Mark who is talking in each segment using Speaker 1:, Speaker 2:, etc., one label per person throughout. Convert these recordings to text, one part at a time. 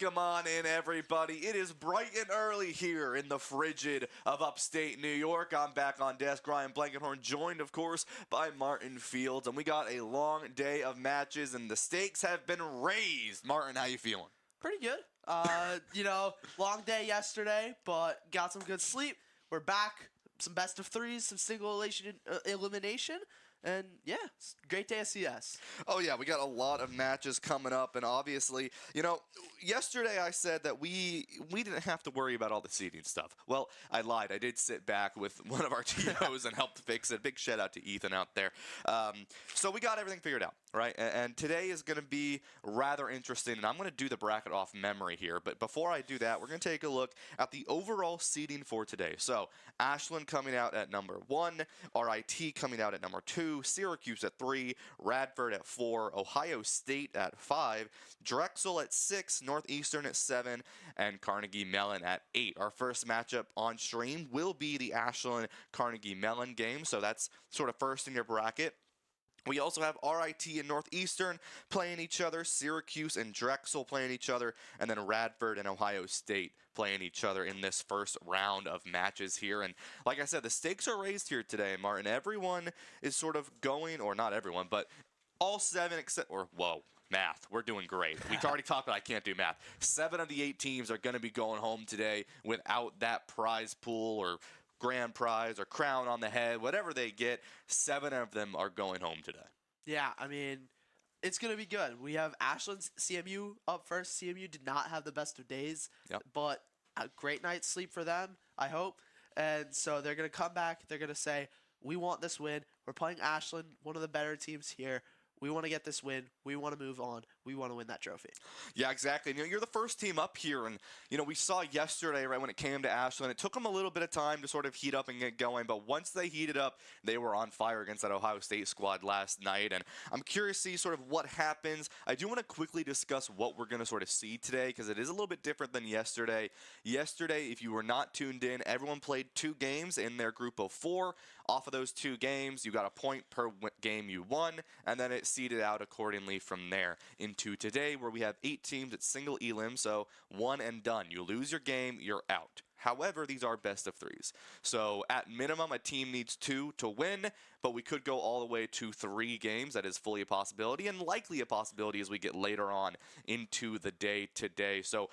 Speaker 1: Welcome on in, everybody. It is bright and early here in the frigid of upstate New York. I'm back on desk, Ryan Blankenhorn, joined, of course, by Martin Fields. And we got a long day of matches, and the stakes have been raised. Martin, how you feeling?
Speaker 2: Pretty good. Long day yesterday, but got some good sleep. We're back. Some best of threes, some single elimination. And yeah, it's a great day of CS.
Speaker 1: Oh, yeah, we got a lot of matches coming up, and obviously, yesterday I said that we didn't have to worry about all the seeding stuff. Well, I lied. I did sit back with one of our TOs and helped fix it. Big shout out to Ethan out there. So we got everything figured out, right? And today is going to be rather interesting, and I'm going to do the bracket off memory here. But before I do that, we're going to take a look at the overall seeding for today. So Ashland coming out at number 1, RIT coming out at number 2, Syracuse at 3, Radford at 4, Ohio State at 5, Drexel at 6, Northeastern at 7, and Carnegie Mellon at 8. Our first matchup on stream will be the Ashland-Carnegie Mellon game, so that's sort of first in your bracket. We also have RIT and Northeastern playing each other, Syracuse and Drexel playing each other, and then Radford and Ohio State playing each other in this first round of matches here. And like I said, the stakes are raised here today, Martin. Everyone is sort of going, or not everyone, but all 7 except, math. We're doing great. We already talked about I can't do math. 7 of the 8 teams are going to be going home today without that prize pool or grand prize or crown on the head, whatever they get. 7 of them are going home today.
Speaker 2: Yeah, I mean, it's going to be good. We have Ashland's CMU up first. CMU did not have the best of days, but a great night's sleep for them, I hope. And so they're going to come back. They're going to say, we want this win. We're playing Ashland, one of the better teams here. We want to get this win. We want to move on. We want to win that trophy.
Speaker 1: Yeah, exactly. And, you're the first team up here, and we saw yesterday, right, when it came to Ashland, it took them a little bit of time to sort of heat up and get going. But once they heated up, they were on fire against that Ohio State squad last night. And I'm curious to see sort of what happens. I do want to quickly discuss what we're going to sort of see today because it is a little bit different than yesterday. Yesterday, if you were not tuned in, everyone played 2 games in their group of 4. Off of those 2 games, you got a point per game you won, and then it seeded out accordingly from there into today, where we have 8 teams at single elim, so one and done. You lose your game, you're out. However, these are best of 3s. So at minimum, a team needs 2 to win, but we could go all the way to 3 games. That is fully a possibility and likely a possibility as we get later on into the day today. So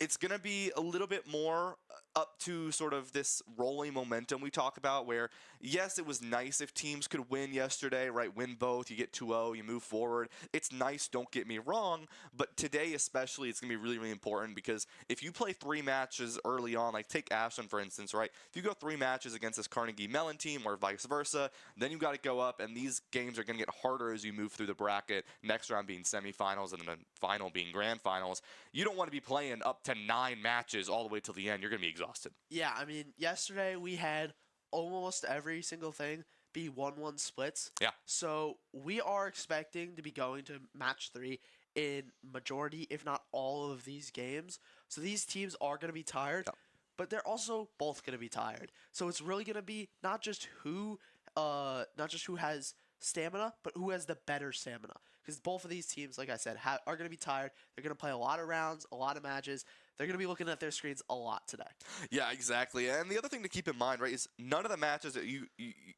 Speaker 1: it's going to be a little bit more up to sort of this rolling momentum we talk about where, yes, it was nice if teams could win yesterday, right? Win both, you get 2-0, you move forward. It's nice, don't get me wrong, but today especially it's going to be really, really important because if you play 3 matches early on, like take Ashland, for instance, right? If you go 3 matches against this Carnegie Mellon team or vice versa, then you've got to go up, and these games are going to get harder as you move through the bracket, next round being semifinals and then the final being grand finals. You don't want to be playing up to 9 matches all the way till the end. You're going to be exhausted.
Speaker 2: Yeah, I mean, yesterday we had almost every single thing be 1-1 splits.
Speaker 1: Yeah.
Speaker 2: So we are expecting to be going to match 3 in majority, if not all of these games. So these teams are going to be tired, but they're also both going to be tired. So it's really going to be not just who has stamina, but who has the better stamina. Because both of these teams, like I said, are going to be tired. They're going to play a lot of rounds, a lot of matches. They're going to be looking at their screens a lot today.
Speaker 1: Yeah, exactly. And the other thing to keep in mind, right, is none of the matches that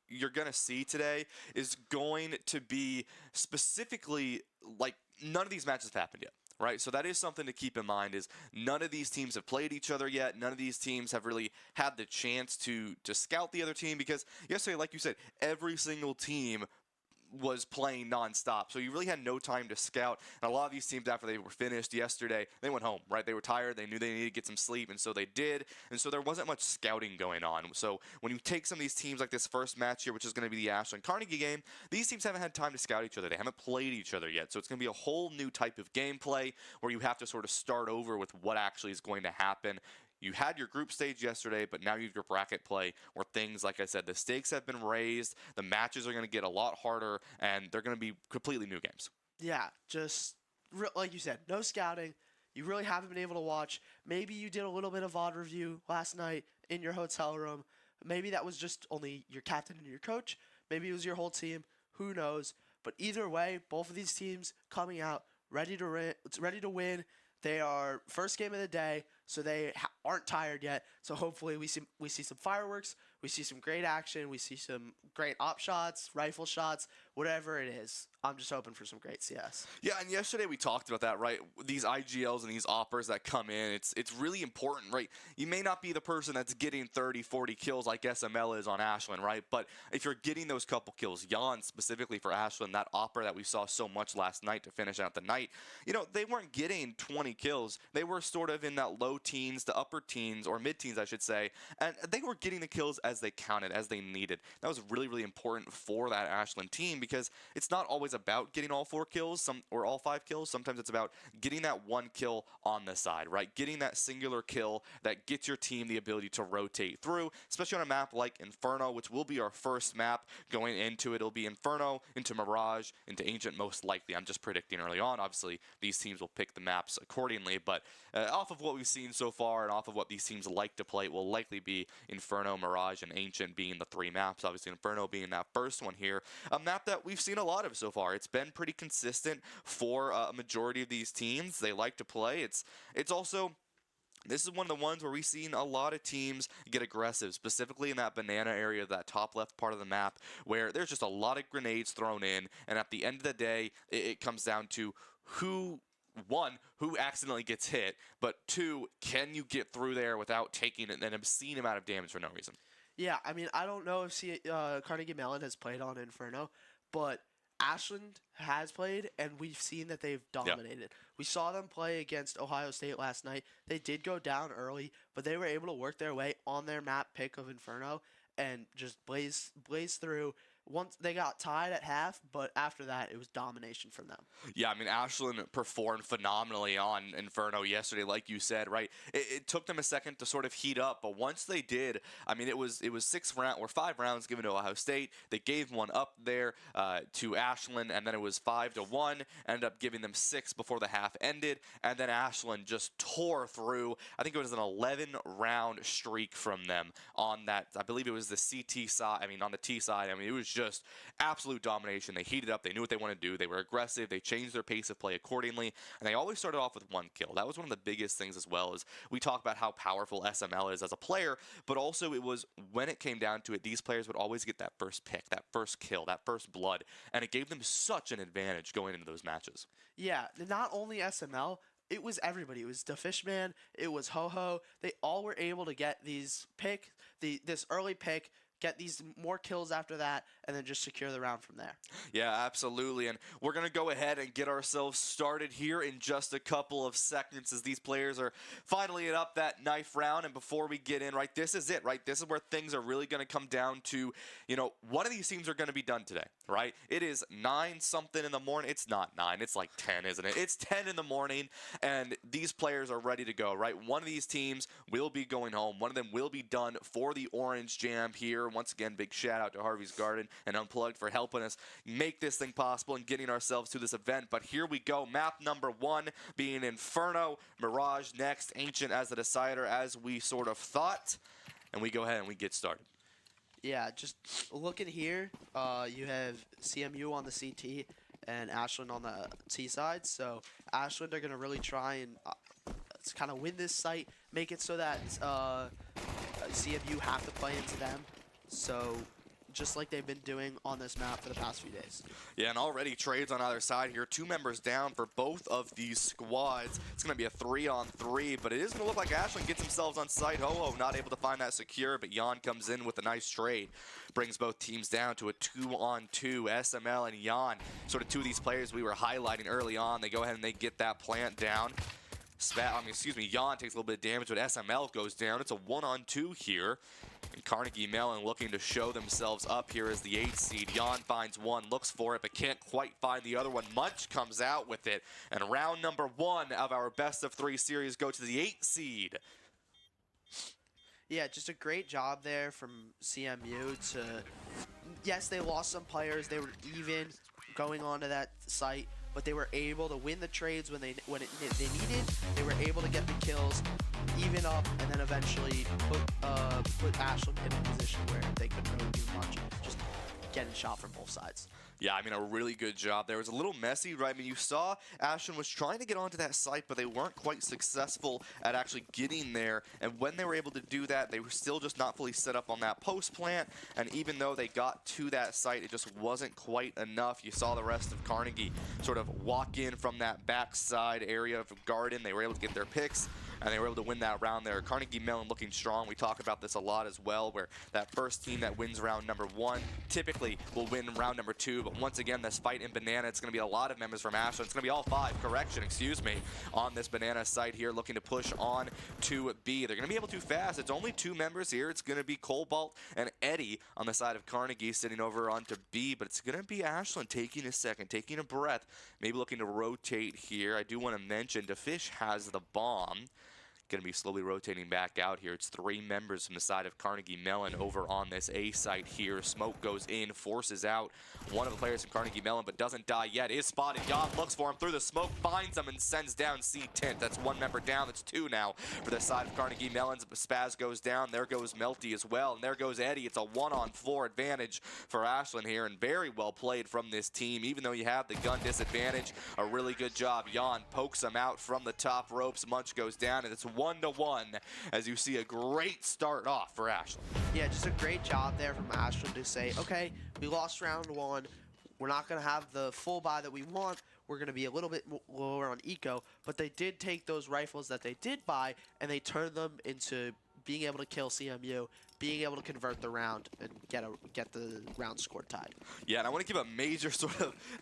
Speaker 1: you're going to see today is going to be specifically, like, none of these matches have happened yet. Right, so that is something to keep in mind is none of these teams have played each other yet. None of these teams have really had the chance to scout the other team because yesterday, like you said, every single team was playing nonstop. So you really had no time to scout. And a lot of these teams, after they were finished yesterday, they went home, right? They were tired. They knew they needed to get some sleep, and so they did. And so there wasn't much scouting going on. So when you take some of these teams like this first match here, which is going to be the Ashland-Carnegie game, these teams haven't had time to scout each other. They haven't played each other yet. So it's going to be a whole new type of gameplay where you have to sort of start over with what actually is going to happen. You had your group stage yesterday, but now you have your bracket play where things, like I said, the stakes have been raised, the matches are going to get a lot harder, and they're going to be completely new games.
Speaker 2: Yeah, just like you said, no scouting. You really haven't been able to watch. Maybe you did a little bit of VOD review last night in your hotel room. Maybe that was just only your captain and your coach. Maybe it was your whole team. Who knows? But either way, both of these teams coming out ready to win. They are first game of the day, so they aren't tired yet. So hopefully we see some fireworks, we see some great action, we see some great op shots, rifle shots, whatever it is. I'm just hoping for some great CS.
Speaker 1: Yeah, and yesterday we talked about that, right? These IGLs and these oppers that come in, it's really important, right? You may not be the person that's getting 30, 40 kills like SML is on Ashland, right? But if you're getting those couple kills, Jan specifically for Ashland, that opper that we saw so much last night to finish out the night, they weren't getting 20 kills. They were sort of in that low teens to upper teens, or mid-teens, I should say, and they were getting the kills as they counted, as they needed. That was really, really important for that Ashland team, because it's not always about getting all 4 kills or all 5 kills. Sometimes it's about getting that 1 kill on the side, right? Getting that singular kill that gets your team the ability to rotate through, especially on a map like Inferno, which will be our first map going into it. It'll be Inferno, into Mirage, into Ancient most likely. I'm just predicting early on. Obviously, these teams will pick the maps accordingly, but off of what we've seen so far and off of what these teams like to play, it will likely be Inferno, Mirage, and Ancient being the 3 maps. Obviously, Inferno being that first one here. A map that we've seen a lot of so far. It's been pretty consistent for a majority of these teams. They like to play. It's also... This is one of the ones where we've seen a lot of teams get aggressive, specifically in that banana area, that top left part of the map, where there's just a lot of grenades thrown in, and at the end of the day, it comes down to who accidentally gets hit, but 2, can you get through there without taking an obscene amount of damage for no reason?
Speaker 2: Yeah, I mean, I don't know if Carnegie Mellon has played on Inferno, but Ashland has played, and we've seen that they've dominated. Yep. We saw them play against Ohio State last night. They did go down early, but they were able to work their way on their map pick of Inferno and just blaze through. Once they got tied at half, but after that, it was domination from them. Yeah,
Speaker 1: I mean, Ashland performed phenomenally on Inferno yesterday, like you said, right? It took them a second to sort of heat up, but once they did, I mean, it was 5 rounds given to Ohio State. They gave one up there to Ashland, and then it was 5-1. Ended up giving them 6 before the half ended, and then Ashland just tore through. I think it was an 11-round streak from them on that. I believe it was the CT side. I mean, on the T side. I mean, it was just absolute domination. They heated up. They knew what they wanted to do. They were aggressive. They changed their pace of play accordingly, and they always started off with 1 kill. That was one of the biggest things as well. As we talk about how powerful SML is as a player, but also it was when it came down to it, these players would always get that first pick, that first kill, that first blood, and it gave them such an advantage going into those matches.
Speaker 2: Yeah, not only SML, it was everybody. It was the Fishman, it was Ho-Ho. They all were able to get this early pick, get these more kills after that, and then just secure the round from there.
Speaker 1: Yeah, absolutely. And we're going to go ahead and get ourselves started here in just a couple of seconds as these players are finally up that knife round. And before we get in, right, this is it, right? This is where things are really going to come down to, one of these teams are going to be done today, right? It is 9-something in the morning. It's not 9. It's like 10, isn't it? It's 10 in the morning, and these players are ready to go, right? One of these teams will be going home. One of them will be done for the Orange Jam here. Once again, big shout out to Harvey's Garden and Unplugged for helping us make this thing possible and getting ourselves to this event. But here we go. Map number 1 being Inferno, Mirage next, Ancient as the decider, as we sort of thought. And we go ahead and we get started.
Speaker 2: Yeah, just looking here, you have CMU on the CT and Ashland on the T side. So Ashland are going to really try and kind of win this site, make it so that CMU have to play into them. So just like they've been doing on this map for the past few days.
Speaker 1: Yeah, and already trades on either side here. 2 members down for both of these squads. It's going to be a 3-on-3, but it is going to look like Ashland gets themselves on site. Ho-Ho not able to find that secure, but Jan comes in with a nice trade. Brings both teams down to a 2-on-2. SML and Jan, sort of 2 of these players we were highlighting early on. They go ahead and they get that plant down. Jan takes a little bit of damage, but SML goes down. It's a 1-on-2 here. And Carnegie Mellon looking to show themselves up here as the 8th seed. Jan finds one, looks for it, but can't quite find the other one. Munch comes out with it. And round number 1 of our best of 3 series go to the 8th seed.
Speaker 2: Yeah, just a great job there from CMU to... Yes, they lost some players. They were even going on to that site, but they were able to win the trades when they needed. They were able to get the kills, even up, and then eventually put Ashland in a position where they couldn't really do much. Just getting shot from both sides.
Speaker 1: Yeah, I mean, a really good job there. It was a little messy, right? I mean, you saw Ashton was trying to get onto that site, but they weren't quite successful at actually getting there. And when they were able to do that, they were still just not fully set up on that post plant. And even though they got to that site, it just wasn't quite enough. You saw the rest of Carnegie sort of walk in from that backside area of Garden. They were able to get their picks, and they were able to win that round there. Carnegie Mellon looking strong. We talk about this a lot as well, where that first team that wins round number 1 typically will win round number 2. But once again, this fight in Banana, it's going to be a lot of members from Ashland. It's going to be all 5, excuse me, on this Banana site here, looking to push on to B. They're going to be able to fast. It's only 2 members here. It's going to be Cobalt and Eddie on the side of Carnegie sitting over onto B, but it's going to be Ashland taking a second, taking a breath, maybe looking to rotate here. I do want to mention DeFish has the bomb. Going to be slowly rotating back out here. It's 3 members from the side of Carnegie Mellon over on this A site here. Smoke goes in, forces out one of the players from Carnegie Mellon, but doesn't die yet. Is spotted. Jan looks for him through the smoke, finds him, and sends down C-Tint. That's 1 member down. That's 2 now for the side of Carnegie Mellon. Spaz goes down. There goes Melty as well, and there goes Eddie. It's a 1-on-4 advantage for Ashland here, and very well played from this team. Even though you have the gun disadvantage, a really good job. Jan pokes him out from the top ropes. Munch goes down, and it's 1-1 as you see a great start off for Ashland.
Speaker 2: Yeah, just a great job there from Ashland to say, okay, we lost round 1. We're not going to have the full buy that we want. We're going to be a little bit lower on eco, but they did take those rifles that they did buy and they turned them into being able to kill CMU, being able to convert the round and get the round score tied.
Speaker 1: Yeah, and I want to give a major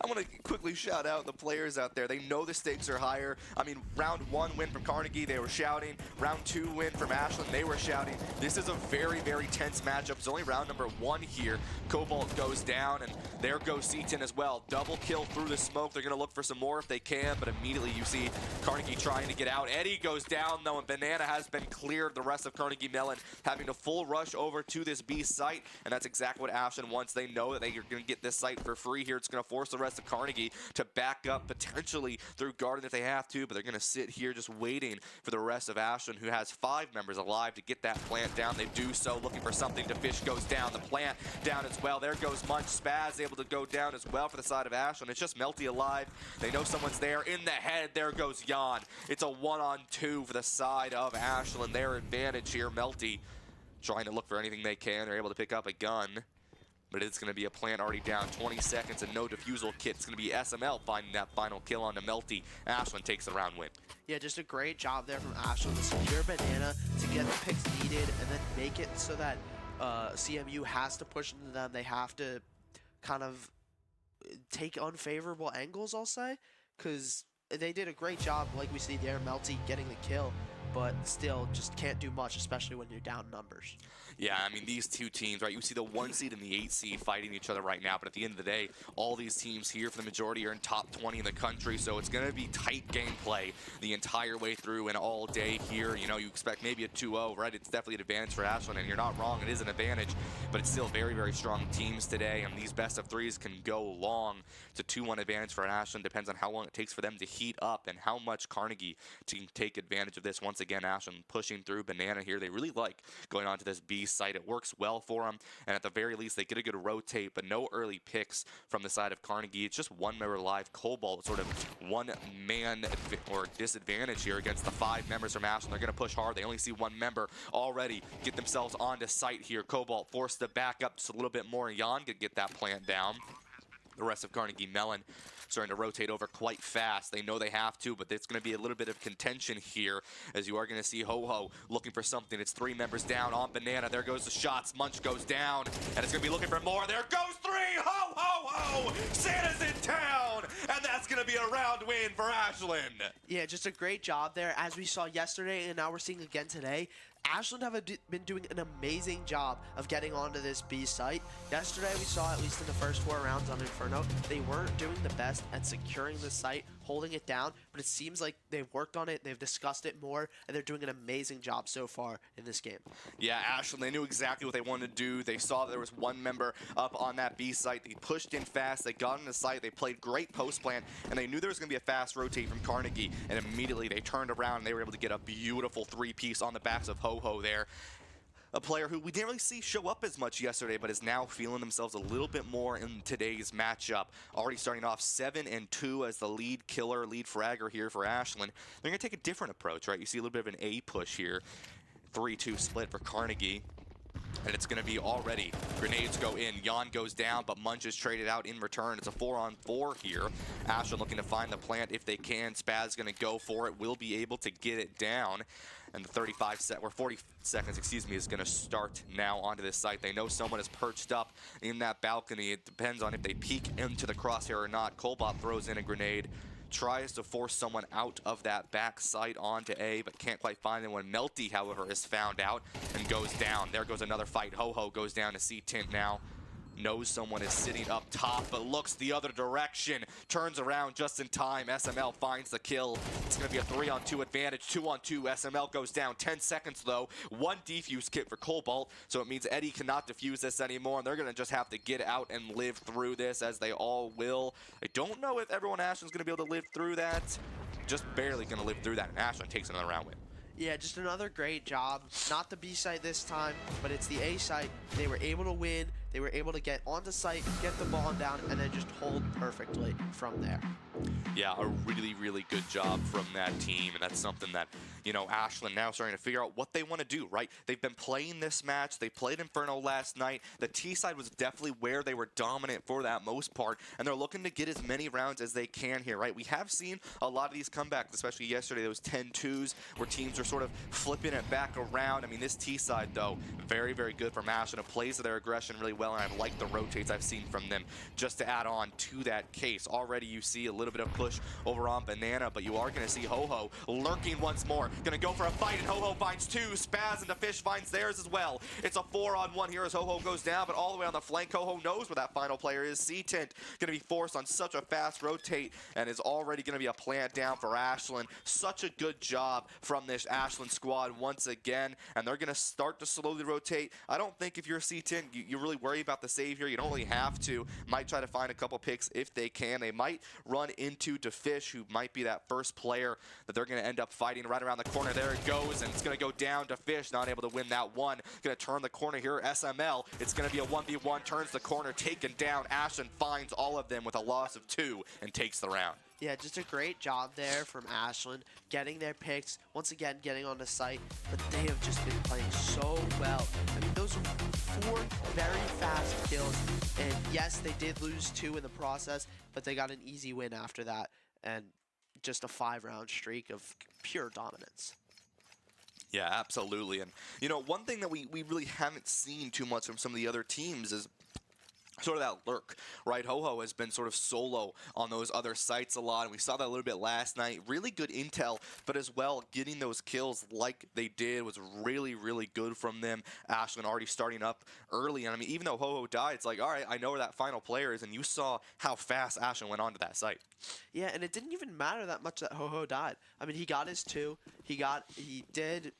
Speaker 1: I want to quickly shout out the players out there. They know the stakes are higher. I mean, round 1 win from Carnegie, they were shouting. Round 2 win from Ashland, they were shouting. This is a very, very tense matchup. It's only round number 1 here. Cobalt goes down, and there goes Seaton as well. Double kill through the smoke. They're going to look for some more if they can, but immediately you see Carnegie trying to get out. Eddie goes down, though, and Banana has been cleared. The rest of Carnegie Mellon having a full rush over to this B site, and that's exactly what Ashland wants. They know that they're going to get this site for free here. It's going to force the rest of Carnegie to back up potentially through Garden if they have to, but they're going to sit here just waiting for the rest of Ashland, who has 5 members alive, to get that plant down. They do so, looking for something. DeFish goes down, the plant down as well. There goes Munch. Spaz able to go down as well for the side of Ashland. It's just Melty alive. They know someone's there. In the head, there goes Jan. It's a 1-on-2 for the side of Ashland. Their advantage here. Melty trying to look for anything they can. They're able to pick up a gun, but it's going to be a plant already down. 20 seconds and no defusal kit. It's going to be SML finding that final kill on the Melty. Ashland takes the round win.
Speaker 2: Yeah, just a great job there from Ashland to secure Banana, to get the picks needed, and then make it so that CMU has to push into them. They have to kind of take unfavorable angles, I'll say, because they did a great job, like we see there, Melty getting the kill, but still just can't do much, especially when you're down numbers.
Speaker 1: Yeah, I mean, these 2 teams, right? You see the 1 seed and the 8 seed fighting each other right now, but at the end of the day, all these teams here, for the majority, are in top 20 in the country, so it's going to be tight gameplay the entire way through and all day here. You know, you expect maybe a 2-0, right? It's definitely an advantage for Ashland, and you're not wrong. It is an advantage, but it's still very, very strong teams today, and these best of 3s can go long. It's a 2-1 advantage for Ashland. Depends on how long it takes for them to heat up and how much Carnegie can take advantage of this. Once again, Ashland pushing through Banana here. They really like going on to this B site. It works well for them, and at the very least, they get a good rotate, but no early picks from the side of Carnegie. It's just 1 member live. Cobalt, sort of 1-man or disadvantage here against the 5 members from Ashland. They're going to push hard. They only see 1 member already get themselves onto site here. Cobalt forced to back up just a little bit more. Jan could get that plant down. The rest of Carnegie Mellon starting to rotate over quite fast. They know they have to, but it's going to be a little bit of contention here, as you are going to see Ho-Ho looking for something. It's 3 members down on Banana. There goes the shots. Munch goes down, and it's going to be looking for more. There goes 3. Ho-Ho-Ho! Santa's in town, and that's going to be a round win for Ashland.
Speaker 2: Yeah, just a great job there, as we saw yesterday, and now we're seeing again today. Ashland have been doing an amazing job of getting onto this B site. Yesterday, we saw, at least in the first 4 rounds on Inferno, they weren't doing the best at securing the site, holding it down, but it seems like they've worked on it, they've discussed it more, and they're doing an amazing job so far in this game.
Speaker 1: Yeah, Ashland, they knew exactly what they wanted to do. They saw that there was 1 member up on that B site. They pushed in fast, they got on the site, they played great post plant, and they knew there was going to be a fast rotate from Carnegie, and immediately they turned around and they were able to get a beautiful 3-piece on the backs of Ho-Ho there. a player who we didn't really see show up as much yesterday, but is now feeling themselves a little bit more in today's matchup. Already starting off 7-2 as the lead killer, lead fragger here for Ashland. They're going to take a different approach, right? You see a little bit of an A push here. 3-2 split for Carnegie. And it's going to be already. Grenades go in. Jan goes down, but Munch is traded out in return. It's a 4-on-4 here. Ashland looking to find the plant if they can. Spaz going to go for it. Will be able to get it down. And the 40 seconds, excuse me, is going to start now onto this site. They know someone is perched up in that balcony. It depends on if they peek into the crosshair or not. Colbot throws in a grenade. Tries to force someone out of that back site onto A, but can't quite find anyone. Melty, however, is found out and goes down. There goes another fight. Ho-Ho goes down to C-Tint now. Knows someone is sitting up top, but looks the other direction. Turns around just in time. SML finds the kill. It's going to be a 3-on-2 advantage. 2-on-2. SML goes down. 10 seconds, though. 1 defuse kit for Cobalt, so it means Eddie cannot defuse this anymore, and they're going to just have to get out and live through this, as they all will. I don't know if everyone Ashland's going to be able to live through that. Just barely going to live through that, and Ashland takes another round win.
Speaker 2: Yeah, just another great job. Not the B site this time, but it's the A site. They were able to win. They were able to get onto site, get the ball down, and then just hold perfectly from there.
Speaker 1: Yeah, a really, really good job from that team, and that's something that, you know, Ashland now starting to figure out what they want to do, right? They've been playing this match. They played Inferno last night. The T side was definitely where they were dominant for that most part, and they're looking to get as many rounds as they can here, right? We have seen a lot of these comebacks, especially yesterday, those 10-2s, where teams are sort of flipping it back around. I mean, this T side, though, very, very good from Ashland. It plays to their aggression really well, and I like the rotates I've seen from them. Just to add on to that case, already you see a little bit of push over on Banana, but you are going to see Ho-Ho lurking once more. Going to go for a fight, and Ho-Ho finds 2. Spaz and the Fish finds theirs as well. It's a 4-on-1 here as Ho-Ho goes down, but all the way on the flank, Ho-Ho knows where that final player is. C-Tint going to be forced on such a fast rotate, and is already going to be a plant down for Ashland. Such a good job from this Ashland squad once again, and they're going to start to slowly rotate. I don't think if you're C-Tint, you really worry about the save here. You don't really have to. Might try to find a couple picks if they can. They might run into DeFish, who might be that first player that they're going to end up fighting right around the corner. There it goes, and it's going to go down to Fish, not able to win that one. Going to turn the corner here. SML, it's going to be a 1v1, turns the corner, taken down. Ashland finds all of them with a loss of 2 and takes the round.
Speaker 2: Yeah, just a great job there from Ashland, getting their picks, once again getting on the site, but they have just been playing so well. I mean, those are 4 very fast kills, and yes, they did lose 2 in the process, but they got an easy win after that, and just a 5-round streak of pure dominance.
Speaker 1: Yeah, absolutely. And, you know, one thing that we really haven't seen too much from some of the other teams is sort of that lurk, right? Ho-Ho has been sort of solo on those other sites a lot, and we saw that a little bit last night. Really good intel, but as well, getting those kills like they did was really, really good from them. Ashland already starting up early, and I mean, even though Ho-Ho died, it's like, all right, I know where that final player is, and you saw how fast Ashland went onto that site.
Speaker 2: Yeah, and it didn't even matter that much that Ho-Ho died. I mean, he got his 2. He did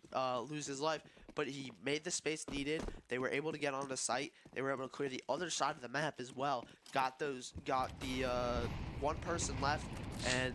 Speaker 2: lose his life, but he made the space needed. They were able to get on the site. They were able to clear the other side of the map as well. Got the 1 person left, and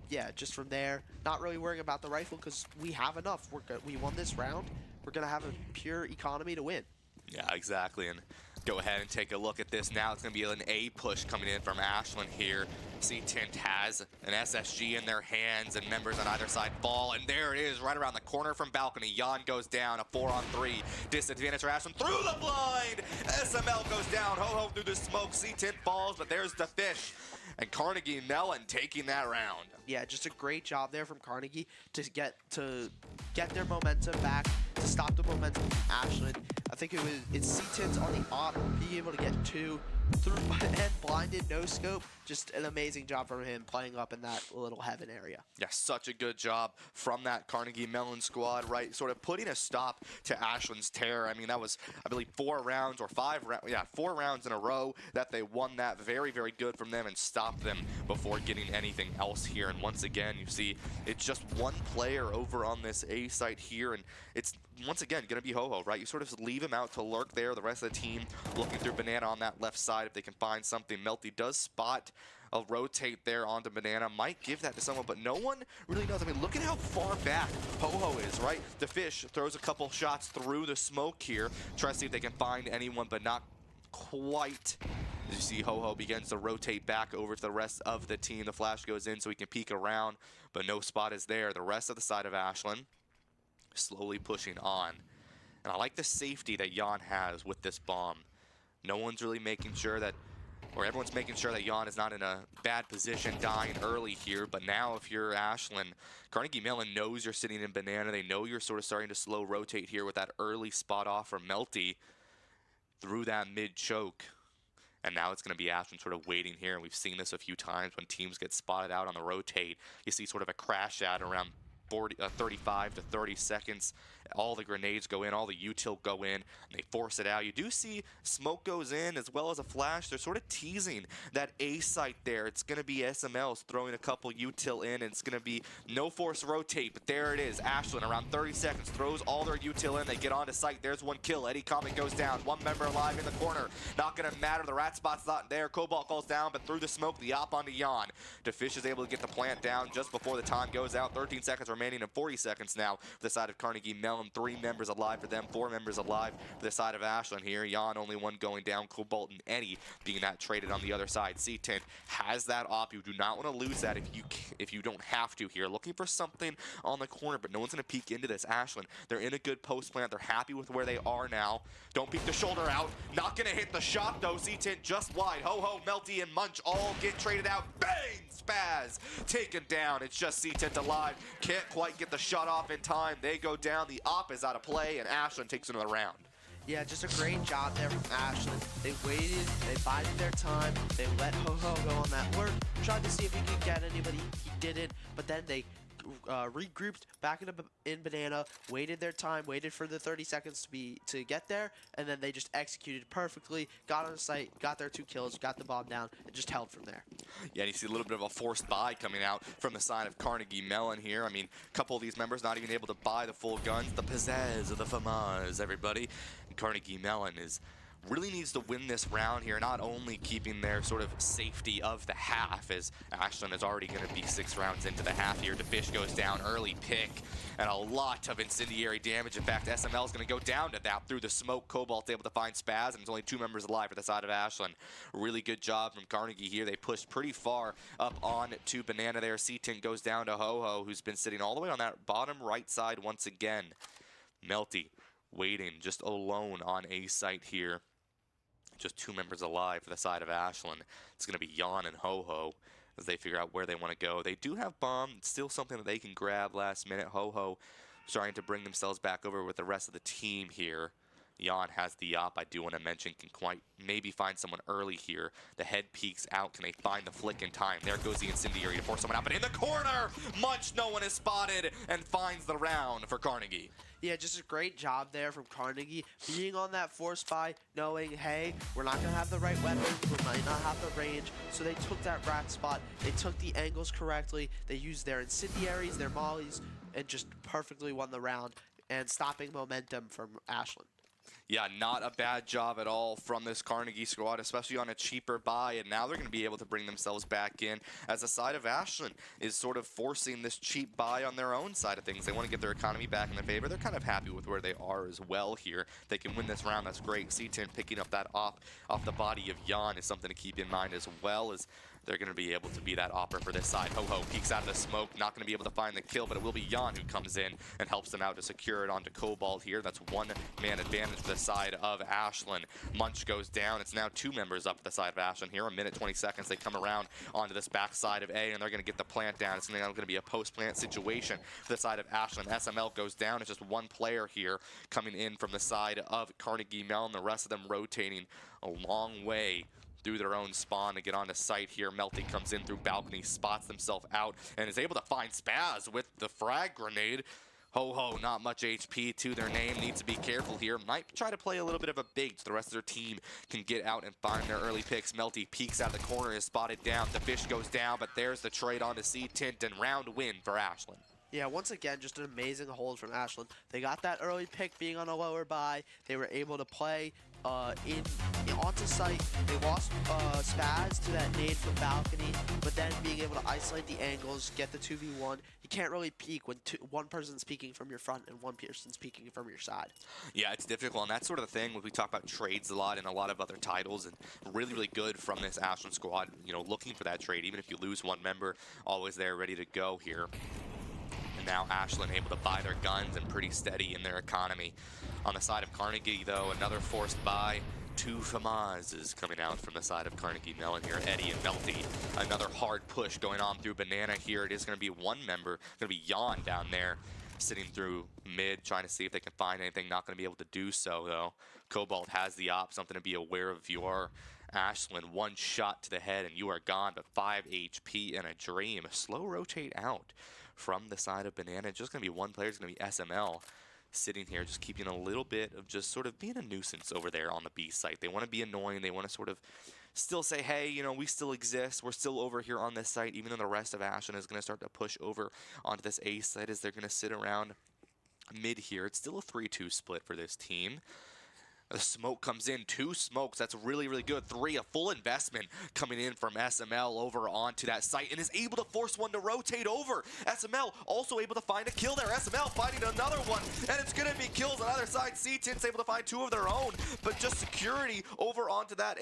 Speaker 2: yeah, just from there, not really worrying about the rifle because we have enough. We won this round. We're gonna have a pure economy to win.
Speaker 1: Yeah, exactly. And go ahead and take a look at this now. It's going to be an A push coming in from Ashland here. C-Tint has an SSG in their hands, and members on either side fall. And there it is, right around the corner from balcony. Jan goes down, a 4-on-3. Disadvantage for Ashland through the blind. SML goes down. Ho-Ho through the smoke. C-Tint falls, but there's the Fish. And Carnegie Mellon taking that round.
Speaker 2: Yeah, just a great job there from Carnegie to get their momentum back, to stop the momentum from Ashland. I think it's C-Tins on the op, being able to get 2 through and blinded, no scope. Just an amazing job from him playing up in that little heaven area.
Speaker 1: Yeah, such a good job from that Carnegie Mellon squad, right? Sort of putting a stop to Ashland's terror. I mean, that was, I believe, 4 rounds or 5 rounds. Yeah, 4 rounds in a row that they won that. Very, very good from them and stopped them before getting anything else here. And once again, you see it's just 1 player over on this A site here, and it's once again, going to be Ho-Ho, right? You sort of leave him out to lurk there. The rest of the team looking through Banana on that left side if they can find something. Melty does spot a rotate there onto Banana. Might give that to someone, but no one really knows. I mean, look at how far back Ho-Ho is, right? The Fish throws a couple shots through the smoke here. Try to see if they can find anyone, but not quite. As you see, Ho-Ho begins to rotate back over to the rest of the team. The flash goes in so he can peek around, but no spot is there. The rest of the side of Ashland slowly pushing on. And I like the safety that Jan has with this bomb. No one's really making sure that, or everyone's making sure that Jan is not in a bad position dying early here. But now if you're Ashland, Carnegie Mellon knows you're sitting in Banana. They know you're sort of starting to slow rotate here with that early spot off from Melty through that mid choke. And now it's going to be Ashland sort of waiting here. And we've seen this a few times when teams get spotted out on the rotate. You see sort of a crash out around 35 to 30 seconds. All the grenades go in, all the util go in, and they force it out. You do see smoke goes in as well as a flash. They're sort of teasing that A site there. It's going to be SMLs throwing a couple util in, and it's going to be no force rotate, but there it is. Ashland around 30 seconds throws all their util in. They get onto site. There's one kill. Eddie Comic goes down. One member alive in the corner. Not going to matter. The rat spot's not there. Cobalt falls down, but through the smoke, the op onto Jan. DeFish is able to get the plant down just before the time goes out. 13 seconds remaining and 40 seconds now for the side of Carnegie Mellon. 3 members alive for them, 4 members alive for the side of Ashland here. Jan only one going down. Cobalt and Eddie being that traded on the other side. C10 has that op. You do not want to lose that if you don't have to here. Looking for something on the corner, but no one's going to peek into this. Ashland, they're in a good post plant. They're happy with where they are now. Don't peek the shoulder out. Not going to hit the shot though. C10 just wide. Ho-Ho, Melty, and Munch all get traded out. Bang! Spaz taken down. It's just C10 alive. Can't quite get the shot off in time. They go down. The op is out of play, and Ashland takes another round.
Speaker 2: Yeah, just a great job there from Ashland. They waited, they bided their time, they let Ho-Ho go on that work, tried to see if he could get anybody, he didn't, but then they regrouped back in Banana, waited their time, waited for the 30 seconds to get there, and then they just executed perfectly, got on site, got their 2 kills, got the bomb down, and just held from there.
Speaker 1: Yeah, and you see a little bit of a forced buy coming out from the side of Carnegie Mellon here. I mean, a couple of these members not even able to buy the full guns. The pizzazz of the FAMAs, everybody. And Carnegie Mellon really needs to win this round here, not only keeping their sort of safety of the half, as Ashland is already going to be 6 rounds into the half here. DeFish goes down, early pick, and a lot of incendiary damage. In fact, SML is going to go down to that through the smoke. Cobalt's able to find Spaz, and there's only 2 members alive for the side of Ashland. Really good job from Carnegie here. They pushed pretty far up on to Banana there. C10 goes down to Ho-Ho, who's been sitting all the way on that bottom right side once again. Melty waiting just alone on A site here. Just 2 members alive for the side of Ashland. It's going to be Jan and Ho-Ho as they figure out where they want to go. They do have bomb. It's still something that they can grab last minute. Ho-Ho starting to bring themselves back over with the rest of the team here. Jan has the op, I do want to mention, can quite maybe find someone early here. The head peeks out. Can they find the flick in time? There goes the incendiary to force someone out, but in the corner! Munch, no one is spotted, and finds the round for Carnegie.
Speaker 2: Yeah, just a great job there from Carnegie, being on that force buy, knowing, hey, we're not going to have the right weapons, we might not have the range, so they took that rat spot, they took the angles correctly, they used their incendiaries, their mollies, and just perfectly won the round, and stopping momentum from Ashland.
Speaker 1: Yeah, not a bad job at all from this Carnegie squad, especially on a cheaper buy, and now they're going to be able to bring themselves back in as the side of Ashland is sort of forcing this cheap buy on their own side of things. They want to get their economy back in their favor. They're kind of happy with where they are as well here. They can win this round, that's great. C10 picking up that off the body of Jan is something to keep in mind as well, as they're going to be able to be that opera for this side. Ho-Ho peeks out of the smoke, not going to be able to find the kill, but it will be Jan who comes in and helps them out to secure it onto Cobalt here. That's 1-man advantage for the side of Ashland. Munch goes down. It's now 2 members up the side of Ashland here. 1 minute 20 seconds. They come around onto this back side of A, and they're going to get the plant down. It's now going to be a post-plant situation for the side of Ashland. SML goes down. It's just 1 player here coming in from the side of Carnegie Mellon. The rest of them rotating a long way through their own spawn to get onto site here. Melty comes in through balcony, spots themselves out, and is able to find Spaz with the frag grenade. Ho-Ho, not much HP to their name. Needs to be careful here. Might try to play a little bit of a bait so the rest of their team can get out and find their early picks. Melty peeks out of the corner, is spotted down. The fish goes down, but there's the trade onto C-Tint, and round win for Ashland.
Speaker 2: Yeah, once again, just an amazing hold from Ashland. They got that early pick being on a lower buy. They were able to play onto site. They lost Spaz to that nade from balcony, but then being able to isolate the angles, get the 2v1. You can't really peek when one person's peeking from your front and one person's peeking from your side.
Speaker 1: Yeah, it's difficult, and that's sort of the thing when we talk about trades a lot in a lot of other titles, and really, really good from this Ashland squad, you know, looking for that trade. Even if you lose one member, always there ready to go here. And now Ashland able to buy their guns and pretty steady in their economy. On the side of Carnegie, though, another forced buy. Two FAMAs is coming out from the side of Carnegie Mellon here. Eddie and Melty. Another hard push going on through Banana here. It is going to be one member, going to be Jan down there, sitting through mid, trying to see if they can find anything. Not going to be able to do so, though. Cobalt has the op, something to be aware of if you are Ashland. One shot to the head and you are gone, but 5 HP and a dream. A slow rotate out from the side of Banana. Just going to be one player. It's going to be SML sitting here, just keeping a little bit of just sort of being a nuisance over there on the B site. They want to be annoying. They want to sort of still say, hey, you know, we still exist. We're still over here on this site, even though the rest of Ashland is going to start to push over onto this A site as they're going to sit around mid here. It's still a 3-2 split for this team. The smoke comes in, 2 smokes, that's really, really good. 3, a full investment coming in from SML over onto that site and is able to force one to rotate over. SML also able to find a kill there. SML finding another one, and it's gonna be kills on either side. C-Tin's able to find 2 of their own, but just security over onto that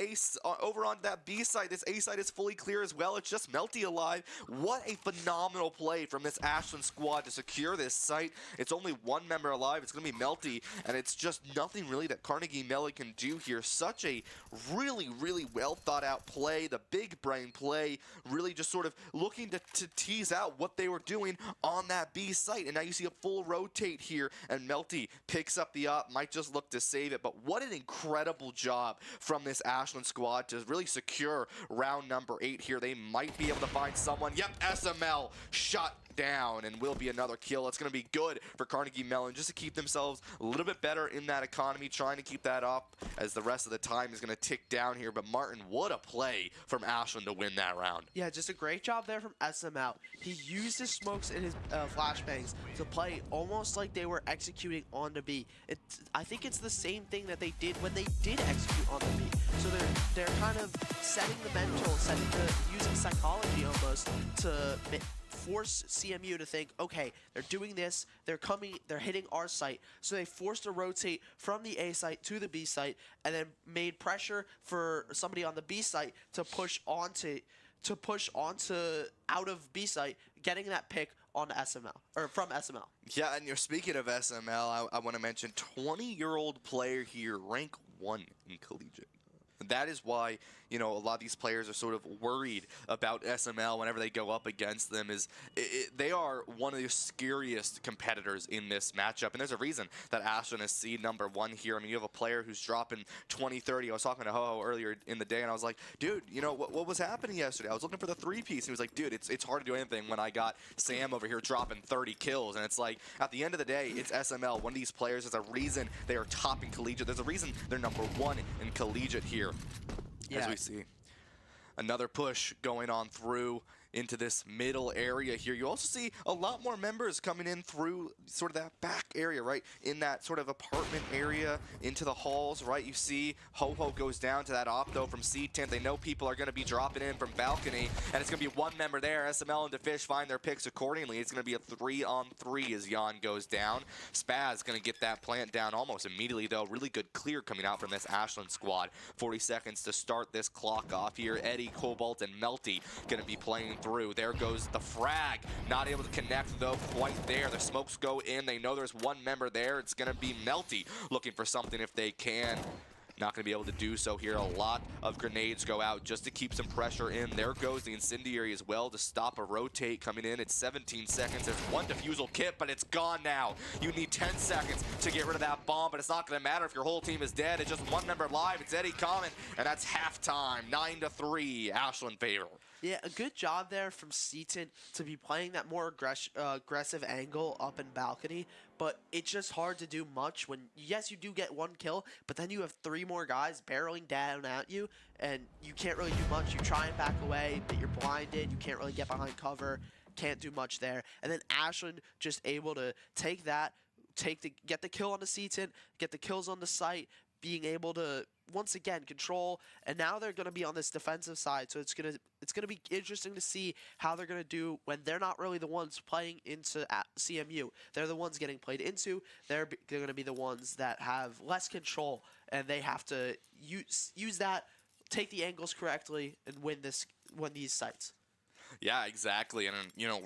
Speaker 1: over onto that B site. This A site is fully clear as well. It's just Melty alive. What a phenomenal play from this Ashland squad to secure this site. It's only one member alive. It's gonna be Melty, and it's just nothing really that Carnegie Mellon can do here. Such a really, really well thought out play, the big brain play, really just sort of looking to tease out what they were doing on that B site. And now you see a full rotate here, and Melty picks up the op, might just look to save it. But what an incredible job from this Ashland squad to really secure round number 8 here. They might be able to find someone. Yep, SML shut down, and will be another kill. It's going to be good for Carnegie Mellon just to keep themselves a little bit better in that economy, trying to keep that up as the rest of the time is going to tick down here. But Martin, what a play from Ashland to win that round.
Speaker 2: Yeah, just a great job there from SML. He used his smokes and his flashbangs to play almost like they were executing on the B. I think it's the same thing that they did when they did execute on the B. So they're kind of setting the mental, using psychology almost to force CMU to think, okay, they're doing this, they're hitting our site. So they forced a rotate from the A site to the B site, and then made pressure for somebody on the B site to push onto out of B site, getting that pick on SML, or from SML.
Speaker 1: Yeah, and you're speaking of SML, I want to mention 20-year-old player here, rank 1 in collegiate. That is why, you know, a lot of these players are sort of worried about SML whenever they go up against them. They are one of the scariest competitors in this matchup, and there's a reason that Ashland is seed number 1 here. I mean, you have a player who's dropping 20-30. I was talking to Ho earlier in the day, and I was like, dude, you know, what was happening yesterday? I was looking for the 3-piece. He was like, dude, it's hard to do anything when I got Sam over here dropping 30 kills. And it's like, at the end of the day, it's SML. One of these players, there's a reason they are topping collegiate. There's a reason they're number 1 in collegiate here. As we see another push going on through into this middle area here. You also see a lot more members coming in through sort of that back area, right? In that sort of apartment area into the halls, right? You see Ho-Ho goes down to that opto from C-Tint. They know people are going to be dropping in from balcony, and it's going to be one member there. SML and DeFish find their picks accordingly. It's going to be a 3-on-3 as Jan goes down. Spaz going to get that plant down almost immediately, though. Really good clear coming out from this Ashland squad. 40 seconds to start this clock off here. Eddie, Cobalt, and Melty going to be playing through. There goes the frag. Not able to connect, though, quite there. The smokes go in. They know there's one member there. It's going to be Melty looking for something if they can. Not going to be able to do so here. A lot of grenades go out just to keep some pressure in. There goes the incendiary as well to stop a rotate coming in. It's 17 seconds. There's one defusal kit, but it's gone now. You need 10 seconds to get rid of that bomb, but it's not going to matter if your whole team is dead. It's just one member live. It's Eddie Common, and that's halftime. 9-3, Ashland favor.
Speaker 2: Yeah, a good job there from Seaton to be playing that more aggressive angle up in balcony, but it's just hard to do much when, yes, you do get 1 kill, but then you have 3 more guys barreling down at you, and you can't really do much. You try and back away, but you're blinded. You can't really get behind cover. can't do much there. And then Ashland just able to take that, get the kill on the C-Tint, get the kills on the site, being able to once again control, and now they're going to be on this defensive side, so it's gonna be interesting to see how they're going to do when they're not really the ones playing into CMU. They're the ones getting played into. They're going to be the ones that have less control, and they have to use that, take the angles correctly, and win these sites.
Speaker 1: Yeah, exactly. And,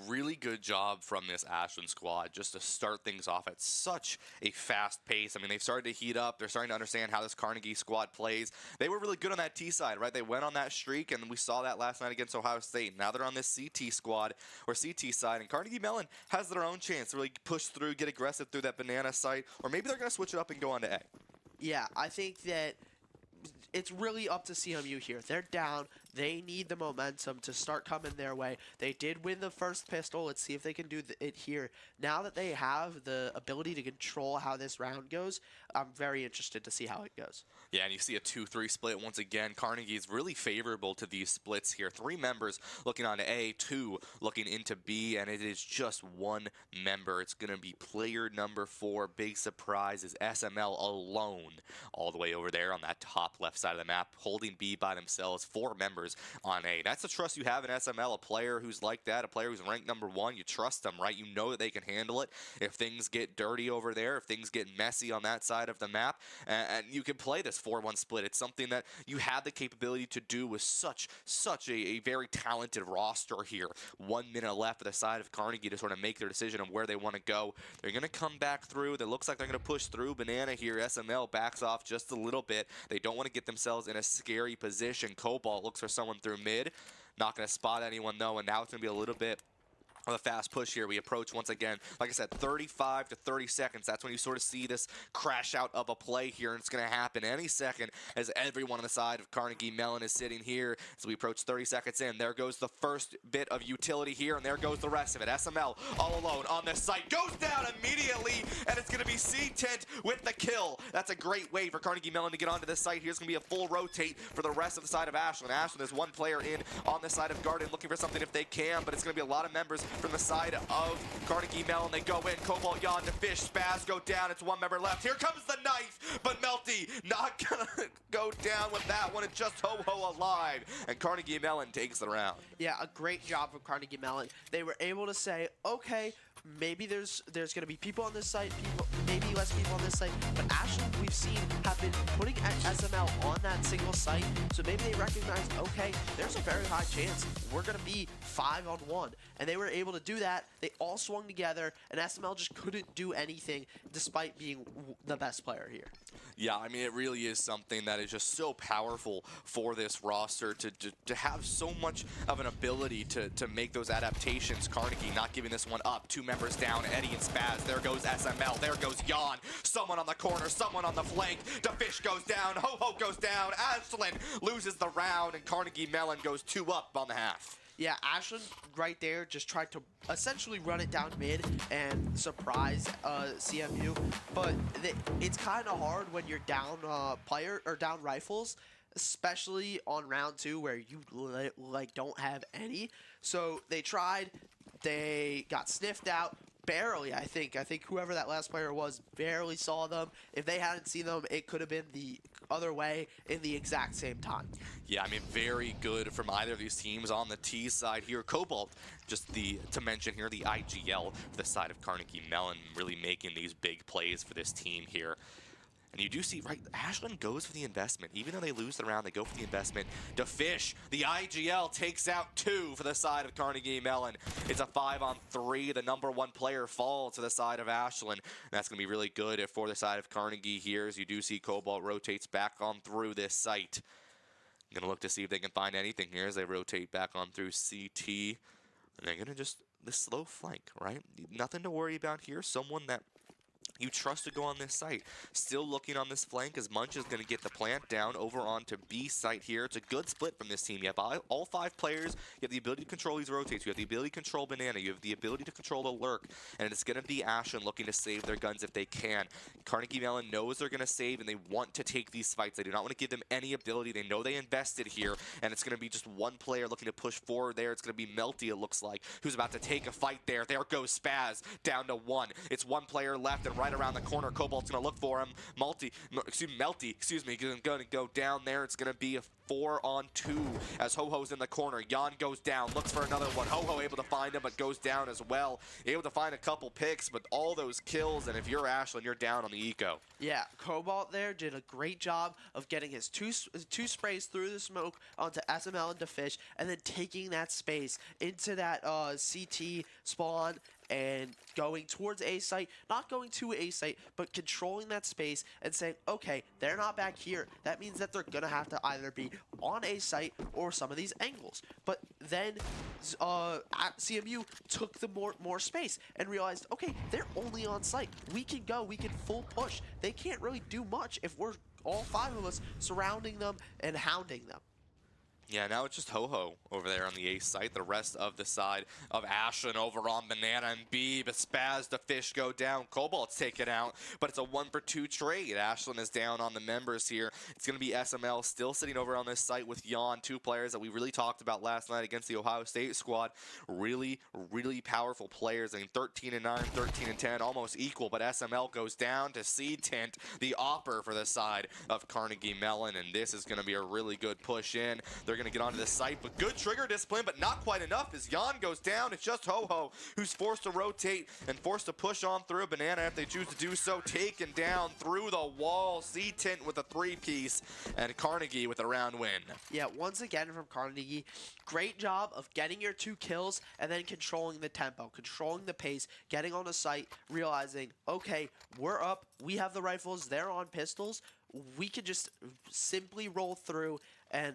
Speaker 1: really good job from this Ashland squad just to start things off at such a fast pace. I mean, they've started to heat up. They're starting to understand how this Carnegie squad plays. They were really good on that T side, right? They went on that streak, and we saw that last night against Ohio State. Now they're on this CT squad, or CT side, and Carnegie Mellon has their own chance to really push through, get aggressive through that banana site, or maybe they're going to switch it up and go on to A.
Speaker 2: Yeah, I think that it's really up to CMU here. They're down. They need the momentum to start coming their way. They did win the first pistol. Let's see if they can do it here. Now that they have the ability to control how this round goes, I'm very interested to see how it goes.
Speaker 1: Yeah, and you see a 2-3 split once again. Carnegie is really favorable to these splits here. 3 members looking on A, 2 looking into B, and it is just 1 member. It's going to be player number 4. Big surprise is SML alone all the way over there on that top left side of the map, holding B by themselves. 4 members on A. That's the trust you have in SML, a player who's like that, a player who's ranked number 1. You trust them, right? You know that they can handle it if things get dirty over there, if things get messy on that side of the map, and you can play this 4-1 split. It's something that you have the capability to do with such a very talented roster here. 1 minute left for the side of Carnegie to sort of make their decision on where they want to go. They're going to come back through. It looks like they're going to push through banana here. SML backs off just a little bit. They don't want to get themselves in a scary position. Cobalt looks for someone through mid. Not going to spot anyone though, and now it's going to be a little bit of a fast push here. We approach once again, like I said, 35 to 30 seconds. That's when you sort of see this crash out of a play here, and it's going to happen any second as everyone on the side of Carnegie Mellon is sitting here. As we approach 30 seconds in, there goes the first bit of utility here, and there goes the rest of it. SML all alone on this site goes down immediately, and it's going to be C-Tint with the kill. That's a great way for Carnegie Mellon to get onto this site. Here's going to be a full rotate for the rest of the side of Ashland. Ashland is 1 player in on the side of Garden looking for something if they can, but it's going to be a lot of members from the side of Carnegie Mellon. They go in. Cobalt yawn to fish. Spaz go down. It's 1 member left. Here comes the knife, but Melty not gonna go down with that one. It's just Ho-Ho alive, and Carnegie Mellon takes the round.
Speaker 2: Yeah, a great job from Carnegie Mellon. They were able to say, okay, maybe there's going to be people on this site, maybe less people on this site, but Ashland, we've seen, have been putting SML on that single site, so maybe they recognize, okay, there's a very high chance we're going to be 5-on-1, and they were able to do that. They all swung together, and SML just couldn't do anything despite being the best player here.
Speaker 1: Yeah, I mean, it really is something that is just so powerful for this roster to have so much of an ability to make those adaptations. Carnegie not giving this one up. 2 members down, Eddie and Spaz. There goes SML. There goes Jan. Someone on the corner, someone on the flank. DeFish goes down. Ho-Ho goes down. Ashland loses the round, and Carnegie Mellon goes 2 up on the half.
Speaker 2: Yeah, Ashland right there just tried to essentially run it down mid and surprise CMU, but it's kind of hard when you're down player or down rifles, especially on round 2 where you like don't have any. So they tried, they got sniffed out. Barely, I think whoever that last player was barely saw them. If they hadn't seen them, it could have been the other way in the exact same time.
Speaker 1: Yeah, I mean, very good from either of these teams on the T side here. Cobalt, just to mention here, the IGL for the side of Carnegie Mellon, really making these big plays for this team here. And you do see, right, Ashland goes for the investment. Even though they lose the round, they go for the investment. DeFish, the IGL, takes out 2 for the side of Carnegie Mellon. It's a 5-on-3. The number 1 player falls to the side of Ashland. And that's going to be really good for the side of Carnegie here, as you do see Cobalt rotates back on through this site. Going to look to see if they can find anything here as they rotate back on through CT. And they're going to just, this slow flank, right? Nothing to worry about here. Someone that you trust to go on this site. Still looking on this flank as Munch is going to get the plant down over onto B site here. It's a good split from this team. You have all 5 players. You have the ability to control these rotates. You have the ability to control Banana. You have the ability to control the lurk. And it's going to be Ashen looking to save their guns if they can. Carnegie Mellon knows they're going to save and they want to take these fights. They do not want to give them any ability. They know they invested here. And it's going to be just one player looking to push forward there. It's going to be Melty, it looks like, who's about to take a fight there. There goes Spaz down to 1. It's one player left and right around the corner. Cobalt's going to look for him. Melty, is going to go down there. It's going to be a 4-on-2 as Ho-Ho's in the corner. Jan goes down, looks for another one. Ho-Ho able to find him, but goes down as well. Able to find a couple picks, but all those kills, and if you're Ashlyn, you're down on the eco.
Speaker 2: Yeah, Cobalt there did a great job of getting his two sprays through the smoke onto SML and Fish, and then taking that space into that CT spawn and going towards A site, not going to A site, but controlling that space and saying, okay, they're not back here. That means that they're going to have to either be on A site or some of these angles. But then CMU took the more space and realized, okay, they're only on site. We can go, we can full push. They can't really do much if we're all 5 of us surrounding them and hounding them.
Speaker 1: Yeah, now it's just Ho-Ho over there on the A site. The rest of the side of Ashen over on Banana and B. But Spaz, the Fish go down. Cobalt's taken out, but it's a 1-for-2 trade. Ashlyn is down on the members here. It's going to be SML still sitting over on this site with Jan, 2 players that we really talked about last night against the Ohio State squad. Really, really powerful players. I mean, 13-9, 13-10, almost equal, but SML goes down to C-Tint, the opper for the side of Carnegie Mellon, and this is going to be a really good push in. They're going to get onto the site, but good trigger discipline, but not quite enough as Jan goes down. It's just Ho-Ho who's forced to rotate and forced to push on through. Banana, if they choose to do so, taken down through the wall. C-Tint with a 3-piece, and Carnegie with a round win.
Speaker 2: Yeah, once again from Carnegie, great job of getting your 2 kills and then controlling the tempo, controlling the pace, getting on the site, realizing, okay, we're up, we have the rifles, they're on pistols, we can just simply roll through and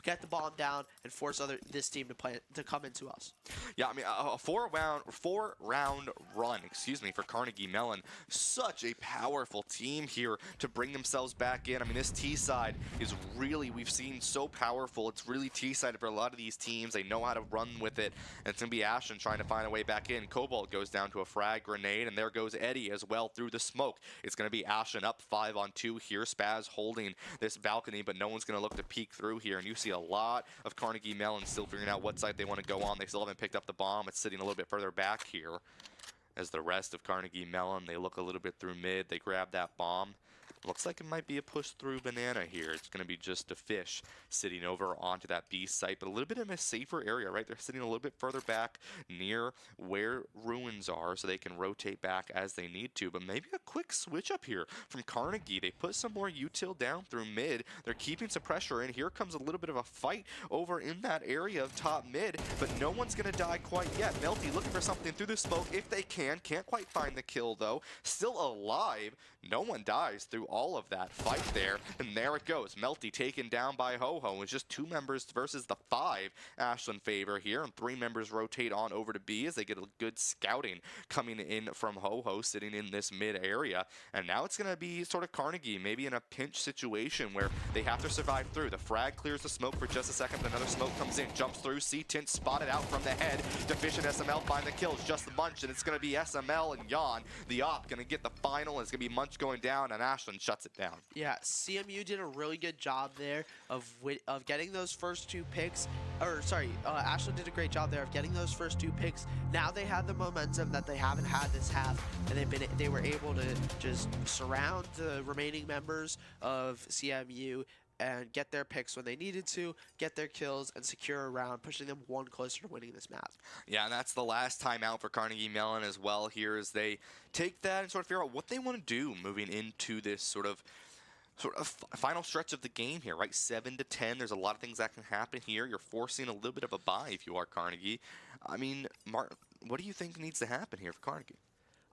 Speaker 2: get the bomb down and force this team to come into us.
Speaker 1: Yeah, I mean, a four-round run, for Carnegie Mellon. Such a powerful team here to bring themselves back in. I mean, this T side is really, we've seen so powerful. It's really T-sided for a lot of these teams. They know how to run with it, and it's going to be Ashen trying to find a way back in. Cobalt goes down to a frag grenade, and there goes Eddie as well through the smoke. It's going to be Ashen up 5-on-2 here. Spaz holding this balcony, but no one's going to look to peek through here, and you see a lot of Carnegie Mellon still figuring out what side they want to go on. They still haven't picked up the bomb. It's sitting a little bit further back here. As the rest of Carnegie Mellon, they look a little bit through mid. They grab that bomb. Looks like it might be a push through Banana here. It's going to be just a Fish sitting over onto that B site, but a little bit in a safer area, right? They're sitting a little bit further back near where ruins are so they can rotate back as they need to, but maybe a quick switch up here from Carnegie. They put some more util down through mid. They're keeping some pressure in. Here comes a little bit of a fight over in that area of top mid, but no one's going to die quite yet. Melty looking for something through the smoke if they can. Can't quite find the kill, though. Still alive. No one dies through all of that fight there, and there it goes. Melty taken down by Ho-Ho. It's just 2 members versus the 5 Ashlyn favor here, and 3 members rotate on over to B as they get a good scouting coming in from Ho-Ho sitting in this mid area, and now it's going to be sort of Carnegie maybe in a pinch situation where they have to survive through. The frag clears the smoke for just a second, but another smoke comes in, jumps through, C-Tint spotted out from the head. Deficient SML find the kills, just Munch, and it's going to be SML and Jan, the op, going to get the final, and it's going to be Munch going down, and Ashlyn shuts it down.
Speaker 2: Yeah, CMU did a really good job there of getting those first 2 picks. Ashlyn did a great job there of getting those first 2 picks. Now they have the momentum that they haven't had this half, and they were able to just surround the remaining members of CMU and get their picks when they needed to, get their kills, and secure a round, pushing them 1 closer to winning this map.
Speaker 1: Yeah, and that's the last time out for Carnegie Mellon as well here as they take that and sort of figure out what they want to do moving into this sort of final stretch of the game here, right? 7-10, there's a lot of things that can happen here. You're forcing a little bit of a bye if you are Carnegie. I mean, Mark, what do you think needs to happen here for Carnegie?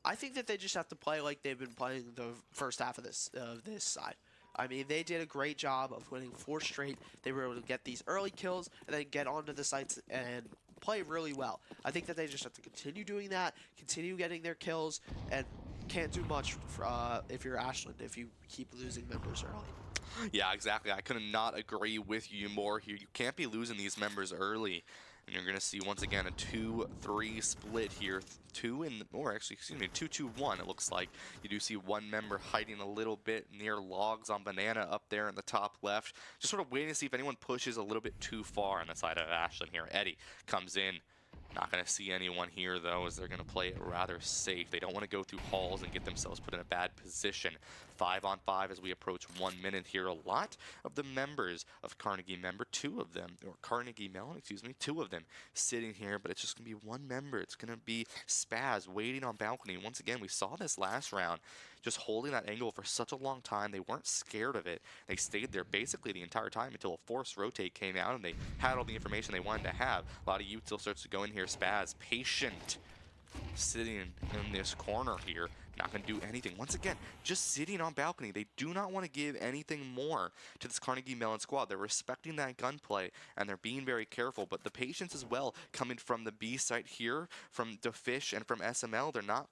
Speaker 2: I think that they just have to play like they've been playing the first half of this side. I mean, they did a great job of winning 4 straight. They were able to get these early kills and then get onto the sites and play really well. I think that they just have to continue doing that, continue getting their kills, and can't do much if you're Ashland if you keep losing members early.
Speaker 1: Yeah, exactly. I could not agree with you more here. You can't be losing these members early. And you're going to see, once again, a 2-3 split here. Excuse me, 2-2-1, it looks like. You do see one member hiding a little bit near logs on Banana up there in the top left. Just sort of waiting to see if anyone pushes a little bit too far on the side of Ashland here. Eddie comes in. Not going to see anyone here, though, as they're going to play it rather safe. They don't want to go through halls and get themselves put in a bad position. 5-on-5 as we approach 1 minute here. A lot of the members of Carnegie Mellon, excuse me, two of them sitting here, but it's just going to be one member. It's going to be Spaz waiting on balcony. Once again, we saw this last round, just holding that angle for such a long time. They weren't scared of it. They stayed there basically the entire time until a forced rotate came out and they had all the information they wanted to have. A lot of youth still starts to go in here. Spaz, patient, sitting in this corner here, not going to do anything. Once again, just sitting on balcony. They do not want to give anything more to this Carnegie Mellon squad. They're respecting that gunplay, and they're being very careful. But the patience as well, coming from the B site here, from DeFish and from SML, they're not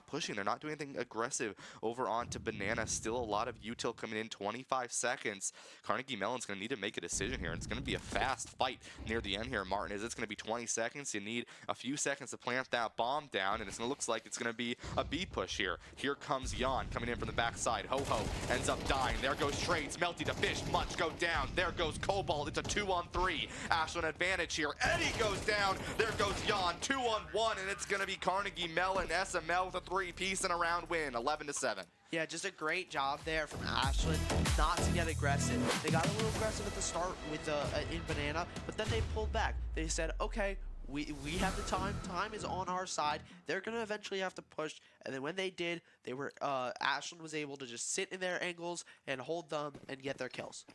Speaker 1: pushing. They're not doing anything aggressive over onto Banana. Still a lot of util coming in. 25 seconds. Carnegie Mellon's going to need to make a decision here. And it's going to be a fast fight near the end here, Martin. It's going to be 20 seconds. You need a few seconds to plant that bomb down, and it looks like it's going to be a B push here. Here comes Jan coming in from the backside. Ho-Ho ends up dying. There goes Trades. Melty to Fish. Munch go down. There goes Cobalt. It's a 2-on-3. Ashland advantage here. Eddie goes down. There goes Jan. 2-on-1, and it's going to be Carnegie Mellon SML with a 3-piece and a round win. 11-7.
Speaker 2: Yeah, just a great job there from Ashland not to get aggressive. They got a little aggressive at the start with in Banana, but then they pulled back. They said, okay, we have the time. Time is on our side. They're going to eventually have to push. And then when they did, they were Ashland was able to just sit in their angles and hold them and get their kills.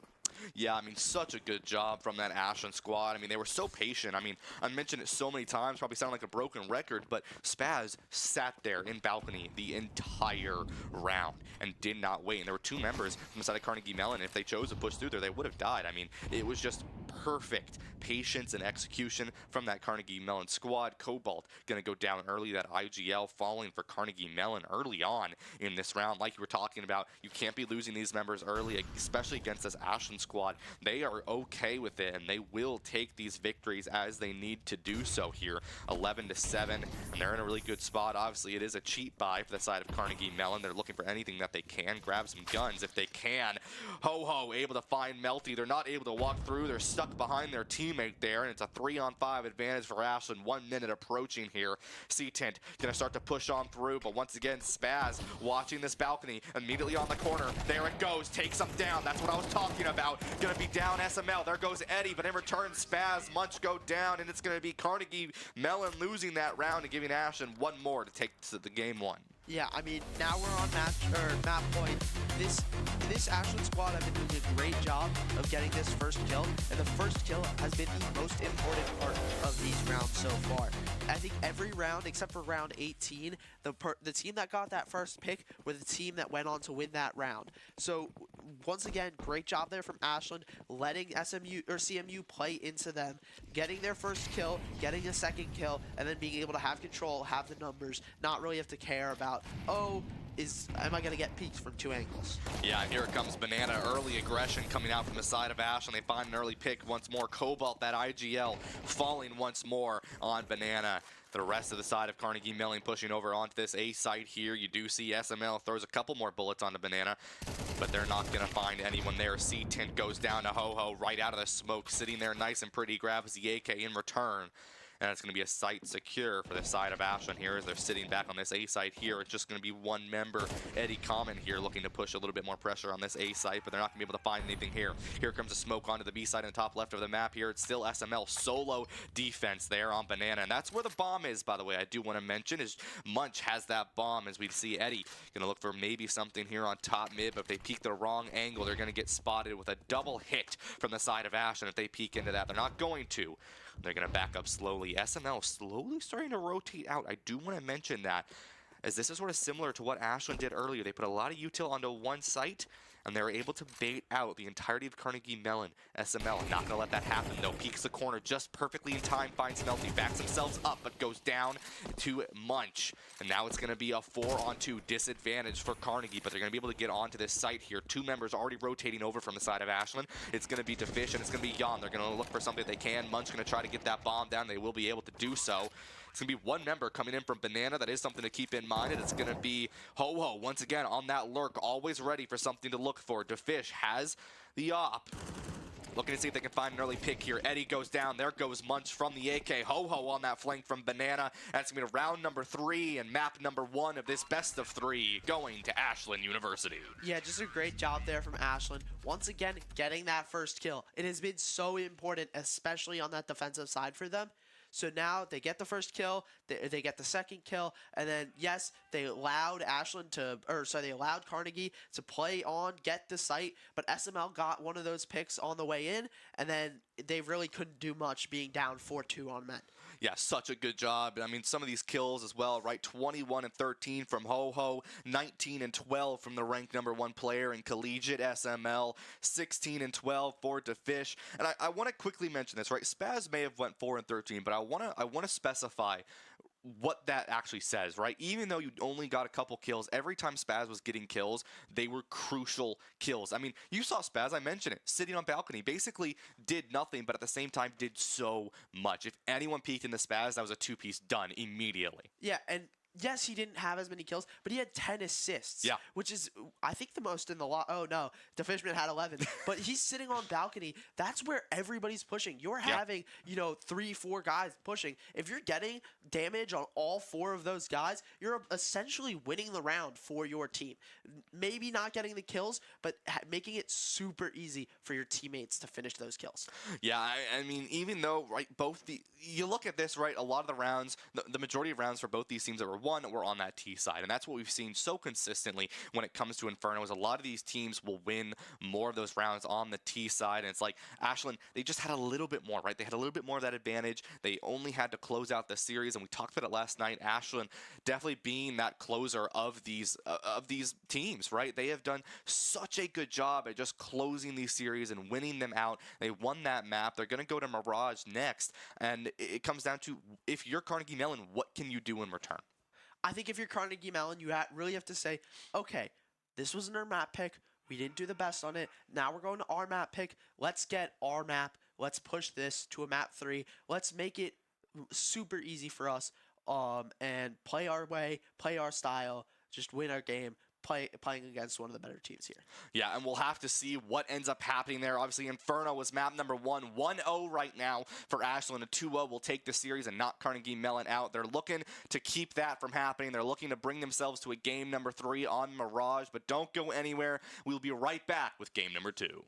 Speaker 1: Yeah, I mean, such a good job from that Ashland squad. I mean, they were so patient. I mean, I mentioned it so many times, probably sound like a broken record, but Spaz sat there in balcony the entire round and did not wait. And there were two members from the side of Carnegie Mellon. If they chose to push through there, they would have died. I mean, it was just perfect patience and execution from that Carnegie Mellon squad. Cobalt going to go down early. That IGL falling for Carnegie Mellon early on in this round. Like you were talking about, you can't be losing these members early, especially against this Ashland squad. They are okay with it, and they will take these victories as they need to do so here. 11-7, and they're in a really good spot. Obviously, it is a cheap buy for the side of Carnegie Mellon. They're looking for anything that they can. Grab some guns if they can. Ho-Ho able to find Melty. They're not able to walk through. They're stuck behind their teammate there, and it's a 3-on-5 advantage for Ashland. 1 minute approaching here. C-Tint gonna start to push on through, but once again, Spaz watching this balcony immediately on the corner. There it goes. Takes them down. That's what I was talking about. Gonna be down SML. There goes Eddie, but in return, Spaz, Munch go down, and it's gonna be Carnegie Mellon losing that round and giving Ashland one more to take to the game one.
Speaker 2: Yeah, I mean, now we're on map point. This Ashland squad have been doing a great job of getting this first kill, and the first kill has been the most important part of these rounds so far. I think every round, except for round 18, the team that got that first pick were the team that went on to win that round. So, once again, great job there from Ashland, letting SMU or CMU play into them, getting their first kill, getting a second kill, and then being able to have control, have the numbers, not really have to care about, oh, am I going to get peaks from two angles?
Speaker 1: Yeah, and here it comes Banana. Early aggression coming out from the side of Ashland. They find an early pick once more. Cobalt, that IGL, falling once more on Banana. The rest of the side of Carnegie Mellon pushing over onto this A site here. You do see SML throws a couple more bullets onto Banana, but they're not going to find anyone there. C-Tint goes down to Ho-Ho right out of the smoke, sitting there nice and pretty, grabs the AK in return. And it's going to be a site secure for the side of Ashland here as they're sitting back on this A site here. It's just going to be one member, Eddie Common here, looking to push a little bit more pressure on this A site, but they're not going to be able to find anything here. Here comes a smoke onto the B side in the top left of the map here. It's still SML solo defense there on Banana, and that's where the bomb is, by the way. I do want to mention is Munch has that bomb as we see Eddie going to look for maybe something here on top mid, but if they peek the wrong angle, they're going to get spotted with a double hit from the side of Ashland if they peek into that. They're not going to. They're going to back up slowly. SML slowly starting to rotate out. I do want to mention that, as this is sort of similar to what Ashland did earlier. They put a lot of util onto one site, and they're able to bait out the entirety of Carnegie Mellon. SML not going to let that happen, though. Peeks the corner just perfectly in time, finds Melty, backs themselves up, but goes down to Munch. And now it's going to be a 4-on-2 disadvantage for Carnegie, but they're going to be able to get onto this site here. 2 members already rotating over from the side of Ashland. It's going to be Defish, and it's going to be Jan. They're going to look for something they can. Munch going to try to get that bomb down. They will be able to do so. It's going to be 1 member coming in from Banana. That is something to keep in mind. And it's going to be Ho-Ho once again on that lurk, always ready for something to look for. Defish has the op. Looking to see if they can find an early pick here. Eddie goes down. There goes Munch from the AK. Ho-Ho on that flank from Banana. That's going to be round number 3 and map number 1 of this best of 3 going to Ashland University.
Speaker 2: Yeah, just a great job there from Ashland. Once again, getting that first kill. It has been so important, especially on that defensive side for them. So now they get the first kill, they get the second kill, and then yes, they allowed they allowed Carnegie to play on, get the site, but SML got one of those picks on the way in, and then they really couldn't do much being down 4-2 on men.
Speaker 1: Yeah, such a good job. I mean, some of these kills as well, right? 21 and 13 from Ho-Ho, 19 and 12 from the ranked number 1 player in collegiate SML, 16 and 12 for Defish. And I want to quickly mention this, right? Spaz may have went 4 and 13, but I want to specify what that actually says, right? Even though you only got a couple kills, every time Spaz was getting kills, they were crucial kills. I mean, you saw Spaz, I mentioned it, sitting on balcony, basically did nothing, but at the same time did so much. If anyone peeked in the Spaz, that was a 2-piece done immediately.
Speaker 2: Yeah, and yes, he didn't have as many kills, but he had 10 assists.
Speaker 1: Yeah.
Speaker 2: Which is, I think, the most in the lot. Oh, no. The Fishman had 11. But he's sitting on balcony. That's where everybody's pushing. You're having, 3, 4 guys pushing. If you're getting damage on all 4 of those guys, you're essentially winning the round for your team. Maybe not getting the kills, but making it super easy for your teammates to finish those kills.
Speaker 1: Yeah, I mean, even though, right, you look at this, right, a lot of the rounds, the majority of rounds for both these teams that were won were on that T side, and that's what we've seen so consistently when it comes to Inferno, is a lot of these teams will win more of those rounds on the T side, and it's like Ashland, they just had a little bit more, right? They had a little bit more of that advantage. They only had to close out the series, and we talked about it last night. Ashland definitely being that closer of these teams, right? They have done such a good job at just closing these series and winning them out. They won that map. They're going to go to Mirage next, and it comes down to, if you're Carnegie Mellon, what can you do in return?
Speaker 2: I think if you're Carnegie Mellon, you really have to say, okay, this wasn't our map pick. We didn't do the best on it. Now we're going to our map pick. Let's get our map. Let's push this to a map 3. Let's make it super easy for us and play our way, play our style, just win our game. Playing against one of the better teams here.
Speaker 1: Yeah, and we'll have to see what ends up happening there. Obviously, Inferno was map number 1, 1-0 right now for Ashland. A 2-0 will take the series and knock Carnegie Mellon out. They're looking to keep that from happening. They're looking to bring themselves to a game number 3 on Mirage, but don't go anywhere. We'll be right back with game number 2.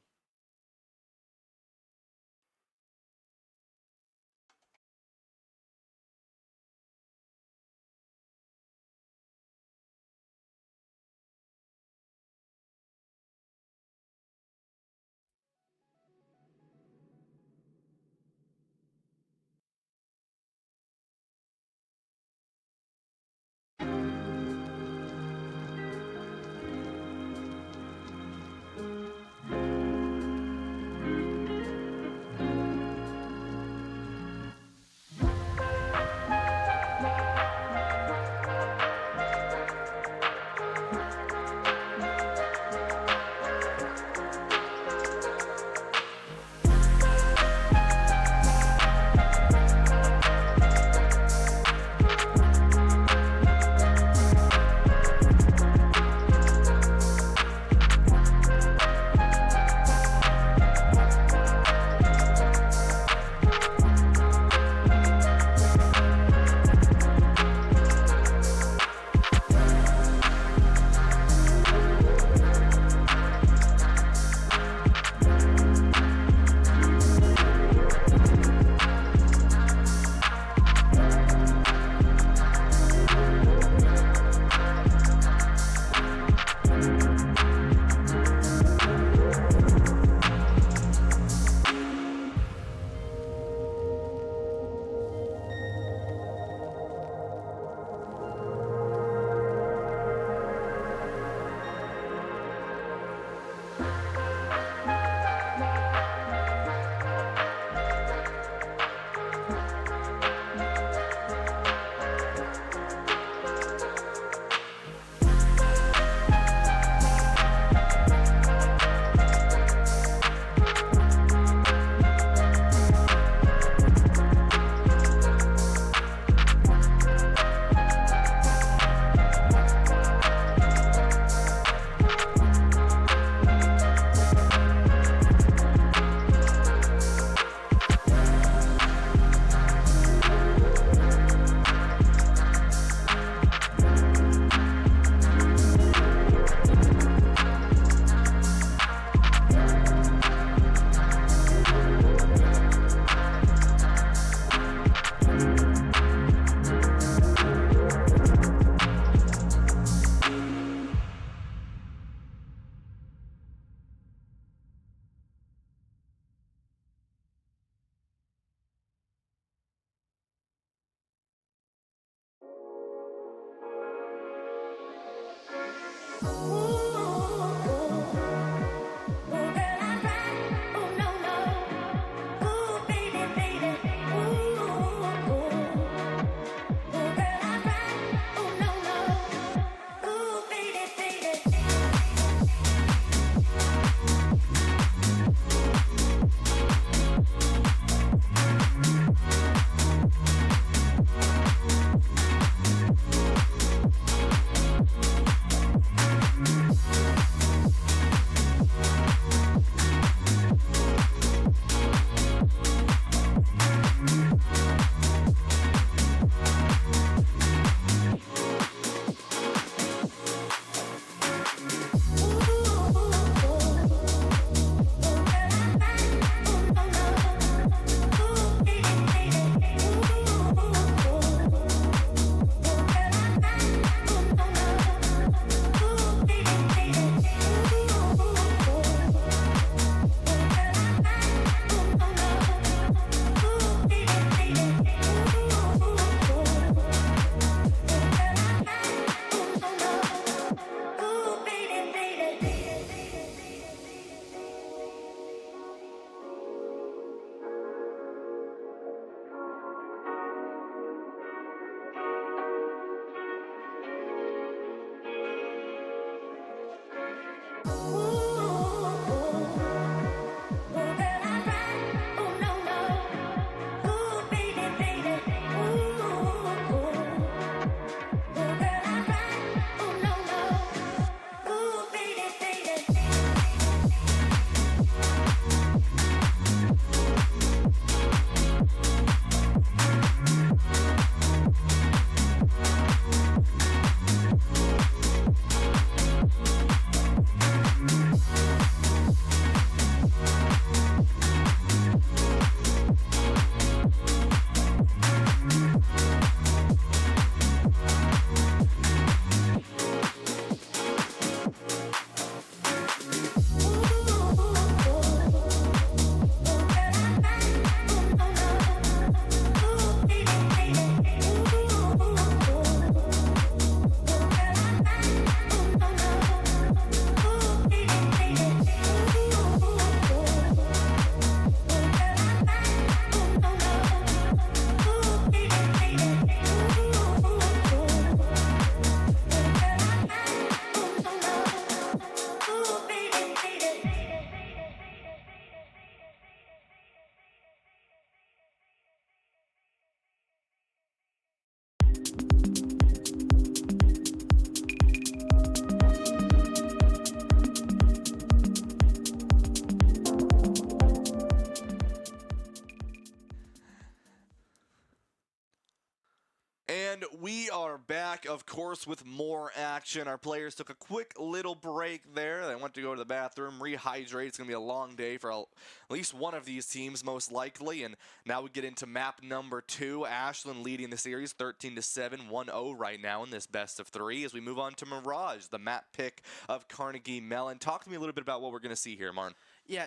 Speaker 1: And we are back, of course, with more action. Our players took a quick little break there. They went to go to the bathroom, rehydrate. It's going to be a long day for at least one of these teams, most likely. And now we get into map number 2. Ashland leading the series 13-7, 1-0 right now in this best of 3. As we move on to Mirage, the map pick of Carnegie Mellon. Talk to me a little bit about what we're going to see here, Martin.
Speaker 2: Yeah,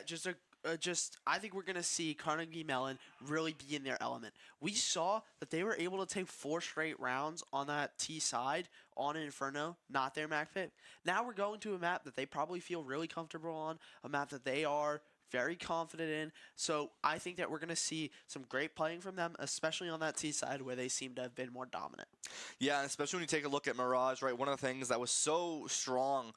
Speaker 2: I think we're going to see Carnegie Mellon really be in their element. We saw that they were able to take 4 straight rounds on that T side on Inferno, not their map pick. Now we're going to a map that they probably feel really comfortable on, a map that they are very confident in. So I think that we're going to see some great playing from them, especially on that T side where they seem to have been more dominant.
Speaker 1: Yeah, especially when you take a look at Mirage, right? One of the things that was so strong,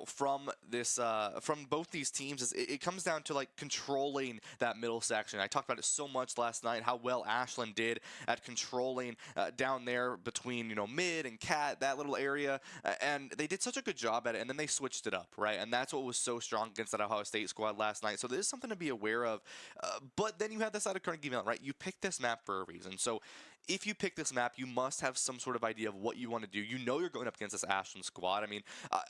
Speaker 1: from this, from both these teams is it comes down to like controlling that middle section. I talked about it so much last night, how well Ashland did at controlling down there between, mid and cat, that little area, and they did such a good job at it. And then they switched it up, right? And that's what was so strong against that Ohio State squad last night. So this is something to be aware of. But then you have this side of Carnegie Mellon, right? You picked this map for a reason. So if you pick this map, you must have some sort of idea of what you want to do. You're going up against this Ashland squad. I mean,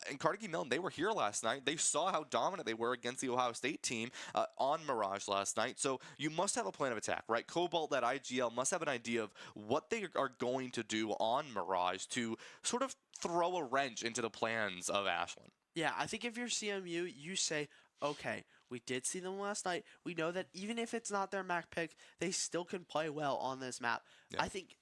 Speaker 1: and Carnegie Mellon, they were here last night. They saw how dominant they were against the Ohio State team on Mirage last night. So you must have a plan of attack, right? Cobalt, that IGL, must have an idea of what they are going to do on Mirage to sort of throw a wrench into the plans of Ashland.
Speaker 2: Yeah, I think if you're CMU, you say, okay, we did see them last night. We know that even if it's not their map pick, they still can play well on this map. Yeah. I think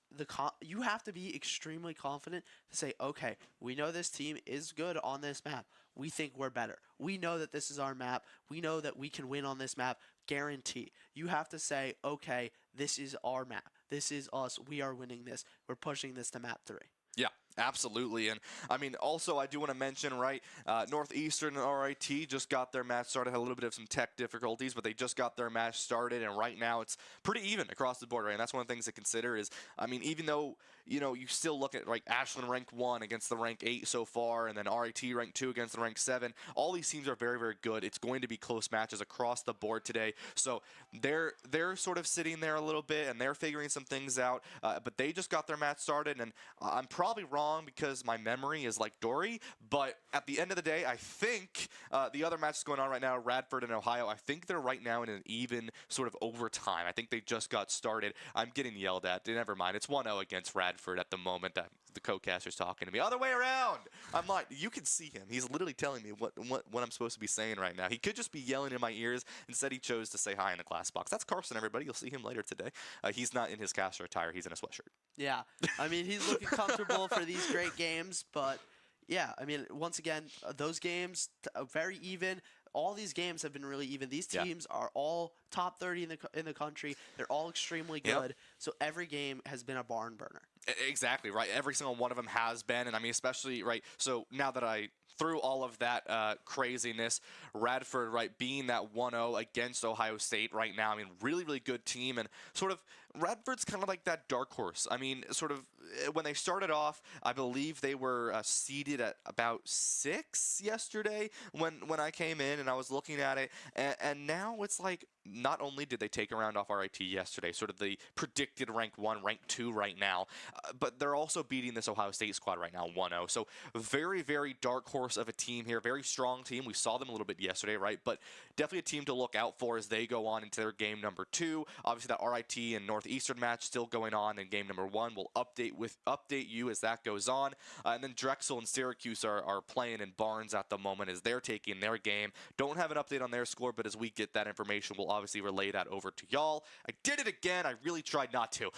Speaker 2: you have to be extremely confident to say, okay, we know this team is good on this map. We think we're better. We know that this is our map. We know that we can win on this map. Guarantee. You have to say, okay, this is our map. This is us. We are winning this. We're pushing this to map 3.
Speaker 1: Yeah, absolutely. And I mean, also, I do want to mention, right, Northeastern and RIT just got their match started, had a little bit of some tech difficulties, but they just got their match started, and right now it's pretty even across the board, right? And that's one of the things to consider is, I mean, even though, you still look at, like, Ashland ranked 1 against the rank 8 so far, and then RIT ranked 2 against the rank 7, all these teams are very, very good. It's going to be close matches across the board today. So they're sort of sitting there a little bit, and they're figuring some things out, but they just got their match started, and I'm probably wrong because my memory is like Dory, but at the end of the day, I think the other matches going on right now, Radford and Ohio, I think they're right now in an even sort of overtime. I think they just got started. I'm getting yelled at. Never mind. It's 1-0 against Radford at the moment. The co-caster's talking to me. Other way around. I'm like, you can see him. He's literally telling me what I'm supposed to be saying right now. He could just be yelling in my ears. Instead, he chose to say hi in the class box. That's Carson, everybody. You'll see him later today. He's not in his caster attire. He's in a sweatshirt.
Speaker 2: Yeah. I mean, he's looking comfortable for these great games, but yeah, I mean, once again, those games very even. All these games have been really even. These teams are all top 30 in the country. They're all extremely good. Yep. So every game has been a barn burner.
Speaker 1: Exactly, right. Every single one of them has been, and I mean, especially, right, so now that I through all of that craziness, Radford, right, being that 1-0 against Ohio State right now, I mean, really, really good team, and sort of Radford's kind of like that dark horse. I mean, sort of when they started off, I believe they were seeded at about 6 yesterday when I came in and I was looking at it, and now it's like not only did they take a round off RIT yesterday, sort of the predicted rank 1, rank 2 right now, but they're also beating this Ohio State squad right now 1-0. So very, very dark horse of a team here, very strong team. We saw them a little bit yesterday, right? But definitely a team to look out for as they go on into their game number 2. Obviously, that RIT and Northeastern match still going on in game number 1. We'll update you as that goes on. And then Drexel and Syracuse are playing in Barnes at the moment as they're taking their game. Don't have an update on their score, but as we get that information, we'll obviously relay that over to y'all. I did it again. I really tried not to.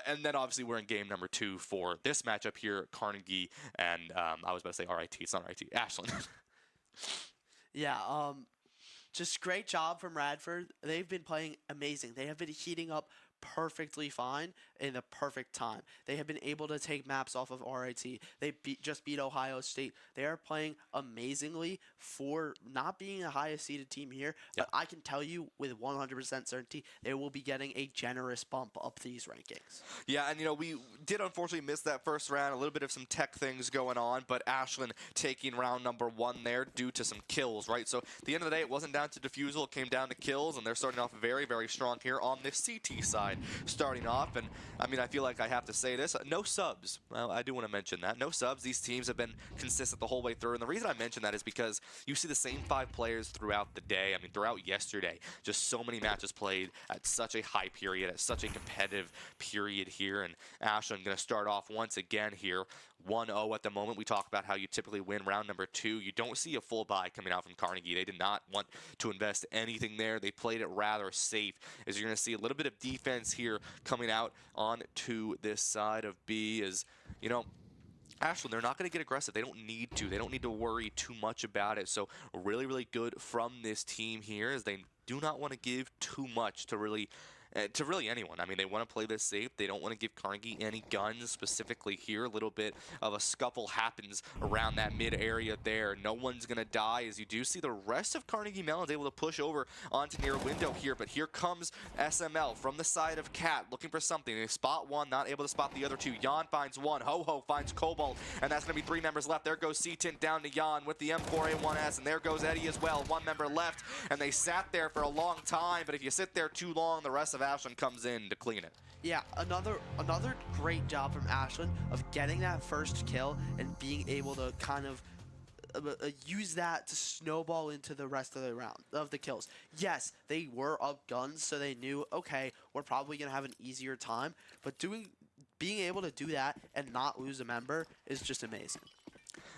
Speaker 1: And then obviously we're in game number 2 for this matchup here, Carnegie and I was about to say RIT. It's not RIT. Ashland.
Speaker 2: Yeah. Just great job from Radford. They've been playing amazing. They have been heating up perfectly fine in the perfect time. They have been able to take maps off of RIT. They just beat Ohio State. They are playing amazingly for not being the highest seeded team here. But I can tell you with 100% certainty, they will be getting a generous bump up these rankings.
Speaker 1: Yeah, and we did unfortunately miss that first round. A little bit of some tech things going on, but Ashland taking round number 1 there due to some kills, right? So at the end of the day, it wasn't down to defusal. It came down to kills, and they're starting off very, very strong here on this CT side. side starting off. And I mean, I feel like I have to say this, no subs. Well, I do want to mention that. No subs. These teams have been consistent the whole way through. And the reason I mention that is because you see the same 5 players throughout the day. I mean, throughout yesterday, just so many matches played at such a high period, at such a competitive period here. And Ashland going to start off once again here, 1-0 at the moment. We talk about how you typically win round number 2. You don't see a full buy coming out from Carnegie. They did not want to invest anything there. They played it rather safe, as you're going to see a little bit of defense here coming out onto this side of B. As you know, Ashland, they're not going to get aggressive. They don't need to. They don't need to worry too much about it. So really, really good from this team here, as they do not want to give too much to really anyone. I mean, they want to play this safe. They don't want to give Carnegie any guns specifically here. A little bit of a scuffle happens around that mid area there. No one's going to die, as you do see the rest of Carnegie Mellon's able to push over onto near window here. But here comes SML from the side of Cat looking for something. They spot one, not able to spot the other two. Jan finds one. Ho-Ho finds Cobalt, and that's going to be 3 members left. There goes C-Tint down to Jan with the M4A1S, and there goes Eddie as well. 1 member left, and they sat there for a long time. But if you sit there too long, the rest of Ashland comes in to clean it.
Speaker 2: Yeah, another great job from Ashland of getting that first kill and being able to kind of use that to snowball into the rest of the round of the kills. Yes, they were up guns, so they knew, okay, we're probably gonna have an easier time. But being able to do that and not lose a member is just amazing.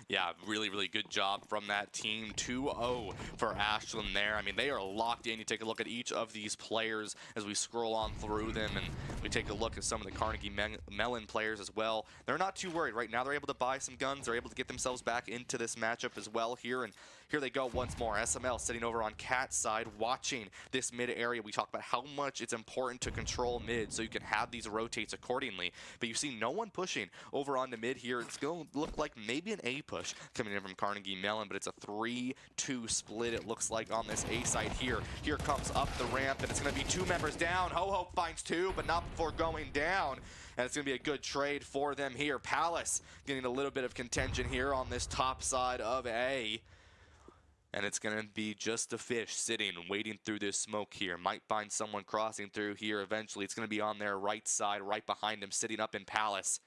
Speaker 1: Yeah, really, really good job from that team. 2-0 for Ashland there. I mean, they are locked in. You take a look at each of these players as we scroll on through them, and we take a look at some of the Carnegie Mellon players as well. They're not too worried. Right now, they're able to buy some guns. They're able to get themselves back into this matchup as well here, and here they go once more. SML sitting over on Cat's side, watching this mid area. We talk about how much it's important to control mid so you can have these rotates accordingly, but you see no one pushing over on the mid here. It's going to look like maybe an A push coming in from Carnegie Mellon, but it's a 3-2 split, it looks like, on this A side here. Here comes up the ramp, and it's going to be 2 members down. Ho-Ho finds 2, but not before going down. And it's going to be a good trade for them here. Palace getting a little bit of contention here on this top side of A. And it's going to be just a fish sitting, waiting through this smoke here. Might find someone crossing through here eventually. It's going to be on their right side, right behind him, sitting up in Palace.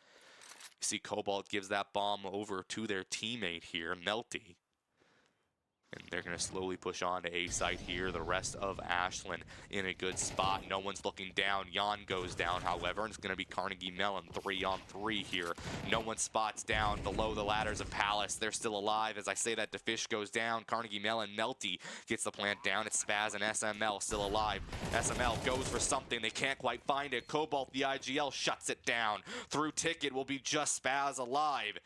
Speaker 1: You see Cobalt gives that bomb over to their teammate here, Melty. And they're going to slowly push on to A site here. The rest of Ashland in a good spot. No one's looking down. Jan goes down, however, and it's going to be Carnegie Mellon 3-on-3 here. No one spots down below the ladders of Palace. They're still alive. As I say that, the fish goes down. Carnegie Mellon, Melty gets the plant down. It's Spaz and SML still alive. SML goes for something. They can't quite find it. Cobalt, the IGL, shuts it down. Through ticket will be just Spaz alive.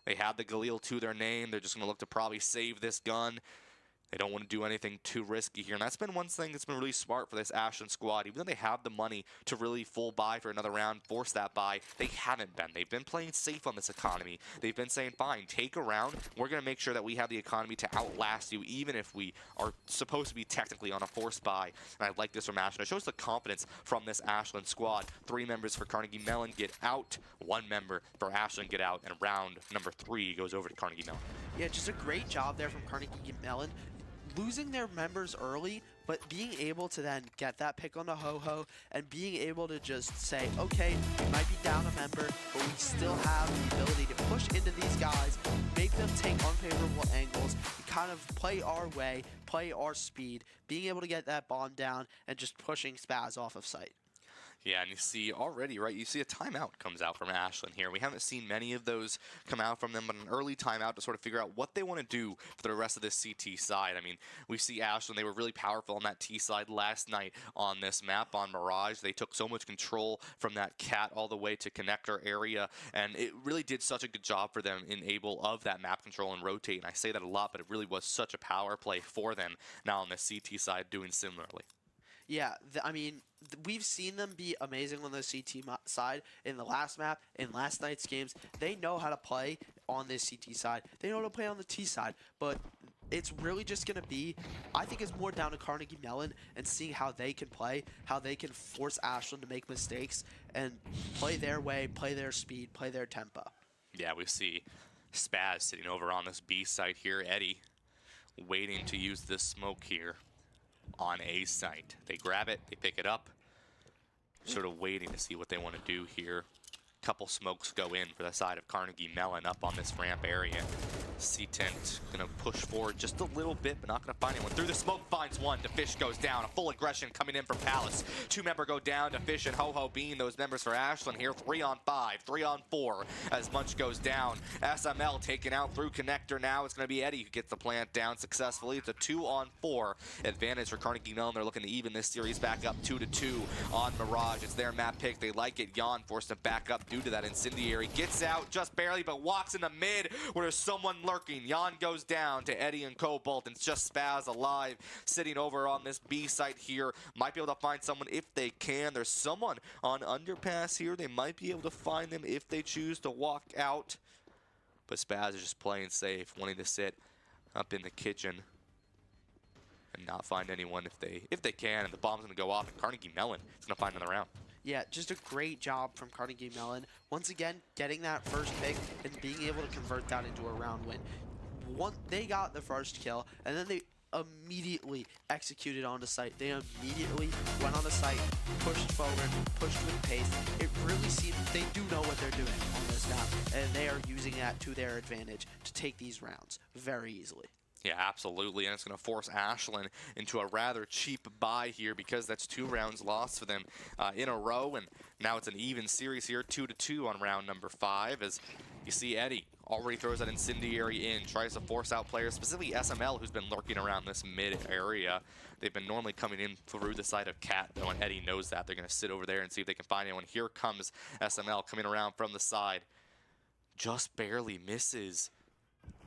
Speaker 1: They have the Galil to their name. They're just going to look to probably save this gun. They don't want to do anything too risky here. And that's been one thing that's been really smart for this Ashland squad. Even though they have the money to really full buy for another round, force that buy, they haven't been. They've been playing safe on this economy. They've been saying, fine, take a round. We're going to make sure that we have the economy to outlast you, even if we are supposed to be technically on a force buy. And I like this from Ashland. It shows the confidence from this Ashland squad. 3 members for Carnegie Mellon get out. 1 member for Ashland get out. And round number 3 goes over to Carnegie Mellon.
Speaker 2: Yeah, just a great job there from Carnegie Mellon. Losing their members early, but being able to then get that pick on the Ho-Ho and being able to just say, okay, we might be down a member, but we still have the ability to push into these guys, make them take unfavorable angles, and kind of play our way, play our speed, being able to get that bomb down and just pushing Spaz off of site.
Speaker 1: Yeah, and you see already, right, you see a timeout comes out from Ashland here. We haven't seen many of those come out from them, but an early timeout to sort of figure out what they want to do for the rest of this CT side. I mean, we see Ashland, they were really powerful on that T side last night on this map on Mirage. They took so much control from that Cat all the way to connector area, and it really did such a good job for them in able of that map control and rotate. And I say that a lot, but it really was such a power play for them now on the CT side doing similarly.
Speaker 2: Yeah, I mean, we've seen them be amazing on the CT side in the last map, in last night's games. They know how to play on this CT side. They know how to play on the T side, but it's really just going to be, I think it's more down to Carnegie Mellon and seeing how they can play, how they can force Ashland to make mistakes and play their way, play their speed, play their tempo.
Speaker 1: Yeah, we see Spaz sitting over on this B site here. Eddie waiting to use this smoke here on A site. They grab it, they pick it up. sort of waiting to see what they want to do here. Couple smokes go in for the side of Carnegie Mellon up on this ramp area. C-Tent gonna push forward just a little bit, but not gonna find anyone. Through the smoke finds one. Fish goes down. A full aggression coming in from Palace. 2-member go down. Fish and Ho-Ho being those members for Ashland here. 3-on-5, 3-on-4 as Munch goes down. SML taken out through connector now. It's gonna be Eddie who gets the plant down successfully. It's a 2-on-4 advantage for Carnegie Mellon. They're looking to even this series back up 2-2 on Mirage. It's their map pick. They like it. Jan forced to back up due to that incendiary. Gets out just barely, but walks in the mid where there's someone lurking. Jan goes down to Eddie and Cobalt, and it's just Spaz alive sitting over on this B site here. Might be able to find someone if they can. There's someone on underpass here. They might be able to find them if they choose to walk out. But Spaz is just playing safe, wanting to sit up in the kitchen and not find anyone if they can. And the bomb's going to go off, and Carnegie Mellon is going to find another round.
Speaker 2: Yeah, just a great job from Carnegie Mellon. Once again, getting that first pick and being able to convert that into a round win. They got the first kill, and then they immediately executed on the site. They immediately went on the site, pushed forward, pushed with pace. It really seems they do know what they're doing on this map, and they are using that to their advantage to take these rounds very easily.
Speaker 1: Yeah, absolutely, and it's going to force Ashland into a rather cheap buy here because that's 2 rounds lost for them in a row, and now it's an even series here, 2-2 on round number 5, as you see Eddie already throws that incendiary in, tries to force out players, specifically SML, who's been lurking around this mid area. They've been normally coming in through the side of Cat, though, and Eddie knows that. They're going to sit over there and see if they can find anyone. Here comes SML coming around from the side. Just barely misses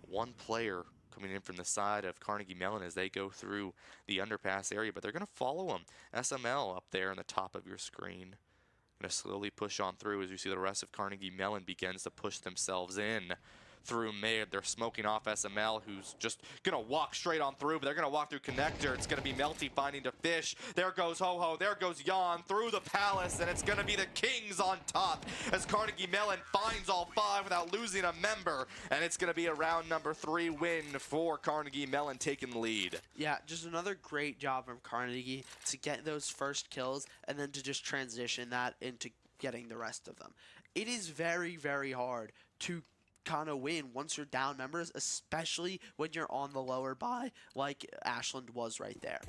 Speaker 1: one player coming in from the side of Carnegie Mellon as they go through the underpass area, but they're going to follow them. SML up there on the top of your screen. Going to slowly push on through as you see the rest of Carnegie Mellon begins to push themselves in through mid. They're smoking off SML, who's just going to walk straight on through, but they're going to walk through connector. It's going to be Melty finding the Fish. There goes Ho-Ho. There goes Jan through the Palace, and it's going to be the Kings on top as Carnegie Mellon finds all 5 without losing a member, and it's going to be a round number 3 win for Carnegie Mellon taking the lead.
Speaker 2: Yeah, just another great job from Carnegie to get those first kills and then to just transition that into getting the rest of them. It is very, very hard to kind of win once you're down members, especially when you're on the lower buy like Ashland was right there.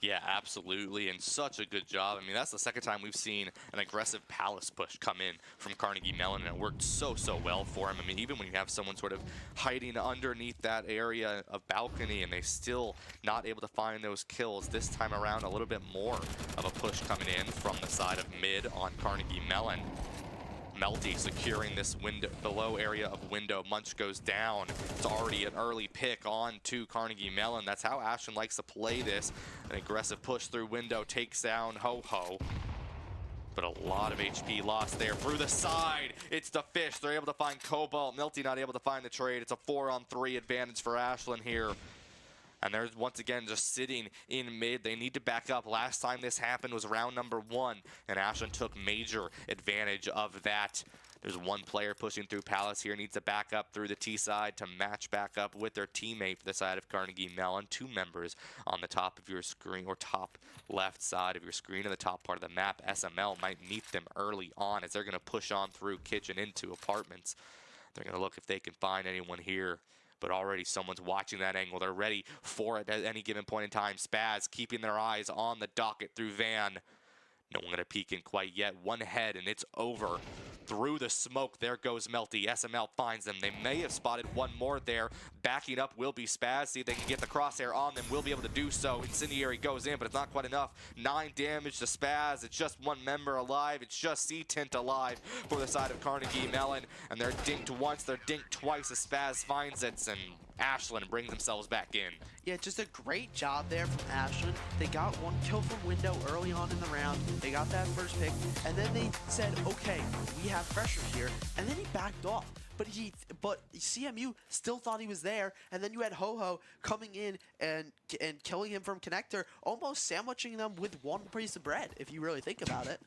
Speaker 1: Yeah, absolutely, and such a good job. I mean, that's the second time we've seen an aggressive Palace push come in from Carnegie Mellon, and it worked so well for him. I mean, even when you have someone sort of hiding underneath that area of balcony and they still not able to find those kills, this time around a little bit more of a push coming in from the side of mid on Carnegie Mellon. Melty securing this window, the low area of window. Munch goes down. It's already an early pick on to Carnegie Mellon. That's how Ashland likes to play this. An aggressive push through window takes down Ho-Ho. But a lot of HP lost there. Through the side, it's the Fish. They're able to find Cobalt. Melty not able to find the trade. It's a 4-on-3 advantage for Ashland here. And they're once again just sitting in mid. They need to back up. Last time this happened was round number 1, and Ashland took major advantage of that. There's one player pushing through Palace here, needs to back up through the T side to match back up with their teammate for the side of Carnegie Mellon. 2 members on the top of your screen, or top left side of your screen in the top part of the map. SML might meet them early on as they're going to push on through kitchen into apartments. They're going to look if they can find anyone here. But already someone's watching that angle. They're ready for it at any given point in time. Spaz keeping their eyes on the docket through Van. No one going to peek in quite yet. One head, and it's over. Through the smoke, there goes Melty. SML finds them. They may have spotted one more there. Backing up will be Spaz. See if they can get the crosshair on them. Will be able to do so. Incendiary goes in, but it's not quite enough. 9 damage to Spaz. It's just one member alive. It's just C-Tint alive for the side of Carnegie Mellon. And they're dinked once. They're dinked twice as Spaz finds it. And Ashland brings themselves back in.
Speaker 2: Yeah, just a great job there from Ashland. They got 1 kill from window early on in the round. They got that first pick, and then they said, okay, we have pressure here, and then he backed off. But CMU still thought he was there, and then you had Ho-Ho coming in and killing him from connector, almost sandwiching them with 1 piece of bread, if you really think about it.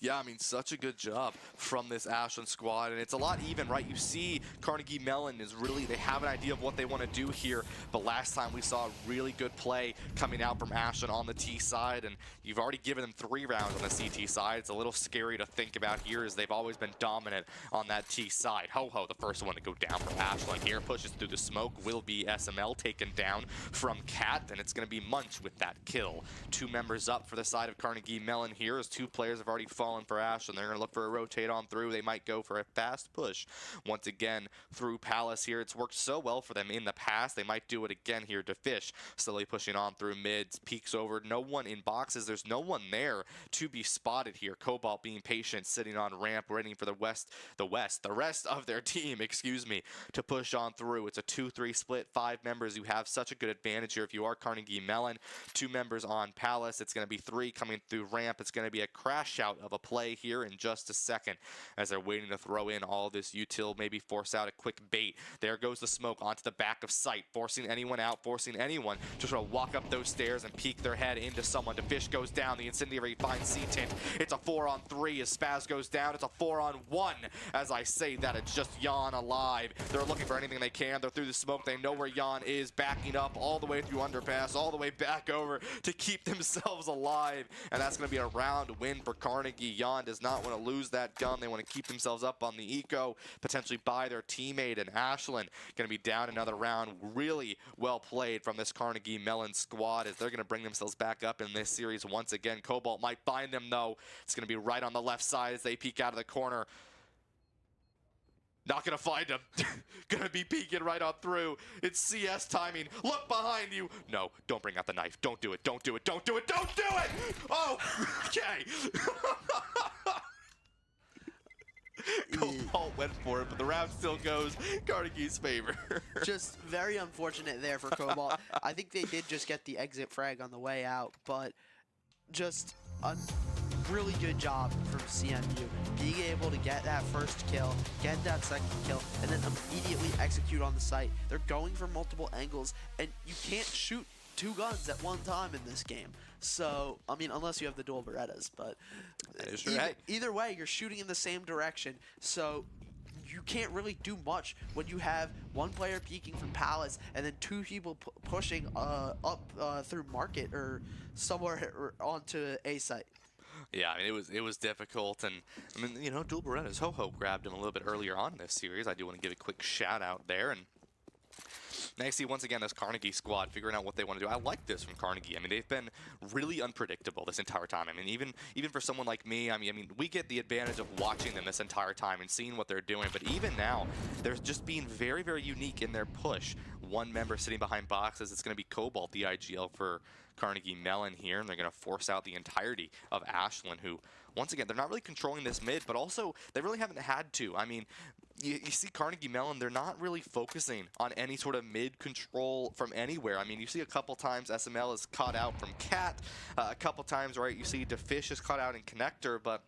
Speaker 1: Yeah, I mean, such a good job from this Ashland squad, and it's a lot even, right? You see Carnegie Mellon is really, they have an idea of what they want to do here, but last time we saw a really good play coming out from Ashland on the T side, and you've already given them 3 rounds on the CT side. It's a little scary to think about here, as they've always been dominant on that T side. Ho-Ho, the first one to go down for Ashland here, pushes through the smoke, will be SML taken down from Cat, and it's going to be Munch with that kill. 2 members up for the side of Carnegie Mellon here, as 2 players have already fallen for Ashland. They're going to look for a rotate on through. They might go for a fast push once again through Palace here. It's worked so well for them in the past. They might do it again here to Fish. Slowly pushing on through mids, peeks over. No one in boxes. There's no one there to be spotted here. Cobalt being patient, sitting on ramp, waiting for the rest of their team, excuse me, to push on through. It's a 2-3 split, 5 members. You have such a good advantage here if you are Carnegie Mellon. 2 members on Palace. It's going to be 3 coming through ramp. It's going to be a crash out of a play here in just a second, as they're waiting to throw in all this util, maybe force out a quick bait. There goes the smoke onto the back of sight, forcing anyone out, forcing anyone to sort of walk up those stairs and peek their head into someone. The Fish goes down, the incendiary finds C-Tint. It's a 4-on-3 as Spaz goes down. It's a 4-on-1 as I say that. It's just Jan alive. They're looking for anything they can. They're through the smoke. They know where Jan is, backing up all the way through underpass, all the way back over to keep themselves alive, and that's going to be a round win for Carnegie. Jan does not want to lose that gun. They want to keep themselves up on the eco, potentially buy their teammate, and Ashland going to be down another round. Really well played from this Carnegie Mellon squad, as they're going to bring themselves back up in this series once again. Cobalt might find them though. It's going to be right on the left side as they peek out of the corner. Not gonna find him. Gonna be peeking right on through. It's CS timing. Look behind you. No, don't bring out the knife. Don't do it. Don't do it. Don't do it. Don't do it. Oh, okay. Cobalt went for it, but the round still goes Carnegie's favor.
Speaker 2: Just very unfortunate there for Cobalt. I think they did just get the exit frag on the way out, but just a really good job from CMU being able to get that first kill, get that second kill, and then immediately execute on the site. They're going for multiple angles, and you can't shoot 2 guns at one time in this game. So, I mean, unless you have the dual Berettas, but either way, you're shooting in the same direction. So you can't really do much when you have 1 player peeking from Palace and then 2 people pushing up through Market or somewhere onto A site.
Speaker 1: Yeah, I mean, it was difficult, and I mean, you know, dual Berettas. Ho-Ho grabbed him a little bit earlier on in this series. I do want to give a quick shout out there, and now you see once again this Carnegie squad figuring out what they want to do. I like this from Carnegie. I mean, they've been really unpredictable this entire time. I mean, even for someone like me, I mean, we get the advantage of watching them this entire time and seeing what they're doing. But even now, they're just being very, very unique in their push. 1 member sitting behind boxes. It's going to be Cobalt, the IGL for Carnegie Mellon here, and they're going to force out the entirety of Ashland, who, once again, they're not really controlling this mid, but also they really haven't had to. I mean, you see Carnegie Mellon, they're not really focusing on any sort of mid control from anywhere. I mean, you see a couple times SML is caught out from Cat, a couple times, right, you see DeFish is caught out in Connector, but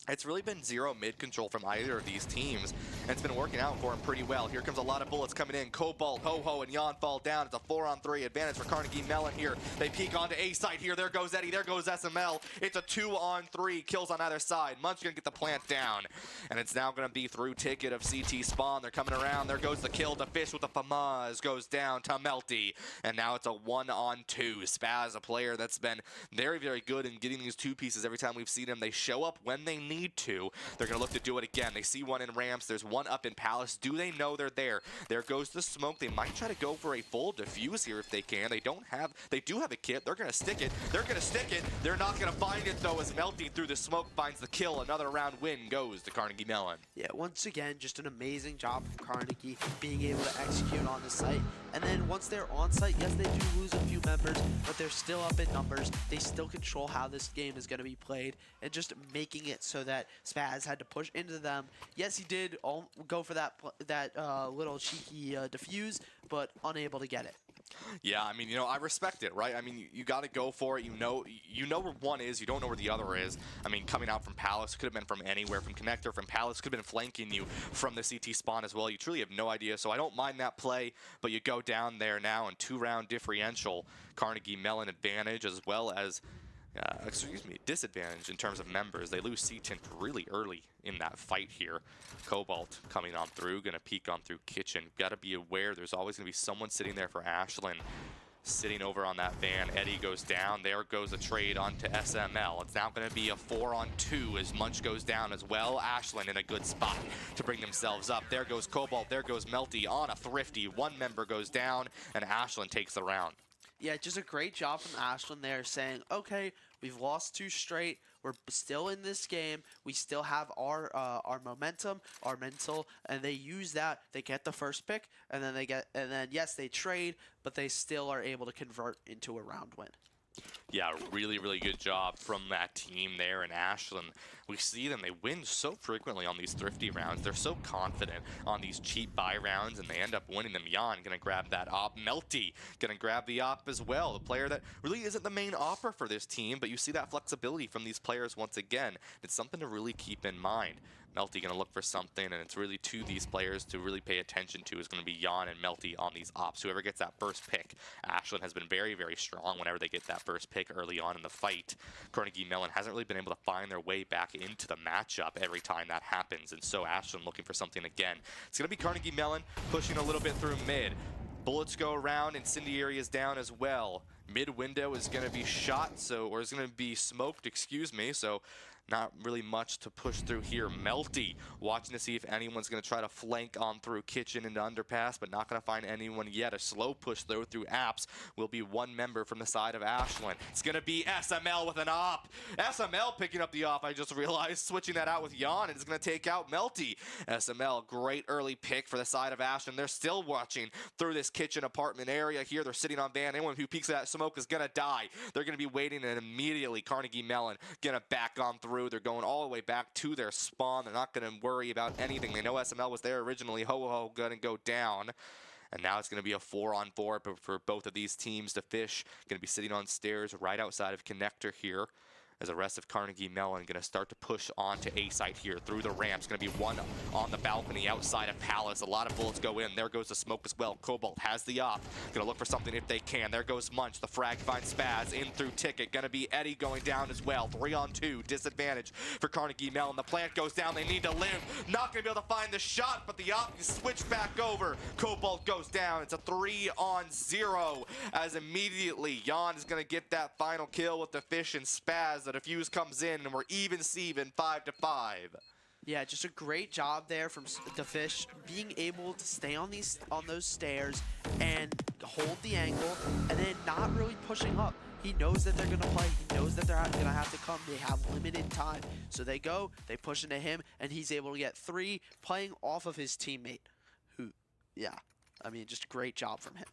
Speaker 1: it's really been 0 mid control from either of these teams, and it's been working out for them pretty well. Here comes a lot of bullets coming in. Cobalt, Ho-Ho, and Jan fall down. It's a 4-on-3 advantage for Carnegie Mellon here. They peek onto A site here. There goes Eddie. There goes SML. It's a 2-on-3. Kills on either side. Munch gonna get the plant down, and it's now gonna be through ticket of CT spawn. They're coming around. There goes the kill. The Fish with the Famaz goes down to Melty, and now it's a 1-on-2. Spaz, a player that's been very, very good in getting these 2 pieces every time we've seen them. They show up when they need to. They're going to look to do it again. They see 1 in ramps. There's 1 up in Palace. Do they know they're there? There goes the smoke. They might try to go for a full defuse here if they can. They do have a kit. They're going to stick it. They're going to stick it. They're not going to find it though, as Melting through the smoke finds the kill. Another round win goes to Carnegie Mellon.
Speaker 2: Yeah, once again, just an amazing job from Carnegie being able to execute on the site. And then once they're on site, yes, they do lose a few members, but they're still up in numbers. They still control how this game is going to be played, and just making it so that Spaz had to push into them. Yes, he did go for that little cheeky defuse, but unable to get it.
Speaker 1: Yeah, I mean, you know, I respect it, right? I mean, you got to go for it. You know where one is. You don't know where the other is. I mean, coming out from Palace could have been from anywhere. From Connector, from Palace could have been flanking you from the CT spawn as well. You truly have no idea. So I don't mind that play, but you go down there now in 2-round differential. Carnegie Mellon advantage, as well as excuse me, disadvantage in terms of members. They lose C-Tint really early in that fight here. Cobalt coming on through, gonna peek on through Kitchen. Gotta be aware there's always gonna be someone sitting there for Ashlyn. Sitting over on that van, Eddie goes down. There goes a trade onto SML. It's now going to be a 4-on-2 as Munch goes down as well. Ashlyn in a good spot to bring themselves up. There goes Cobalt. There goes Melty on a Thrifty. One member goes down, and Ashlyn takes the round.
Speaker 2: Yeah, just a great job from Ashlyn there saying, okay, we've lost 2 straight. We're still in this game. We still have our momentum, our mental, and they use that. They get the first pick, and then yes, they trade, but they still are able to convert into a round win.
Speaker 1: Yeah, really, really good job from that team there in Ashlyn. We see them, they win so frequently on these thrifty rounds. They're so confident on these cheap buy rounds, and they end up winning them. Jan gonna grab that op. Melty gonna grab the op as well. The player that really isn't the main opper for this team, but you see that flexibility from these players once again. It's something to really keep in mind. Melty gonna look for something, and it's really to these players to really pay attention to is gonna be Jan and Melty on these ops. Whoever gets that first pick. Ashlyn has been very, very strong whenever they get that first pick early on in the fight. Carnegie Mellon hasn't really been able to find their way back into the matchup every time that happens, and so Ashlyn looking for something again. It's gonna be Carnegie Mellon pushing a little bit through mid. Bullets go around, Incendiary is down as well. Mid window is gonna be shot, or is gonna be smoked, excuse me, so not really much to push through here. Melty watching to see if anyone's going to try to flank on through Kitchen into underpass, but not going to find anyone yet. A slow push though through apps will be one member from the side of Ashlyn. It's going to be SML with an op. SML picking up the op, I just realized, switching that out with Jan, and it's going to take out Melty. SML, great early pick for the side of Ashlyn. They're still watching through this Kitchen apartment area here. They're sitting on van. Anyone who peeks at that smoke is going to die. They're going to be waiting, and immediately Carnegie Mellon going to back on through. They're going all the way back to their spawn. They're not going to worry about anything. They know SML was there originally. Ho-Ho going to go down. And now it's going to be a 4-on-4 for both of these teams to fish. Going to be sitting on stairs right outside of connector here. As the rest of Carnegie Mellon going to start to push onto A site here through the ramps. Going to be one on the balcony outside of Palace. A lot of bullets go in. There goes the smoke as well. Cobalt has the op. Going to look for something if they can. There goes Munch. The frag finds Spaz in through Ticket. Going to be Eddie going down as well. 3-on-2. Disadvantage for Carnegie Mellon. The plant goes down. They need to live. Not going to be able to find the shot, but the op is switched back over. Cobalt goes down. It's a 3-on-0 as immediately Jan is going to get that final kill with the fish and Spaz. The defuse comes in, and we're even Steven 5-5.
Speaker 2: Yeah, just a great job there from the fish, being able to stay on those stairs and hold the angle, and then not really pushing up. He knows that they're gonna play. He knows that they're gonna have to come. They have limited time, so they go, they push into him, and he's able to get 3, playing off of his teammate. Who, yeah, I mean, just a great job from him.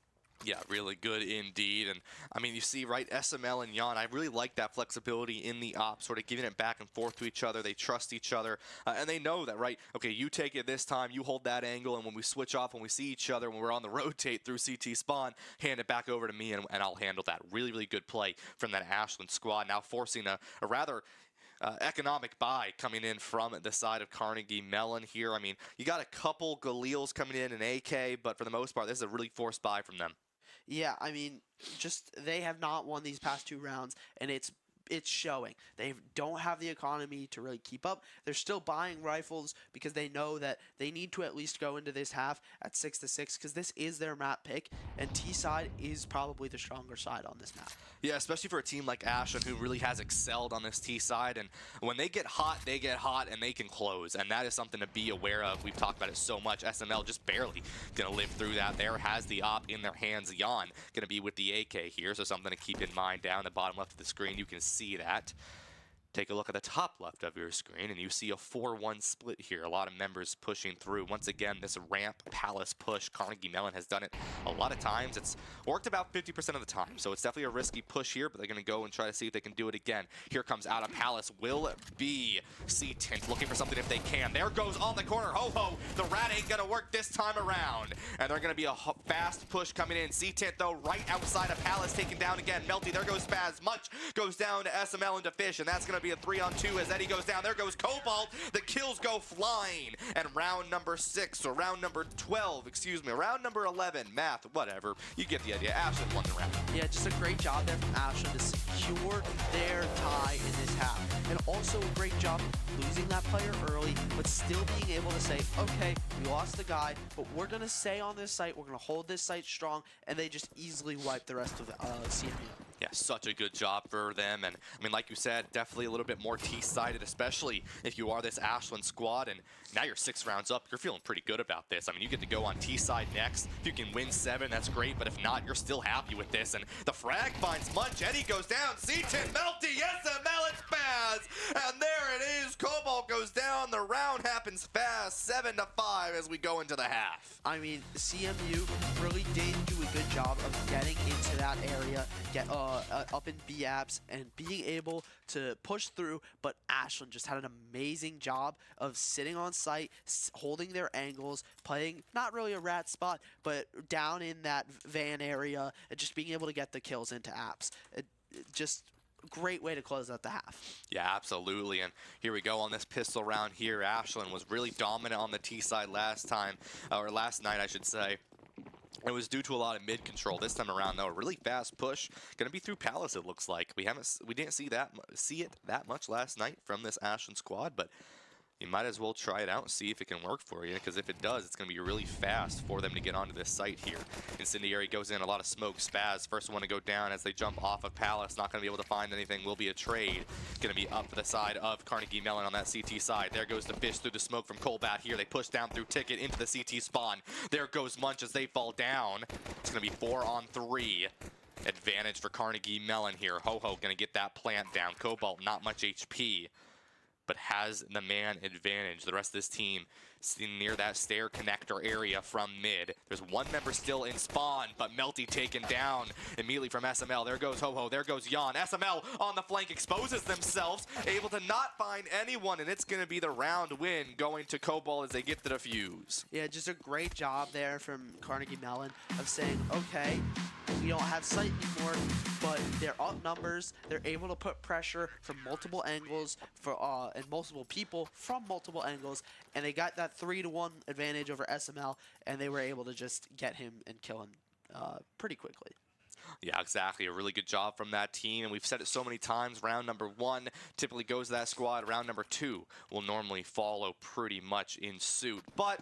Speaker 1: Yeah, really good indeed. And I mean, you see, right, SML and Jan, I really like that flexibility in the op, sort of giving it back and forth to each other. They trust each other, and they know that, right, okay, you take it this time, you hold that angle, and when we switch off, when we see each other, when we're on the rotate through CT spawn, hand it back over to me, and I'll handle that. Really, really good play from that Ashlyn squad, now forcing a rather economic buy coming in from the side of Carnegie Mellon here. I mean, you got a couple Galils coming in, an AK, but for the most part, this is a really forced buy from them.
Speaker 2: Yeah, I mean, just they have not won these past 2 rounds, and it's showing. They don't have the economy to really keep up. They're still buying rifles because they know that they need to at least go into this half at 6-6 because this is their map pick, and T side is probably the stronger side on this map.
Speaker 1: Yeah, especially for a team like Ashlyn who really has excelled on this T side, and when they get hot, and they can close, and that is something to be aware of. We've talked about it so much. SML just barely going to live through that. There has the op in their hands. Jan going to be with the AK here, so something to keep in mind. Down the bottom left of the screen, you can see that. Take a look at the top left of your screen, and you see a 4-1 split here. A lot of members pushing through. Once again, this ramp Palace push, Carnegie Mellon has done it a lot of times. It's worked about 50% of the time, so it's definitely a risky push here, but they're going to go and try to see if they can do it again. Here comes out of Palace. Will it be C-Tint looking for something if they can? There goes on the corner. Ho-Ho, the rat ain't going to work this time around, and they're going to be a fast push coming in. C-Tint, though, right outside of Palace, taken down again. Melty, there goes Spaz. Much goes down to SML into Fish, and that's going to be a 3-on-2 as Eddie goes down. There goes Cobalt. The kills go flying. And round number 6, or round number 12, excuse me, round number 11, math, whatever. You get the idea. Ashland won the round.
Speaker 2: Yeah, just a great job there from Ashland to secure their tie in this half. And also a great job losing that player early, but still being able to say, okay, we lost the guy, but we're going to stay on this site, we're going to hold this site strong, and they just easily wipe the rest of the CMU.
Speaker 1: Yeah, such a good job for them. And I mean, like you said, definitely a little bit more T-sided, especially if you are this Ashland squad. And now you're 6 rounds up. You're feeling pretty good about this. I mean, you get to go on T-side next. If you can win 7, that's great. But if not, you're still happy with this. And the frag finds Munch. Eddie goes down. C10, Melty, SML, it's Spaz. And there it is. Cobalt goes down. The round happens fast. 7-5 as we go into the half.
Speaker 2: I mean, CMU really did do a good job of getting into that area, up in B apps and being able to push through, but Ashland just had an amazing job of sitting on site, holding their angles, playing not really a rat spot, but down in that van area, and just being able to get the kills into apps. Just great way to close out the half.
Speaker 1: Yeah, absolutely. And here we go on this pistol round here. Ashland was really dominant on the T side last time, or last night, I should say. It was due to a lot of mid control. This time around, though, a really fast push. Going to be through Palace, it looks like. We didn't see it that much last night from this Ashland squad, but you might as well try it out and see if it can work for you, because if it does, it's going to be really fast for them to get onto this site here. Incendiary goes in, a lot of smoke. Spaz, first one to go down as they jump off of Palace. Not going to be able to find anything. Will be a trade. Going to be up the side of Carnegie Mellon on that CT side. There goes the fish through the smoke from Colbat here. They push down through Ticket into the CT spawn. There goes Munch as they fall down. It's going to be 4-on-3. Advantage for Carnegie Mellon here. Ho-Ho going to get that plant down. Cobalt, not much HP, but has the man advantage. The rest of this team sitting near that stair connector area from mid. There's one member still in spawn, but Melty taken down immediately from SML. There goes Ho-Ho, there goes Jan. SML on the flank exposes themselves, able to not find anyone, and it's gonna be the round win going to Cobalt as they get the defuse.
Speaker 2: Yeah, just a great job there from Carnegie Mellon of saying, okay, we don't have sight anymore, but they're up numbers. They're able to put pressure from multiple angles and multiple people from multiple angles, and they got that 3-1 advantage over SML, and they were able to just get him and kill him pretty quickly.
Speaker 1: Yeah, exactly. A really good job from that team. And we've said it so many times. Round number 1 typically goes to that squad. Round number 2 will normally follow pretty much in suit. But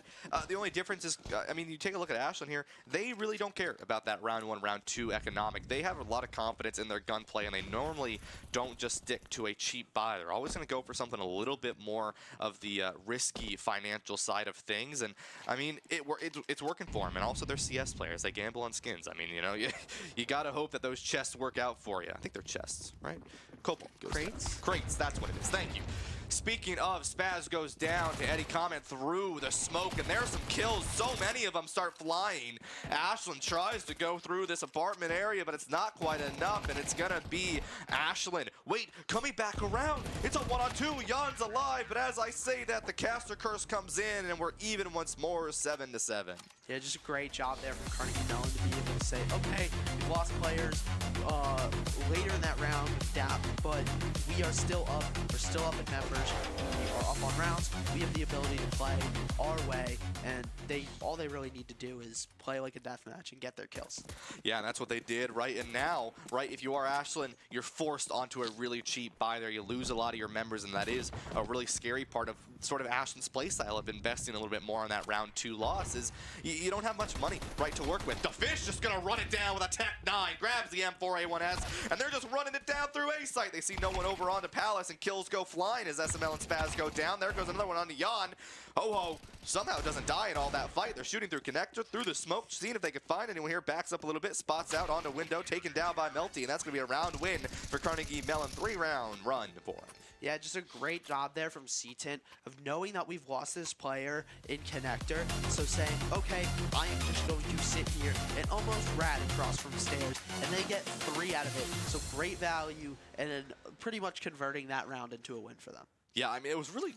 Speaker 1: the only difference is, I mean, you take a look at Ashland here. They really don't care about that round 1, round 2 economic. They have a lot of confidence in their gunplay, and they normally don't just stick to a cheap buy. They're always going to go for something a little bit more of the risky financial side of things. And, I mean, it's working for them. And also, they're CS players. They gamble on skins. I mean, you know, you got to hope that those chests work out for you. I think they're chests, right? Cobalt goes
Speaker 2: Crates?
Speaker 1: down. Crates, that's what it is. Thank you. Speaking of, Spaz goes down to Eddie Comment through the smoke, and there's some kills. So many of them start flying. Ashland tries to go through this apartment area, but it's not quite enough, and it's gonna be Ashland. Wait, coming back around. It's a 1-on-2. Jan's alive, but as I say that, the caster curse comes in, and we're even once more, 7-7.
Speaker 2: Yeah, just a great job there from Carnegie Mellon to be able to say, okay, we've lost players later in that round, but we are still up. We're still up in members. We are up on rounds. We have the ability to play our way, and all they really need to do is play like a deathmatch and get their kills. Yeah,
Speaker 1: and that's what they did, right? And now, right, if you are Ashland, you're forced onto a really cheap buy there. You lose a lot of your members, and that is a really scary part of sort of Ashland's playstyle of investing a little bit more on that round 2 loss is you don't have much money, right, to work with. The fish just gonna run it down with a Tech 9, grabs the M4A1S, and they're just running it down through A site. They see no one over onto Palace, and kills go flying as SML and Spaz go down. There goes another one onto Jan. Ho-Ho somehow doesn't die in all that fight. They're shooting through connector, through the smoke, seeing if they can find anyone here. Backs up a little bit, spots out onto window, taken down by Melty, and that's going to be a round win for Carnegie Mellon. 3-round run for him.
Speaker 2: Yeah, just a great job there from C-Tint of knowing that we've lost this player in connector. So saying, okay, I am just going to sit here and almost rat across from stairs, and they get 3 out of it. So great value, and then pretty much converting that round into a win for them.
Speaker 1: Yeah, I mean, it was really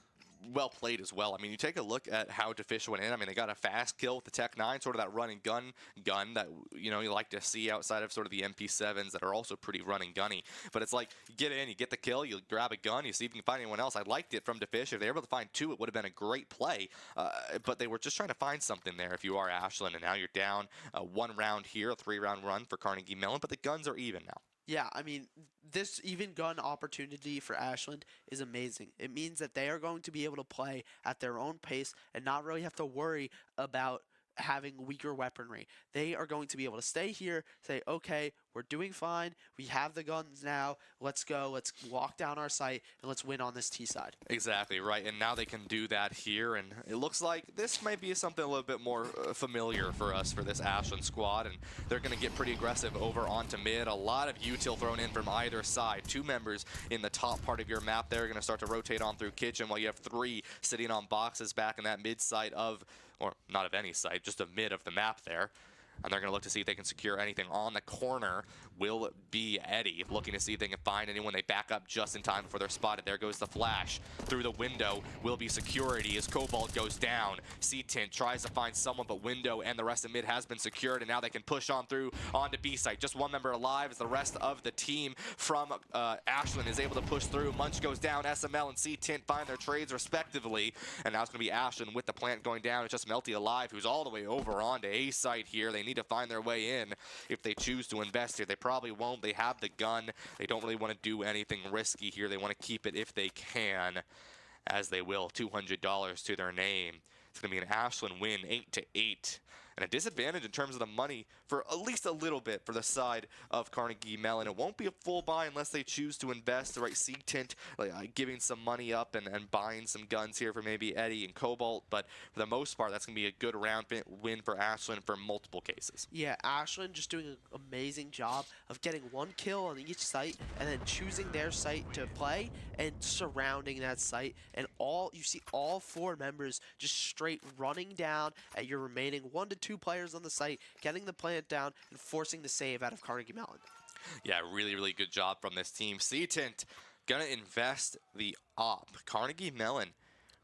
Speaker 1: well played as well. I mean, you take a look at how Defish went in. I mean, they got a fast kill with the Tech 9, sort of that run and gun that, you know, you like to see outside of sort of the MP7s that are also pretty run and gunny. But it's like, you get in, you get the kill, you grab a gun, you see if you can find anyone else. I liked it from Defish. If they were able to find 2, it would have been a great play. But they were just trying to find something there if you are Ashland. And now you're down 1 round here, a 3-round run for Carnegie Mellon, but the guns are even now.
Speaker 2: Yeah, I mean, this even gun opportunity for Ashland is amazing. It means that they are going to be able to play at their own pace and not really have to worry about having weaker weaponry. They are going to be able to stay here, say, okay, we're doing fine. We have the guns now. Let's go. Let's walk down our site and let's win on this T side.
Speaker 1: Exactly, right. And now they can do that here. And it looks like this might be something a little bit more familiar for us for this Ashland squad. And they're going to get pretty aggressive over onto mid. A lot of util thrown in from either side. 2 members in the top part of your map there are going to start to rotate on through kitchen while you have 3 sitting on boxes back in that mid side of, or not of any side, just a mid of the map there. And they're going to look to see if they can secure anything. On the corner will be Eddie, looking to see if they can find anyone. They back up just in time before they're spotted. There goes the flash. Through the window will be security as Cobalt goes down. C-Tint tries to find someone, but window and the rest of mid has been secured, and now they can push on through onto B-site. Just 1 member alive as the rest of the team from Ashland is able to push through. Munch goes down. SML and C-Tint find their trades respectively, and now it's going to be Ashland with the plant going down. It's just Melty alive, who's all the way over onto A-site here. They need to find their way in if they choose to invest here. They probably won't. They have the gun. They don't really want to do anything risky here. They want to keep it if they can, as they will. $200 to their name. It's going to be an Ashland win, 8-8. And a disadvantage in terms of the money for at least a little bit for the side of Carnegie Mellon. It won't be a full buy unless they choose to invest. The right C-Tint giving some money up and buying some guns here for maybe Eddie and Cobalt. But for the most part, that's going to be a good round win for Ashland for multiple cases.
Speaker 2: Yeah, Ashland just doing an amazing job of getting 1 kill on each site and then choosing their site to play and surrounding that site. And you see all 4 members just straight running down at your remaining 1 to 2 players on the site, getting the plant down and forcing the save out of Carnegie Mellon.
Speaker 1: Yeah, really, really good job from this team. C-Tint gonna invest the op. Carnegie Mellon,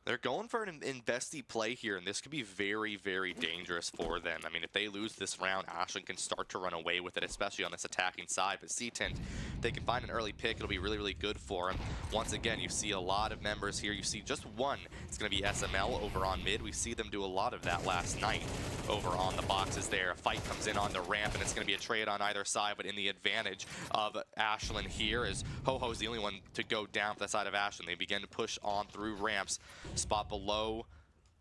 Speaker 1: they're going for an investy play here, and this could be very, very dangerous for them. I mean, if they lose this round, Ashland can start to run away with it, especially on this attacking side. But C-Tint, if they can find an early pick, it'll be really, really good for them. Once again, you see a lot of members here. You see just 1. It's going to be SML over on mid. We see them do a lot of that last night over on the boxes there. A fight comes in on the ramp, and it's going to be a trade on either side, but in the advantage of Ashland here, as Ho-Ho's the only one to go down for the side of Ashland. They begin to push on through ramps. Spot below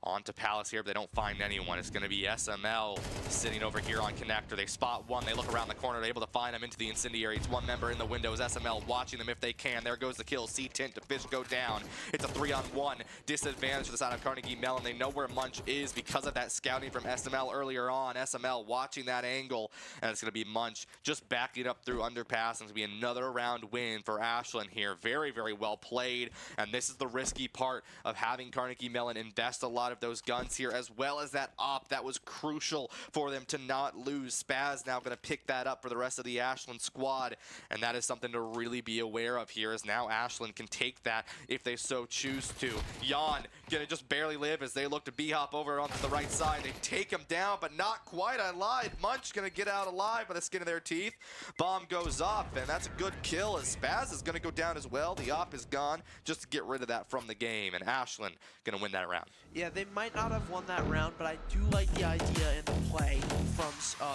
Speaker 1: onto Palace here, but they don't find anyone. It's going to be SML sitting over here on connector. They spot 1. They look around the corner. They're able to find him into the incendiary. It's 1 member in the windows. SML watching them if they can. There goes the kill. C-Tint to Fish go down. It's a 3-on-1 disadvantage for the side of Carnegie Mellon. They know where Munch is because of that scouting from SML earlier on. SML watching that angle, and it's going to be Munch just backing up through underpass, and it's going to be another round win for Ashland here. Very, very well played, and this is the risky part of having Carnegie Mellon invest a lot of those guns here, as well as that op that was crucial for them to not lose. Spaz now going to pick that up for the rest of the Ashland squad, and that is something to really be aware of here, as now Ashland can take that if they so choose to. Jan going to just barely live as they look to B-hop over onto the right side. They take him down, but not quite alive. Munch going to get out alive by the skin of their teeth. Bomb goes off, and that's a good kill, as Spaz is going to go down as well. The op is gone just to get rid of that from the game, and Ashland going to win that round.
Speaker 2: Yeah, they might not have won that round, but I do like the idea and the play from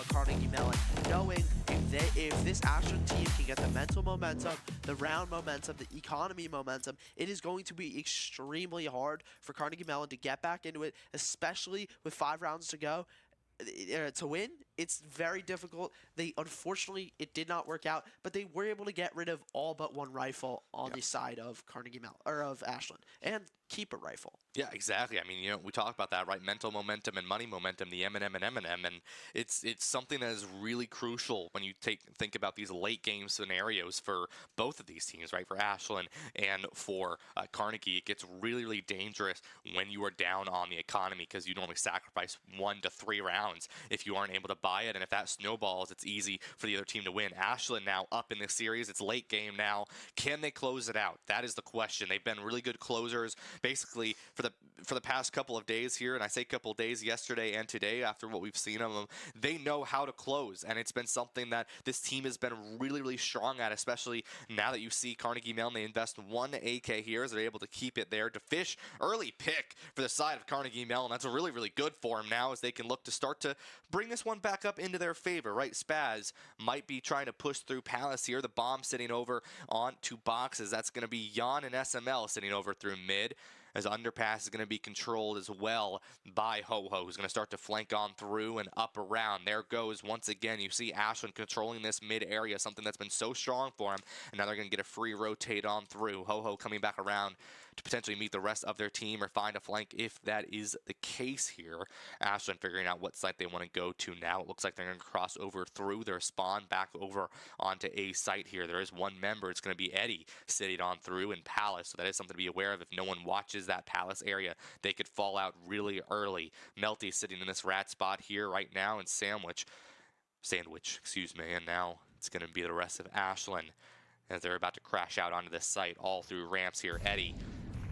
Speaker 2: Carnegie Mellon, knowing if this Ashland team can get the mental momentum, the round momentum, the economy momentum, it is going to be extremely hard for Carnegie Mellon to get back into it, especially with 5 rounds to go. To win, it's very difficult. Unfortunately, it did not work out, but they were able to get rid of all but 1 rifle on the side of Carnegie Mellon, or of Ashland, and keep a rifle.
Speaker 1: Yeah, exactly. I mean, you know, we talk about that, right? Mental momentum and money momentum, the M&M and M&M, and it's something that is really crucial when you think about these late game scenarios for both of these teams, right? For Ashland and for Carnegie, it gets really, really dangerous when you are down on the economy, because you normally sacrifice 1 to 3 rounds if you aren't able to buy it, and if that snowballs, it's easy for the other team to win. Ashland now up in this series. It's late game now. Can they close it out? That is the question. They've been really good closers basically for the past couple of days here, and I say couple of days, yesterday and today, after what we've seen of them, they know how to close, and it's been something that this team has been really, really strong at, especially now that you see Carnegie Mellon. They invest 1 AK here as they're able to keep it there. To Fish, early pick for the side of Carnegie Mellon. That's really, really good for him now as they can look to start to bring this one back up into their favor, right? Spaz might be trying to push through Palace here. The bomb sitting over onto boxes. That's going to be Jan and SML sitting over through mid, as underpass is going to be controlled as well by Ho-Ho, who's going to start to flank on through and up around. There goes, once again, you see Ashland controlling this mid area, something that's been so strong for him, and now they're going to get a free rotate on through. Ho-Ho coming back around to potentially meet the rest of their team or find a flank if that is the case here. Ashland figuring out what site they want to go to now. It looks like they're going to cross over through their spawn back over onto a site here. There is one member. It's going to be Eddie sitting on through in Palace, so that is something to be aware of. If no one watches that Palace area, they could fall out really early. Melty sitting in this rat spot here right now, and Sandwich, excuse me, and now it's going to be the rest of Ashland as they're about to crash out onto this site all through ramps here. Eddie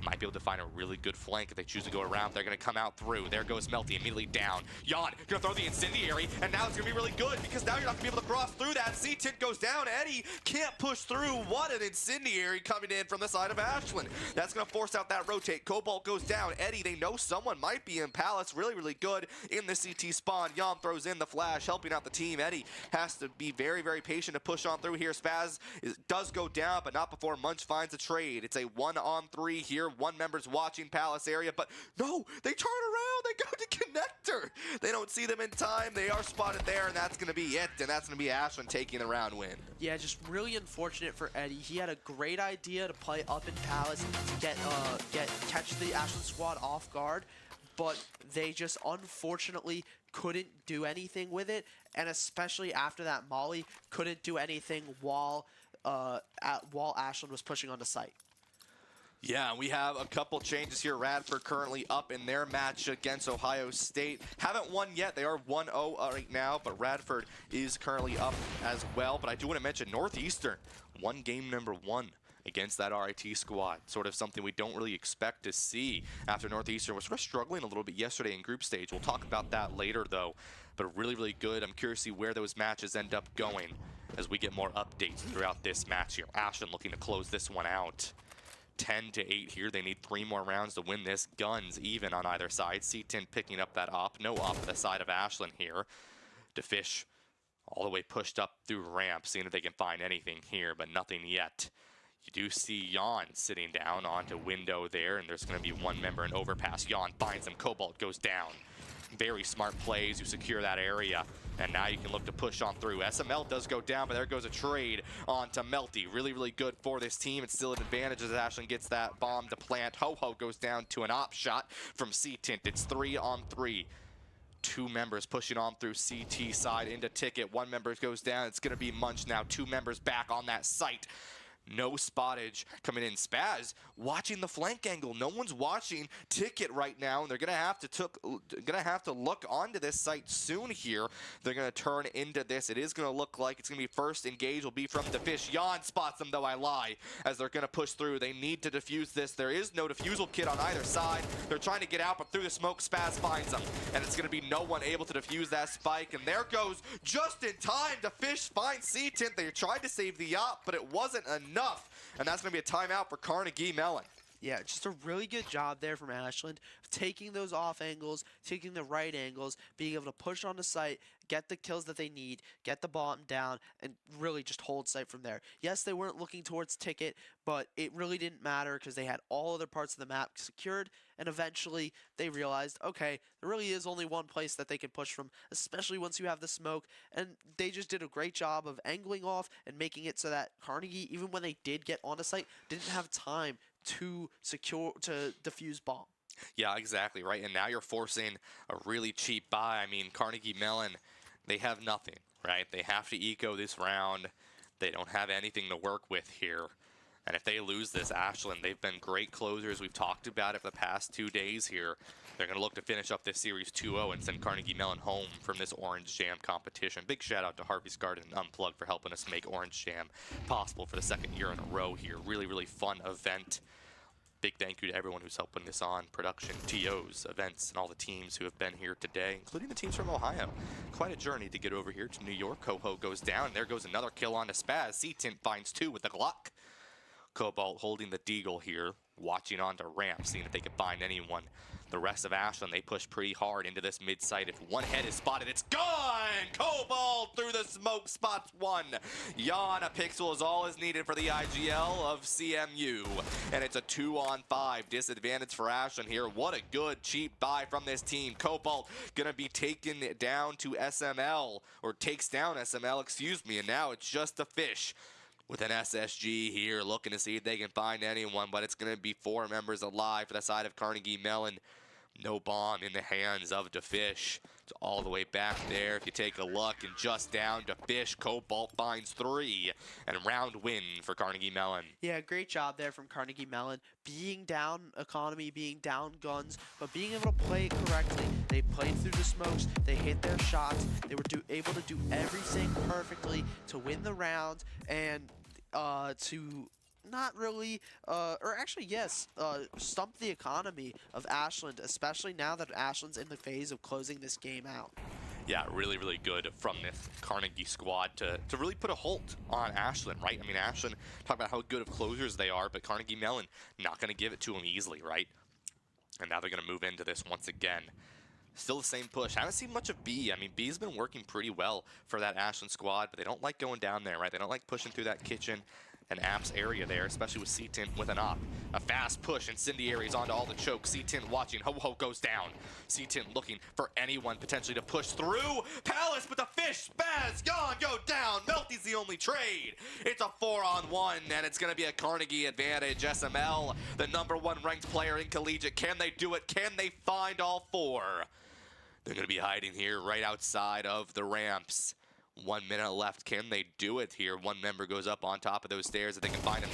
Speaker 1: might be able to find a really good flank if they choose to go around. They're going to come out through. There goes Melty immediately down. Jan going to throw the incendiary, and now it's going to be really good because now you're not going to be able to cross through that. C-Tint goes down. Eddie can't push through. What an incendiary coming in from the side of Ashland. That's going to force out that rotate. Cobalt goes down. Eddie, they know someone might be in Palace. Really, really good in the CT spawn. Jan throws in the flash, helping out the team. Eddie has to be very, very patient to push on through here. Spaz does go down, but not before Munch finds a trade. It's a 1-on-3 here. One member's watching Palace area, but no, they turn around, they go to connector. They don't see them in time. They are spotted there, and that's going to be it, and that's going to be Ashland taking the round win.
Speaker 2: Yeah, just really unfortunate for Eddie. He had a great idea to play up in Palace to catch the Ashland squad off guard, but they just unfortunately couldn't do anything with it, and especially after that Molly, couldn't do anything while Ashland was pushing on the site.
Speaker 1: Yeah, we have a couple changes here. Radford currently up in their match against Ohio State. Haven't won yet. They are 1-0 right now, but Radford is currently up as well. But I do want to mention Northeastern won game number 1 against that RIT squad. Sort of something we don't really expect to see after Northeastern was sort of struggling a little bit yesterday in group stage. We'll talk about that later, though. But really, really good. I'm curious to see where those matches end up going as we get more updates throughout this match here. Ashland looking to close this one out. 10-8 here. They need 3 more rounds to win this. Guns even on either side. C-Tin picking up that op. No op for the side of Ashland here. To Fish all the way pushed up through ramp, seeing if they can find anything here, but nothing yet. You do see Jan sitting down onto window there, and there's going to be one member in overpass. Jan finds him. Cobalt goes down. Very smart plays. You secure that area, and now you can look to push on through. SML does go down, but there goes a trade onto Melty. Really, really good for this team. It's still an advantage as Ashland gets that bomb to plant. Ho-Ho goes down to an op shot from C-Tint. It's 3-on-3. 2 members pushing on through CT side into Ticket. 1 member goes down. It's going to be Munch now. 2 members back on that site. No spottage coming in. Spaz watching the flank angle. No one's watching Ticket right now, and they're gonna have to look onto this site soon here. They're gonna turn into this. It is gonna look like it's gonna be first engage will be from the Fish. Jan spots them, though I lie, as they're gonna push through. They need to defuse this. There is no defusal kit on either side. They're trying to get out, but through the smoke, Spaz finds them, and it's gonna be no one able to defuse that spike. And there goes just in time to Fish find C-Tint. They tried to save the op, but it wasn't enough, and that's going to be a timeout for Carnegie Mellon.
Speaker 2: Yeah, just a really good job there from Ashland, taking those off angles, taking the right angles, being able to push on the site, get the kills that they need, get the bomb down, and really just hold site from there. Yes, they weren't looking towards Ticket, but it really didn't matter because they had all other parts of the map secured, and eventually they realized, okay, there really is only one place that they can push from, especially once you have the smoke, and they just did a great job of angling off and making it so that Carnegie, even when they did get onto site, didn't have time to defuse bomb.
Speaker 1: Yeah, exactly, right? And now you're forcing a really cheap buy. I mean, Carnegie Mellon, they have nothing, right? They have to eco this round. They don't have anything to work with here. And if they lose this, Ashland, they've been great closers. We've talked about it for the past 2 days here. They're going to look to finish up this series 2-0 and send Carnegie Mellon home from this Orange Jam competition. Big shout out to Harvey's Garden and Unplugged for helping us make Orange Jam possible for the 2nd year in a row here. Really, really fun event. Big thank you to everyone who's helping this on, production, TOs, events, and all the teams who have been here today, including the teams from Ohio. Quite a journey to get over here to New York. Coho goes down, and there goes another kill on to Spaz. C-Tint finds 2 with the Glock. Cobalt holding the Deagle here, watching onto ramp, seeing if they can find anyone. The rest of Ashland, they push pretty hard into this mid-site. If one head is spotted, it's gone! Cobalt through the smoke, spots 1. Yawn, a pixel is all is needed for the IGL of CMU. And it's a 2-on-5 disadvantage for Ashland here. What a good cheap buy from this team. Cobalt gonna be taken down to SML, or takes down SML, excuse me, and now it's just a fish with an SSG here, looking to see if they can find anyone, but it's going to be 4 members alive for the side of Carnegie Mellon. No bomb in the hands of DeFish. It's all the way back there. If you take a look, and just down to Fish, Cobalt finds 3, and round win for Carnegie Mellon.
Speaker 2: Yeah, great job there from Carnegie Mellon. Being down economy, being down guns, but being able to play it correctly. They played through the smokes, they hit their shots, they were able to do everything perfectly to win the round, and to not really, or actually yes, stump the economy of Ashland, especially now that Ashland's in the phase of closing this game out.
Speaker 1: Yeah, really, really good from this Carnegie squad to really put a halt on Ashland, right? I mean, Ashland, talk about how good of closers they are, but Carnegie Mellon not going to give it to them easily, right? And now they're going to move into this once again. Still the same push. Haven't seen much of B. I mean, B's been working pretty well for that Ashland squad, but they don't like going down there, right? They don't like pushing through that kitchen and apps area there, especially with C-Tint with an op. A fast push, incendiaries onto all the chokes. C-Tint watching, Ho-Ho goes down. C-Tint looking for anyone potentially to push through. Palace with the fish, Spaz, gone, go down. Melty's the only trade. It's a 4-on-1, and it's gonna be a Carnegie advantage. SML, the #1 ranked player in collegiate. Can they do it? Can they find all 4? They're gonna be hiding here right outside of the ramps. 1 minute left. Can they do it here? One member goes up on top of those stairs if they can find him.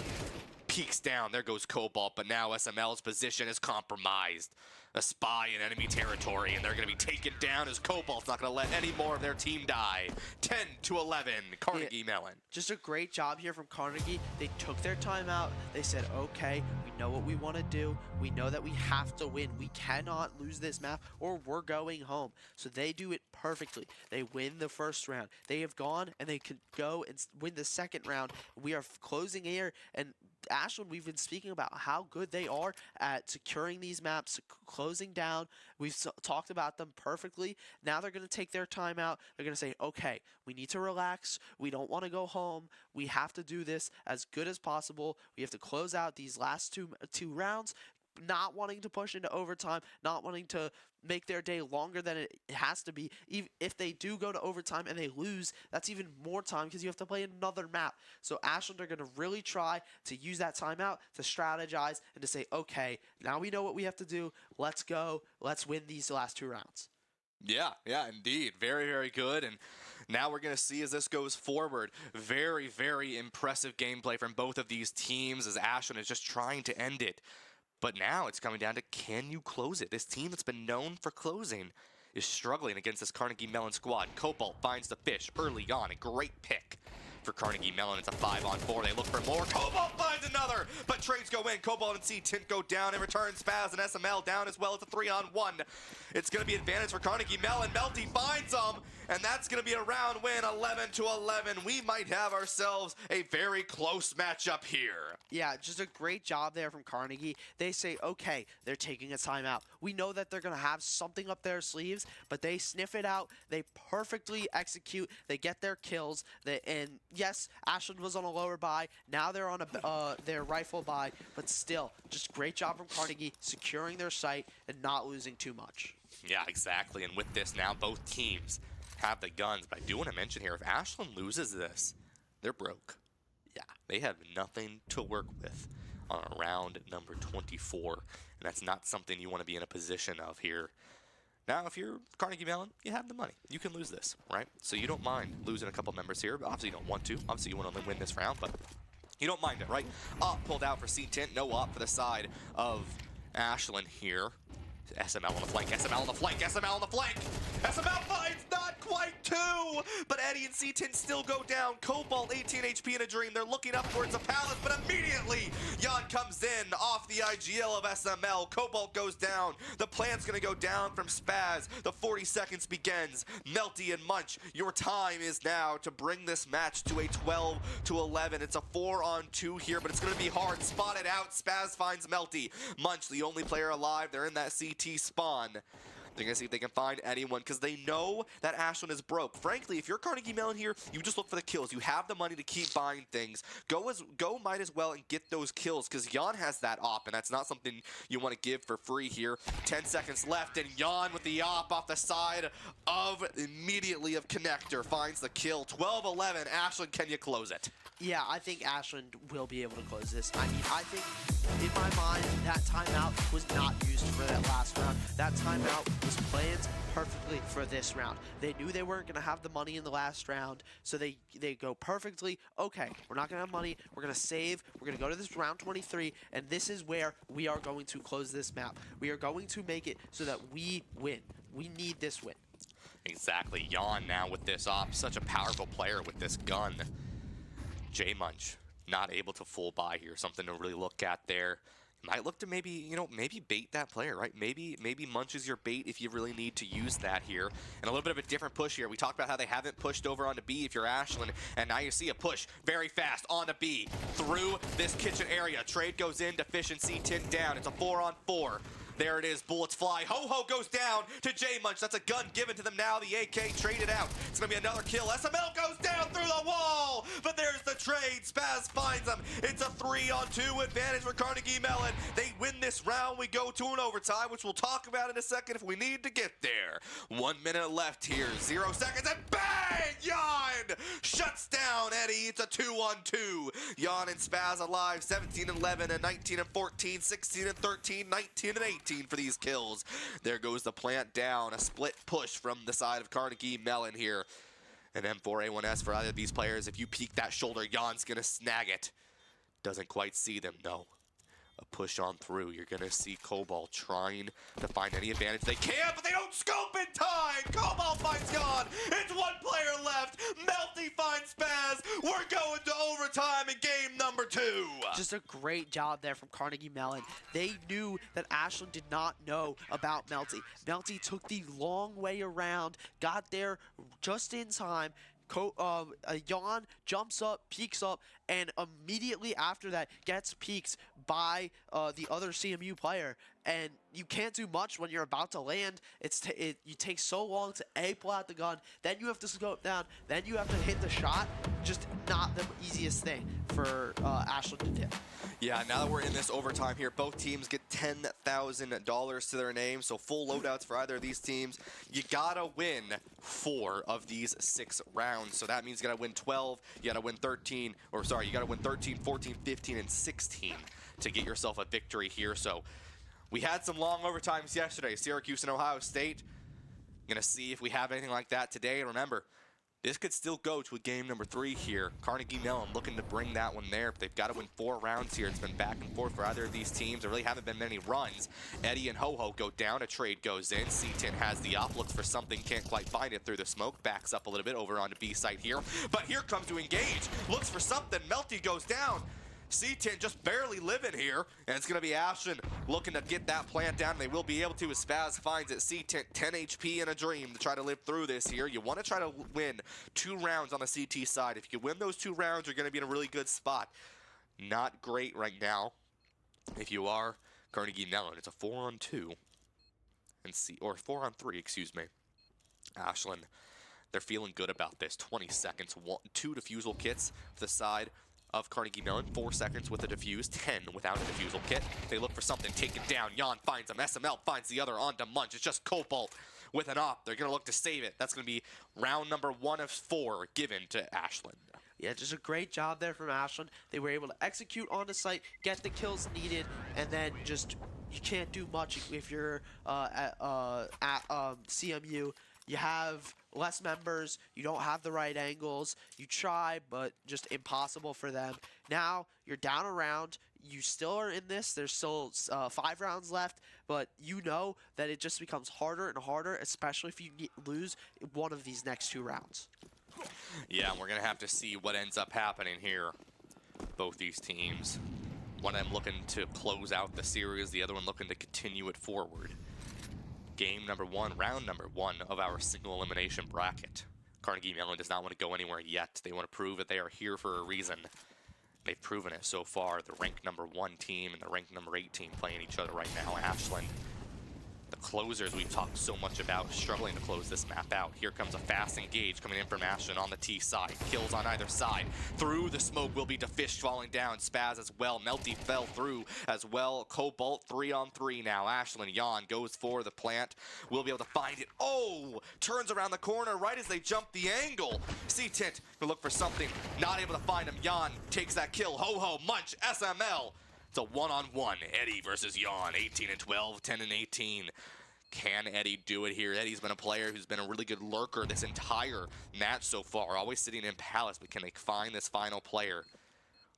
Speaker 1: Peeks down. There goes Cobalt, but now SML's position is compromised. A spy in enemy territory, and they're going to be taken down as Cobalt's not going to let any more of their team die. 10-11, Carnegie Mellon.
Speaker 2: Just a great job here from Carnegie. They took their time out. They said, okay, we know what we want to do. We know that we have to win. We cannot lose this map or we're going home. So they do it perfectly. They win the first round. They have gone and they could go and win the second round. We are closing here, and Ashland, we've been speaking about how good they are at securing these maps, closing down. We've talked about them perfectly. Now they're going to take their time out. They're going to say, okay, we need to relax. We don't want to go home. We have to do this as good as possible. We have to close out these last two rounds, not wanting to push into overtime, not wanting to make their day longer than it has to be. Even if they do go to overtime and they lose, that's even more time because you have to play another map. So Ashland are going to really try to use that timeout to strategize and to say, okay, now we know what we have to do. Let's go. Let's win these last 2 rounds.
Speaker 1: Yeah, indeed. Very, very good. And now we're going to see as this goes forward, very, very impressive gameplay from both of these teams as Ashland is just trying to end it. But now it's coming down to, can you close it? This team that's been known for closing is struggling against this Carnegie Mellon squad. Cobalt finds the fish early on. A great pick for Carnegie Mellon. It's a 5-on-4. They look for more. Cobalt finds another, but trades go in. Cobalt and C-Tint go down. In return, Spaz and SML down as well. It's a 3-on-1. It's going to be advantage for Carnegie Mellon. Melty finds them, and that's going to be a round win, 11-11. We might have ourselves a very close matchup here.
Speaker 2: Yeah, just a great job there from Carnegie. They say, okay, they're taking a timeout. We know that they're going to have something up their sleeves, but they sniff it out. They perfectly execute. They get their kills. And yes, Ashland was on a lower buy. Now they're on their rifle buy, but still, just great job from Carnegie securing their site and not losing too much.
Speaker 1: Yeah, exactly. And with this now, both teams have the guns. But I do want to mention here, if Ashland loses this, they're broke. Yeah, they have nothing to work with on round number 24. And that's not something you want to be in a position of here. Now, if you're Carnegie Mellon, you have the money. You can lose this, right? So you don't mind losing a couple members here. But obviously, you don't want to. Obviously, you want to win this round, but you don't mind it, right? Op pulled out for C-Tint. No op for the side of Ashland here. SML on the flank, SML on the flank, SML on the flank! SML finds not quite two! But Eddie and C10 still go down. Cobalt, 18 HP in a dream. They're looking up towards the palace, but immediately Jan comes in off the IGL of SML. Cobalt goes down. The plant's gonna go down from Spaz. The 40 seconds begins. Melty and Munch, your time is now to bring this match to a 12-11. It's a 4-on-2 here, but it's gonna be hard. Spotted out. Spaz finds Melty. Munch, the only player alive. They're in that CT spawn. They're going to see if they can find anyone because they know that Ashland is broke. Frankly, if you're Carnegie Mellon here, you just look for the kills. You have the money to keep buying things. Go might as well and get those kills because Jan has that op, and that's not something you want to give for free here. 10 seconds left, and Jan with the op off the side of immediately of Connector finds the kill. 12-11. Ashland, can you close it?
Speaker 2: Yeah, I think Ashland will be able to close this. I mean, I think in my mind that timeout was not used for that last round. That timeout was planned perfectly for this round. They knew they weren't going to have the money in the last round, so they go perfectly, okay, we're not going to have money, we're going to save, we're going to go to this round 23, and this is where we are going to close this map. We are going to make it so that we win. We need this win.
Speaker 1: Exactly. Jan now with this op, such a powerful player with this gun. J Munch not able to full buy here, something to really look at there. Might look to maybe, maybe bait that player, right? Maybe Munch is your bait if you really need to use that here. And a little bit of a different push here. We talked about how they haven't pushed over onto B if you're Ashland, and now you see a push very fast onto B through this kitchen area. Trade goes in, Deficiency 10 down. It's a 4-on-4. There it is, bullets fly. Ho-Ho goes down to J-Munch. That's a gun given to them now. The AK traded out. It's gonna be another kill. SML goes down through the wall, but there's the trade. Spaz finds him. It's a 3-on-2 advantage for Carnegie Mellon. They win this round. We go to an overtime, which we'll talk about in a second if we need to get there. 1 minute left here, 0 seconds, and bang! Jan shuts down Eddie. It's a 2-on-2. Jan and Spaz alive, 17-11 and 19-14, 16-13, 19-18. For these kills. There goes the plant down. A split push from the side of Carnegie Mellon here. An M4A1S for either of these players. If you peek that shoulder, Jan's gonna snag it. Doesn't quite see them, though. A push on through. You're gonna see Cobalt trying to find any advantage they can, but they don't scope in time! Cobalt finds Jan! It's one player left! Melty finds Spaz! We're going to overtime in game number 2!
Speaker 2: Just a great job there from Carnegie Mellon. They knew that Ashland did not know about Melty. Melty took the long way around, got there just in time. Jan jumps up, peeks up, and immediately after that gets peeked by the other CMU player. And you can't do much when you're about to land. You take so long to A, pull out the gun, then you have to scope down, then you have to hit the shot. Just not the easiest thing for Ashland to do.
Speaker 1: Yeah, now that we're in this overtime here, both teams get $10,000 to their name, so full loadouts for either of these teams. You gotta win 4 of these 6 rounds, so that means you gotta win 12, you gotta win 13, or sorry, you gotta win 13, 14, 15, and 16 to get yourself a victory here. So we had some long overtimes yesterday, Syracuse and Ohio State. Gonna see if we have anything like that today. And remember, this could still go to a game number 3 here. Carnegie Mellon looking to bring that one there, but they've got to win 4 rounds here. It's been back and forth for either of these teams. There really haven't been many runs. Eddie and Ho-Ho go down. A trade goes in. C10 has the op, looks for something, can't quite find it through the smoke. Backs up a little bit over onto B site here. But here comes to engage. Looks for something. Melty goes down. C10 just barely living here, and it's going to be Ashland looking to get that plant down. They will be able to as Spaz finds it. C10, 10 HP in a dream to try to live through this here. You want to try to win 2 rounds on the CT side. If you win those 2 rounds, you're going to be in a really good spot. Not great right now if you are Carnegie Mellon. It's a 4-on-2, or 4-on-3, excuse me. Ashland, they're feeling good about this. 20 seconds, 2 defusal kits for the side of Carnegie Mellon, 4 seconds with a defuse, 10 without a defusal kit. They look for something, take it down. Jan finds him, SML finds the other onto Munch. It's just Cobalt with an op. They're going to look to save it. That's going to be round number 1 of 4 given to Ashland.
Speaker 2: Yeah, just a great job there from Ashland. They were able to execute on the site, get the kills needed, and then just, you can't do much if you're at CMU. You have less members, you don't have the right angles, you try, but just impossible for them. Now, you're down a round, you still are in this. There's still 5 rounds left, but you know that it just becomes harder and harder, especially if you lose one of these next 2 rounds.
Speaker 1: Yeah, and we're going to have to see what ends up happening here. Both these teams. One of them looking to close out the series, the other one looking to continue it forward. Game number 1, round number 1 of our single elimination bracket. Carnegie Mellon does not want to go anywhere yet. They want to prove that they are here for a reason. They've proven it so far. The ranked number 1 team and the ranked number 8 team playing each other right now. Ashland, the closers we've talked so much about, struggling to close this map out. Here comes a fast engage coming in from Ashland on the T side. Kills on either side. Through the smoke will be Defish falling down. Spaz as well. Melty fell through as well. Cobalt 3-on-3 now. Ashland, Jan goes for the plant. We'll be able to find it. Oh! Turns around the corner right as they jump the angle. C-Tint will look for something. Not able to find him. Jan takes that kill. Ho-Ho, Munch, SML. It's a 1-on-1. Eddie versus Jan. 18-12, 10-18. Can Eddie do it here? Eddie's been a player who's been a really good lurker this entire match so far. Always sitting in Palace, but can they find this final player?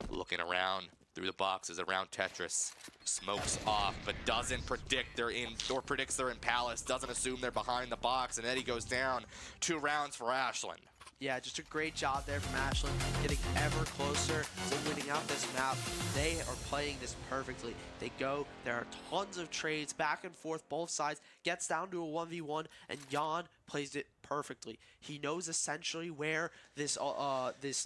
Speaker 1: Looking around through the boxes around Tetris. Smokes off, but doesn't predict they're in, or predicts they're in Palace. Doesn't assume they're behind the box, and Eddie goes down. 2 rounds for Ashland.
Speaker 2: Yeah, just a great job there from Ashland, getting ever closer to winning out this map. They are playing this perfectly. They go, there are tons of trades back and forth, both sides, gets down to a 1v1, and Jan plays it perfectly. He knows essentially where this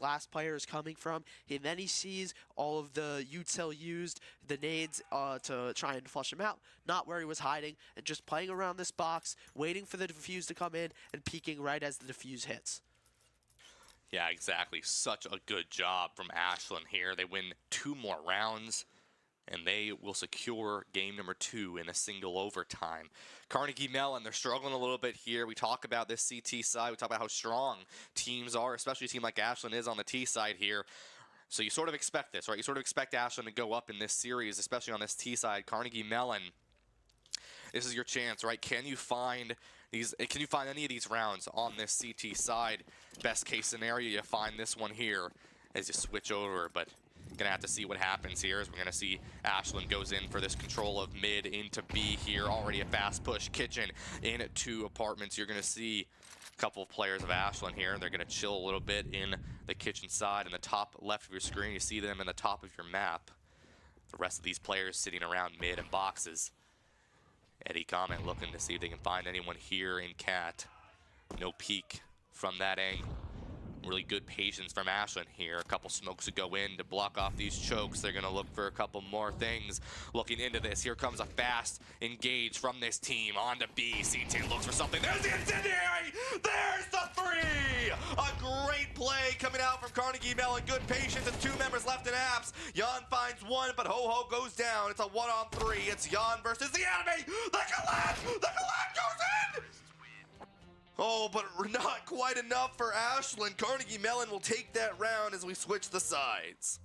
Speaker 2: last player is coming from, and then he sees all of the util used, the nades to try and flush him out, not where he was hiding, and just playing around this box, waiting for the defuse to come in, and peeking right as the defuse hits.
Speaker 1: Yeah, exactly. Such a good job from Ashland here. They win 2 more rounds, and they will secure game number 2 in a single overtime. Carnegie Mellon, they're struggling a little bit here. We talk about this CT side. We talk about how strong teams are, especially a team like Ashland is on the T side here. So you sort of expect this, right? You sort of expect Ashland to go up in this series, especially on this T side. Carnegie Mellon, this is your chance, right? Can you find any of these rounds on this CT side? Best case scenario, you find this one here as you switch over, but gonna have to see what happens here as we're gonna see Ashland goes in for this control of mid into B here. Already a fast push. Kitchen into apartments. You're gonna see a couple of players of Ashland here. They're gonna chill a little bit in the kitchen side. In the top left of your screen, you see them in the top of your map. The rest of these players sitting around mid and boxes. Eddie Comment looking to see if they can find anyone here in Cat. No peek from that angle. Really good patience from Ashland here. A couple smokes to go in to block off these chokes. They're going to look for a couple more things. Looking into this, here comes a fast engage from this team. On to B. C-Team looks for something. There's the incendiary! There's the 3! A great play coming out from Carnegie Mellon. Good patience and 2 members left in apps. Jan finds 1, but Ho-Ho goes down. It's a 1-on-3. It's Jan versus the enemy. The collapse! The collapse goes in! Oh, but not quite enough for Ashland. Carnegie Mellon will take that round as we switch the sides.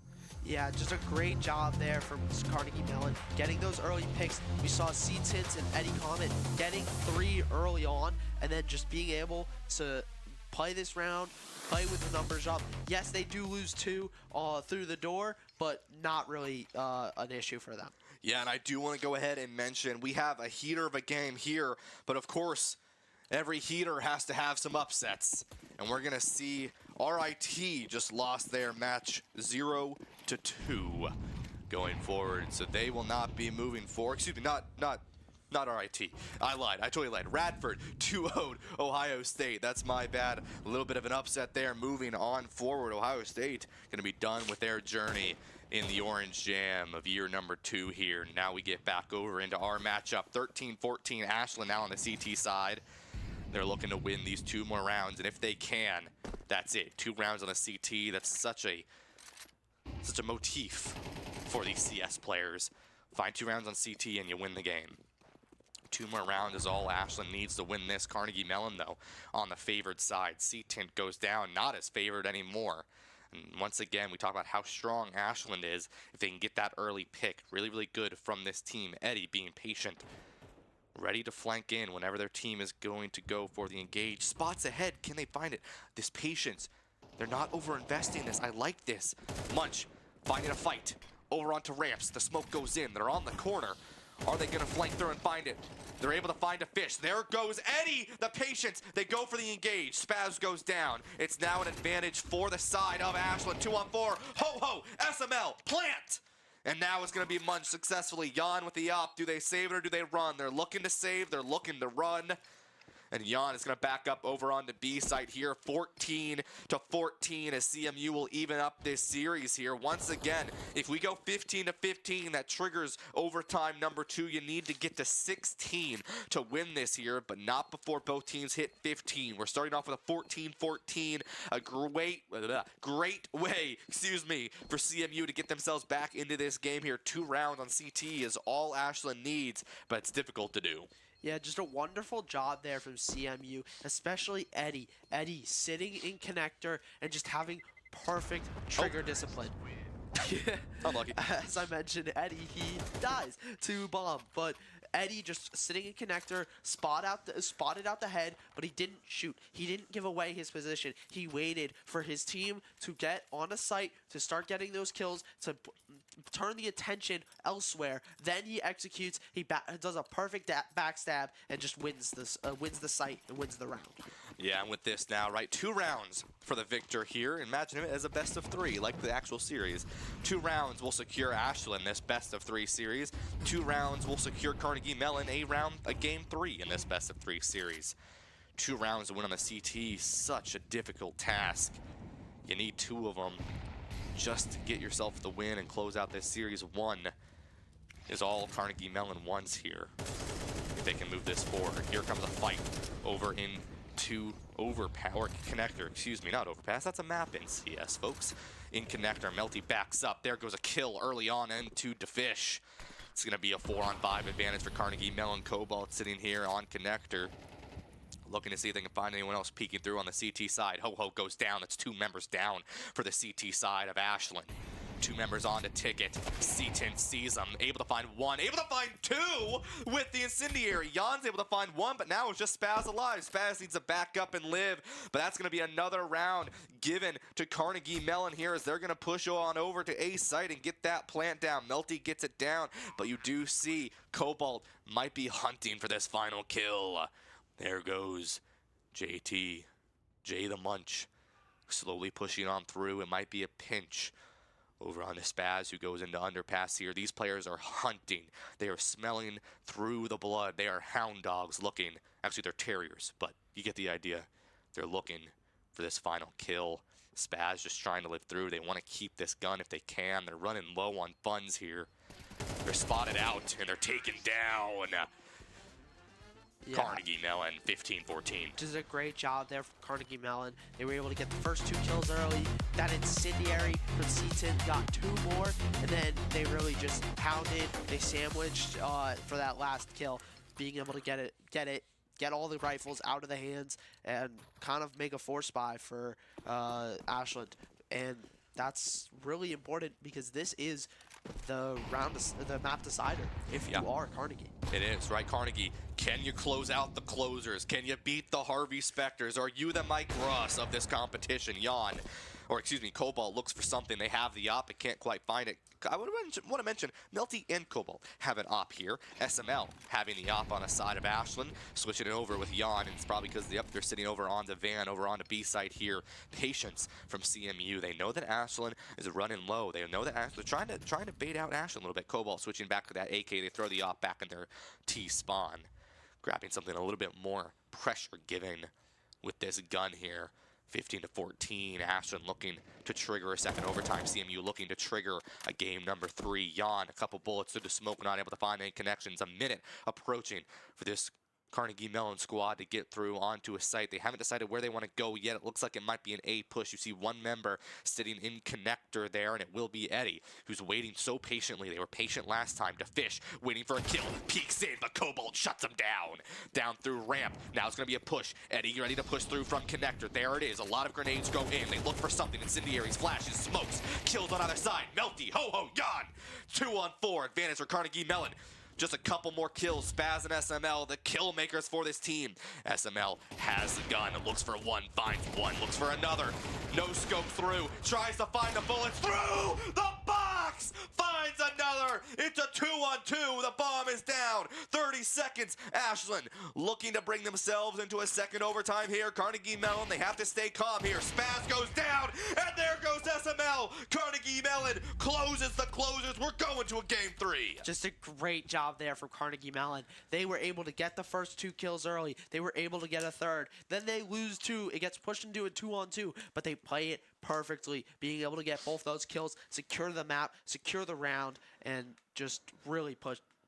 Speaker 2: Yeah, just a great job there from Carnegie Mellon, getting those early picks. We saw C-Tins and Eddie Comet getting 3 early on, and then just being able to play this round, play with the numbers up. Yes, they do lose 2 through the door, but not really an issue for them.
Speaker 1: Yeah, and I do want to go ahead and mention we have a heater of a game here, but of course, every heater has to have some upsets. And we're going to see RIT just lost their match 0-2 going forward. So they will not be moving forward. Excuse me, not RIT. I lied. I totally lied. Radford 2-0'd Ohio State. That's my bad. A little bit of an upset there. Moving on forward. Ohio State going to be done with their journey in the Orange Jam of year number 2 here. Now we get back over into our matchup. 13-14 Ashland now on the CT side. They're looking to win these 2 more rounds, and if they can, that's it. 2 rounds on the CT. That's such a motif for these CS players. Find 2 rounds on CT and you win the game. 2 more rounds is all Ashland needs to win this. Carnegie Mellon, though, on the favored side. C-Tint goes down, not as favored anymore. And once again, we talk about how strong Ashland is. If they can get that early pick, really, really good from this team. Eddie being patient, ready to flank in whenever their team is going to go for the engage. Spots ahead, can they find it? This patience, they're not over-investing this. I like this. Munch, finding a fight. over onto ramps. The smoke goes in. They're on the corner. Are they going to flank through and find it? They're able to find a fish. There goes Eddie, the patience. They go for the engage. Spaz goes down. It's now an advantage for the side of Ashland. 2-on-4. Ho-ho, SML, plant! And now it's going to be munched successfully. Jan with the op. Do they save it or do they run? They're looking to save. They're looking to run. And Jan is going to back up over on the B site here, 14-14, as CMU will even up this series here. Once again, if we go 15-15, that triggers overtime number 2. You need to get to 16 to win this here, but not before both teams hit 15. We're starting off with a 14-14, a great way, for CMU to get themselves back into this game here. 2 rounds on CT is all Ashland needs, but it's difficult to do.
Speaker 2: Yeah, just a wonderful job there from CMU, especially Eddie. Eddie sitting in connector and just having perfect trigger discipline.
Speaker 1: Unlucky.
Speaker 2: As I mentioned, Eddie, he dies to bomb, but Eddie just sitting in connector, spotted out the head, but he didn't shoot. He didn't give away his position. He waited for his team to get on a site, to start getting those kills, to turn the attention elsewhere. Then he executes. He does a perfect backstab and just wins the site and wins the round.
Speaker 1: Yeah, and with this now, right, 2 rounds for the victor here. Imagine it as a best of 3, like the actual series. 2 rounds will secure Ashland this best of 3 series. 2 rounds will secure Carnegie Mellon a game 3 in this best of 3 series. 2 rounds to win on the CT, such a difficult task. You need 2 of them just to get yourself the win and close out this series. 1 is all Carnegie Mellon wants here, if they can move this forward. Here comes a fight over into connector, not overpass, that's a map in CS, folks. In connector, Melty backs up. There goes a kill early on into Defish. It's going to be a 4-on-5 advantage for Carnegie Mellon. Cobalt sitting here on connector, looking to see if they can find anyone else peeking through on the CT side. Ho-Ho goes down. That's 2 members down for the CT side of Ashland. 2 members on to ticket. C10 sees them, able to find 1, able to find 2 with the incendiary. Jan's able to find 1, but now it's just Spaz alive. Spaz needs to back up and live, but that's going to be another round given to Carnegie Mellon here as they're going to push on over to A site and get that plant down. Melty gets it down, but you do see Cobalt might be hunting for this final kill. There goes JT, Jay the Munch, slowly pushing on through. It might be a pinch over on the Spaz, who goes into underpass here. These players are hunting. They are smelling through the blood. They are hound dogs looking. Actually, they're terriers, but you get the idea. They're looking for this final kill. Spaz just trying to live through. They want to keep this gun if they can. They're running low on funds here. They're spotted out, and they're taken down. Yeah. Carnegie Mellon, 15-14.
Speaker 2: Just a great job there from Carnegie Mellon. They were able to get the first 2 kills early. That incendiary from C10 got 2 more, and then they really just pounded. They sandwiched for that last kill, being able to get all the rifles out of the hands, and kind of make a force buy for Ashland. And that's really important because this is the map decider if you are Carnegie.
Speaker 1: It is, right? Carnegie, can you close out the closers? Can you beat the Harvey Specters? Are you the Mike Ross of this competition? Cobalt looks for something. They have the op, but can't quite find it. I want to mention Melty and Cobalt have an op here. SML having the op on the side of Ashland, switching it over with Jan, and it's probably because they're sitting over on the van, over on the B side here. Patience from CMU. They know that Ashland is running low. They know that Ashland trying to bait out Ashland a little bit. Cobalt switching back to that AK. They throw the op back in their T spawn, grabbing something a little bit more pressure given with this gun here. 15-14, Ashland looking to trigger a second overtime. CMU looking to trigger a game number 3. Jan, a couple bullets through the smoke, not able to find any connections. A minute approaching for this Carnegie Mellon squad to get through onto a site. They haven't decided where they want to go yet. It looks like it might be an A push. You see 1 member sitting in connector there, and it will be Eddie, who's waiting so patiently. They were patient last time. To Fish, waiting for a kill. Peeks in, but Cobalt shuts him down. Down through ramp. Now it's going to be a push. Eddie ready to push through from connector. There it is. A lot of grenades go in. They look for something. Incendiaries, flashes, smokes. Killed on either side. Melty, ho-ho, gone. 2-on-4. Advantage for Carnegie Mellon. Just a couple more kills. Spaz and SML, the kill makers for this team. SML has the gun, looks for 1, finds 1, looks for another. No scope through, tries to find the bullets through the box! Fox finds another. It's a 2-on-2. The bomb is down. 30 seconds. Ashland looking to bring themselves into a second overtime here. Carnegie Mellon, they have to stay calm here. Spaz goes down, and there goes SML. Carnegie Mellon closes the closers. We're going to a game 3.
Speaker 2: Just a great job there from Carnegie Mellon. They were able to get the first 2 kills early. They were able to get a third. Then they lose 2. It gets pushed into a 2-on-2, but they play it perfectly, being able to get both those kills, secure the map, secure the round, and just really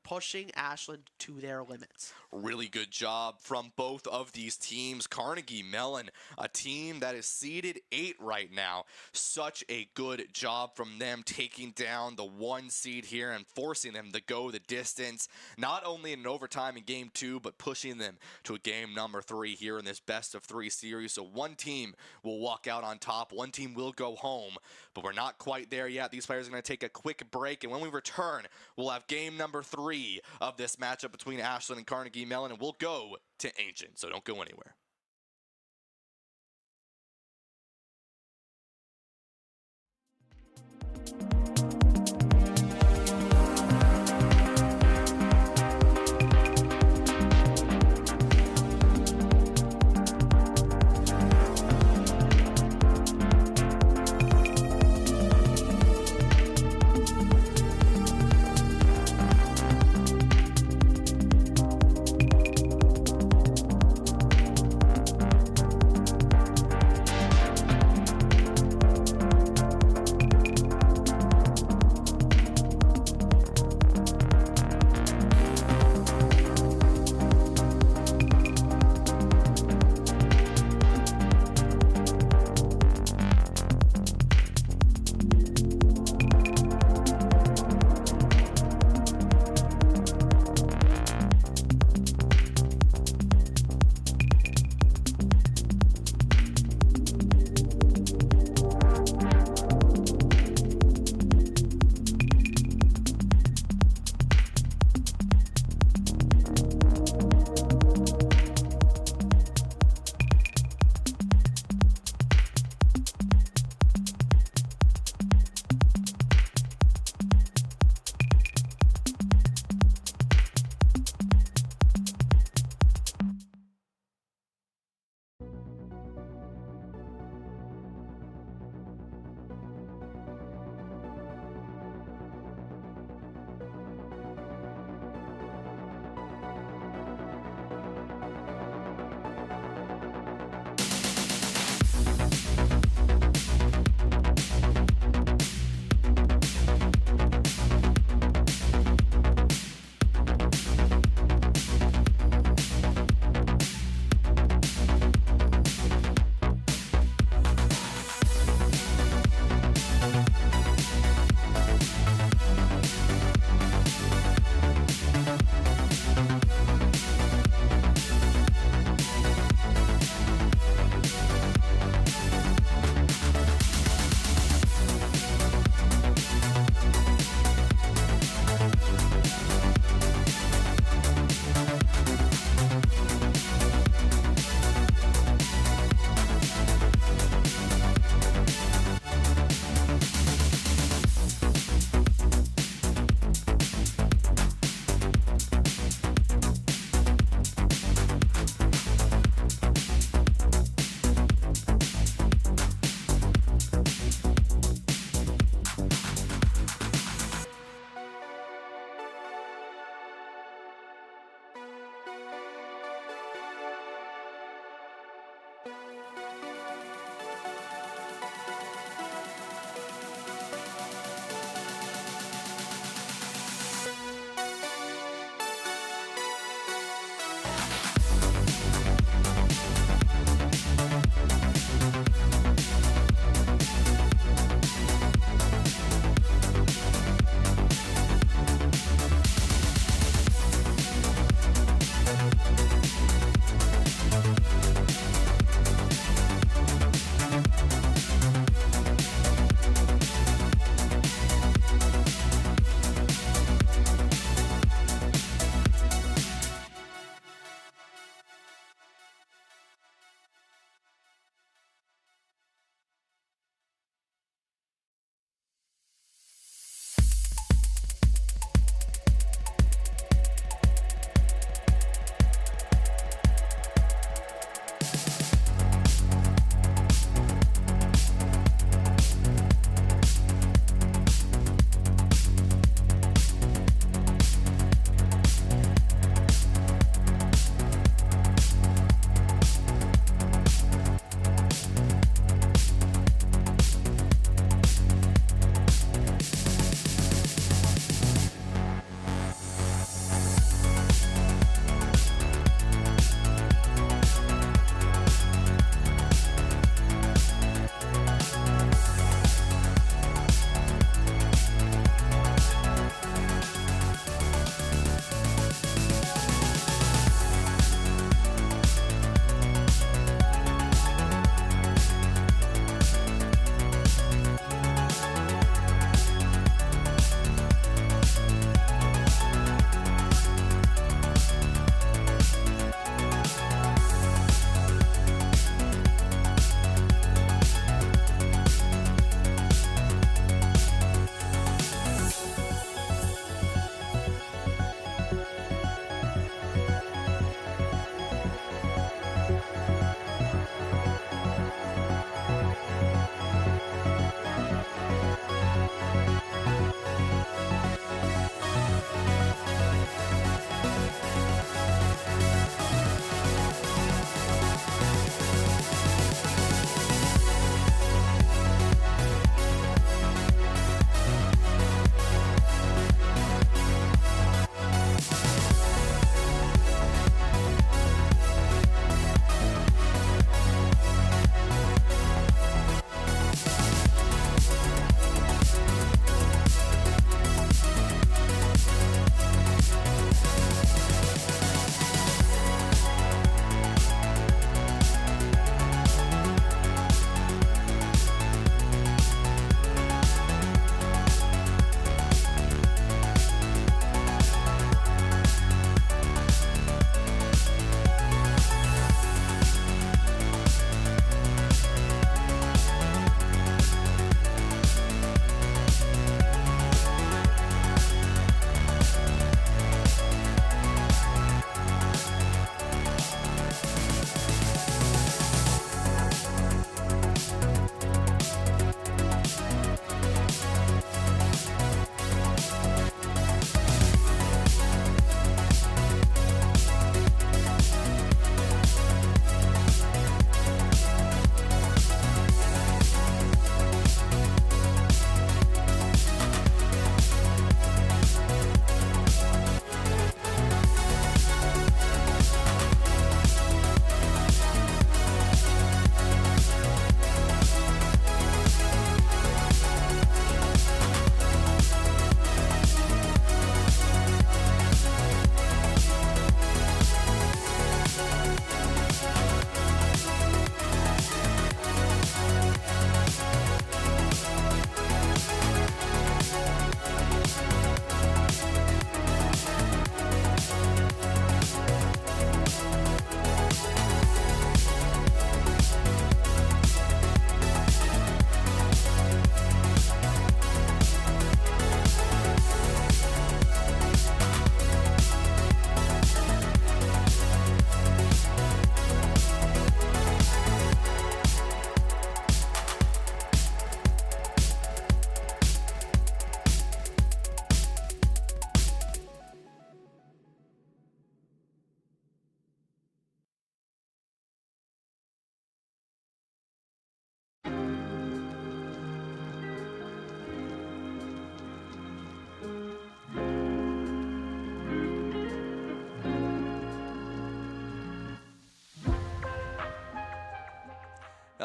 Speaker 2: pushing Ashland to their limits.
Speaker 1: Really good job from both of these teams. Carnegie Mellon, a team that is seeded 8 right now. Such a good job from them taking down the 1 seed here and forcing them to go the distance, not only in an overtime in game 2, but pushing them to a game number 3 here in this best of 3 series. So one team will walk out on top, one team will go home, but we're not quite there yet. These players are going to take a quick break, and when we return, we'll have game number 3 of this matchup between Ashland and Carnegie Mellon, and we'll go to Ancient, so don't go anywhere.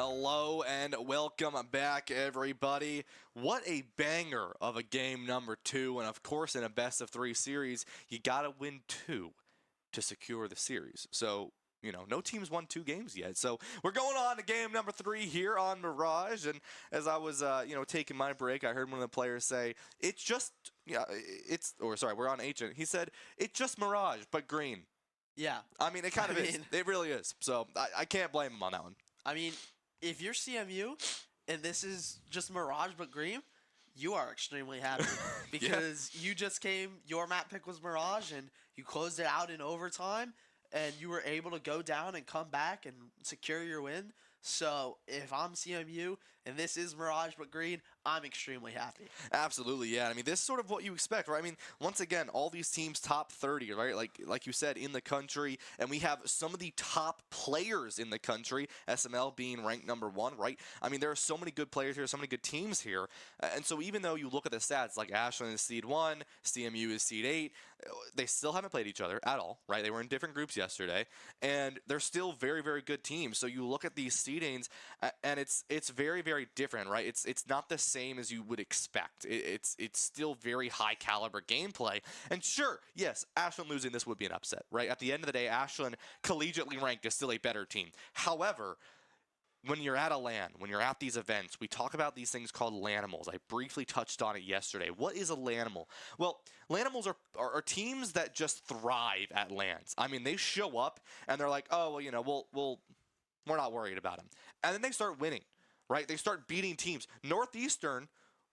Speaker 1: Hello and welcome back, everybody. What a banger of a game number 2. And of course, in a best of 3 series, you got to win 2 to secure the series. So, no team's won 2 games yet. So we're going on to game number 3 here on Mirage. And as I was, taking my break, I heard one of the players say, we're on Agent. He said, it's just Mirage, but green.
Speaker 2: Yeah.
Speaker 1: I mean, it kind of is. It really is. So I can't blame him on that one.
Speaker 2: I mean, if you're CMU and this is just Mirage but green, you are extremely happy because your map pick was Mirage and you closed it out in overtime and you were able to go down and come back and secure your win. So if I'm CMU and this is Mirage but green, I'm extremely happy.
Speaker 1: Absolutely, yeah. I mean, this is sort of what you expect, right? I mean, once again, all these teams top 30, right? Like you said, in the country, and we have some of the top players in the country, SML being ranked number 1, right? I mean, there are so many good players here, so many good teams here. And so even though you look at the stats, like Ashland is seed 1, CMU is seed 8, they still haven't played each other at all, right? They were in different groups yesterday, and they're still very, very good teams. So you look at these seedings, and it's very, very different, right? It's not the same as you would expect. It's still very high caliber gameplay. And sure, yes, Ashland losing this would be an upset, right? At the end of the day, Ashland collegiately ranked is still a better team. However, when you're at a LAN, when you're at these events, we talk about these things called LANimals. I briefly touched on it yesterday. What is a LANimal? Well, LANimals are teams that just thrive at LANs. I mean, they show up and they're like, oh, well, we're not worried about them. And then they start winning, right? They start beating teams. Northeastern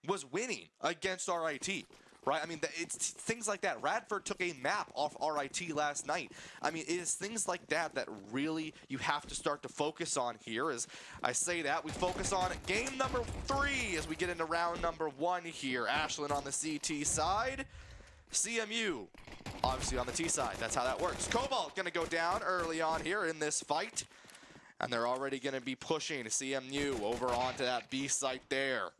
Speaker 1: was winning against RIT, right? I mean, it's things like that. Radford took a map off RIT last night. I mean, it is things like that that really you have to start to focus on here. As I say that, we focus on game number 3 as we get into round number 1 here. Ashland on the CT side. CMU, obviously on the T side. That's how that works. Cobalt going to go down early on here in this fight. And they're already going to be pushing CMU over onto that B site there.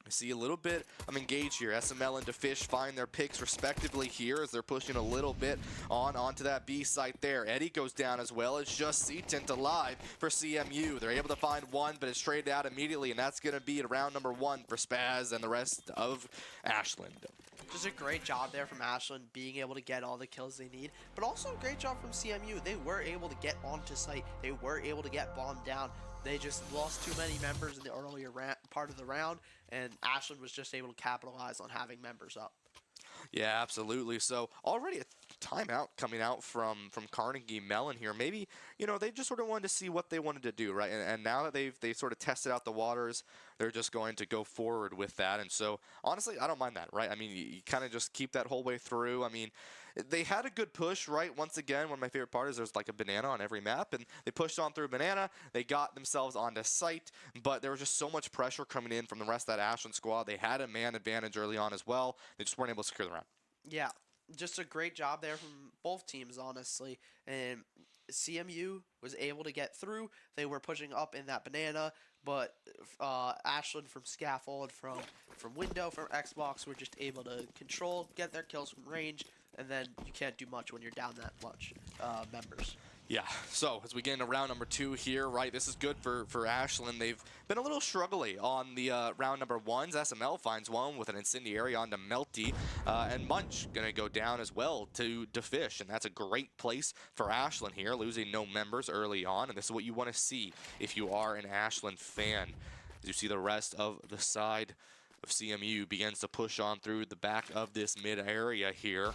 Speaker 1: I see a little bit of engage here. SML and Defish find their picks respectively here as they're pushing a little bit onto that B site there. Eddie goes down as well. It's just C-Tint alive for CMU. They're able to find one, but it's traded out immediately, and that's going to be at round number 1 for Spaz and the rest of Ashland.
Speaker 2: Just a great job there from Ashland being able to get all the kills they need, but also a great job from CMU. They were able to get onto site. They were able to get bombed down. They just lost too many members in the earlier part of the round, and Ashland was just able to capitalize on having members up.
Speaker 1: Yeah, absolutely. So already a timeout coming out from Carnegie Mellon here. Maybe, they just sort of wanted to see what they wanted to do, right? And now that they've sort of tested out the waters, they're just going to go forward with that. And so, honestly, I don't mind that, right? I mean, you kind of just keep that whole way through. I mean, they had a good push, right? Once again, one of my favorite parts is there's like a banana on every map, and they pushed on through a banana. They got themselves onto site, but there was just so much pressure coming in from the rest of that Ashland squad. They had a man advantage early on as well. They just weren't able to secure the round.
Speaker 2: Yeah, just a great job there from both teams, honestly. And CMU was able to get through. They were pushing up in that banana, but Ashland from Scaffold, from Window, from Xbox were just able to control, get their kills from range, and then you can't do much when you're down that much members.
Speaker 1: Yeah, so as we get into round number 2 here, right, this is good for Ashland. They've been a little struggly on the round number 1s. SML finds one with an incendiary onto Melty, and Munch going to go down as well to Defish, and that's a great place for Ashland here, losing no members early on, and this is what you want to see if you are an Ashland fan. As you see the rest of the side of CMU begins to push on through the back of this mid area here.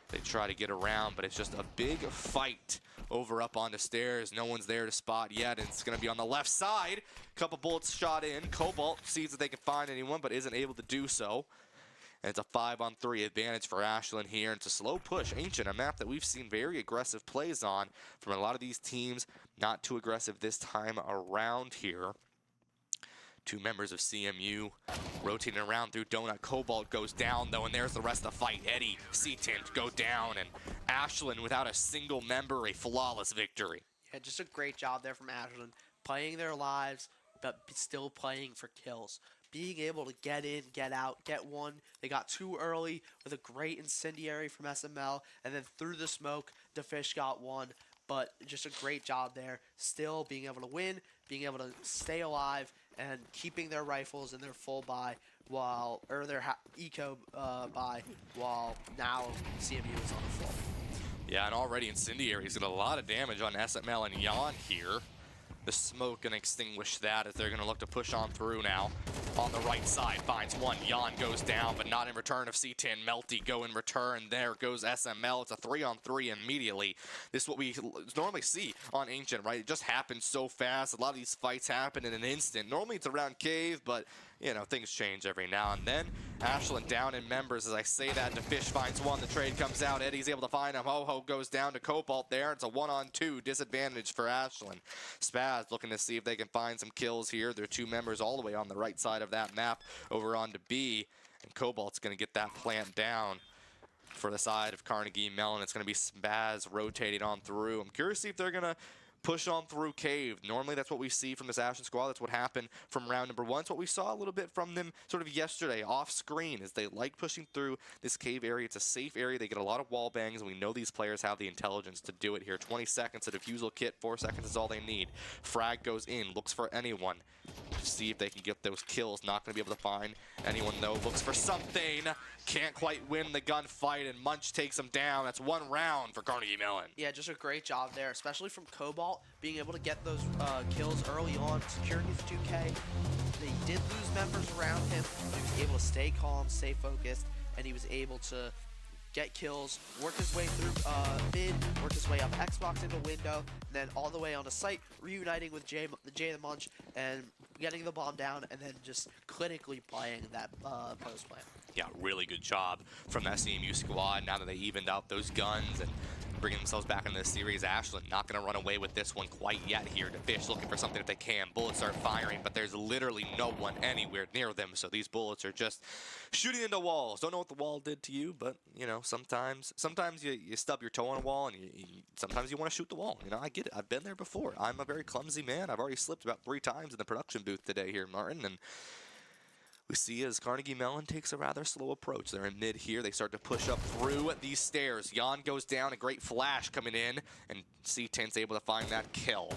Speaker 1: They try to get around, but it's just a big fight over up on the stairs. No one's there to spot yet, and it's going to be on the left side. Couple bullets shot in. Cobalt sees if they can find anyone, but isn't able to do so. And it's a 5-on-3 advantage for Ashland here. And it's a slow push. Ancient, a map that we've seen very aggressive plays on from a lot of these teams. Not too aggressive this time around here. 2 members of CMU rotating around through Donut. Cobalt goes down, though, and there's the rest of the fight. Eddie, C-Tint go down, and Ashland, without a single member, a flawless victory.
Speaker 2: Yeah, just a great job there from Ashland, playing their lives, but still playing for kills. Being able to get in, get out, get one. They got 2 early with a great incendiary from SML, and then through the smoke, Defish got one. but just a great job there. Still being able to win, being able to stay alive, and keeping their rifles in their full buy or their eco buy, while now CMU is on the full.
Speaker 1: Yeah, and already Incendiary's got a lot of damage on SML and Jan here. The smoke gonna extinguish that as they're gonna look to push on through now. On the right side, finds one. Jan goes down, but not in return of C10. Melty go in return. There goes SML. It's a 3-on-3 immediately. This is what we normally see on Ancient, right? It just happens so fast. A lot of these fights happen in an instant. Normally it's around Cave, but you know, things change every now and then. Ashland down in members. As I say that, DeFish finds one. The trade comes out. Eddie's able to find him. Ho-Ho goes down to Cobalt there. It's a 1-on-2 disadvantage for Ashland. Spaz looking to see if they can find some kills here. There are 2 members all the way on the right side of that map over on to B. And Cobalt's going to get that plant down for the side of Carnegie Mellon. It's going to be Spaz rotating on through. I'm curious to see if they're going to push on through Cave. Normally that's what we see from this Ashland squad. That's what happened from round number 1. It's what we saw a little bit from them sort of yesterday off screen, is they like pushing through this Cave area. It's a safe area. They get a lot of wall bangs, and we know these players have the intelligence to do it here. 20 seconds, a defusal kit, 4 seconds is all they need. Frag goes in, looks for anyone to see if they can get those kills. Not going to be able to find anyone though. Looks for something. Can't quite win the gunfight, and Munch takes him down. That's 1 round for Carnegie Mellon.
Speaker 2: Yeah, just a great job there, especially from Cobalt, being able to get those kills early on, securing his 2K. They did lose members around him. He was able to stay calm, stay focused, and he was able to get kills, work his way through mid, work his way up Xbox into window, and then all the way onto site, reuniting with Jay the Munch, and getting the bomb down, and then just clinically playing that post plan.
Speaker 1: Yeah, really good job from that CMU squad now that they evened out those guns and bringing themselves back into the series. Ashland not going to run away with this one quite yet here. DeFish looking for something if they can. Bullets start firing, but there's literally no one anywhere near them, so these bullets are just shooting into walls. Don't know what the wall did to you, but, you know, sometimes you stub your toe on a wall, and sometimes you want to shoot the wall. You know, I get it. I've been there before. I'm a very clumsy man. I've already slipped about 3 times in the production booth today here, Martin, and we see as Carnegie Mellon takes a rather slow approach. They're in mid here. They start to push up through these stairs. Jan goes down, a great flash coming in, and C10's able to find that kill.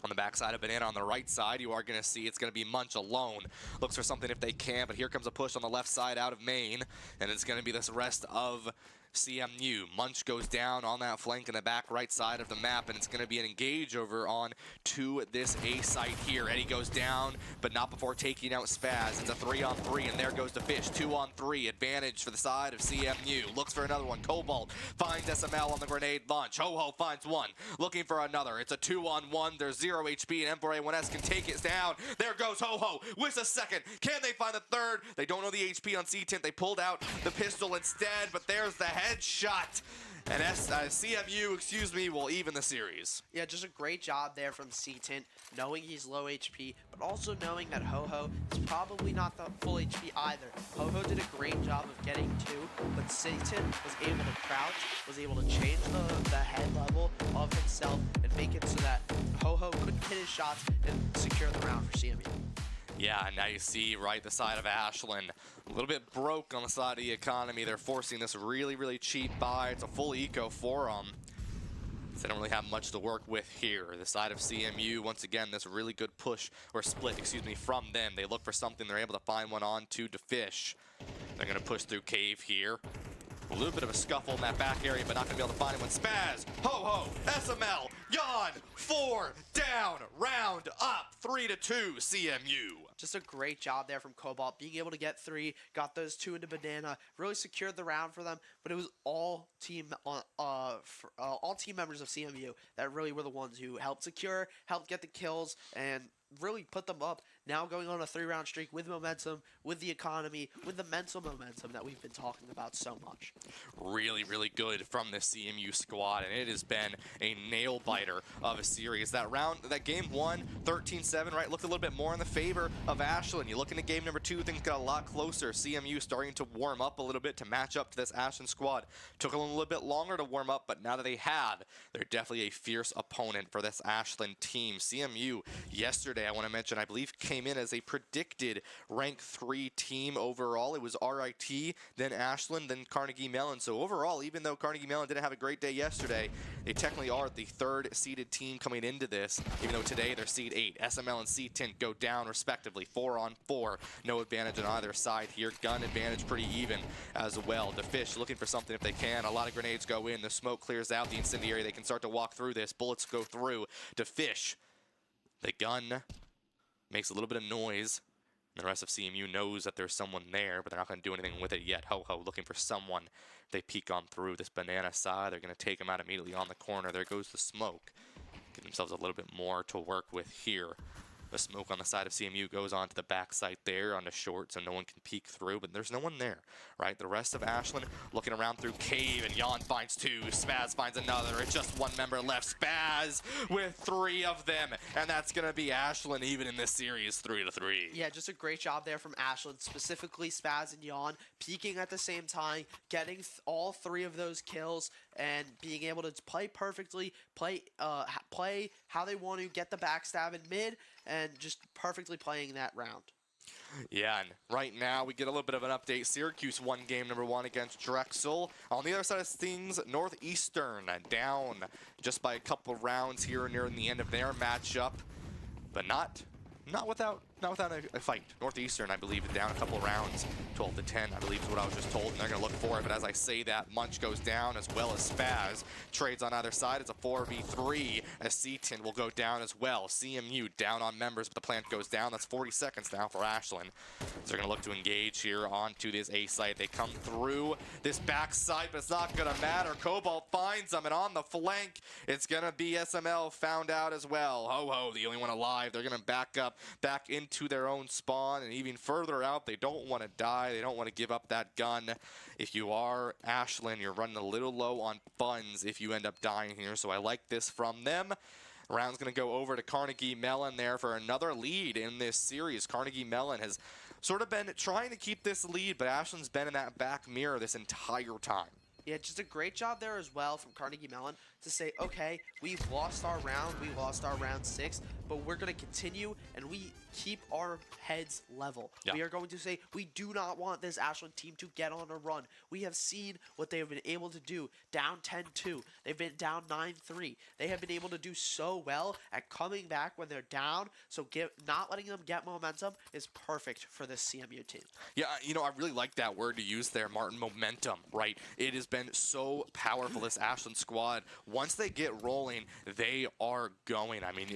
Speaker 1: On the backside of Banana on the right side, you are going to see it's going to be Munch alone. Looks for something if they can, but here comes a push on the left side out of main, and it's going to be this rest of CMU. Munch goes down on that flank in the back right side of the map, and it's going to be an engage over on to this A site here. Eddie goes down, but not before taking out Spaz. It's a 3-on-3, and there goes DeFish. 2-on-3, advantage for the side of CMU. Looks for another one. Cobalt finds SML on the grenade launch. Ho-Ho finds one, looking for another. It's a 2-on-1. There's 0 HP, and M4A1S can take it down. There goes Ho-Ho with a second. Can they find the third? They don't know the HP on C10. They pulled out the pistol instead, but there's the headshot. And CMU, will even the series.
Speaker 2: Yeah, just a great job there from C-Tint, knowing he's low HP, but also knowing that Ho-Ho is probably not the full HP either. Ho-Ho did a great job of getting 2, but C-Tint was able to crouch, was able to change the head level of himself, and make it so that Ho-Ho couldn't hit his shots and secure the round for CMU.
Speaker 1: Yeah, and now you see right the side of Ashland, a little bit broke on the side of the economy. They're forcing this really, really cheap buy. It's a full eco for them. So they don't really have much to work with here. The side of CMU, once again, this really good push, or split, excuse me, from them. They look for something. They're able to find one on to DeFish. They're going to push through Cave here. A little bit of a scuffle in that back area, but not going to be able to find anyone. Spaz, Ho-Ho, SML, Jan, 4 down, round up, 3-2, CMU.
Speaker 2: Just a great job there from Cobalt, being able to get 3, got those 2 into Banana, really secured the round for them, but it was all team members of CMU that really were the ones who helped secure, helped get the kills, and really put them up. Now going on a 3-round streak with momentum, with the economy, with the mental momentum that we've been talking about so much.
Speaker 1: Really, really good from the CMU squad, and it has been a nail-biter of a series. That game 1, 13-7, right, looked a little bit more in the favor of Ashland. You look into game number 2, things got a lot closer. CMU starting to warm up a little bit to match up to this Ashland squad. Took a little bit longer to warm up, but now that they have, they're definitely a fierce opponent for this Ashland team. CMU yesterday yesterday, I want to mention, I believe came in as a predicted rank 3 team overall. It was RIT, then Ashland, then Carnegie Mellon. So overall, even though Carnegie Mellon didn't have a great day yesterday, they technically are the 3rd seeded team coming into this, even though today they're seed 8. SML and C10 go down respectively, 4-on-4. No advantage on either side here. Gun advantage pretty even as well. The Fish looking for something if they can. A lot of grenades go in. The smoke clears out the incendiary. They can start to walk through this. Bullets go through. To Fish. The gun makes a little bit of noise. The rest of CMU knows that there's someone there, but they're not going to do anything with it yet. Ho-Ho looking for someone. They peek on through this banana side. They're going to take him out immediately on the corner. There goes the smoke. Give themselves a little bit more to work with here. The smoke on the side of CMU goes on to the back site there on the short, so no one can peek through, but there's no one there, right? The rest of Ashland looking around through cave, and Jan finds 2. Spaz finds another. It's just 1 member left. Spaz with 3 of them, and that's going to be Ashland even in this series, 3-3.
Speaker 2: Yeah, just a great job there from Ashland, specifically Spaz and Jan, peaking at the same time, getting all 3 of those kills, and being able to play perfectly, play how they want to, get the backstab in mid, and just perfectly playing that round.
Speaker 1: Yeah, and right now we get a little bit of an update. Syracuse won game number 1 against Drexel. On the other side of things, Northeastern down just by a couple rounds here near the end of their matchup, but not without a fight. Northeastern, I believe, down a couple rounds, 12-10, I believe is what I was just told, and they're going to look for it. But as I say that, Munch goes down as well as Spaz. Trades on either side. It's a 4v3 as C10 will go down as well. CMU down on members, but the plant goes down. That's 40 seconds now for Ashland. So they're going to look to engage here onto this A site. They come through this back side, but it's not going to matter. Cobalt finds them, and on the flank, it's going to be SML found out as well. Ho-Ho, the only one alive. They're going to back up, back into their own spawn, and even further out. They don't want to die. They don't want to give up that gun. If you are Ashland, you're running a little low on funds if you end up dying here, so I like this from them. Round's going to go over to Carnegie Mellon there for another lead in this series. Carnegie Mellon has sort of been trying to keep this lead, but Ashland's been in that back mirror this entire time.
Speaker 2: Yeah, just a great job there as well from Carnegie Mellon to say, okay, we've lost our round, we lost our round 6, but we're going to continue and we keep our heads level.
Speaker 1: Yeah.
Speaker 2: We are going to say, we do not want this Ashland team to get on a run. We have seen what they have been able to do, down 10-2. They've been down 9-3. They have been able to do so well at coming back when they're down, so not letting them get momentum is perfect for this CMU team.
Speaker 1: Yeah, you know, I really like that word to use there, Martin, momentum, right? It has been so powerful, this Ashland squad. Once they get rolling, they are going. I mean,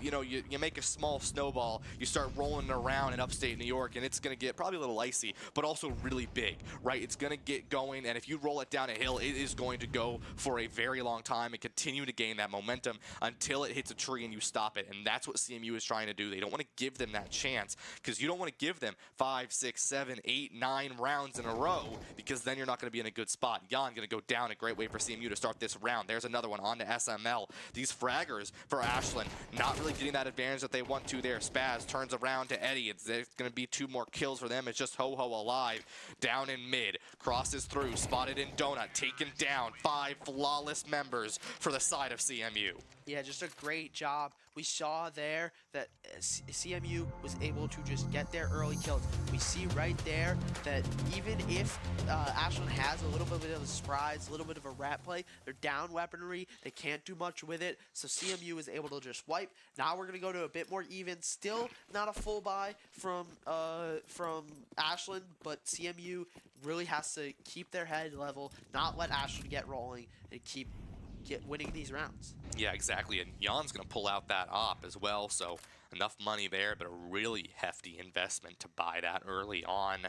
Speaker 1: you know, you make a small snowball, you start rolling it around in upstate New York, and it's going to get probably a little icy, but also really big, right? It's going to get going, and if you roll it down a hill, it is going to go for a very long time and continue to gain that momentum until it hits a tree and you stop it, and that's what CMU is trying to do. They don't want to give them that chance, because you don't want to give them 5, 6, 7, 8, 9 rounds in a row, because then you're not going to be in a good spot. Jan going to go down, a great way for CMU to start this round. There's another one on to SML. These fraggers for Ashland, not really getting that advantage that they want to there. Spaz turns around to Eddie. There's going to be 2 more kills for them. It's just Ho-Ho alive, down in mid, crosses through, spotted in Donut, taken down. 5 flawless members for the side of CMU.
Speaker 2: Yeah, just a great job. We saw there that CMU was able to just get their early kills. We see right there that even if Ashland has a little bit of a surprise, a little bit of a rat play, they're down weaponry. They can't do much with it. So CMU is able to just wipe. Now we're going to go to a bit more even. Still not a full buy from Ashland, but CMU really has to keep their head level, not let Ashland get rolling, and keep winning these rounds.
Speaker 1: Yeah, exactly, and Jan's going to pull out that op as well, so enough money there, but a really hefty investment to buy that early on.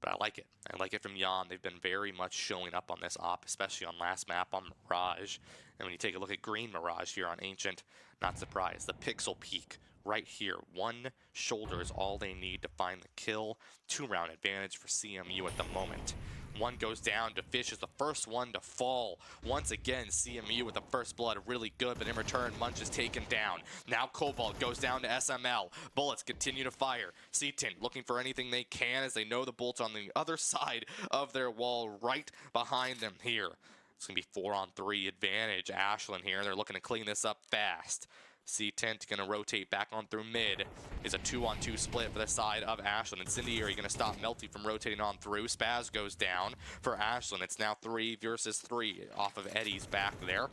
Speaker 1: But I like it. I like it from Jan. They've been very much showing up on this op, especially on last map on Mirage. And when you take a look at Green Mirage here on Ancient, not surprised. The pixel peak right here. 1 shoulder is all they need to find the kill. 2-round advantage for CMU at the moment. 1 goes down. To Fish is the first one to fall. Once again, CMU with the first blood, really good, but in return, Munch is taken down. Now Cobalt goes down to SML. Bullets continue to fire. C10 looking for anything they can as they know the bullets on the other side of their wall right behind them here. It's going to be 4-on-3 advantage. Ashland here, they're looking to clean this up fast. C-Tint going to rotate back on through mid. Is a 2-on-2 split for the side of Ashland. Incendiary going to stop Melty from rotating on through. Spaz goes down for Ashland. It's now 3 versus 3 off of Eddie's back there.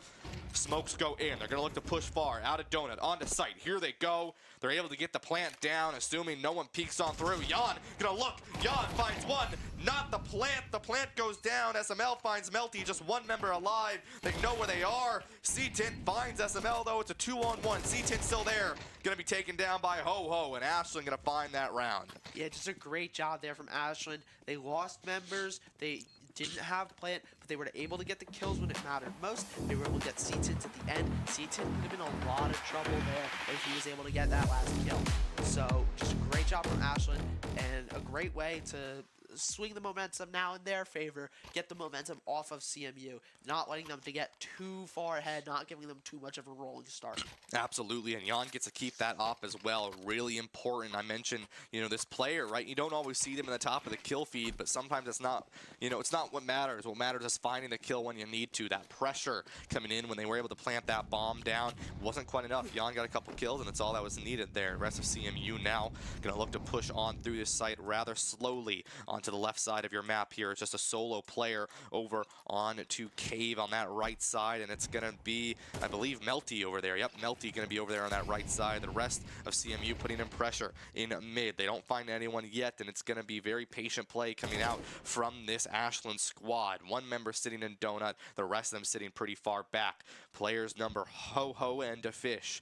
Speaker 1: Smokes go in. They're going to look to push far. Out of Donut. Onto site. Here they go. They're able to get the plant down, assuming no one peeks on through. Jan going to look. Jan finds one. Not the plant. The plant goes down. SML finds Melty. Just one member alive. They know where they are. C-Tint finds SML, though. It's a 2-on-1. C-Tint still there. Going to be taken down by Ho-Ho, and Ashland going to find that round.
Speaker 2: Yeah, just a great job there from Ashland. They lost members. They didn't have plant, but they were able to get the kills when it mattered most. They were able to get C-Tint at the end. C-Tint would have been a lot of trouble there if he was able to get that last kill. So just a great job from Ashland, and a great way to swing the momentum now in their favor, get the momentum off of CMU, not letting them to get too far ahead, not giving them too much of a rolling start.
Speaker 1: Absolutely, and Jan gets to keep that up as well. Really important. I mentioned, this player, right? You don't always see them in the top of the kill feed, but sometimes it's not, it's not what matters. What matters is finding the kill when you need to. That pressure coming in when they were able to plant that bomb down wasn't quite enough. Jan got a couple kills, and that's all that was needed there. The rest of CMU now going to look to push on through this site rather slowly onto the left side of your map here. It's just a solo player over on to Cave on that right side, and it's going to be, I believe, Melty over there. Yep, Melty going to be over there on that right side. The rest of CMU putting in pressure in mid. They don't find anyone yet, and it's going to be very patient play coming out from this Ashland squad. One member sitting in Donut, the rest of them sitting pretty far back. Players number Ho-Ho and Fish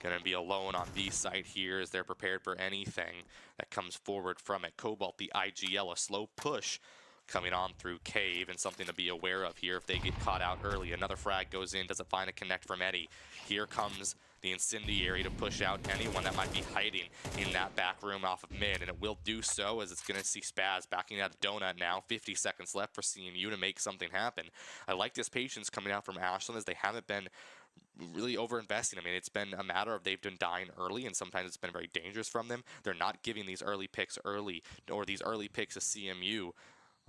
Speaker 1: going to be alone on B site here as they're prepared for anything that comes forward from it. Cobalt, the IGL, a slow push coming on through Cave, and something to be aware of here if they get caught out early. Another frag goes in, doesn't find a connect from Eddie. Here comes the Incendiary to push out anyone that might be hiding in that back room off of mid, and it will do so as it's going to see Spaz backing out of Donut now. 50 seconds left for CMU to make something happen. I like this patience coming out from Ashland as they haven't been really over-investing. I mean, it's been a matter of they've been dying early, and sometimes it's been very dangerous from them. They're not giving these early picks early, or these early picks to CMU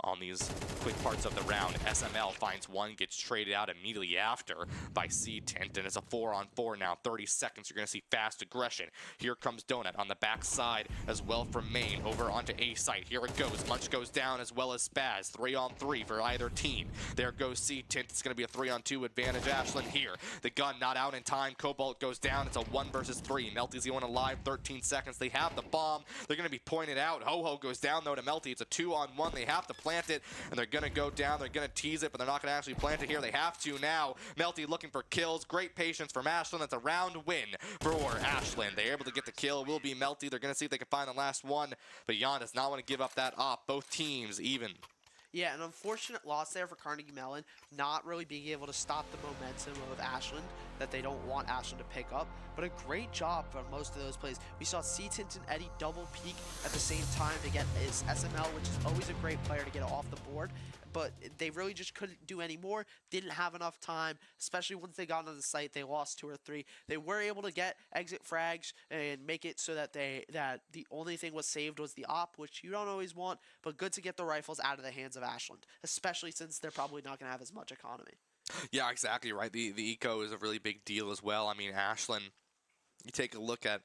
Speaker 1: on these quick parts of the round. SML finds one, gets traded out immediately after by C-Tint, and it's a 4-on-4 now. 30 seconds, you're going to see fast aggression. Here comes Donut on the backside as well from main, over onto A site. Here it goes. Munch goes down as well as Spaz. 3-on-3 for either team. There goes C-Tint. It's going to be a 3-on-2 advantage. Ashland here. The gun not out in time. Cobalt goes down. It's a 1 versus 3. Melty's the one alive. 13 seconds. They have the bomb. They're going to be pointed out. Ho-Ho goes down though to Melty. It's a 2-on-1. They have to plant it, and they're going to go down. They're going to tease it, but they're not going to actually plant it here. They have to now. Melty looking for kills. Great patience from Ashland. That's a round win for Ashland. They're able to get the kill. It will be Melty. They're going to see if they can find the last one, but Jan does not want to give up that op. Both teams even.
Speaker 2: Yeah, an unfortunate loss there for Carnegie Mellon, not really being able to stop the momentum of Ashland that they don't want Ashland to pick up, but a great job for most of those plays. We saw C-Tint and Eddie double peak at the same time to get his SML, which is always a great player to get off the board, but they really just couldn't do any more, didn't have enough time, especially once they got on the site. They lost 2 or 3. They were able to get exit frags and make it so that the only thing was saved was the op, which you don't always want, but good to get the rifles out of the hands of Ashland, especially since they're probably not going to have as much economy.
Speaker 1: Yeah, exactly right. The eco is a really big deal as well. I mean, Ashland, you take a look at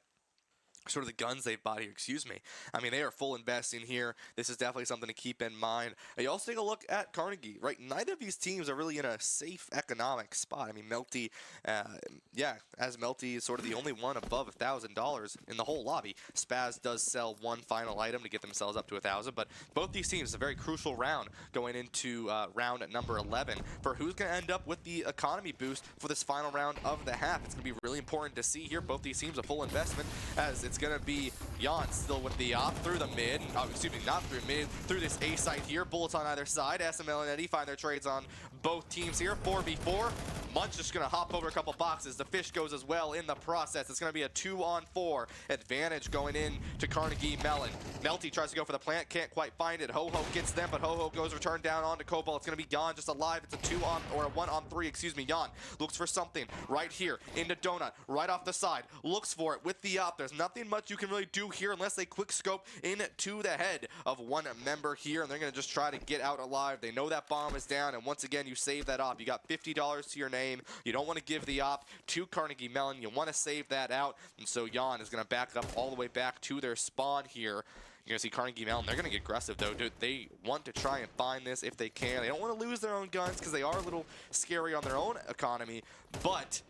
Speaker 1: sort of the guns they've bought here, excuse me. I mean, they are full investing here. This is definitely something to keep in mind. You also take a look at Carnegie, right? Neither of these teams are really in a safe economic spot. I mean, Melty, as Melty is sort of the only one above $1,000 in the whole lobby. Spaz does sell one final item to get themselves up to 1,000, but both these teams, a very crucial round going into round number 11 for who's going to end up with the economy boost for this final round of the half. It's going to be really important to see here. Both these teams a full investment, as it's going to be Jan still with the op through the mid. Excuse me, not through mid, through this A site here. Bullets on either side. SML and Eddie find their trades on both teams here. 4v4. Munch just going to hop over a couple boxes. The Fish goes as well in the process. It's going to be a 2-on-4 advantage going in to Carnegie Mellon. Melty tries to go for the plant, can't quite find it. Ho-Ho gets them, but Ho-Ho goes return down onto Cobalt. It's going to be Jan just alive. It's a 1-on-3, excuse me. Jan looks for something right here into Donut, right off the side. Looks for it with the op. There's nothing much you can really do here unless they quick scope into the head of one member here, and they're going to just try to get out alive. They know that bomb is down, and once again, you save that op. You got $50 to your name. game. You don't want to give the op to Carnegie Mellon. You want to save that out. And so Jan is going to back up all the way back to their spawn here. You're going to see Carnegie Mellon. They're going to get aggressive, though. Dude, they want to try and find this if they can. They don't want to lose their own guns because they are a little scary on their own economy. But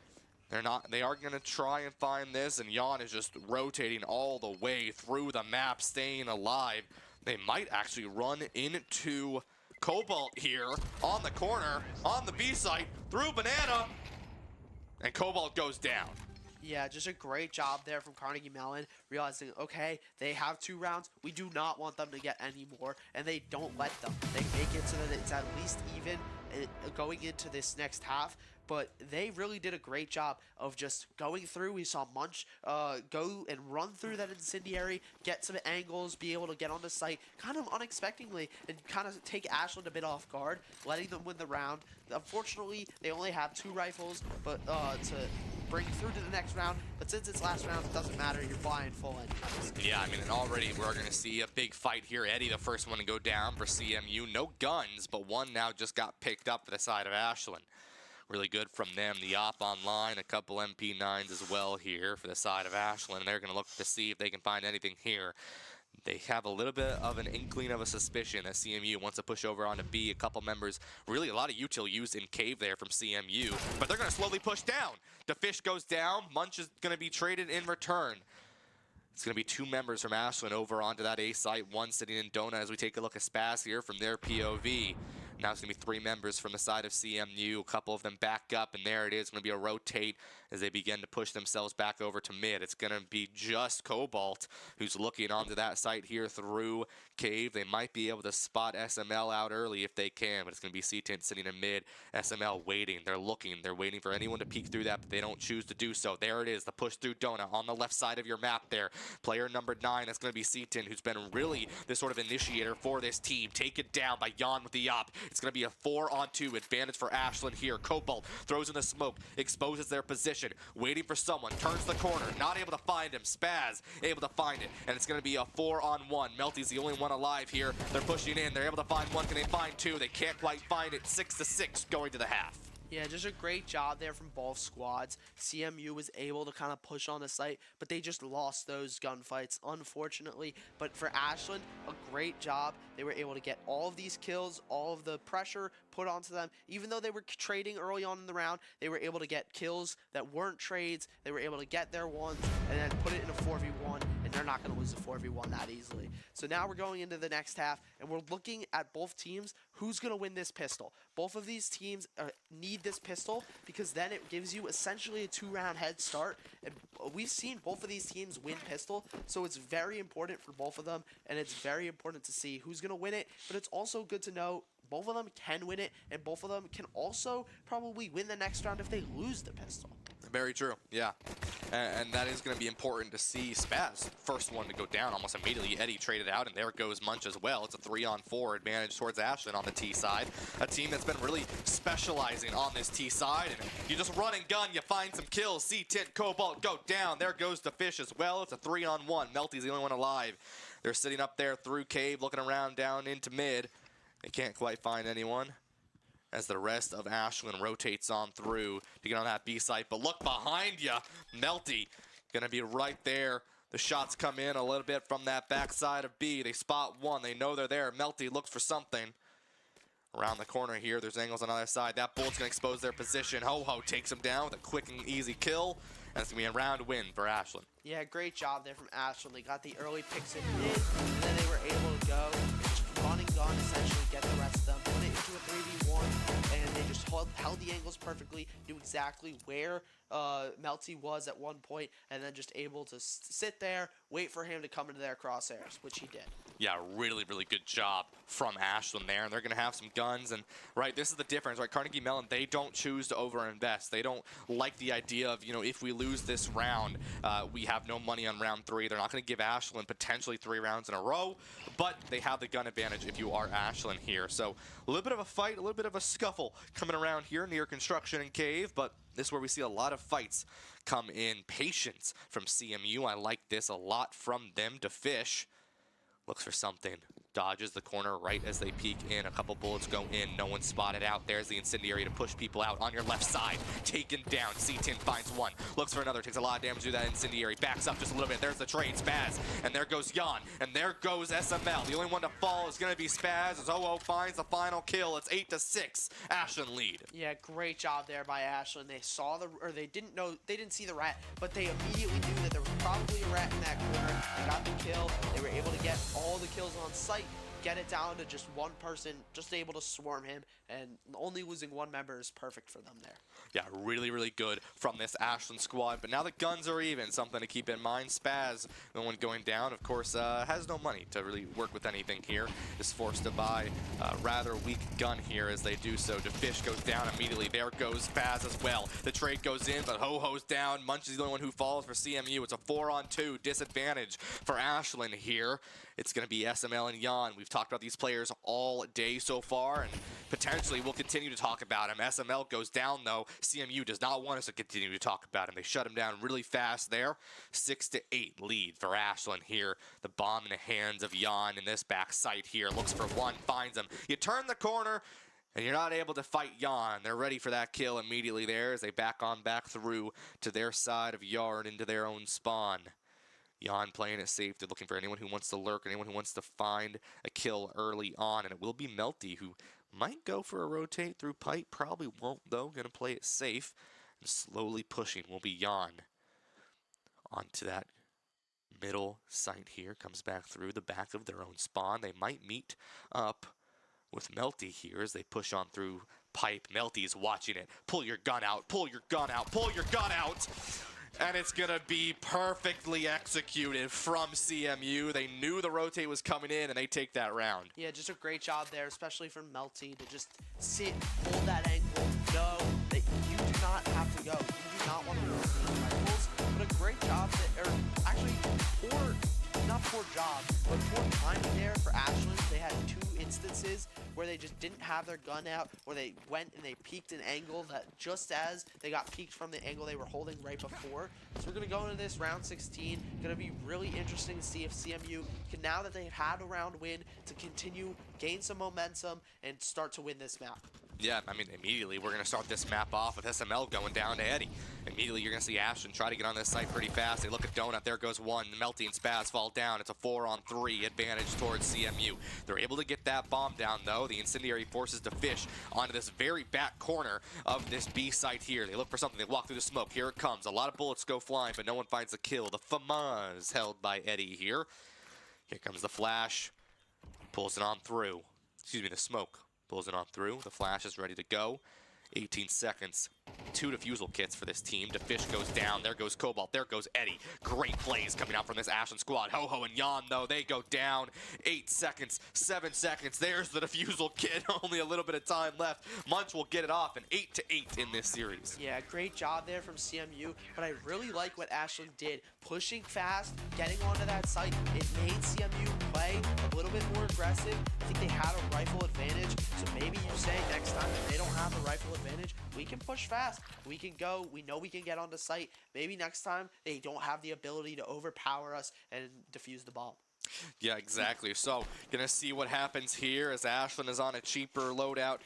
Speaker 1: they're not. They are going to try and find this. And Jan is just rotating all the way through the map, staying alive. They might actually run into Cobalt here on the corner, on the B site, through Banana. And Cobalt goes down.
Speaker 2: Yeah, just a great job there from Carnegie Mellon, realizing, okay, they have 2 rounds. We do not want them to get any more, and they don't let them. They make it so that it's at least even going into this next half. But they really did a great job of just going through. We saw Munch go and run through that incendiary, get some angles, be able to get on the site kind of unexpectedly and kind of take Ashland a bit off guard, letting them win the round. Unfortunately, they only have 2 rifles but to bring through to the next round. But since it's last round, it doesn't matter. You're buying full engines.
Speaker 1: Yeah, I mean, and already we're going to see a big fight here. Eddie, the first one to go down for CMU. No guns, but one now just got picked up for the side of Ashland. Really good from them. The op online, a couple MP9s as well here for the side of Ashland. They're going to look to see if they can find anything here. They have a little bit of an inkling of a suspicion that CMU wants to push over onto B. A couple members, really a lot of util used in cave there from CMU, but they're going to slowly push down. The fish goes down. Munch is going to be traded in return. It's going to be 2 members from Ashland over onto that A site, 1 sitting in Dona as we take a look at Spaz here from their POV. Now it's going to be 3 members from the side of CMU, a couple of them back up, and there it is. It's going to be a rotate as they begin to push themselves back over to mid. It's going to be just Cobalt who's looking onto that site here through cave. They might be able to spot SML out early if they can, but it's going to be C-Tint sitting in mid. SML waiting. They're looking. They're waiting for anyone to peek through that, but they don't choose to do so. There it is, the push through Dona on the left side of your map there. Player number 9, that's going to be C-Tint, who's been really the sort of initiator for this team. Taken down by Jan with the op. It's going to be a 4-on-2 advantage for Ashland here. Cobalt throws in the smoke, exposes their position, waiting for someone, turns the corner, not able to find him. Spaz able to find it, and it's going to be a 4-on-1. Melty's the only one alive here. They're pushing in. They're able to find one. Can they find 2? They can't quite find it. 6-6 going to the half.
Speaker 2: Yeah, just a great job there from both squads. CMU was able to kind of push on the site, but they just lost those gunfights, unfortunately. But for Ashland, a great job. They were able to get all of these kills, all of the pressure put onto them. Even though they were trading early on in the round, they were able to get kills that weren't trades. They were able to get their ones and then put it in a 4v1, and they're not going to lose a 4v1 that easily. So now we're going into the next half, and we're looking at both teams. Who's going to win this pistol? Both of these teams need this pistol because then it gives you essentially a 2-round head start. And we've seen both of these teams win pistol, so it's very important for both of them, and it's very important to see who's going to win it. But it's also good to know both of them can win it, and both of them can also probably win the next round if they lose the pistol.
Speaker 1: Very true, yeah. And that is going to be important to see. Spaz, first one to go down almost immediately. Eddie traded out, and there goes Munch as well. It's a 3-on-4 advantage towards Ashland on the T side. A team that's been really specializing on this T side. And you just run and gun, you find some kills. C-Tint, Cobalt go down. There goes the fish as well. It's a 3-on-1. Melty's the only one alive. They're sitting up there through cave, looking around down into mid. They can't quite find anyone as the rest of Ashland rotates on through to get on that B site. But look behind you, Melty gonna be right there. The shots come in a little bit from that backside of B. They spot one, they know they're there. Melty looks for something. Around the corner here, there's angles on the other side. That bullet's gonna expose their position. Ho-Ho takes him down with a quick and easy kill. And it's gonna be a round win for Ashland.
Speaker 2: Yeah, great job there from Ashland. They got the early picks in mid, and then they were able to go and just run and gun, essentially get the rest of them, put it into a 3v1, and they just held the angles perfectly, knew exactly where Melty was at one point, and then just able to sit there, wait for him to come into their crosshairs, which he did.
Speaker 1: Yeah, really, really good job from Ashland there. And they're going to have some guns. And, right, this is the difference, right? Carnegie Mellon, they don't choose to overinvest. They don't like the idea of, you know, if we lose this round, we have no money on round 3. They're not going to give Ashland potentially 3 rounds in a row. But they have the gun advantage if you are Ashland here. So a little bit of a fight, a little bit of a scuffle coming around here near construction and cave. But this is where we see a lot of fights come in. Patience from CMU. I like this a lot from them to fish. Looks for something. Dodges the corner right as they peek in. A couple bullets go in. No one spotted out. There's the incendiary to push people out on your left side. Taken down. C10 finds one. Looks for another. Takes a lot of damage to that incendiary. Backs up just a little bit. There's the trade. Spaz. And there goes Jan. And there goes SML. The only one to fall is going to be Spaz as OO finds the final kill. It's 8-6. Ashland lead.
Speaker 2: Yeah, great job there by Ashland. They saw they didn't see the rat, but they immediately knew that there was probably a rat in that corner. They got the kill. They were able to get all the kills on site, get it down to just one person, just able to swarm him, and only losing one member is perfect for them there.
Speaker 1: Yeah, really, really good from this Ashland squad. But now the guns are even. Something to keep in mind. Spaz, the one going down, of course, has no money to really work with anything here. Is forced to buy a rather weak gun here as they do so. DeFish goes down immediately. There goes Spaz as well. The trade goes in, but Ho-Ho's down. Munch is the only one who falls for CMU. It's a 4-on-2 disadvantage for Ashland here. It's going to be SML and Jan. We've talked about these players all day so far, and potentially we'll continue to talk about him. SML goes down, though. CMU does not want us to continue to talk about him. They shut him down really fast there. 6-8 lead for Ashland here. The bomb in the hands of Jan in this back site here. Looks for one, finds him. You turn the corner, and you're not able to fight Jan. They're ready for that kill immediately there as they back through to their side of yard into their own spawn. Jan playing it safe. They're looking for anyone who wants to lurk, anyone who wants to find a kill early on, and it will be Melty who might go for a rotate through pipe. Probably won't, though. Going to play it safe. And slowly pushing will be Jan. Onto that middle site here. Comes back through the back of their own spawn. They might meet up with Melty here as they push on through pipe. Melty's watching it. Pull your gun out. Pull your gun out. Pull your gun out. And it's going to be perfectly executed from CMU. They knew the rotate was coming in, and they take that round.
Speaker 2: Yeah, just a great job there, especially from Melty, to just sit, hold that angle, know that you do not have to go. You do not want to lose these rifles, but a great job, not poor job, but poor timing there for Ashland. They had two instances where they just didn't have their gun out, where they went and they peeked an angle that just as they got peeked from the angle they were holding right before. So we're going to go into this round 16. Going to be really interesting to see if CMU can, now that they've had a round win, to continue, gain some momentum, and start to win this map.
Speaker 1: Yeah, I mean, immediately we're going to start this map off with SML going down to Eddie. Immediately you're going to see Ashton try to get on this site pretty fast. They look at Donut. There goes one. Melty and Spaz fall down. It's a 4-on-3 advantage towards CMU. They're able to get that bomb down, though. The incendiary forces DeFish onto this very back corner of this B site here. They look for something. They walk through the smoke. Here it comes. A lot of bullets go flying, but no one finds the kill. The FAMAS held by Eddie here. Here comes the flash. Pulls it on through. Excuse me, the smoke. Pulls it on through. The flash is ready to go. 18 seconds. 2 defusal kits for this team. DeFish goes down. There goes Cobalt. There goes Eddie. Great plays coming out from this Ashland squad. Ho-Ho and Jan, though, they go down. 8 seconds. 7 seconds. There's the defusal kit. Only a little bit of time left. Munch will get it off. And 8-8 in this series.
Speaker 2: Yeah, great job there from CMU. But I really like what Ashland did. Pushing fast, getting onto that site. It made CMU play a little bit more aggressive. I think they had a rifle advantage. So maybe you say next time if they don't have the rifle advantage, we can push fast. We can go. We know we can get onto site. Maybe next time they don't have the ability to overpower us and defuse the bomb.
Speaker 1: Yeah, exactly. So, gonna see what happens here as Ashland is on a cheaper loadout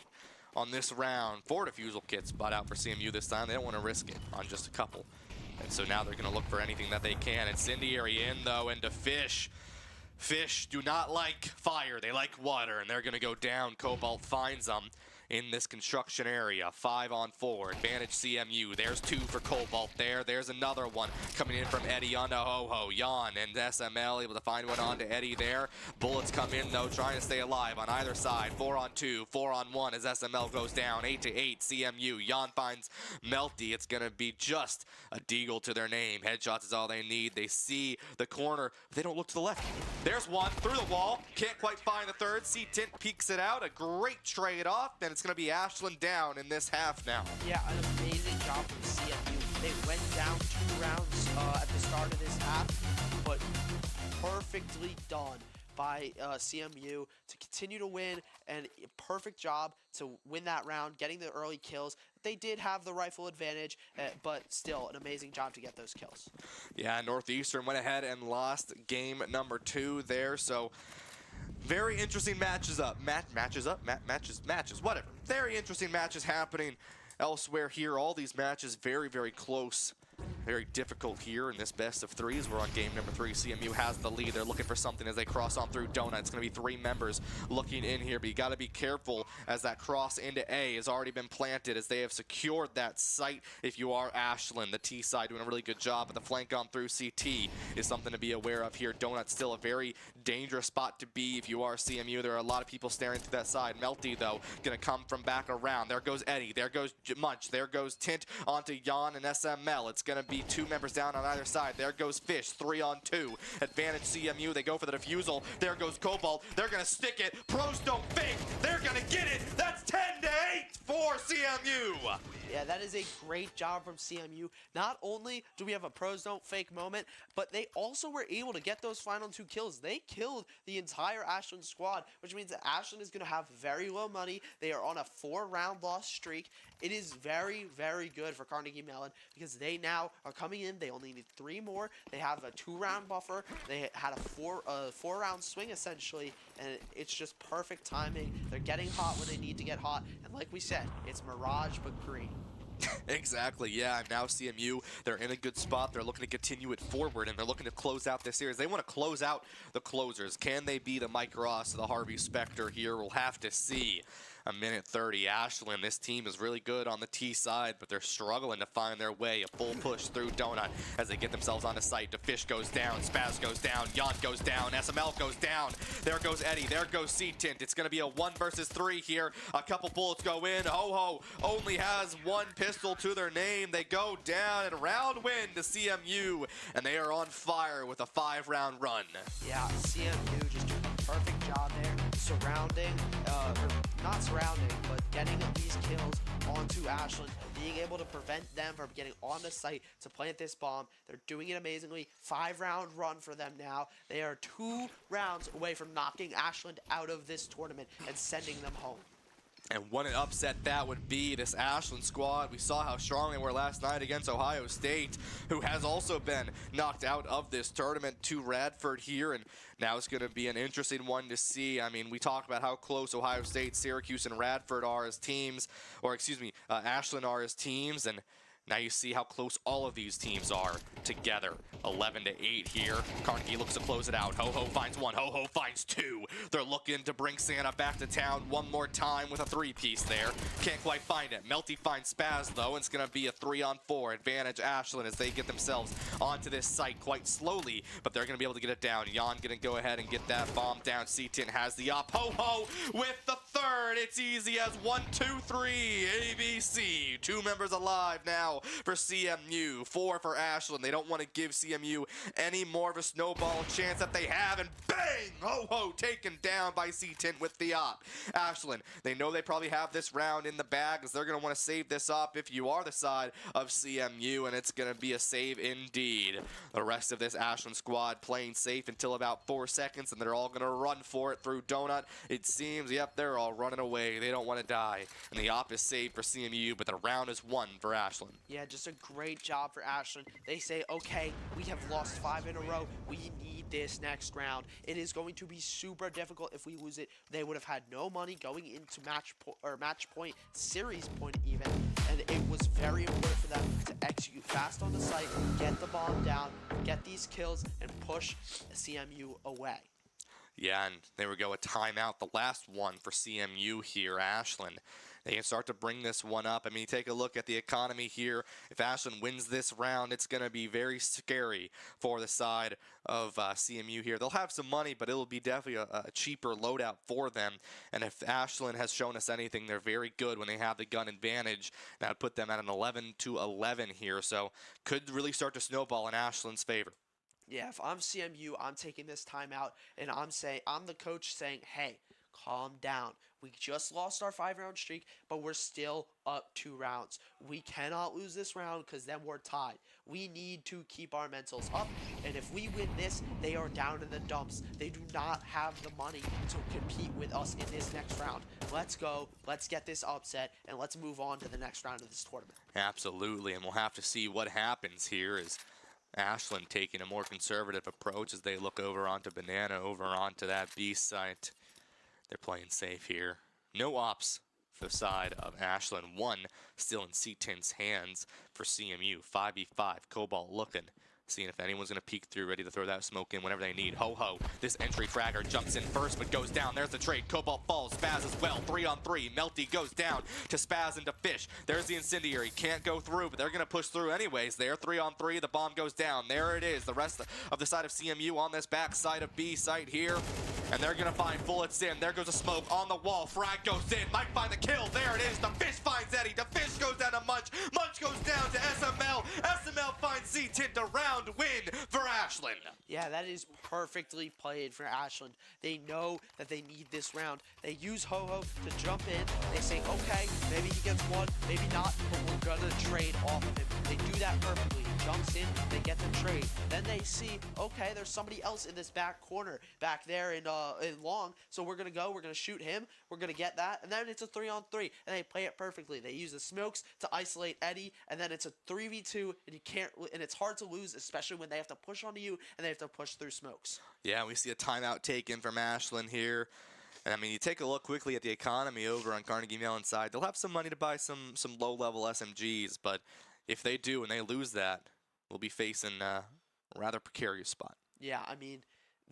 Speaker 1: on this round. 4 defusal kits bought out for CMU this time. They don't want to risk it on just a couple. And so now they're gonna look for anything that they can. Incendiary in, though, and DeFish. Fish do not like fire. They like water, and they're gonna go down. Cobalt finds them in this construction area. 5-on-4, advantage CMU. There's 2 for Cobalt there. There's another one coming in from Eddie onto Ho-Ho. Jan and SML able to find one onto Eddie there. Bullets come in, though, trying to stay alive on either side. 4-on-2, 4-on-1 as SML goes down. 8-8, CMU. Jan finds Melty. It's going to be just a deagle to their name. Headshots is all they need. They see the corner. They don't look to the left. There's one through the wall. Can't quite find the third. C-Tint peeks it out. A great trade-off. Then it's going to be Ashland down in this half now.
Speaker 2: Yeah, an amazing job from CMU. They went down 2 rounds at the start of this half, but perfectly done by CMU to continue to win, and a perfect job to win that round, getting the early kills. they did have the rifle advantage, but still an amazing job to get those kills.
Speaker 1: Yeah, Northeastern went ahead and lost game number 2 there, so very interesting matches, whatever. Very interesting matches happening elsewhere here. All these matches very, very close. Very difficult here in this best of 3s. We're on game number 3. CMU has the lead. They're looking for something as they cross on through Donut. It's going to be 3 members looking in here, but you got to be careful as that cross into A has already been planted as they have secured that site. If you are Ashland, the T side doing a really good job, but the flank on through CT is something to be aware of here. Donut's still a very dangerous spot to be if you are CMU. There are a lot of people staring through that side. Melty, though, going to come from back around. There goes Eddie. There goes Munch. There goes Tint onto Jan and SML. It's going to be 2 members down on either side. There goes Fish, 3 on 2. Advantage CMU. They go for the defusal. There goes Cobalt. They're going to stick it. Pros don't fake. They're going to get it. That's 10-8 for CMU.
Speaker 2: Yeah, that is a great job from CMU. Not only do we have a pros don't fake moment, but they also were able to get those final 2 kills. They killed the entire Ashland squad, which means that Ashland is going to have very low money. They are on a 4-round loss streak. It is very, very good for Carnegie Mellon because they now are coming in. They only need 3 more. They have a 2-round buffer. They had a 4-round swing essentially, and it's just perfect timing. They're getting hot when they need to get hot, and like we said, it's Mirage but green.
Speaker 1: Exactly, yeah, and now CMU, they're in a good spot. They're looking to continue it forward, and they're looking to close out this series. They want to close out the closers. Can they be the Mike Ross or the Harvey Specter here? We'll have to see. A minute 30. Ashland, this team is really good on the T side, but they're struggling to find their way. A full push through Donut as they get themselves onto site. Fish goes down, Spaz goes down, Jan goes down, SML goes down. There goes Eddie, there goes C-Tint. It's going to be a 1 versus 3 here. A couple bullets go in. Ho-Ho only has 1 pistol to their name. They go down and round win to CMU, and they are on fire with a 5-round run.
Speaker 2: Yeah, CMU just doing a perfect job there, surrounding, or not surrounding, but getting these kills onto Ashland, being able to prevent them from getting on the site to plant this bomb. They're doing it amazingly. 5-round run for them now. They are 2 rounds away from knocking Ashland out of this tournament and sending them home.
Speaker 1: And what an upset that would be, this Ashland squad. We saw how strong they were last night against Ohio State, who has also been knocked out of this tournament to Radford here. And now it's going to be an interesting one to see. I mean, we talked about how close Ohio State, Syracuse, and Radford are as teams, or excuse me, Ashland are as teams. And now you see how close all of these teams are together. 11-8 here. Carnegie looks to close it out. Ho-Ho finds 1. Ho-Ho finds 2. They're looking to bring Santa back to town one more time with a 3-piece there. Can't quite find it. Melty finds Spaz, though, and it's going to be a 3-on-4. Advantage Ashland as they get themselves onto this site quite slowly, but they're going to be able to get it down. Jan going to go ahead and get that bomb down. C-Tin has the op. Ho-Ho with the 3rd. It's easy as 1, 2, 3. ABC. 2 members alive now for CMU. 4 for Ashland. They don't want to give CMU any more of a snowball chance that they have, and bang! Ho-Ho taken down by C-Tin with the op. Ashland, they know they probably have this round in the bag as they're going to want to save this up if you are the side of CMU, and it's going to be a save indeed. The rest of this Ashland squad playing safe until about 4 seconds, and they're all going to run for it through Donut. It seems, yep, they're all running away. They don't want to die. And the op is saved for CMU, but the round is won for Ashland.
Speaker 2: Yeah, just a great job for Ashland. They say, okay, we have lost 5 in a row. We need this next round. It is going to be super difficult if we lose it. They would have had no money going into match point, series point even, and it was very important for them to execute fast on the site, get the bomb down, get these kills, and push CMU away.
Speaker 1: Yeah, and there we go, a timeout, the last one for CMU here, Ashland. They can start to bring this one up. I mean, take a look at the economy here. If Ashland wins this round, it's going to be very scary for the side of CMU here. They'll have some money, but it'll be definitely a cheaper loadout for them. And if Ashland has shown us anything, they're very good when they have the gun advantage. That would put them at an 11-11 here. So could really start to snowball in Ashland's favor.
Speaker 2: Yeah, if I'm CMU, I'm taking this time out, and I'm the coach saying, hey, calm down. We just lost our 5-round streak, but we're still up 2 rounds. We cannot lose this round because then we're tied. We need to keep our mentals up, and if we win this, they are down in the dumps. They do not have the money to compete with us in this next round. Let's go, let's get this upset, and let's move on to the next round of this tournament.
Speaker 1: Absolutely, and we'll have to see what happens here as Ashland taking a more conservative approach as they look over onto Banana, over onto that B site. They're playing safe here. No ops for the side of Ashland. One still in C10's hands for CMU. 5v5. Cobalt looking. Seeing if anyone's going to peek through, ready to throw that smoke in whenever they need. Ho-Ho, this entry fragger jumps in first, but goes down. There's the trade. Cobalt falls. Spaz as well. 3-on-3. Melty goes down to Spaz and to Fish. There's the incendiary. Can't go through, but they're going to push through anyways. There, 3-on-3. The bomb goes down. There it is. The rest of the side of CMU on this back side of B site here. And they're going to find bullets in. There goes a smoke on the wall. Frag goes in. Might find the kill. There it is. The Fish finds Eddie. The Fish goes down to Munch. Munch goes down to SML. SML finds C10 to round win for Ashland.
Speaker 2: Yeah, that is perfectly played for Ashland. They know that they need this round. They use Ho-Ho to jump in. They say, okay, maybe he gets one, maybe not, but we're gonna trade off of him. They do that perfectly. He jumps in, they get the trade. Then they see, okay, there's somebody else in this back corner, back there in long, so we're gonna go, we're gonna shoot him, we're gonna get that, and then it's a 3-on-3, and they play it perfectly. They use the smokes to isolate Eddie, and then it's a 3v2, and you can't, and it's hard to lose, especially when they have to push onto you and they have to push through smokes.
Speaker 1: Yeah, we see a timeout taken from Ashland here. And I mean, you take a look quickly at the economy over on Carnegie Mellon side. They'll have some money to buy some low-level SMGs, but if they do and they lose that, we'll be facing a rather precarious spot.
Speaker 2: Yeah, I mean,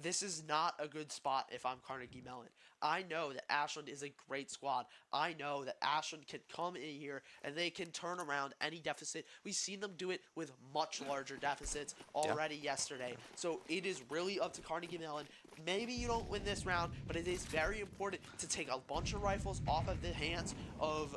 Speaker 2: this is not a good spot if I'm Carnegie Mellon. I know that Ashland is a great squad. I know that Ashland can come in here and they can turn around any deficit. We've seen them do it with much larger deficits already yesterday. So it is really up to Carnegie Mellon. Maybe you don't win this round, but it is very important to take a bunch of rifles off of the hands of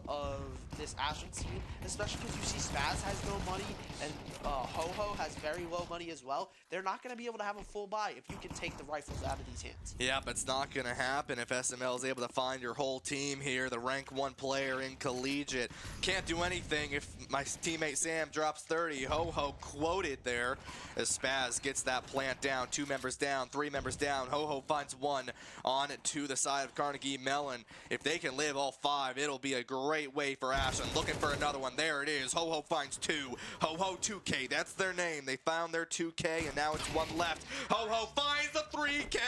Speaker 2: this Ashland team, especially because you see Spaz has no money and Ho-Ho has very low money as well. They're not going to be able to have a full buy if you can take the rifles out of these hands.
Speaker 1: Yeah, but it's not going to happen if SML is able to find your whole team here. The rank 1 player in collegiate can't do anything if my teammate Sam drops 30. Ho-Ho quoted there as Spaz gets that plant down. 2 members down, 3 members down. Ho-Ho finds 1 on to the side of Carnegie Mellon. If they can live all 5, it'll be a great way for Ashland. Looking for another one. There it is. Ho-Ho finds 2. Ho-Ho 2K. That's their name. They found their 2K, and now it's 1 left. Ho-Ho finds the 3K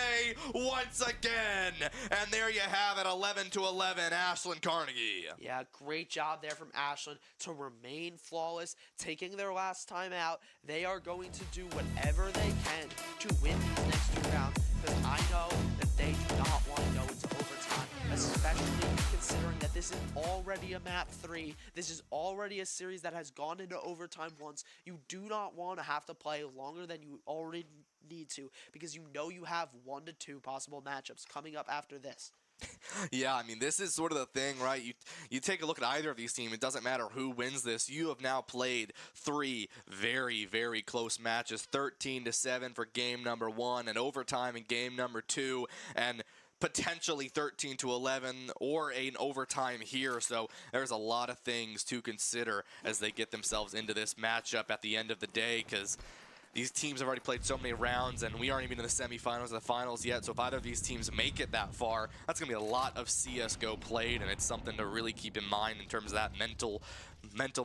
Speaker 1: once again. And there you have it, 11-11, Ashland Carnegie.
Speaker 2: Yeah, great job there from Ashland to remain flawless, taking their last time out. They are going to do whatever they can to win these next 2 rounds, because I know that they do not want to go into overtime, especially considering that this is already a map 3. This is already a series that has gone into overtime once. You do not want to have to play longer than you already need to, because you know you have 1 to 2 possible matchups coming up after this.
Speaker 1: Yeah, I mean, this is sort of the thing, right? You take a look at either of these teams. It doesn't matter who wins this. You have now played 3 very, very close matches. 13-7 for game number 1 and overtime in game number 2. And potentially 13-11 or an overtime here. So there's a lot of things to consider as they get themselves into this matchup at the end of the day, because these teams have already played so many rounds, and we aren't even in the semifinals or the finals yet. So if either of these teams make it that far, that's going to be a lot of CSGO played, and it's something to really keep in mind in terms of that mental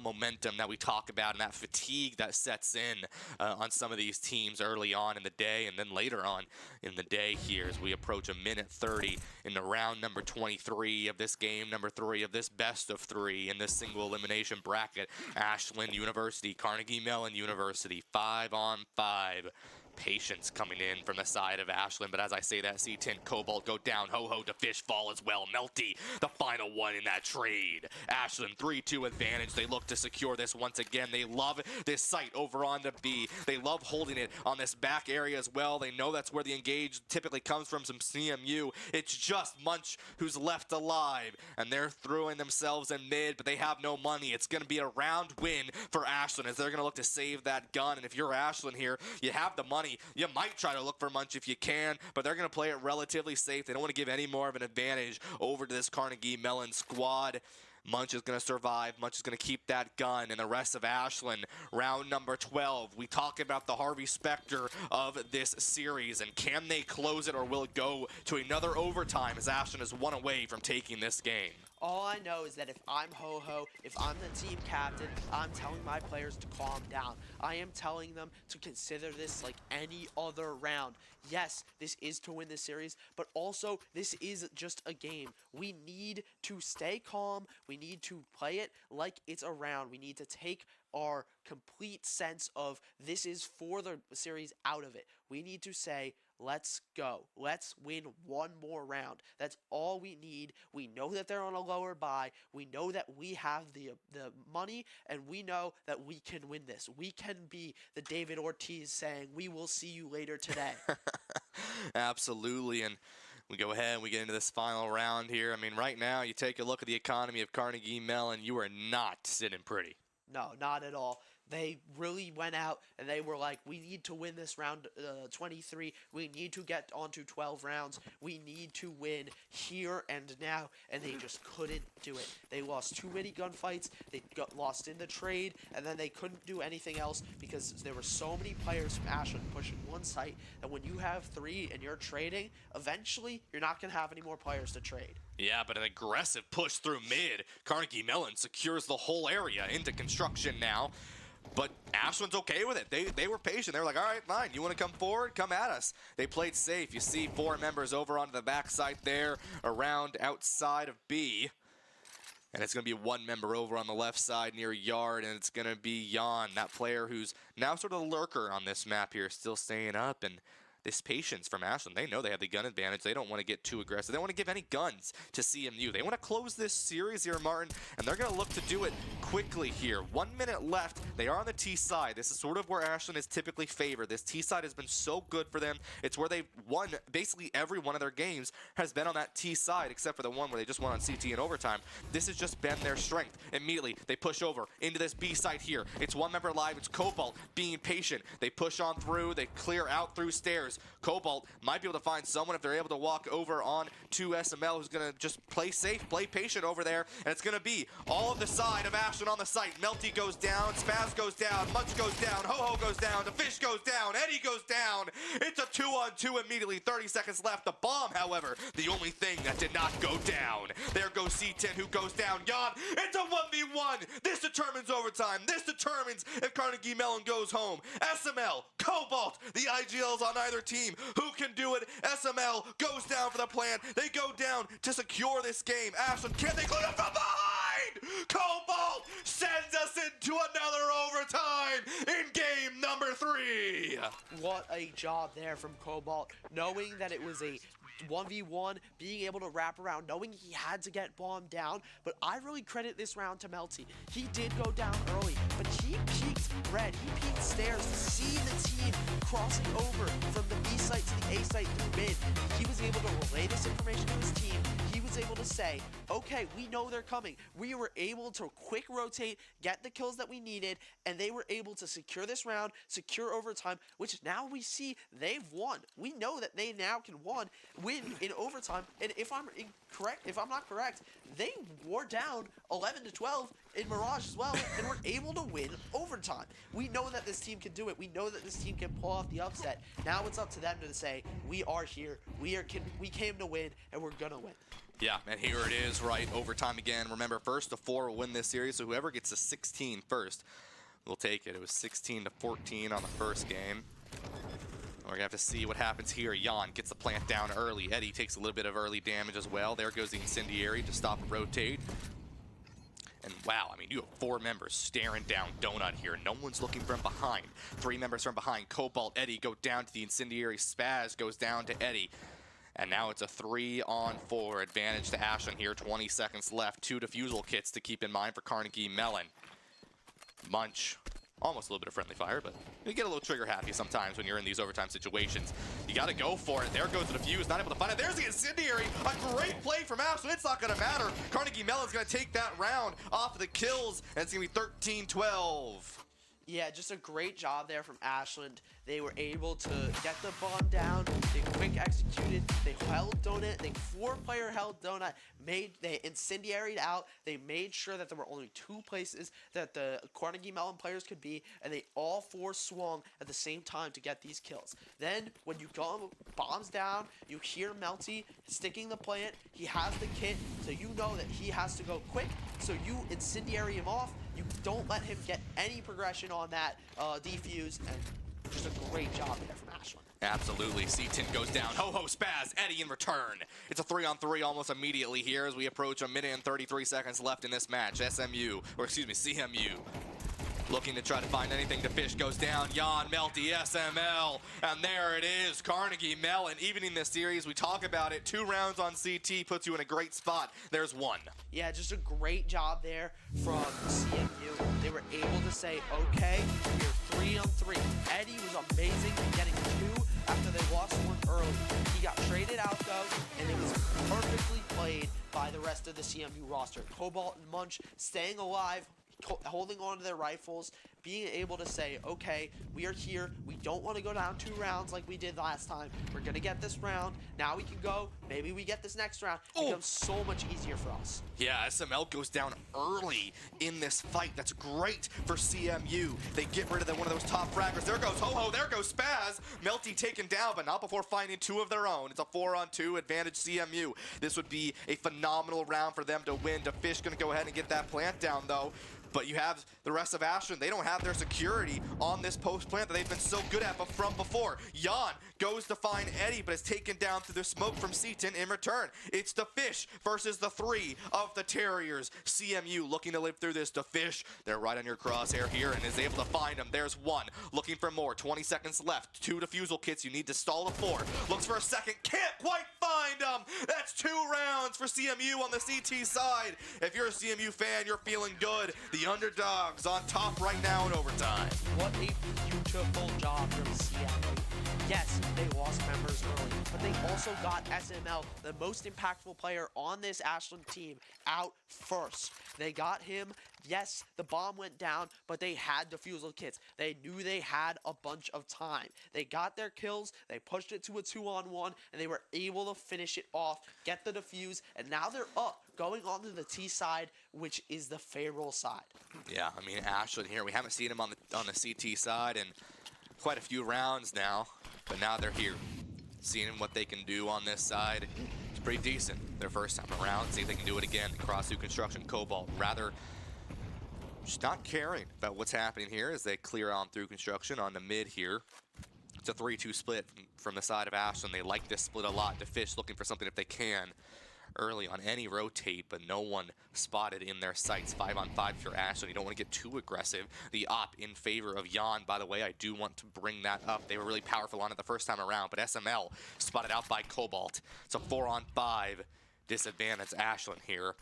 Speaker 1: momentum that we talk about and that fatigue that sets in on some of these teams early on in the day, and then later on in the day here as we approach a minute 30 in the round number 23 of this game number 3 of this best of 3 in this single elimination bracket. Ashland University, Carnegie Mellon University, 5-on-5. Patience coming in from the side of Ashland, but as I say that, C10 Cobalt go down. Ho-Ho to Fish fall as well. Melty, the final one in that trade. Ashland 3-2 advantage. They look to secure this once again. They love this site over on the B. They love holding it on this back area as well. They know that's where the engage typically comes from CMU. It's just Munch who's left alive, and they're throwing themselves in mid, but they have no money. It's going to be a round win for Ashland as they're going to look to save that gun, and if you're Ashland here, you have the money. money. You might try to look for Munch if you can, but they're going to play it relatively safe. They don't want to give any more of an advantage over to this Carnegie Mellon squad. Munch is going to survive. Munch is going to keep that gun. And the rest of Ashland, round number 12. We talk about the Harvey Specter of this series. And can they close it, or will it go to another overtime as Ashland is one away from taking this game?
Speaker 2: All I know is that if I'm Ho-Ho, if I'm the team captain, I'm telling my players to calm down. I am telling them to consider this like any other round. Yes, this is to win this series, but also this is just a game. We need to stay calm. We need to play it like it's a round. We need to take our complete sense of this is for the series out of it. We need to say, let's go. Let's win one more round. That's all we need. We know that they're on a lower bye. We know that we have the money, and we know that we can win this. We can be the David Ortiz saying, we will see you later today.
Speaker 1: Absolutely. And we go ahead and we get into this final round here. I mean, right now, you take a look at the economy of Carnegie Mellon, you are not sitting pretty.
Speaker 2: No, not at all. They really went out and they were like, we need to win this round 23. We need to get onto 12 rounds. We need to win here and now. And they just couldn't do it. They lost too many gunfights. They got lost in the trade. And then they couldn't do anything else because there were so many players from Ashland pushing one site that when you have 3 and you're trading, eventually you're not going to have any more players to trade.
Speaker 1: Yeah, but an aggressive push through mid. Carnegie Mellon secures the whole area into construction now. But Ashland's okay with it. They were patient. They were like, all right, fine. You want to come forward? Come at us. They played safe. You see 4 members over onto the backside there, around outside of B. And it's going to be 1 member over on the left side near Yard, and it's going to be Jan, that player who's now sort of the lurker on this map here, still staying up. And this patience from Ashland, they know they have the gun advantage. They don't want to get too aggressive. They don't want to give any guns to CMU. They want to close this series here, Martin, and they're going to look to do it quickly here. 1 minute left. They are on the T side. This is sort of where Ashland is typically favored. This T side has been so good for them. It's where they've won basically every one of their games has been on that T side, except for the one where they just won on CT in overtime. This has just been their strength. Immediately, they push over into this B side here. It's 1 member alive. It's Cobalt being patient. They push on through. They clear out through stairs. Cobalt might be able to find someone if they're able to walk over on to SML, who's going to just play safe, play patient over there. And it's going to be all of the side of Ashland on the site. Melty goes down, Spaz goes down, Munch goes down, Ho-Ho goes down, the Fish goes down, Eddie goes down. It's a 2-on-2 immediately, 30 seconds left. The bomb, however, the only thing that did not go down. There goes C10, who goes down. Jan, it's a 1v1. This determines overtime. This determines if Carnegie Mellon goes home. SML, Cobalt, the IGLs on either team. Who can do it? SML goes down for the plan. They go down to secure this game. Ashland, can they clear it from behind? Cobalt sends us into another overtime in game number 3.
Speaker 2: What a job there from Cobalt, knowing that it was a 1v1, being able to wrap around, knowing he had to get bombed down. But I really credit this round to Melty. He did go down early, but he peeked red. He peeked stairs to see the team crossing over from the B site to the A site through mid. He was able to relay this information to his team. He was able to say, okay, we know they're coming. We were able to quick rotate, get the kills that we needed, and they were able to secure this round, secure overtime, which now we see they've won. We know that they now can win in overtime. And if I'm not correct, they wore down 11-12 in Mirage as well, and were able to win overtime. We know that this team can do it. We know that this team can pull off the upset. Now it's up to them to say, we are here. We came to win, and we're gonna win.
Speaker 1: Yeah, and here it is, right? Overtime again. Remember, first to 4 will win this series, so whoever gets to 16 first will take it. It was 16-14 on the first game. We're going to have to see what happens here. Jan gets the plant down early. Eddie takes a little bit of early damage as well. There goes the incendiary to stop and rotate. And wow, I mean, you have 4 members staring down Donut here. No one's looking from behind. 3 members from behind. Cobalt, Eddie go down to the incendiary. Spaz goes down to Eddie. And now it's a 3-on-4 advantage to Ashland here. 20 seconds left. 2 defusal kits to keep in mind for Carnegie Mellon. Munch, almost a little bit of friendly fire, but you get a little trigger happy sometimes when you're in these overtime situations. You got to go for it. There goes the defuse, not able to find it. There's the incendiary. A great play from Ashland. It's not going to matter. Carnegie Mellon's going to take that round off of the kills, and it's going to be 13-12.
Speaker 2: Yeah, just a great job there from Ashland. They were able to get the bomb down. They quick executed. They held donut. They 4-player held donut. They incendiaried out. They made sure that there were only 2 places that the Carnegie Mellon players could be, and they all 4 swung at the same time to get these kills. Then when you go bombs down, you hear Melty sticking the plant. He has the kit, so you know that he has to go quick. So you incendiary him off. You don't let him get any progression on that defuse, and just a great job there from Ashland.
Speaker 1: Absolutely. C10 goes down. Ho-ho spaz. Eddie in return. It's a 3-on-3 almost immediately here as we approach a minute and 33 seconds left in this match. CMU looking to try to find anything to fish. Goes down. Jan, Melty, SML. And there it is. Carnegie Mellon evening this series. We talk about it. 2 rounds on CT puts you in a great spot. There's 1.
Speaker 2: Yeah, just a great job there from CMU. They were able to say, okay, you're 3-on-3. Eddie was amazing in getting 2 after they lost 1 early. He got traded out, though, and it was perfectly played by the rest of the CMU roster. Cobalt and Munch staying alive, holding on to their rifles, being able to say, okay, we are here. We don't want to go down 2 rounds like we did last time. We're going to get this round. Now we can go. Maybe we get this next round. It becomes so much easier for us.
Speaker 1: Yeah, SML goes down early in this fight. That's great for CMU. They get rid of one of those top fraggers. There goes Ho-Ho. There goes Spaz. Melty taken down, but not before finding 2 of their own. It's a 4-on-2 advantage CMU. This would be a phenomenal round for them to win. DeFish going to go ahead and get that plant down, though. But you have the rest of Ashland. They don't have their security on this post plant that they've been so good at from before. Jan goes to find Eddie, but is taken down through the smoke from Seaton in return. It's the Fish versus the 3 of the Terriers. CMU looking to live through this. The Fish, they're right on your crosshair here and is able to find him. There's 1. Looking for more. 20 seconds left. 2 defusal kits. You need to stall the 4. Looks for a second. Can't quite find him. That's 2 rounds for CMU on the CT side. If you're a CMU fan, you're feeling good. The underdogs on top right now in overtime.
Speaker 2: What a beautiful job from CMU. Yes, they lost members early, but they also got SML, the most impactful player on this Ashland team, out first. They got him. Yes, the bomb went down, but they had defusal kits. They knew they had a bunch of time. They got their kills, they pushed it to a 2-on-1, and they were able to finish it off, get the defuse, and now they're up, going on to the T side, which is the favorable side.
Speaker 1: Yeah, I mean, Ashland here, we haven't seen him on the CT side in quite a few rounds now, but now they're here. Seeing what they can do on this side, it's pretty decent. Their first time around, see if they can do it again. Cross through construction, Cobalt, rather just not caring about what's happening here as they clear on through construction on the mid here. It's a 3-2 split from the side of Ashland. They like this split a lot. DeFish looking for something if they can early on any rotate, but no one spotted in their sights. 5-on-5 for Ashland. You don't want to get too aggressive. The op in favor of Jan, by the way, I do want to bring that up. They were really powerful on it the first time around, but SML spotted out by Cobalt. It's a 4-on-5 disadvantage Ashland here.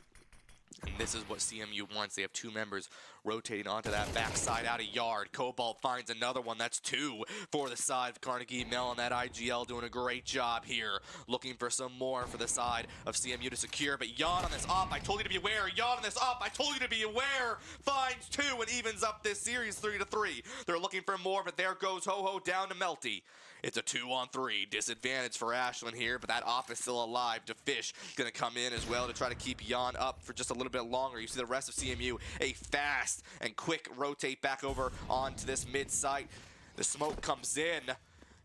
Speaker 1: And this is what CMU wants. They have 2 members rotating onto that backside out of yard. Cobalt finds another one. That's 2 for the side of Carnegie Mellon. That IGL doing a great job here. Looking for some more for the side of CMU to secure. But Jan on this op, I told you to be aware. Jan on this op, I told you to be aware. Finds 2 and evens up this series 3-3. They're looking for more, but there goes Ho-Ho down to Melty. It's a 2-on-3 disadvantage for Ashland here, but that op is still alive. DeFish gonna come in as well to try to keep Jan up for just a little bit longer. You see the rest of CMU, a fast and quick rotate back over onto this mid site. The smoke comes in.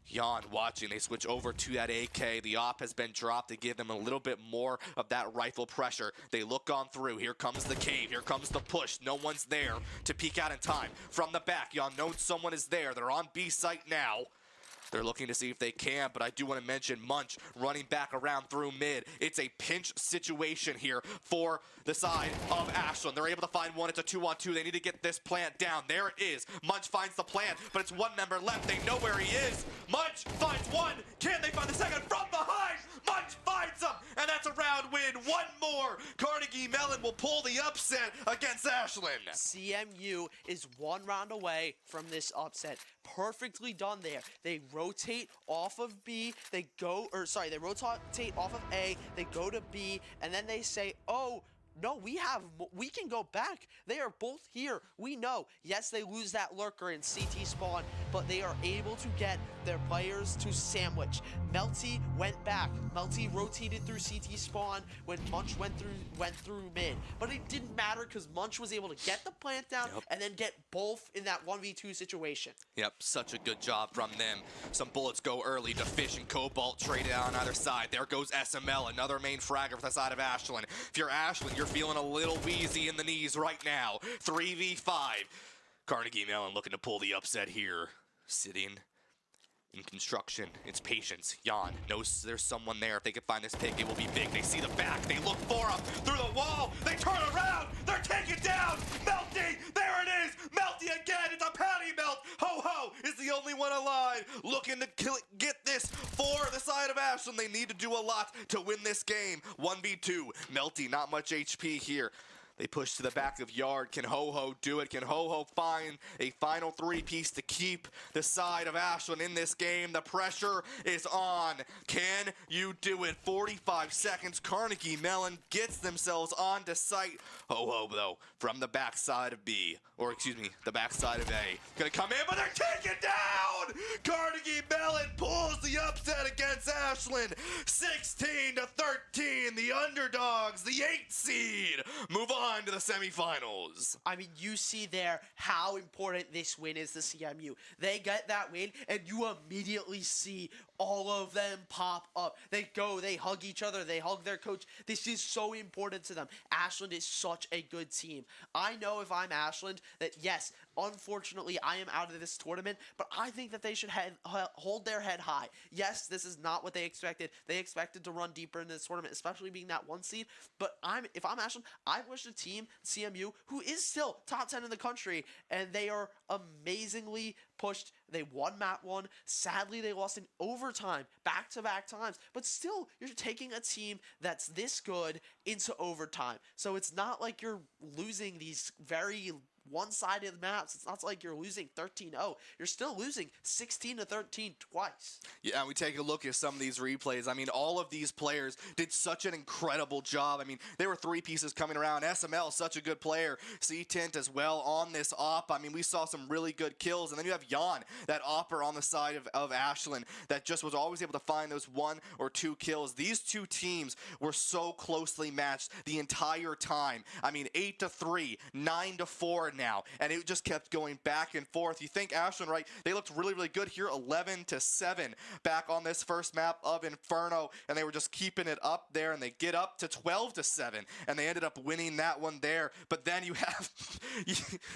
Speaker 1: Jan watching, they switch over to that AK. The op has been dropped to give them a little bit more of that rifle pressure. They look on through. Here comes the cave. Here comes the push. No one's there to peek out in time. From the back, Jan knows someone is there. They're on B site now. They're looking to see if they can, but I do want to mention Munch running back around through mid. It's a pinch situation here for the side of Ashland. They're able to find one. It's a 2-on-2. They need to get this plant down. There it is. Munch finds the plant, but it's 1 member left. They know where he is. Munch finds 1. Can they find the second from behind? Munch finds him, and that's a round win. 1 more. Carnegie Mellon will pull the upset against Ashland.
Speaker 2: CMU is 1 round away from this upset. Perfectly done there. They rotate off of B, they rotate off of A, they go to B, and then they say, oh, no, we can go back. They are both here. We know. Yes, they lose that lurker in CT spawn, but they are able to get their players to sandwich. Melty went back. Melty rotated through CT spawn when Munch went through mid. But it didn't matter because Munch was able to get the plant down and then get both in that 1v2 situation.
Speaker 1: Yep, such a good job from them. Some bullets go early to Fish and Cobalt traded on either side. There goes SML, another main fragger for the side of Ashland. If you're Ashland, you're feeling a little wheezy in the knees right now. 3v5. Carnegie Mellon looking to pull the upset here. Sitting in construction, it's patience. Jan knows there's someone there. If they can find this pick, it will be big. They see the back. They look for him through the wall. They turn around. They're taken down. Melty, there it is. Melty again. It's a patty melt. Ho-Ho is the only one alive. Looking to get this for the side of Ashland. They need to do a lot to win this game. 1v2. Melty, not much HP here. They push to the back of Yard. Can Ho-Ho do it? Can Ho-Ho find a final three-piece to keep the side of Ashland in this game? The pressure is on. Can you do it? 45 seconds. Carnegie Mellon gets themselves onto site. Ho-Ho, though, from the backside of B. Or, excuse me, the backside of A. Gonna come in, but they're taken down! Carnegie Mellon pulls the upset against Ashland. 16-13. The underdogs, the 8th seed, move on to the semifinals.
Speaker 2: I mean, you see there how important this win is to CMU. They get that win, and you immediately see all of them pop up. They go, they hug each other, they hug their coach. This is so important to them. Ashland is such a good team. I know if I'm Ashland that, yes, unfortunately, I am out of this tournament, but I think that they should hold their head high. Yes, this is not what they expected. They expected to run deeper in this tournament, especially being that 1 seed, but if I'm Ashland, I wish the team, CMU, who is still top 10 in the country, and they are amazingly pushed. They won map 1. Sadly, they lost in overtime, back-to-back times. But still, you're taking a team that's this good into overtime. So it's not like you're losing these very one-sided maps. It's not like you're losing 13-0. You're still losing 16-13 twice.
Speaker 1: Yeah, and we take a look at some of these replays. I mean, all of these players did such an incredible job. I mean, there were 3 pieces coming around. SML, such a good player. C-Tint as well on this op. I mean, we saw some really good kills. And then you have Jan, that opper on the side of Ashland that just was always able to find those 1 or 2 kills. These two teams were so closely matched the entire time. I mean, 8-3, 9-4 now. And it just kept going back and forth. You think Ashland, right? They looked really, really good here. 11-7 back on this first map of Inferno. And they were just keeping it up there. And they get up to 12-7. And they ended up winning that one there. But then you have,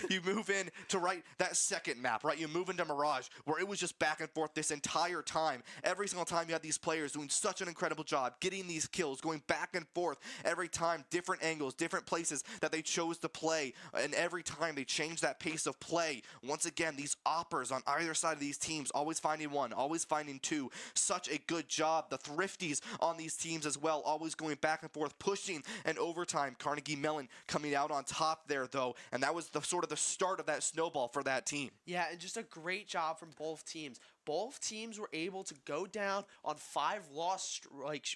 Speaker 1: you move in to that second map, right? You move into Mirage, where it was just back and forth this entire time. Every single time you had these players doing such an incredible job, getting these kills, going back and forth every time, different angles, different places that they chose to play, and every time they changed that pace of play. Once again, these oppers on either side of these teams, always finding 1, always finding 2. Such a good job. The thrifties on these teams as well, always going back and forth, pushing and overtime. Carnegie Mellon coming out on top there, though, and that was the sort of the start of that snowball for that team.
Speaker 2: Yeah, and just a great job from both teams. Both teams were able to go down on 5 loss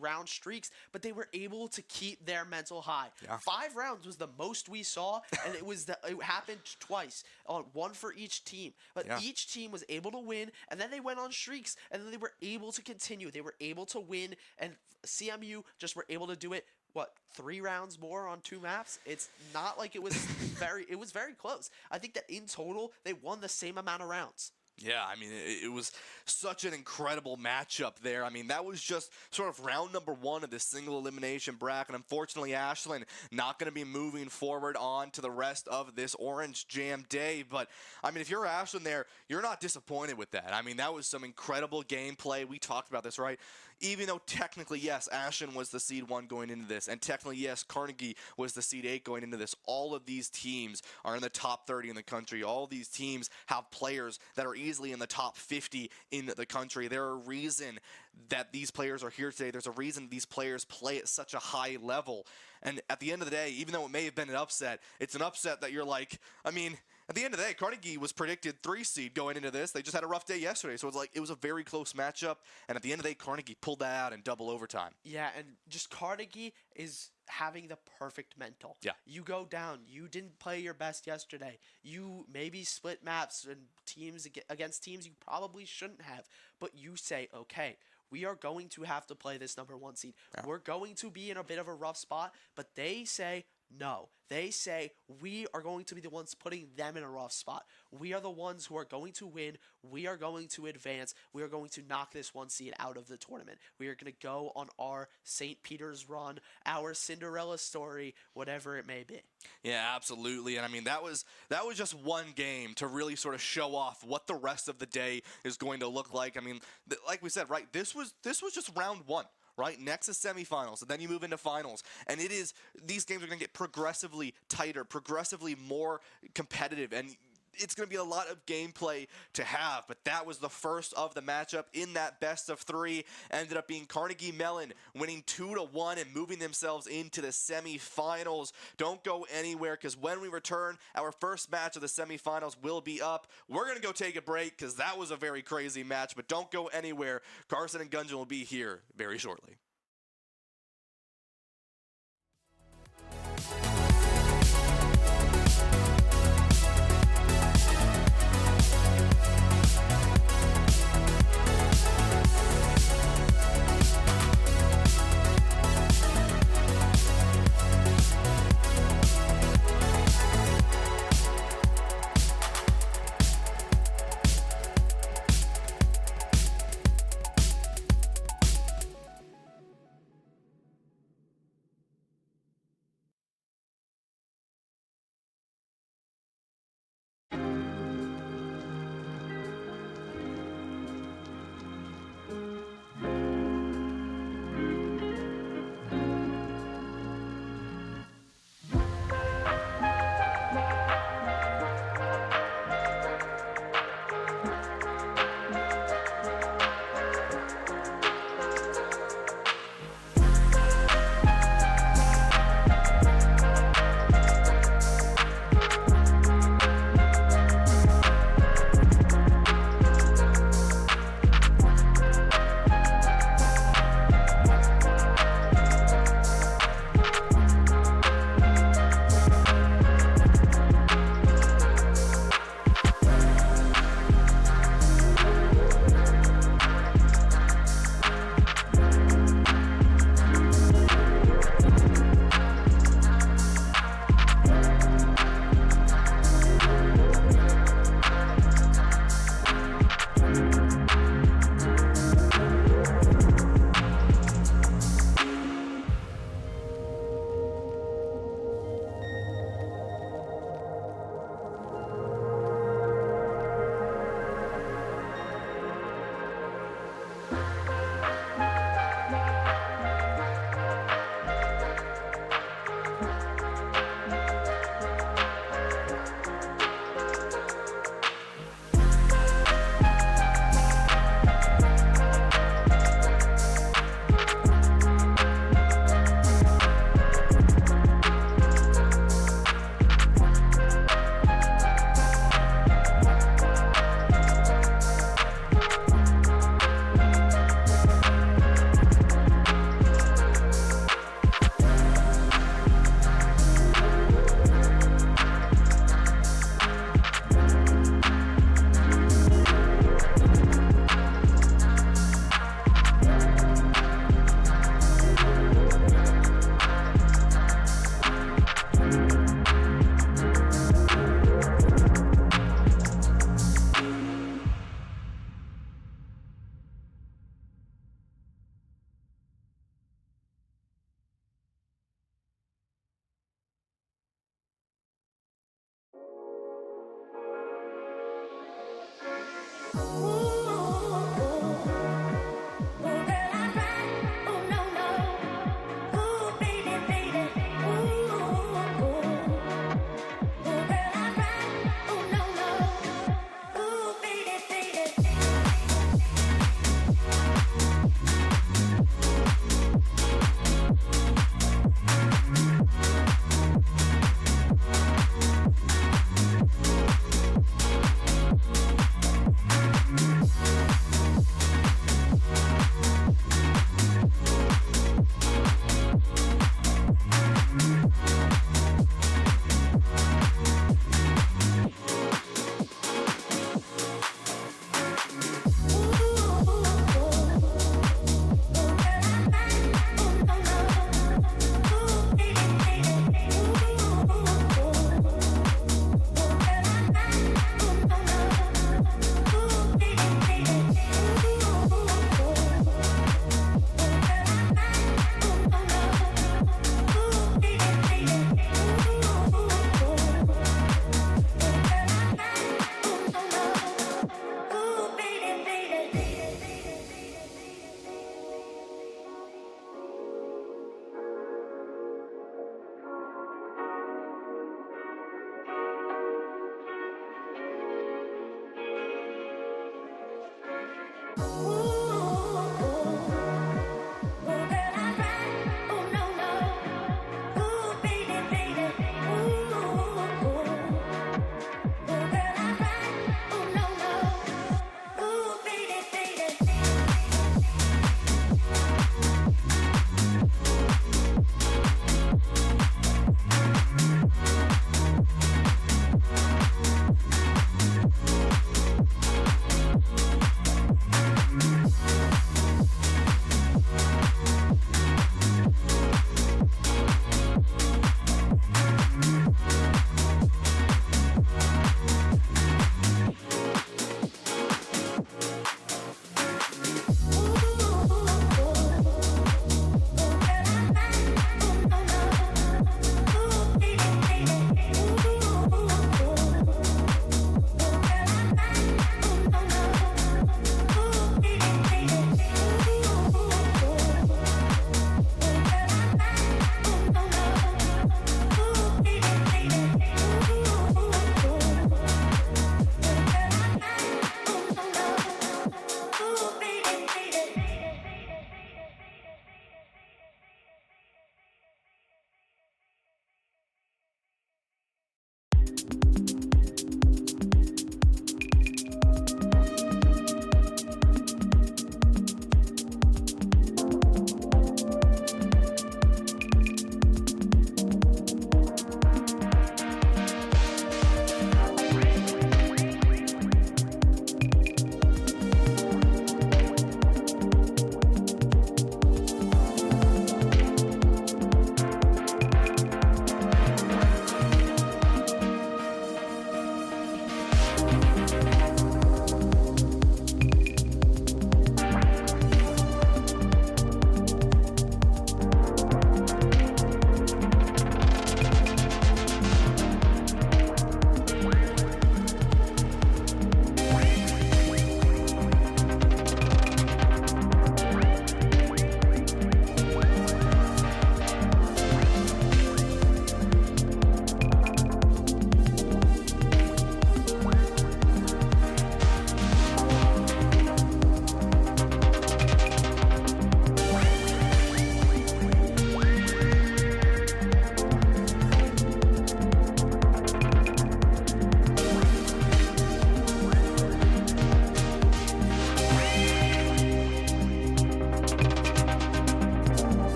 Speaker 2: round streaks, but they were able to keep their mental high. Yeah. 5 rounds was the most we saw, and it happened twice, on 1 for each team. But each team was able to win, and then they went on streaks, and then they were able to continue. They were able to win, and CMU just were able to do it. 3 rounds more on 2 maps? It's not like it was it was very close. I think that in total, they won the same amount of rounds.
Speaker 1: Yeah, I mean, it was such an incredible matchup there. I mean, that was just sort of round number 1 of this single elimination bracket. Unfortunately, Ashland not going to be moving forward on to the rest of this Orange Jam day. But, I mean, if you're Ashland there, you're not disappointed with that. I mean, that was some incredible gameplay. We talked about this, right? Even though technically, yes, Ashland was the seed 1 going into this, and technically, yes, Carnegie was the seed 8 going into this, all of these teams are in the top 30 in the country. All of these teams have players that are easily in the top 50 in the country. There are a reason that these players are here today. There's a reason these players play at such a high level. And at the end of the day, even though it may have been an upset, it's an upset that you're like, I mean, At the end of the day, Carnegie was predicted 3 seed going into this. They just had a rough day yesterday, so it was a very close matchup. And at the end of the day, Carnegie pulled that out in double overtime.
Speaker 2: Yeah, and just Carnegie is having the perfect mental.
Speaker 1: Yeah.
Speaker 2: You go down. You didn't play your best yesterday. You maybe split maps and teams against teams you probably shouldn't have. But you say, okay, we are going to have to play this number 1 seed.
Speaker 1: Yeah.
Speaker 2: We're going to be in a bit of a rough spot, but they say no. They say we are going to be the ones putting them in a rough spot. We are the ones who are going to win. We are going to advance. We are going to knock this 1 seed out of the tournament. We are going to go on our St. Peter's run, our Cinderella story, whatever it may be.
Speaker 1: Yeah, absolutely. And I mean, that was just one game to really sort of show off what the rest of the day is going to look like. I mean, like we said, right, this was just round 1. Right, next is semifinals, and then you move into finals, and these games are going to get progressively tighter, progressively more competitive, and it's going to be a lot of gameplay to have. But that was the first of the matchup in that best of 3. Ended up being Carnegie Mellon winning 2-1 and moving themselves into the semifinals. Don't go anywhere, because when we return, our first match of the semifinals will be up. We're going to go take a break because that was a very crazy match, but don't go anywhere. Carson and Gunjan will be here very shortly.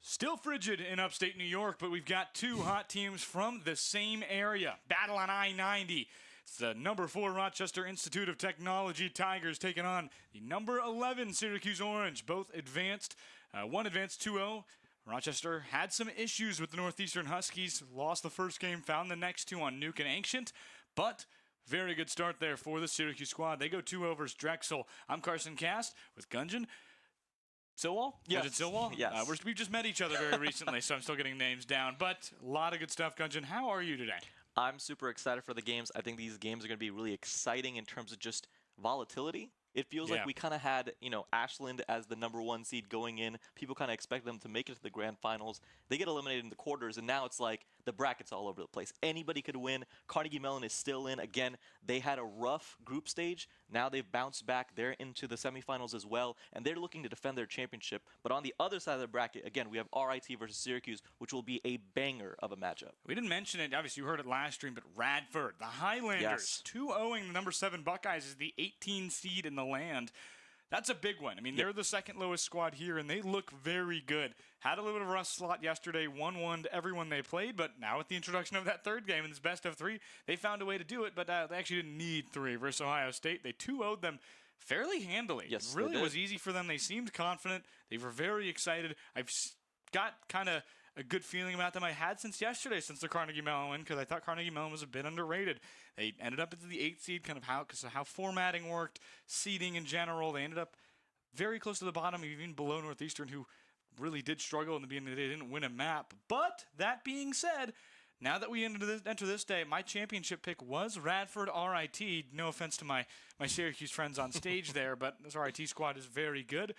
Speaker 3: Still frigid in upstate New York, but we've got two hot teams from the same area. Battle on I-90. It's the number 4 Rochester Institute of Technology Tigers taking on the number 11 Syracuse Orange. Both advanced. One advanced 2-0. Rochester had some issues with the Northeastern Huskies. Lost the first game, found the next two on Nuke and Ancient. But very good start there for the Syracuse squad. They go 2-0 versus Drexel. I'm Carson Cast with Gunjan. Silwall?
Speaker 4: Yes.
Speaker 3: Gunjan Silwall?
Speaker 4: Yes.
Speaker 3: We've just met each other very recently, so I'm still getting names down. But a lot of good stuff, Gunjan. How are you today?
Speaker 4: I'm super excited for the games. I think these games are going to be really exciting in terms of just volatility. It feels like we kind of had, Ashland as the number 1 seed going in. People kind of expect them to make it to the grand finals. They get eliminated in the quarters, and now it's like the bracket's all over the place. Anybody could win. Carnegie Mellon is still in. Again, they had a rough group stage. Now they've bounced back. They're into the semifinals as well, and they're looking to defend their championship. But on the other side of the bracket, again, we have RIT versus Syracuse, which will be a banger of a matchup.
Speaker 3: We didn't mention it. Obviously, you heard it last stream, but Radford, the Highlanders, 2-0ing the number 7 Buckeyes is the 18 seed in the land. That's a big one. I mean, they're the second lowest squad here, and they look very good. Had a little bit of a rough slot yesterday, 1-1 to everyone they played, but now with the introduction of that third game in this best of 3, they found a way to do it, but they actually didn't need 3 versus Ohio State. They 2-0'd them fairly handily.
Speaker 4: Yes,
Speaker 3: it really was easy for them. They seemed confident. They were very excited. I've got kind of a good feeling about them I had since yesterday, since the Carnegie Mellon win, because I thought Carnegie Mellon was a bit underrated. They ended up into the 8th seed, kind of how formatting worked, seeding in general. They ended up very close to the bottom, even below Northeastern, who really did struggle in the beginning of the day. They didn't win a map. But that being said, now that we enter this day, my championship pick was Radford RIT. No offense to my Syracuse friends on stage there, but this RIT squad is very good.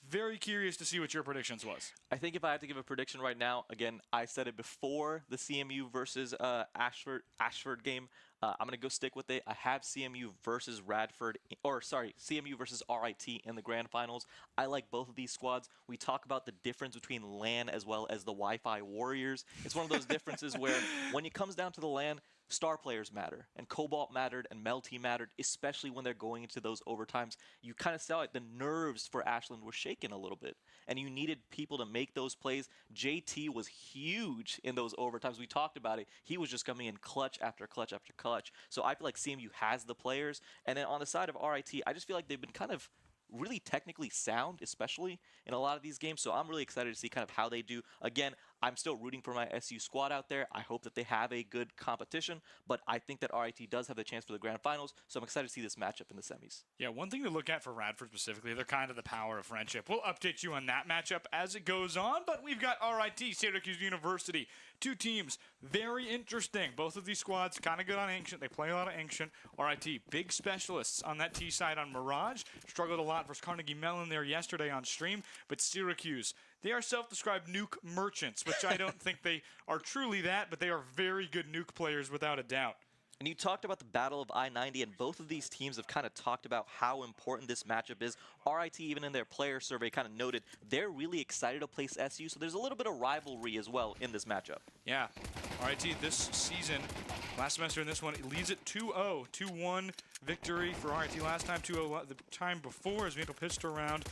Speaker 3: Very curious to see what your predictions was.
Speaker 4: I think if I had to give a prediction right now, again, I said it before the CMU versus Ashford game. I'm going to go stick with it. I have CMU versus Radford, or sorry, CMU versus RIT in the grand finals. I like both of these squads. We talk about the difference between LAN as well as the Wi-Fi Warriors. It's one of those differences where when it comes down to the LAN, star players matter, and Cobalt mattered, and Melty mattered, especially when they're going into those overtimes. You kind of saw it. The nerves for Ashland were shaken a little bit, and you needed people to make those plays. JT was huge in those overtimes. We talked about it. He was just coming in clutch after clutch after clutch. So I feel like CMU has the players. And then on the side of RIT, I just feel like they've been kind of really technically sound, especially in a lot of these games. So I'm really excited to see kind of how they do. Again, I'm still rooting for my SU squad out there. I hope that they have a good competition, but I think that RIT does have the chance for the grand finals, so I'm excited to see this matchup in the semis.
Speaker 3: Yeah, one thing to look at for Radford specifically, they're kind of the power of friendship. We'll update you on that matchup as it goes on, but we've got RIT, Syracuse University. Two teams, very interesting. Both of these squads kind of good on Ancient. They play a lot of Ancient. RIT, big specialists on that T side on Mirage. Struggled a lot versus Carnegie Mellon there yesterday on stream, but Syracuse, they are self-described nuke merchants, which I don't think they are truly that, but they are very good nuke players without a doubt.
Speaker 4: And you talked about the Battle of I-90, and both of these teams have kind of talked about how important this matchup is. RIT, even in their player survey, kind of noted they're really excited to place SU, so there's a little bit of rivalry as well in this matchup.
Speaker 3: Yeah, RIT this season, last semester in this one, it leads at 2-0, 2-1 victory for RIT last time, 2-0 the time before as Maple pitched around.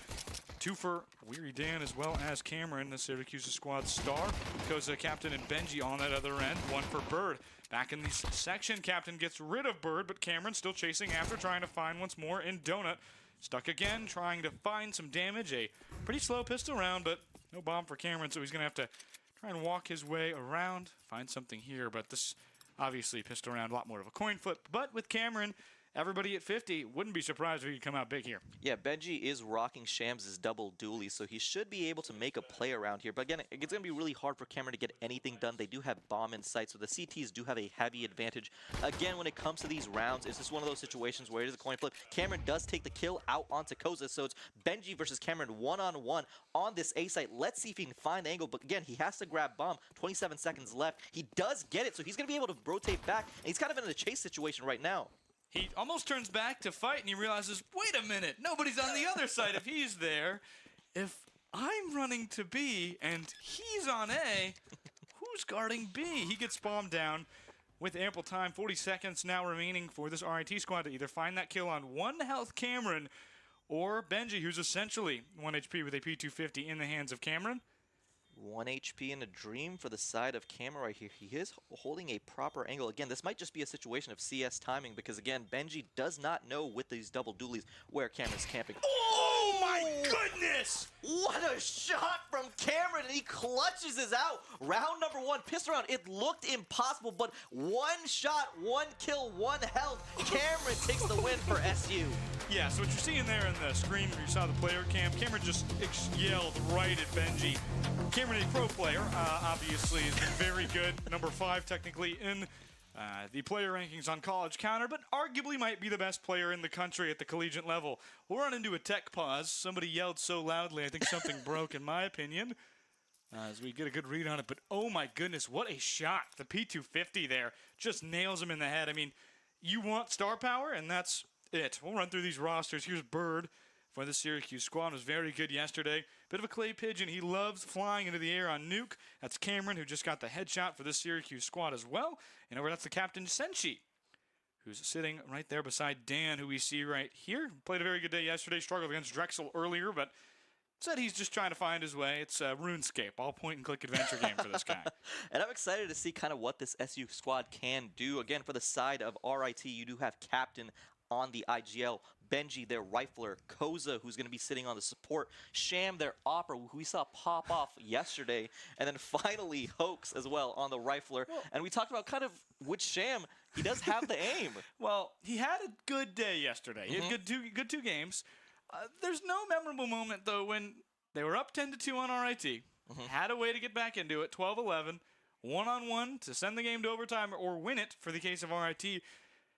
Speaker 3: 2 for Weary Dan as well as Cameron, the Syracuse squad star. Koza, Captain, and Benji on that other end. 1 for Bird. Back in this section, Captain gets rid of Bird, but Cameron still chasing after, trying to find once more in Donut. Stuck again, trying to find some damage. A pretty slow pistol round, but no bomb for Cameron, so he's going to have to try and walk his way around, find something here. But this, obviously, pistol round, a lot more of a coin flip. But with Cameron, everybody at 50, wouldn't be surprised if he could come out big here.
Speaker 4: Yeah, Benji is rocking Shams' double dually, so he should be able to make a play around here. But again, it's going to be really hard for Cameron to get anything done. They do have bomb in sight, so the CTs do have a heavy advantage. Again, when it comes to these rounds, it's just one of those situations where it is a coin flip. Cameron does take the kill out onto Koza, so it's Benji versus Cameron one-on-one on this A site. Let's see if he can find the angle, but again, he has to grab bomb. 27 seconds left. He does get it, so he's going to be able to rotate back, and he's kind of in a chase situation right now.
Speaker 3: He almost turns back to fight, and he realizes, wait a minute, nobody's on the other side if he's there. If I'm running to B and he's on A, who's guarding B? He gets bombed down with ample time. 40 seconds now remaining for this RIT squad to either find that kill on 1 health Cameron or Benji, who's essentially 1 HP with a P250 in the hands of Cameron.
Speaker 4: 1 HP in a dream for the side of Cameron right here. He is holding a proper angle. Again, this might just be a situation of CS timing because, again, Benji does not know with these double dualies where Cameron's camping.
Speaker 3: Oh my goodness!
Speaker 4: What a shot from Cameron, and he clutches his out. Round number 1, pistol round. It looked impossible, but 1 shot, 1 kill, 1 health. Cameron takes the win for SU.
Speaker 3: Yeah, so what you're seeing there in the screen where you saw the player cam, Cameron just yelled right at Benji. Cameron, a pro player, obviously has been very good. Number 5 technically in the player rankings on College Counter, but arguably might be the best player in the country at the collegiate level. We'll run into a tech pause. Somebody yelled so loudly, I think something broke in my opinion, as we get a good read on it. But oh my goodness, what a shot. The P250 there just nails him in the head. I mean, you want star power, and that's it. We'll run through these rosters. Here's Bird for the Syracuse squad. Was very good yesterday. Bit of a clay pigeon. He loves flying into the air on nuke. That's Cameron, who just got the headshot for this Syracuse squad as well. And over that's the captain, Senshi, who's sitting right there beside Dan, who we see right here. Played a very good day yesterday. Struggled against Drexel earlier, but said he's just trying to find his way. It's RuneScape, all point-and-click adventure game for this guy.
Speaker 4: And I'm excited to see kind of what this SU squad can do. Again, for the side of RIT, you do have captain on the IGL, Benji, their rifler, Koza, who's going to be sitting on the support, Sham, their opera, who we saw pop off yesterday, and then finally Hoax as well on the rifler. And we talked about kind of which Sham, he does have the aim.
Speaker 3: Well, he had a good day yesterday. He had good two games. There's no memorable moment, though, when they were up 10-2 on RIT, had a way to get back into it, 12-11, one-on-one to send the game to overtime or win it for the case of RIT.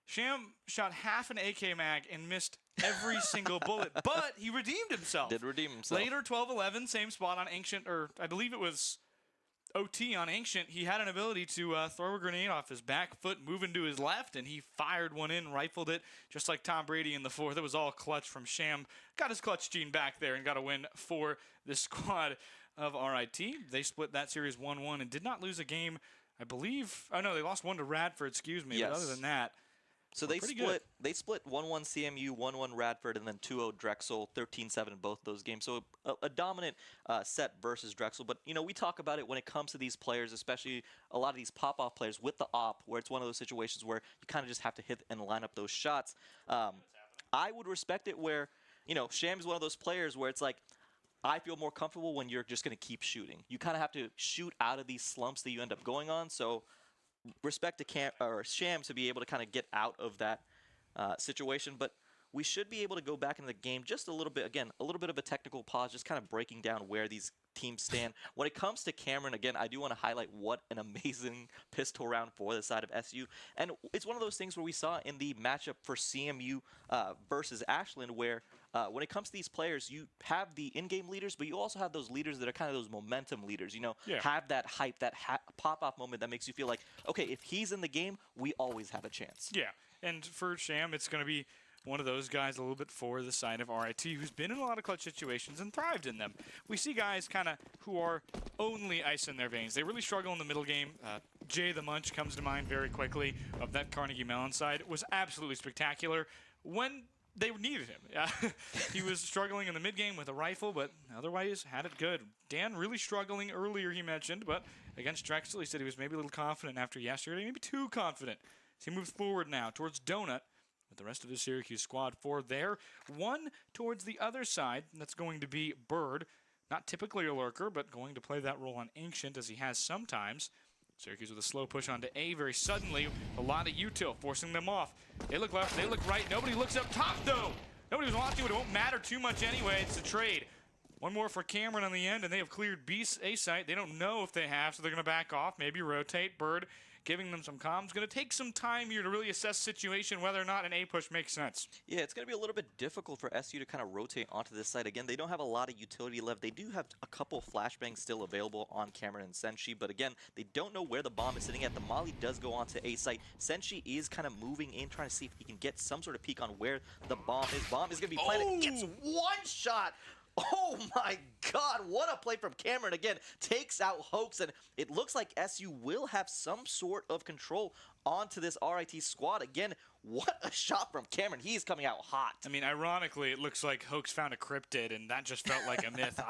Speaker 3: Sham shot half an AK mag and missed every single bullet, but he redeemed himself.
Speaker 4: Did redeem himself.
Speaker 3: Later, 12-11, same spot on Ancient, or I believe it was OT on Ancient, he had an ability to throw a grenade off his back foot, move into his left, and he fired one in, rifled it, just like Tom Brady in the fourth. It was all clutch from Sham. Got his clutch gene back there and got a win for the squad of RIT. They split that series 1-1 and did not lose a game, I believe. Oh, no, they lost one to Radford, excuse me.
Speaker 4: Yes.
Speaker 3: But other than that,
Speaker 4: so they split 1-1 CMU, 1-1 Radford, and then 2-0 Drexel, 13-7 in both those games. So a dominant set versus Drexel. But, you know, we talk about it when it comes to these players, especially a lot of these pop-off players with the op, where it's one of those situations where you kind of just have to hit and line up those shots. I would respect it where, you know, Sham is one of those players where it's like, I feel more comfortable when you're just going to keep shooting. You kind of have to shoot out of these slumps that you end up going on. So respect to Sham to be able to kind of get out of that situation, but we should be able to go back into the game just a little bit. Again, a little bit of a technical pause, just kind of breaking down where these teams stand. When it comes to Cameron, again, I do want to highlight what an amazing pistol round for the side of SU. And it's one of those things where we saw in the matchup for CMU versus Ashland where when it comes to these players, you have the in-game leaders, but you also have those leaders that are kind of those momentum leaders, you know, have that hype, that pop-off moment that makes you feel like, okay, if he's in the game, we always have a chance.
Speaker 3: Yeah, and for Sham, it's going to be one of those guys a little bit for the side of RIT who's been in a lot of clutch situations and thrived in them. We see guys kind of who are only ice in their veins. They really struggle in the middle game. Jay the Munch comes to mind very quickly of that Carnegie Mellon side. It was absolutely spectacular when they needed him. He was struggling in the mid-game with a rifle, but otherwise had it good. Dan really struggling earlier, he mentioned, but against Drexel, he said he was maybe a little confident after yesterday, maybe too confident. So he moves forward now towards Donut with the rest of his Syracuse squad for there. One towards the other side, and that's going to be Bird. Not typically a lurker, but going to play that role on Ancient as he has sometimes. Syracuse with a slow push onto A very suddenly. A lot of util forcing them off. They look left, they look right. Nobody looks up top, though. Nobody was watching, but it won't matter too much anyway. It's a trade. One more for Cameron on the end, and they have cleared B's A site. They don't know if they have, so they're going to back off, maybe rotate. Bird giving them some comms. Going to take some time here to really assess the situation, whether or not an A push makes sense.
Speaker 4: Yeah, it's going to be a little bit difficult for SU to kind of rotate onto this side. Again, they don't have a lot of utility left. They do have a couple flashbangs still available on Cameron and Senshi, but again, they don't know where the bomb is sitting at. The Molly does go onto A site. Senshi is kind of moving in, trying to see if he can get some sort of peek on where the bomb is. Bomb is going to be planted. Gets one shot. Oh my God, what a play from Cameron. Again, takes out Hoax, and it looks like SU will have some sort of control onto this RIT squad. Again, what a shot from Cameron. He's coming out hot.
Speaker 3: I mean, ironically, it looks like Hoax found a cryptid, and that just felt like a myth.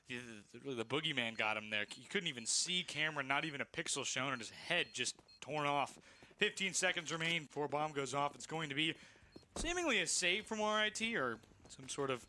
Speaker 3: The boogeyman got him there. You couldn't even see Cameron, not even a pixel shown, and his head just torn off. 15 seconds remain before bomb goes off. It's going to be seemingly a save from RIT or some sort of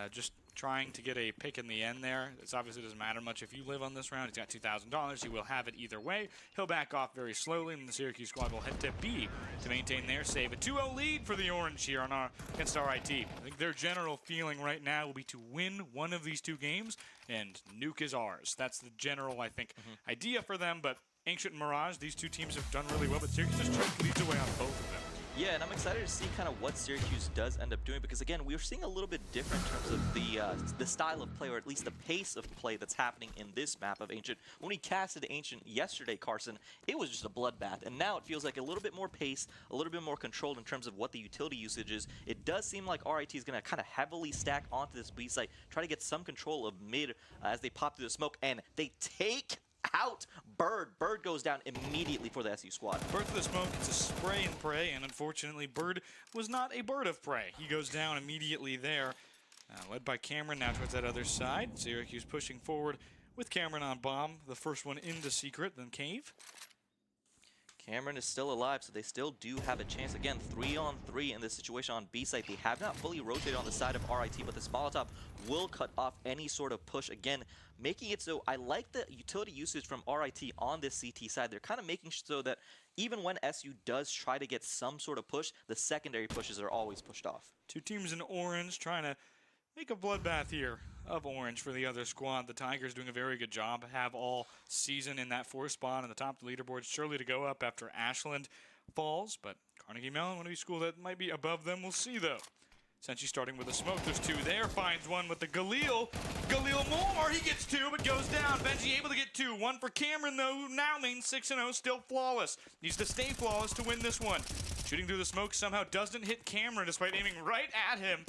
Speaker 3: just trying to get a pick in the end there. It obviously doesn't matter much if you live on this round. He's got $2,000. He will have it either way. He'll back off very slowly, and the Syracuse squad will head to B to maintain their save. A 2-0 lead for the Orange here against RIT. I think their general feeling right now will be to win one of these two games, and nuke is ours. That's the general, I think, idea for them, but Ancient and Mirage, these two teams have done really well, but Syracuse just leads away on both of them.
Speaker 4: Yeah, and I'm excited to see kind of what Syracuse does end up doing because, again, we're seeing a little bit different in terms of the style of play, or at least the pace of play that's happening in this map of Ancient. When we casted Ancient yesterday, Carson, it was just a bloodbath, and now it feels like a little bit more pace, a little bit more controlled in terms of what the utility usage is. It does seem like RIT is going to kind of heavily stack onto this B site, try to get some control of mid as they pop through the smoke, and they take out Bird. Bird goes down immediately for the SU squad.
Speaker 3: Bird for the smoke, it's a spray and pray, and unfortunately Bird was not a bird of prey. He goes down immediately there. Led by Cameron now towards that other side. Syracuse pushing forward with Cameron on bomb. The first one into secret, then cave.
Speaker 4: Cameron is still alive, so they still do have a chance. Again, 3-on-3 in this situation on B site. They have not fully rotated on the side of RIT, but this Molotov will cut off any sort of push. Again, making it so I like the utility usage from RIT on this CT side. They're kind of making so that even when SU does try to get some sort of push, the secondary pushes are always pushed off.
Speaker 3: Two teams in orange trying to make a bloodbath here of orange for the other squad. The Tigers doing a very good job. Have all season in that 4th spot on the top of the leaderboard. Surely to go up after Ashland falls, but Carnegie Mellon, one of these schools that might be above them. We'll see, though. Senshi starting with a smoke. There's two there. Finds one with the Galil. Galil more. He gets two, but goes down. Benji able to get two. One for Cameron, though, who now means 6-0, still flawless. Needs to stay flawless to win this one. Shooting through the smoke somehow doesn't hit Cameron, despite aiming right at him.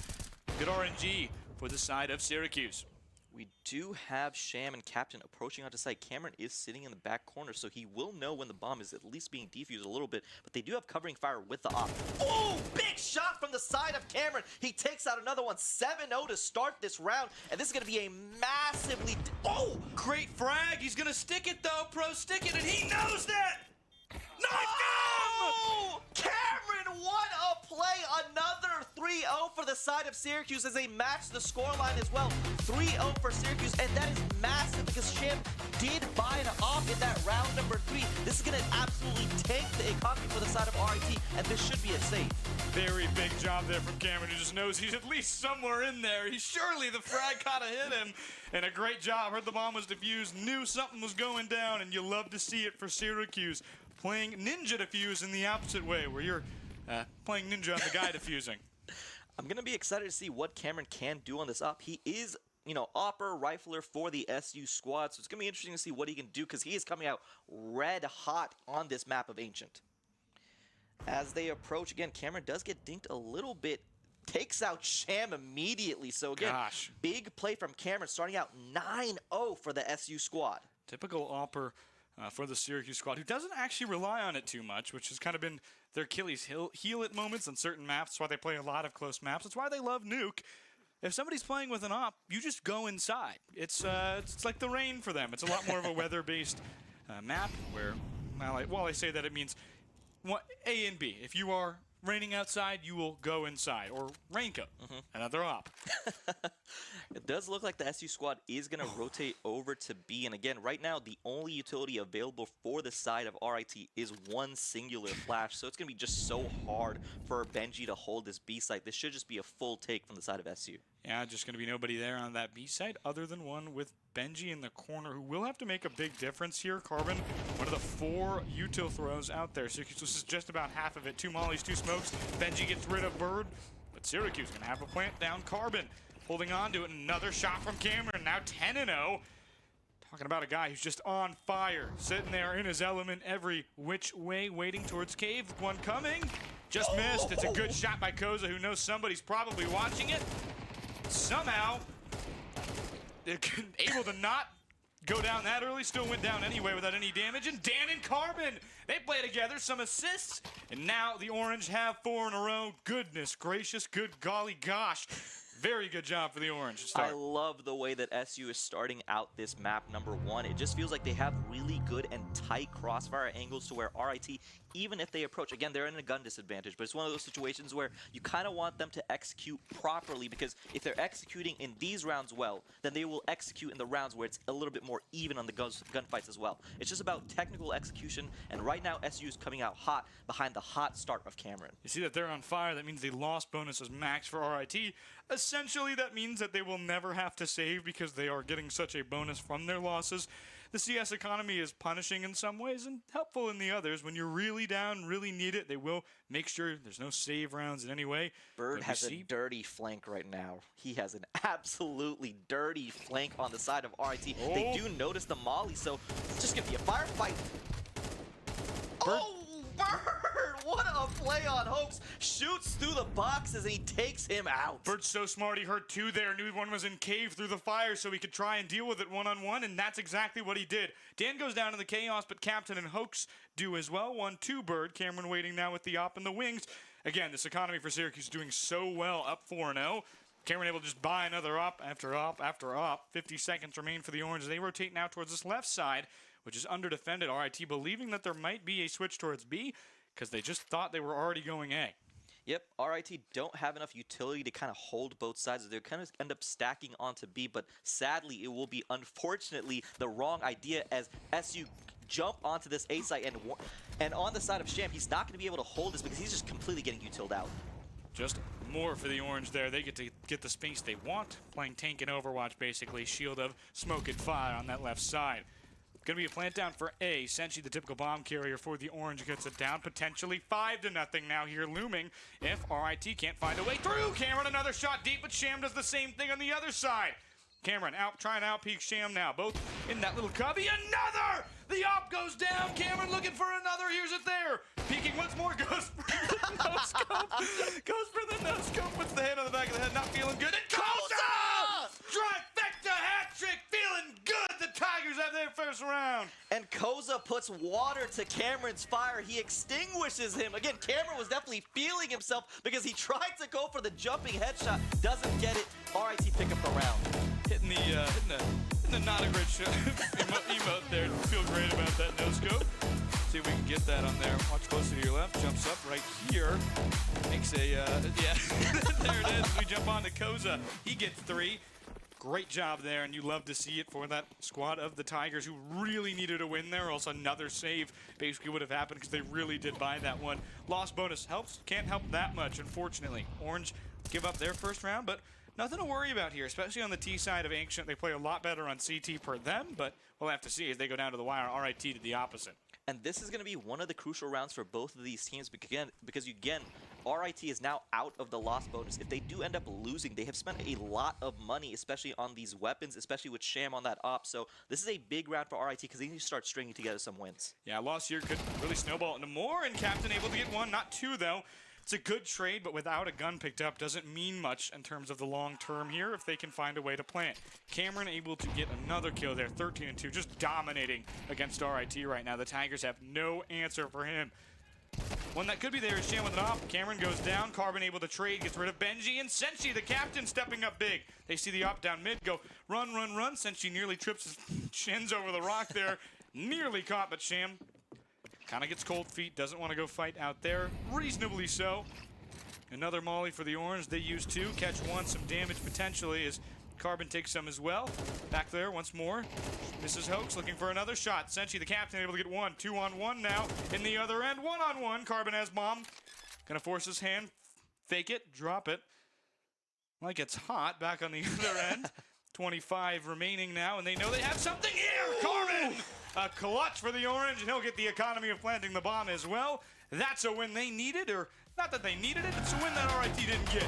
Speaker 3: Good RNG for the side of Syracuse.
Speaker 4: We do have Sham and Captain approaching onto site. Cameron is sitting in the back corner, so he will know when the bomb is at least being defused a little bit, but they do have covering fire with the op. Oh, big shot from the side of Cameron. He takes out another one, 7-0 to start this round, and this is going to be a massively... Oh!
Speaker 3: Great frag. He's going to stick it, though. Pro stick it, and he knows that!
Speaker 4: Oh! Cameron, what a play! Another 3-0 for the side of Syracuse as they match the scoreline as well. 3-0 for Syracuse, and that is massive because Sham did buy an off in that round number 3. This is going to absolutely tank the economy for the side of RIT, and this should be a save.
Speaker 3: Very big job there from Cameron, who just knows he's at least somewhere in there. Surely the frag kind of hit him, and a great job. Heard the bomb was defused, knew something was going down, and you love to see it for Syracuse. Playing ninja defuse in the opposite way, where you're playing ninja on the guy defusing.
Speaker 4: I'm going to be excited to see what Cameron can do on this op. He is, you know, opper, rifler for the SU squad, so it's going to be interesting to see what he can do because he is coming out red hot on this map of Ancient. As they approach, again, Cameron does get dinked a little bit. Takes out Sham immediately. So again, big play from Cameron, starting out 9-0 for the SU squad.
Speaker 3: Typical opper for the Syracuse squad, who doesn't actually rely on it too much, which has kind of been their Achilles heel at moments on certain maps. That's why they play a lot of close maps. That's why they love Nuke. If somebody's playing with an op, you just go inside. It's like the rain for them. It's a lot more of a weather-based map where, while I say that, it means A and B. If you are raining outside, you will go inside. Or Raincoat, another op.
Speaker 4: It does look like the SU squad is going to rotate over to B. And again, right now, the only utility available for the side of RIT is one singular flash. So it's going to be just so hard for Benji to hold this B site. This should just be a full take from the side of SU.
Speaker 3: Yeah, just going to be nobody there on that B side other than one with Benji in the corner, who will have to make a big difference here. Carbon, one of the 4 util throws out there. Syracuse, this is just about half of it. 2 mollies, 2 smokes. Benji gets rid of Bird, but Syracuse going to have a plant down Carbon. Holding on to it, another shot from Cameron, now 10-0. Talking about a guy who's just on fire, sitting there in his element every which way, waiting towards cave. One coming, just missed. It's a good shot by Koza, who knows somebody's probably watching it. Somehow, able to not go down that early, still went down anyway without any damage. And Dan and Carbon, they play together, some assists, and now the Orange have 4 in a row. Goodness gracious, good golly gosh. Very good job for the Orange to start.
Speaker 4: I love the way that SU is starting out this map number 1. It just feels like they have really good and tight crossfire angles to where RIT, even if they approach, again, they're in a gun disadvantage, but it's one of those situations where you kind of want them to execute properly, because if they're executing in these rounds well, then they will execute in the rounds where it's a little bit more even on the gunfights as well. It's just about technical execution, and right now SU is coming out hot behind the hot start of Cameron.
Speaker 3: You see that they're on fire. That means the loss bonus is max for RIT. Essentially, that means that they will never have to save because they are getting such a bonus from their losses. The CS economy is punishing in some ways and helpful in the others. When you're really down, really need it, they will make sure there's no save rounds in any way.
Speaker 4: Bird has a dirty flank right now. He has an absolutely dirty flank on the side of RIT. Oh. They do notice the molly, so it's just going to be a firefight.
Speaker 3: Bird.
Speaker 4: Oh, Bird! What a play on Hoax. Shoots through the boxes and he takes him out.
Speaker 3: Bird's so smart, he heard 2 there, knew one was in cave through the fire so he could try and deal with it one-on-one, and that's exactly what he did. Dan goes down in the chaos, but Captain and Hoax do as well. 1-2 Bird. Cameron waiting now with the op in the wings. Again, this economy for Syracuse doing so well, up 4-0. Cameron able to just buy another op after op after op. 50 seconds remain for the Orange. They rotate now towards this left side, which is under-defended. RIT believing that there might be a switch towards B, because they just thought they were already going A.
Speaker 4: Yep, RIT don't have enough utility to kind of hold both sides. They kind of end up stacking onto B, but sadly it will be, unfortunately, the wrong idea as SU jump onto this A site, and on the side of Sham, he's not going to be able to hold this because he's just completely getting utiled out.
Speaker 3: Just more for the Orange there. They get to get the space they want, playing tank and Overwatch basically. Shield of smoke and fire on that left side. Gonna be a plant down for A. Senshi, the typical bomb carrier for the Orange, gets it down. Potentially 5-0 now here looming if RIT can't find a way through. Cameron, another shot deep, but Sham does the same thing on the other side. Cameron trying to outpeak Sham now. Both in that little cubby. Another! The op goes down. Cameron looking for another. Here's it there. Peeking once more. Goes for the no-scope. Goes for the no-scope. Puts the hand on the back of the head. Not feeling good. And Koza! Trifecta hat trick. Feeling good. The Tigers have their first round.
Speaker 4: And Koza puts water to Cameron's fire. He extinguishes him. Again, Cameron was definitely feeling himself because he tried to go for the jumping headshot. Doesn't get it. RIT pick up the round.
Speaker 3: Hitting the not a great shot emote there. Feel great about that no scope. See if we can get that on there. Watch closer to your left. Jumps up right here. Makes a yeah. There it is. We jump on to Koza. He gets 3. Great job there, and you love to see it for that squad of the Tigers who really needed a win there. Also, another save basically would have happened because they really did buy that one. Loss bonus helps. Can't help that much, unfortunately. Orange give up their first round, but nothing to worry about here, especially on the T side of Ancient. They play a lot better on CT per them, but we'll have to see as they go down to the wire. RIT did the opposite.
Speaker 4: And this is going to be one of the crucial rounds for both of these teams because again, RIT is now out of the loss bonus. If they do end up losing, they have spent a lot of money, especially on these weapons, especially with Sham on that op. So this is a big round for RIT because they need to start stringing together some wins.
Speaker 3: Yeah, loss here could really snowball into more, and Captain able to get 1, not 2 though. It's a good trade, but without a gun picked up doesn't mean much in terms of the long term here if they can find a way to plant. Cameron able to get another kill there, 13-2, just dominating against RIT right now. The Tigers have no answer for him. One that could be there is Sham with an op. Cameron goes down. Carbon able to trade, gets rid of Benji, and Senshi, the captain, stepping up big. They see the op down mid, go run, run, run. Senshi nearly trips his shins over the rock there. Nearly caught, but Sham kind of gets cold feet, doesn't want to go fight out there. Reasonably so. Another molly for the Orange. They use 2, catch 1, some damage potentially as Carbon takes some as well. Back there once more. Mrs. Hoax looking for another shot. Senshi, the captain, able to get 1. 2-on-1 now. In the other end, 1-on-1. Carbon has bomb. Gonna force his hand. Fake it, drop it. Like it's hot back on the other end. 25 remaining now, and they know they have something here. Carbon! A clutch for the Orange, and he'll get the economy of planting the bomb as well. That's a win they needed, or not that they needed it, it's a win that RIT didn't get.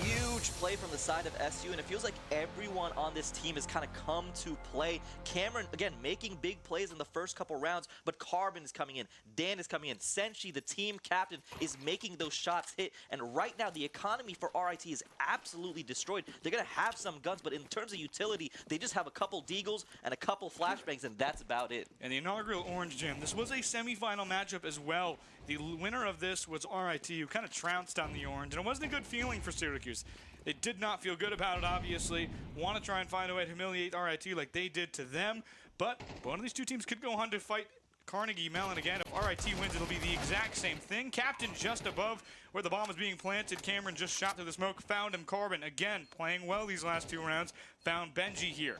Speaker 4: Huge play from the side of SU, and it feels like everyone on this team has kind of come to play. Cameron, again, making big plays in the first couple rounds, but Carbon is coming in, Dan is coming in, Senshi, the team captain, is making those shots hit, and right now the economy for RIT is absolutely destroyed. They're going to have some guns, but in terms of utility, they just have a couple deagles and a couple flashbangs, and that's about it.
Speaker 3: And the inaugural Orange Gym, this was a semifinal matchup as well. The winner of this was RIT, who kind of trounced on the Orange, and it wasn't a good feeling for Syracuse. They did not feel good about it, obviously. Want to try and find a way to humiliate RIT like they did to them, but one of these two teams could go on to fight Carnegie Mellon again. If RIT wins, it'll be the exact same thing. Captain just above where the bomb is being planted. Cameron just shot through the smoke, found him. Carbon, again, playing well these last 2 rounds. Found Benji here.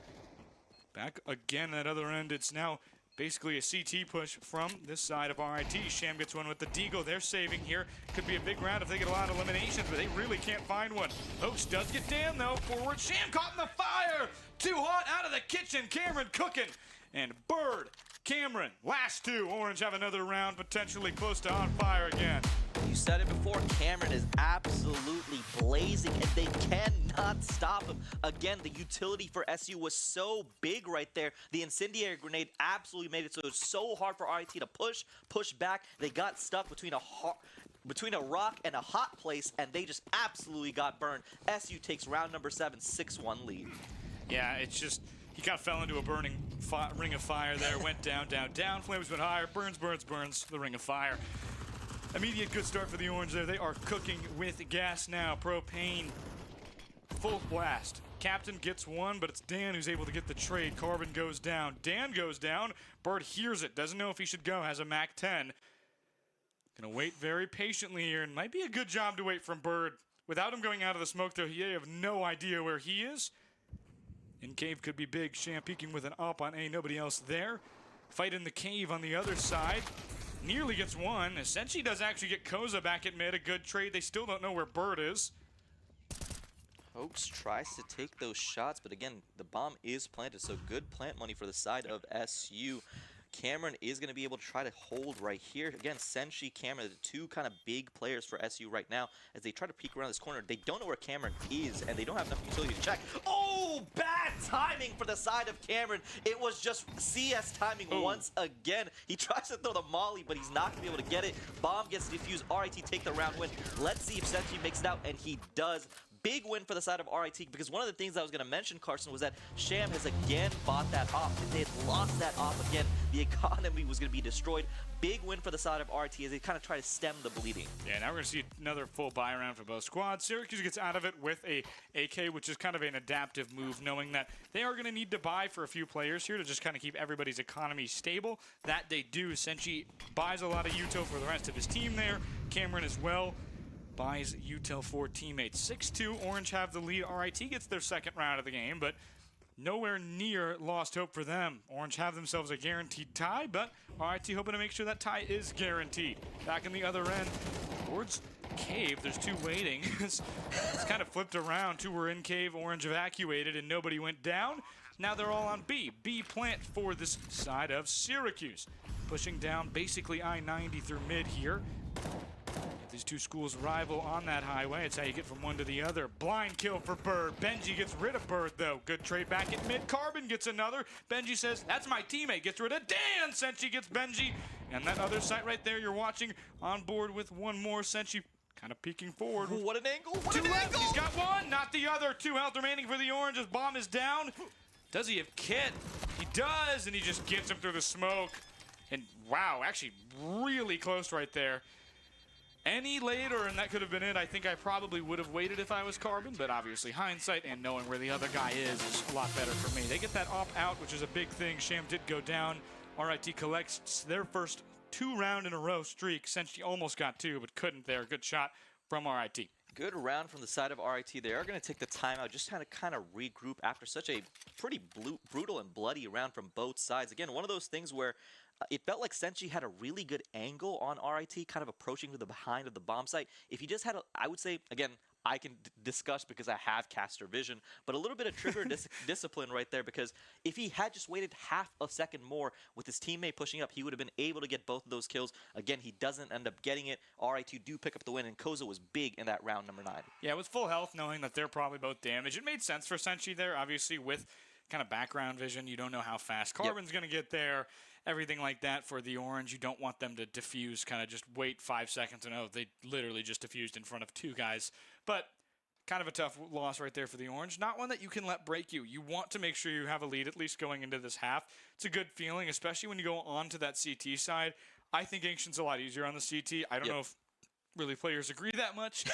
Speaker 3: Back again at other end. It's now basically a CT push from this side of RIT. Sham gets 1 with the Deagle. They're saving here. Could be a big round if they get a lot of eliminations, but they really can't find one. Host does get Dan, though. Forward. Sham caught in the fire. Too hot out of the kitchen. Cameron cooking. And Bird, Cameron, last 2. Orange have another round, potentially close to on fire again.
Speaker 4: You said it before, Cameron is absolutely blazing, and they cannot stop him. Again, the utility for SU was so big right there. The incendiary grenade absolutely made it so it's so hard for RIT to push back. They got stuck between a rock and a hot place, and they just absolutely got burned. SU takes round number 7, 6-1 lead.
Speaker 3: Yeah, it's just, he kind of fell into a burning ring of fire there. Went down, down, down. Flames went higher. Burns, burns, burns. The ring of fire. Immediate good start for the Orange there. They are cooking with gas now. Propane. Full blast. Captain gets 1, but it's Dan who's able to get the trade. Carbon goes down. Dan goes down. Bird hears it. Doesn't know if he should go. Has a MAC 10. Gonna wait very patiently here, and might be a good job to wait from Bird. Without him going out of the smoke, though, he have no idea where he is. In cave could be big. Sham peeking with an op on A. Nobody else there. Fight in the cave on the other side. Nearly gets 1. Senshi does actually get Koza back at mid. A good trade. They still don't know where Bird is.
Speaker 4: Hopes tries to take those shots, but again, the bomb is planted, so good plant money for the side of SU. Cameron is going to be able to try to hold right here. Again, Senshi, Cameron, the two kind of big players for SU right now as they try to peek around this corner. They don't know where Cameron is, and they don't have enough utility to check. Oh, bad timing for the side of Cameron. It was just CS timing once again. He tries to throw the molly, but he's not going to be able to get it. Bomb gets defused. RIT take the round win. Let's see if Senshi makes it out, and he does. Big win for the side of RIT, because one of the things I was going to mention, Carson, was that Sham has again bought that off. If they had lost that off again, the economy was going to be destroyed. Big win for the side of RIT as they kind of try to stem the bleeding.
Speaker 3: Yeah, now we're going to see another full buy round for both squads. Syracuse gets out of it with a AK, which is kind of an adaptive move, knowing that they are going to need to buy for a few players here to just kind of keep everybody's economy stable. That they do. Senshi buys a lot of util for the rest of his team there. Cameron as well buys util for teammates. 6-2, Orange have the lead. RIT gets their second round of the game, but nowhere near lost hope for them. Orange have themselves a guaranteed tie, but RIT hoping to make sure that tie is guaranteed. Back in the other end, towards cave, there's two waiting. It's kind of flipped around. Two were in cave, Orange evacuated, and nobody went down. Now they're all on B. B plant for this side of Syracuse. Pushing down basically I-90 through mid here. These two schools rival on that highway. It's how you get from one to the other. Blind kill for Bird. Benji gets rid of Bird, though. Good trade back at mid. Carbon gets another. Benji says, that's my teammate. Gets rid of Dan. Senshi gets Benji. And that other site right there you're watching on board with one more. Senshi kind of peeking forward.
Speaker 4: Ooh, what an angle. What
Speaker 3: two
Speaker 4: an
Speaker 3: left.
Speaker 4: angle.
Speaker 3: He's got one, not the other. 2 health remaining for the Orange as bomb is down. Does he have kit? He does, and he just gets him through the smoke. And wow, actually really close right there. Any later, and that could have been it. I think I probably would have waited if I was Carbon, but obviously hindsight and knowing where the other guy is a lot better for me. They get that op out, which is a big thing. Sham did go down. RIT collects their first 2-round-in-a-row streak. Senshi almost got 2, but couldn't there. Good shot from RIT.
Speaker 4: Good round from the side of RIT. They are going to take the timeout, just kind of regroup after such a pretty brutal and bloody round from both sides. Again, one of those things where it felt like Senshi had a really good angle on RIT, kind of approaching to the behind of the bomb site. If he just had I would say, again, I can discuss because I have caster vision, but a little bit of trigger discipline right there, because if he had just waited half a second more with his teammate pushing up, he would have been able to get both of those kills. Again, he doesn't end up getting it. RIT do pick up the win, and Koza was big in that round number 9.
Speaker 3: Yeah, with full health, knowing that they're probably both damaged, it made sense for Senshi there. Obviously, with kind of background vision, you don't know how fast Carbon's going to get there. Everything like that for the Orange. You don't want them to defuse, kind of just wait 5 seconds and, oh, they literally just defused in front of 2 guys. But kind of a tough loss right there for the Orange. Not one that you can let break you. You want to make sure you have a lead at least going into this half. It's a good feeling, especially when you go on to that CT side. I think Ancient's a lot easier on the CT. I don't know if really players agree that much.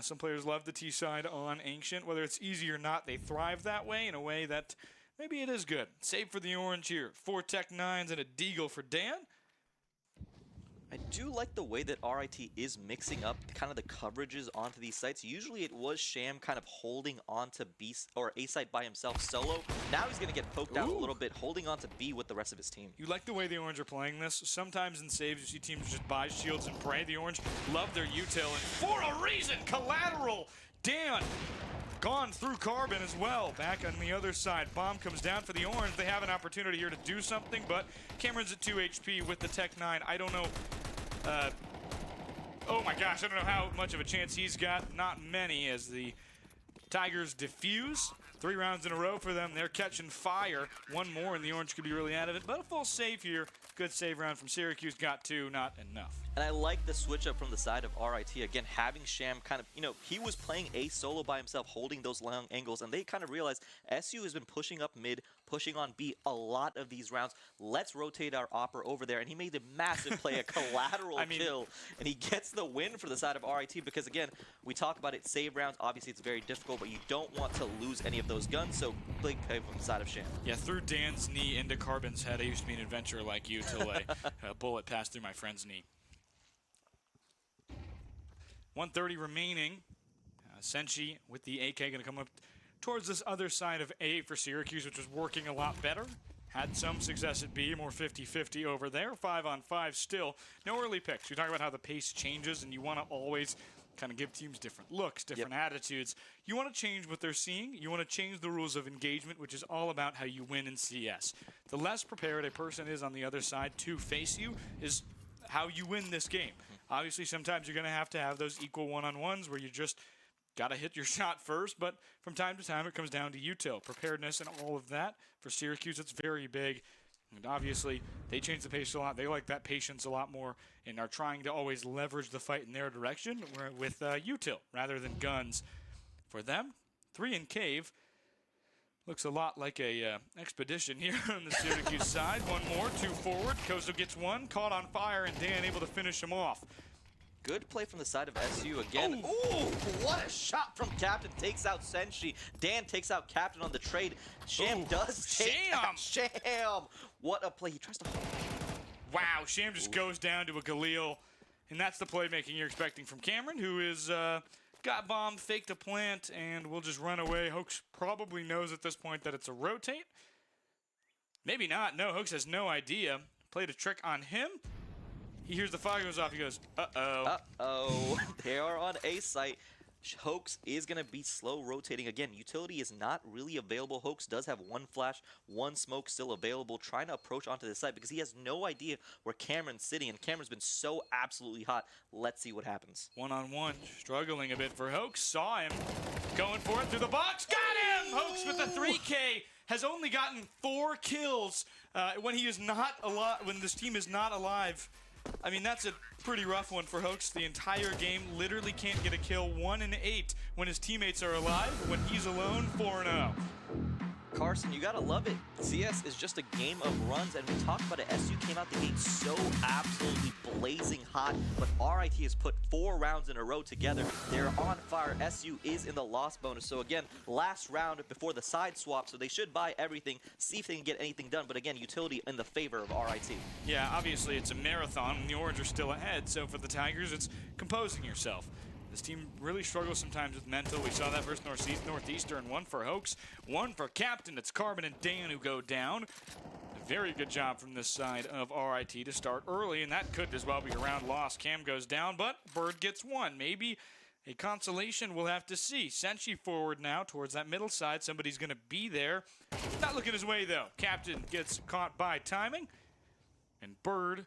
Speaker 3: Some players love the T side on Ancient. Whether it's easy or not, they thrive that way, in a way that maybe it is good. Save for the Orange here. 4 Tech 9s and a Deagle for Dan.
Speaker 4: I do like the way that RIT is mixing up kind of the coverages onto these sites. Usually it was Sham kind of holding on to B or A site by himself solo. Now he's going to get poked out a little bit, holding on to B with the rest of his team.
Speaker 3: You like the way the Orange are playing this. Sometimes in saves you see teams just buy shields and pray. The Orange love their util, and for a reason, collateral. Dan gone through Carbon as well. Back on the other side, bomb comes down for the Orange. They have an opportunity here to do something, but Cameron's at 2 HP with the Tech 9. I don't know. Oh my gosh, I don't know how much of a chance he's got. Not many, as the Tigers defuse. 3 rounds in a row for them. They're catching fire. One more and the Orange could be really out of it, but a full save here. Good save round from Syracuse. Got 2, not enough.
Speaker 4: And I like the switch up from the side of RIT. Again, having Sham kind of, he was playing A solo by himself, holding those long angles, and they kind of realized SU has been pushing up mid, pushing on B a lot of these rounds. Let's rotate our Opera over there. And he made a massive play, a collateral kill, and he gets the win for the side of RIT, because again, we talk about it, save rounds, obviously it's very difficult, but you don't want to lose any of those guns, so big play from the side of Sham.
Speaker 3: Yeah, through Dan's knee into Carbon's head. I used to be an adventurer like you till a bullet passed through my friend's knee. 130 remaining. Senshi with the AK going to come up towards this other side of A for Syracuse, which was working a lot better. Had some success at B, more 50-50 over there. 5-on-5 still. No early picks. We talk about how the pace changes and you want to always kind of give teams different looks, different attitudes. You want to change what they're seeing. You want to change the rules of engagement, which is all about how you win in CS. The less prepared a person is on the other side to face you is how you win this game. Obviously, sometimes you're going to have those equal one-on-ones where you just got to hit your shot first, but from time to time it comes down to util, preparedness, and all of that. For Syracuse, it's very big. And obviously, they change the pace a lot. They like that patience a lot more and are trying to always leverage the fight in their direction with util rather than guns. For them, 3 in cave looks a lot like a expedition here on the Syracuse side. One more, 2 forward. Kozo gets one, caught on fire, and Dan able to finish him off.
Speaker 4: Good play from the side of SU again. Ooh, what a shot from Captain. Takes out Senshi. Dan takes out Captain on the trade. Sham does take out Sham. What a play. He tries to...
Speaker 3: Wow, Sham just goes down to a Galil. And that's the playmaking you're expecting from Cameron, who is got bombed, faked a plant, and will just run away. Hoax probably knows at this point that it's a rotate. Maybe not. No, Hoax has no idea. Played a trick on him. He hears the fire goes off. He goes, uh-oh.
Speaker 4: Uh-oh. They are on A site. Hoax is going to be slow rotating. Again, utility is not really available. Hoax does have 1 flash, 1 smoke still available, trying to approach onto the site because he has no idea where Cameron's sitting, and Cameron's been so absolutely hot. Let's see what happens.
Speaker 3: One-on-one, struggling a bit for Hoax. Saw him going for it through the box. Got him! Hoax with the 3K has only gotten 4 kills when he is not alive. When this team is not alive. I mean, that's a pretty rough one for Hoax. The entire game literally can't get a kill. 1 in 8 when his teammates are alive. When he's alone, 4-0.
Speaker 4: Carson, you gotta love it. CS is just a game of runs, and we talked about it. SU came out the gate so absolutely blazing hot, but RIT has put 4 rounds in a row together. They're on fire. SU is in the loss bonus. So again, last round before the side swap, so they should buy everything, see if they can get anything done. But again, utility in the favor of RIT.
Speaker 3: Yeah, obviously it's a marathon, and the Orange are still ahead. So for the Tigers, it's composing yourself. This team really struggles sometimes with mental. We saw that versus Northeastern. 1 for Hoax, 1 for Captain. It's Carbon and Dan who go down. A very good job from this side of RIT to start early, and that could as well be a round loss. Cam goes down, but Bird gets 1. Maybe a consolation, we'll have to see. Senshi forward now towards that middle side. Somebody's going to be there. Not looking his way, though. Captain gets caught by timing, and Bird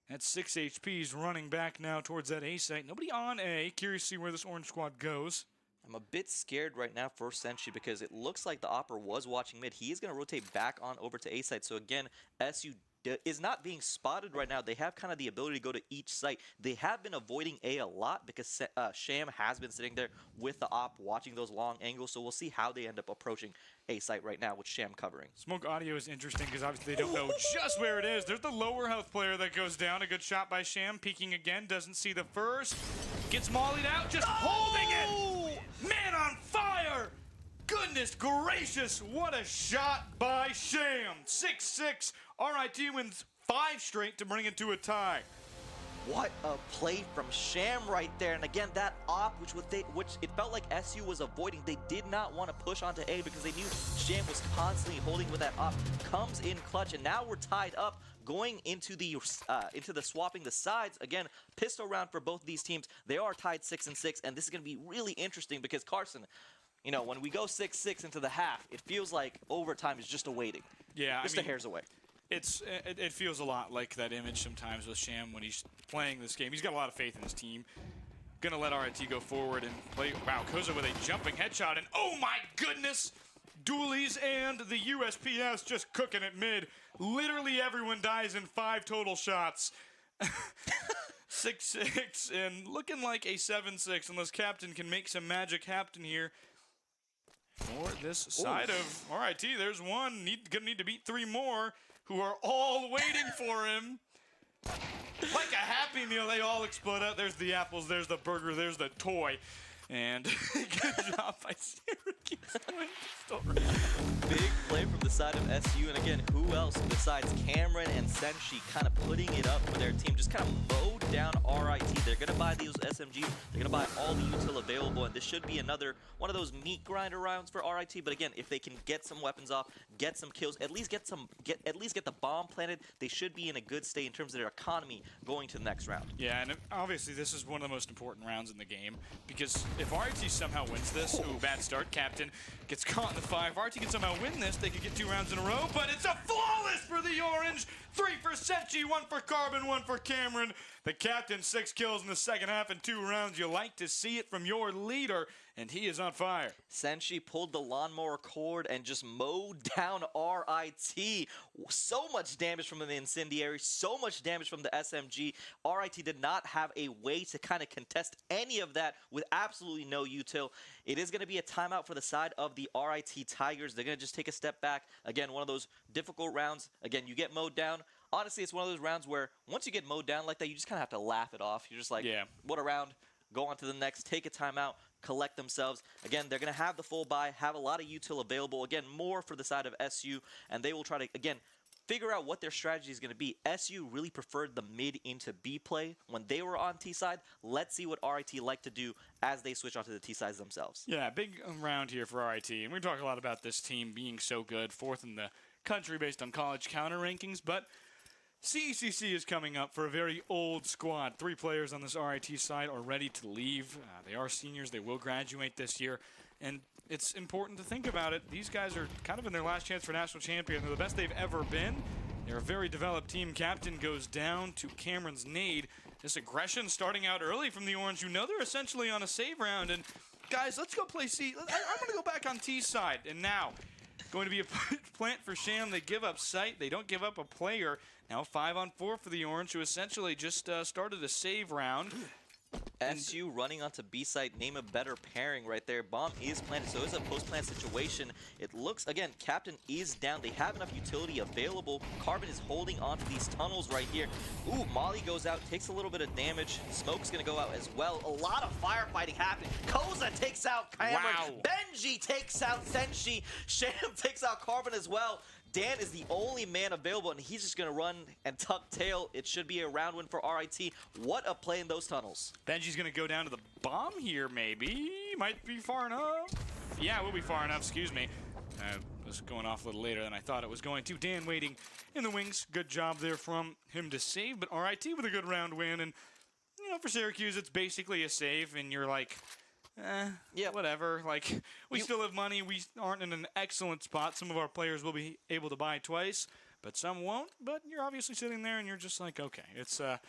Speaker 3: at 6 HP's running back now towards that A site. Nobody on A. Curious to see where this Orange squad goes.
Speaker 4: I'm a bit scared right now for Senshi because it looks like the Opera was watching mid. He is going to rotate back on over to A site. So again, SU is not being spotted right now. They have kind of the ability to go to each site. They have been avoiding A a lot because Sham has been sitting there with the op watching those long angles. So we'll see how they end up approaching A site right now with Sham covering.
Speaker 3: Smoke audio is interesting because obviously they don't know just where it is. There's the lower health player that goes down. A good shot by Sham. Peeking again. Doesn't see the first. Gets mollied out. Just holding it. Man on fire. Goodness gracious. What a shot by Sham. 6-6. RIT wins 5 straight to bring it to a tie.
Speaker 4: What a play from Sham right there. And again, that op, which it felt like SU was avoiding. They did not want to push onto A because they knew Sham was constantly holding with that op. Comes in clutch, and now we're tied up going into the swapping the sides. Again, pistol round for both of these teams. They are tied 6-6, and this is going to be really interesting because Carson, you know, when we go 6-6 into the half, it feels like overtime is just awaiting.
Speaker 3: Yeah,
Speaker 4: just a hair's away.
Speaker 3: It feels a lot like that image sometimes with Sham when he's playing this game. He's got a lot of faith in his team. Gonna let RIT go forward and play. Wow, Koza with a jumping headshot, and oh my goodness! Doolies and the USPS just cooking it mid. Literally everyone dies in 5 total shots. 6-6 and looking like a 7-6 unless Captain can make some magic happen here. For this side of RIT, there's one. Gonna need to beat 3 more who are all waiting for him. Like a Happy Meal, they all explode out. There's the apples, there's the burger, there's the toy. And good job by Syracuse.
Speaker 4: Big play from the side of SU, and again, who else besides Cameron and Senshi kind of putting it up for their team, just kind of mowed down RIT. They're going to buy these SMGs, they're going to buy all the util available, and this should be another one of those meat grinder rounds for RIT. But again, if they can get some weapons off, get some kills, at least get the bomb planted, they should be in a good state in terms of their economy going to the next round.
Speaker 3: Yeah, and obviously this is one of the most important rounds in the game, because if RIT somehow wins this, ooh, bad start, Captain gets caught in the 5. If RIT can somehow win this, they could get 2 rounds in a row, but it's a flawless for the Orange. 3 for Senchi, 1 for Carbon, 1 for Cameron. The Captain, 6 kills in the second half in 2 rounds. You like to see it from your leader, and he is on fire.
Speaker 4: Senshi pulled the lawnmower cord and just mowed down RIT. So much damage from the incendiary, so much damage from the SMG. RIT did not have a way to kind of contest any of that with absolutely no util. It is going to be a timeout for the side of the RIT Tigers. They're going to just take a step back. Again, one of those difficult rounds. Again, you get mowed down. Honestly, it's one of those rounds where once you get mowed down like that, you just kind of have to laugh it off. You're just like,
Speaker 3: yeah,
Speaker 4: what a round. Go on to the next, take a timeout, collect themselves. Again, they're going to have the full buy, have a lot of util available. Again, more for the side of SU, and they will try to, again, figure out what their strategy is going to be. SU really preferred the mid into B play when they were on T side. Let's see what RIT like to do as they switch onto the T sides themselves.
Speaker 3: Yeah, big round here for RIT, and we talk a lot about this team being so good, 4th in the country based on college counter rankings, but CECC is coming up for a very old squad. 3 players on this RIT side are ready to leave. They are seniors. They will graduate this year. And it's important to think about it. These guys are kind of in their last chance for national champion. They're the best they've ever been. They're a very developed team. Captain goes down to Cameron's nade. This aggression starting out early from the Orange. You know they're essentially on a save round. And guys, let's go play C. I'm going to go back on T side. And now, going to be a plant for Sham. They give up sight. They don't give up a player. Now 5-on-4 for the Orange, who essentially just started a save round.
Speaker 4: SU running onto B site, name a better pairing right there. Bomb is planted, so it's a post-plant situation. It looks, again, Captain is down. They have enough utility available. Carbon is holding onto these tunnels right here. Ooh, Molly goes out, takes a little bit of damage. Smoke's gonna go out as well. A lot of firefighting happening. Koza takes out Cameron.
Speaker 3: Wow.
Speaker 4: Benji takes out Senshi. Sham takes out Carbon as well. Dan is the only man available, and he's just going to run and tuck tail. It should be a round win for RIT. What a play in those tunnels.
Speaker 3: Benji's going to go down to the bomb here, maybe. Might be far enough. Yeah, we'll be far enough, excuse me. It was going off a little later than I thought it was going to. Dan waiting in the wings. Good job there from him to save, but RIT with a good round win. And, you know, for Syracuse, it's basically a save, and you're like, yeah, whatever. Like, we still have money. We aren't in an excellent spot. Some of our players will be able to buy twice, but some won't. But you're obviously sitting there, and you're just like, okay, it's a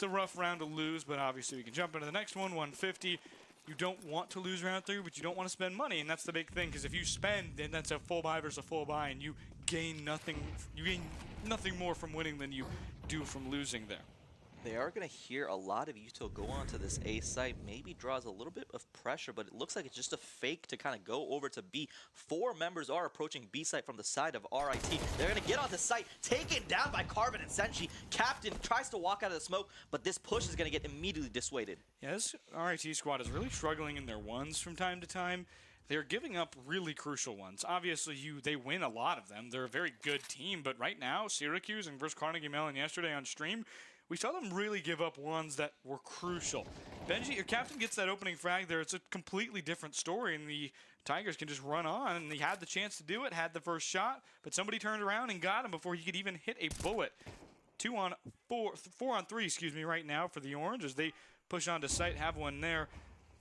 Speaker 3: rough round to lose, but obviously we can jump into the next one, 150. You don't want to lose round 3, but you don't want to spend money, and that's the big thing, because if you spend, then that's a full buy versus a full buy, and you gain nothing. You gain nothing more from winning than you do from losing there.
Speaker 4: They are going to hear a lot of util go onto this A site. Maybe draws a little bit of pressure, but it looks like it's just a fake to kind of go over to B. 4 members are approaching B site from the side of RIT. They're going to get onto site, taken down by Carbon and Senshi. Captain tries to walk out of the smoke, but this push is going to get immediately dissuaded.
Speaker 3: Yeah, this RIT squad is really struggling in their ones from time to time. They're giving up really crucial ones. Obviously, they win a lot of them. They're a very good team, but right now, Syracuse and versus Carnegie Mellon yesterday on stream, we saw them really give up ones that were crucial. Benji, your captain gets that opening frag there. It's a completely different story, and the Tigers can just run on, and they had the chance to do it, had the first shot, but somebody turned around and got him before he could even hit a bullet. 4-on-3, excuse me, right now for the Orange as they push onto site, have one there.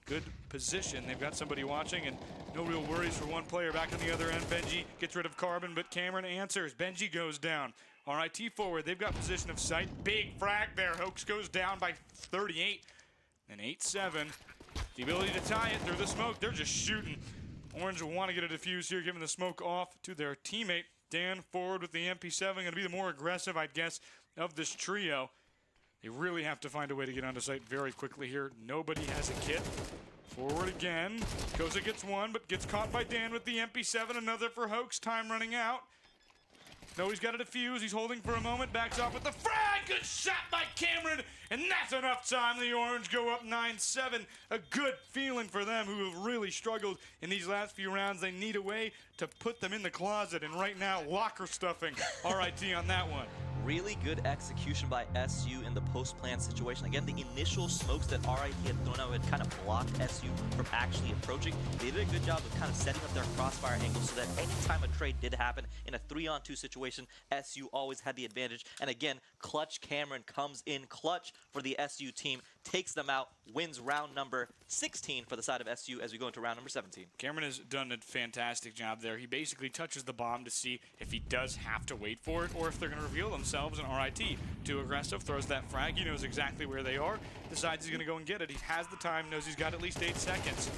Speaker 3: Good position. They've got somebody watching, and no real worries for one player back on the other end. Benji gets rid of Carbon, but Cameron answers. Benji goes down. RIT forward, they've got position of sight. Big frag there. Hoax goes down by 38. And 8-7. The ability to tie it through the smoke. They're just shooting. Orange will want to get a defuse here, giving the smoke off to their teammate. Dan forward with the MP7. Going to be the more aggressive, I'd guess, of this trio. They really have to find a way to get onto site very quickly here. Nobody has a kit. Forward again. Koza gets one, but gets caught by Dan with the MP7. Another for Hoax. Time running out. No, he's got a defuse. He's holding for a moment. Backs off with the frag. Good shot by Cameron. And that's enough time. The Orange go up 9-7. A good feeling for them who have really struggled in these last few rounds. They need a way to put them in the closet. And right now, locker stuffing. RIT on that one.
Speaker 4: Really good execution by SU in the post-plant situation. Again, the initial smokes that RIT had thrown out had kind of blocked SU from actually approaching. They did a good job of kind of setting up their crossfire angle so that anytime a trade did happen in a 3-on-2 situation, SU always had the advantage. And again, Clutch Cameron comes in clutch for the SU team, takes them out, wins round number 16 for the side of SU as we go into round number 17.
Speaker 3: Cameron has done a fantastic job there. He basically touches the bomb to see if he does have to wait for it or if they're going to reveal themselves, and RIT, too aggressive, throws that frag. He knows exactly where they are, decides he's going to go and get it. He has the time, knows he's got at least 8 seconds.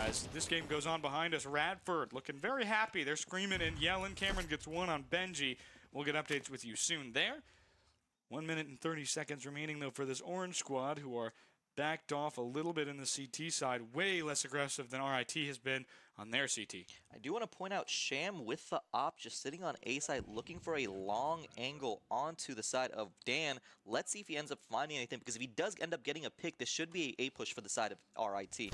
Speaker 3: As this game goes on behind us, Radford looking very happy. They're screaming and yelling. Cameron gets one on Benji. We'll get updates with you soon there. 1 minute and 30 seconds remaining, though, for this Orange squad, who are backed off a little bit in the CT side, way less aggressive than RIT has been on their CT.
Speaker 4: I do want to point out Sham with the op just sitting on A side looking for a long angle onto the side of Dan. Let's see if he ends up finding anything, because if he does end up getting a pick, this should be a push for the side of RIT.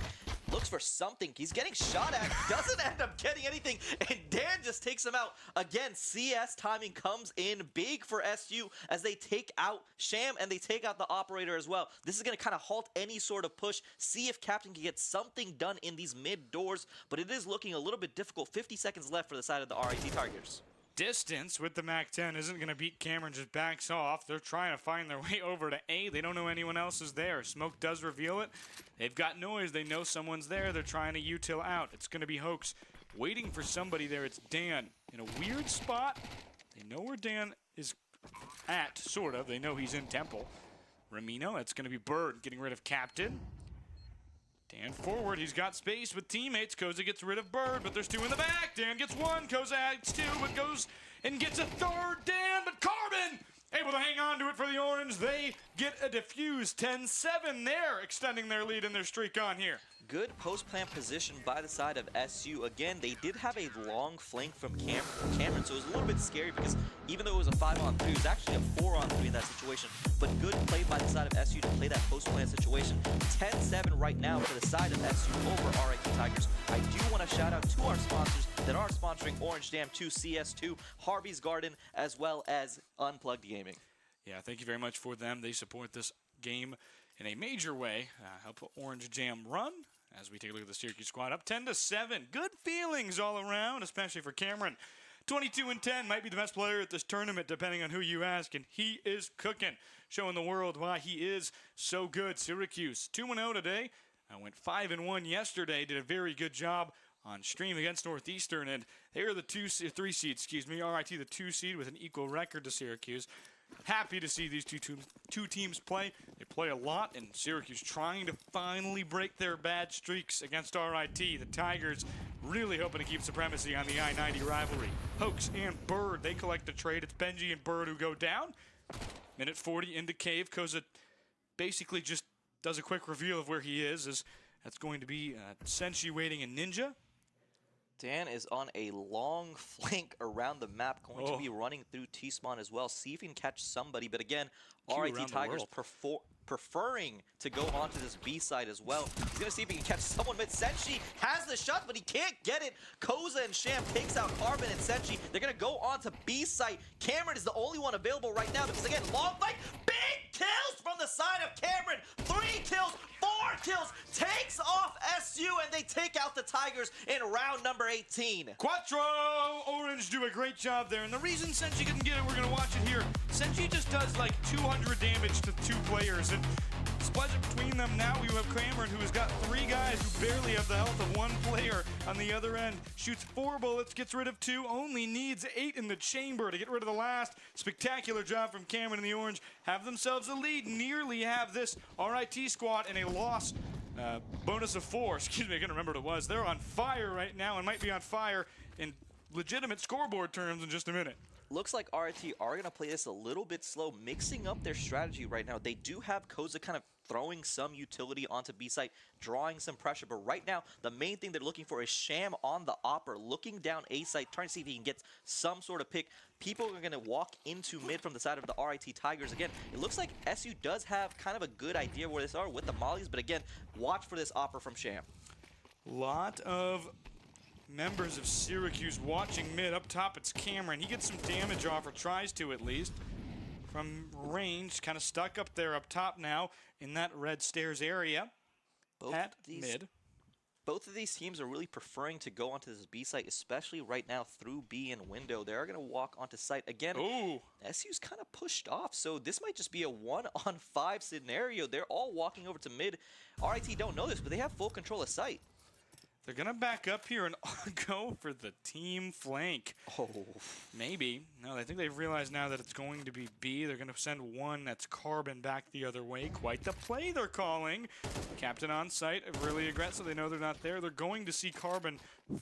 Speaker 4: Looks for something. He's getting shot at. Doesn't end up getting anything. And Dan just takes him out. Again, CS timing comes in big for SU as they take out Sham and they take out the operator as well. This is going to kind of halt any sort of push. See if Captain can get something done in these mid doors. But it is looking a little bit difficult. 50 seconds left for the side of the RIT Tigers.
Speaker 3: Distance with the MAC-10 isn't going to beat Cameron, just backs off. They're trying to find their way over to A. They don't know anyone else is there. Smoke does reveal it. They've got noise. They know someone's there. They're trying to util out. It's going to be Hoax waiting for somebody there. It's Dan in a weird spot. They know where Dan is at, sort of. They know he's in Temple. Ramino, it's going to be Bird getting rid of Captain. Dan forward, he's got space with teammates. Koza gets rid of Bird, but there's 2 in the back. Dan gets 1, Koza adds 2, but goes and gets a third. Dan, but Carbon able to hang on to it for the Orange. They get a defuse. 10-7 there, extending their lead and their streak on here.
Speaker 4: Good post-plant position by the side of SU. Again, they did have a long flank from Cameron, so it was a little bit scary because even though it was a 5-on-3, it was actually a 4-on-3 in that situation. But good play by the side of SU to play that post-plant situation. 10-7 right now for the side of SU over RIT Tigers. I do want to shout out to our sponsors that are sponsoring Orange Dam 2, CS2, Harvey's Garden, as well as Unplugged Gaming.
Speaker 3: Yeah, thank you very much for them. They support this game in a major way. Help Orange Jam run as we take a look at the Syracuse squad. Up 10-7. Good feelings all around, especially for Cameron. 22-10, might be the best player at this tournament, depending on who you ask, and he is cooking, showing the world why he is so good. Syracuse 2-0 today. I went 5-1 yesterday. Did a very good job on stream against Northeastern, and they are the 3 seed, excuse me. RIT the 2 seed with an equal record to Syracuse. Happy to see these two teams play. They play a lot, and Syracuse trying to finally break their bad streaks against RIT. The Tigers really hoping to keep supremacy on the I-90 rivalry. Hoax and Bird, they collect the trade. It's Benji and Bird who go down. Minute 40 into Cave. Koza basically just does a quick reveal of where he is. As that's going to be Senshi waiting in Ninja.
Speaker 4: Dan is on a long flank around the map, going to be running through T-Spawn as well. See if he can catch somebody, but again, RIT Tigers preferring to go onto this B side as well. He's going to see if he can catch someone, but Senshi has the shot, but he can't get it. Koza and Sham takes out Carbon and Senshi. They're going to go on to B site. Cameron is the only one available right now because, again, long fight. Big kills from the side of Cameron. 3 kills, 4 kills. Takes off SU, and they take out the Tigers in round number 18.
Speaker 3: Quattro! Orange do a great job there, and the reason Senshi couldn't get it, we're going to watch it here. Senshi just does like 200 damage to 2 players, and split it between them. Now we have Cameron, who has got 3 guys who barely have the health of 1 player on the other end. Shoots 4 bullets, gets rid of 2, only needs 8 in the chamber to get rid of the last. Spectacular job from Cameron and the Orange. Have themselves a lead, nearly have this RIT squad in a loss. Bonus of 4, excuse me, I can't remember what it was. They're on fire right now and might be on fire in legitimate scoreboard terms in just a minute.
Speaker 4: Looks like RIT are going to play this a little bit slow, mixing up their strategy right now. They do have Koza kind of throwing some utility onto B site, drawing some pressure. But right now, the main thing they're looking for is Sham on the Opera, looking down A site, trying to see if he can get some sort of pick. People are going to walk into mid from the side of the RIT Tigers. Again, it looks like SU does have kind of a good idea where they are with the mollies, but again, watch for this Opera from Sham.
Speaker 3: Lot of members of Syracuse watching mid. Up top, it's Cameron. He gets some damage off, or tries to at least, from range. Kind of stuck up there up top now in that red stairs area at mid.
Speaker 4: Both of these teams are really preferring to go onto this B site, especially right now through B and window. They're going to walk onto site. Again, SU's kind of pushed off, so this might just be a 1-on-5 scenario. They're all walking over to mid. RIT don't know this, but they have full control of site.
Speaker 3: They're going to back up here and go for the team flank.
Speaker 4: Oh.
Speaker 3: Maybe. No, I think they've realized now that it's going to be B. They're going to send one that's Carbon back the other way. Quite the play they're calling. Captain on site, really aggressive. They know they're not there. They're going to see Carbon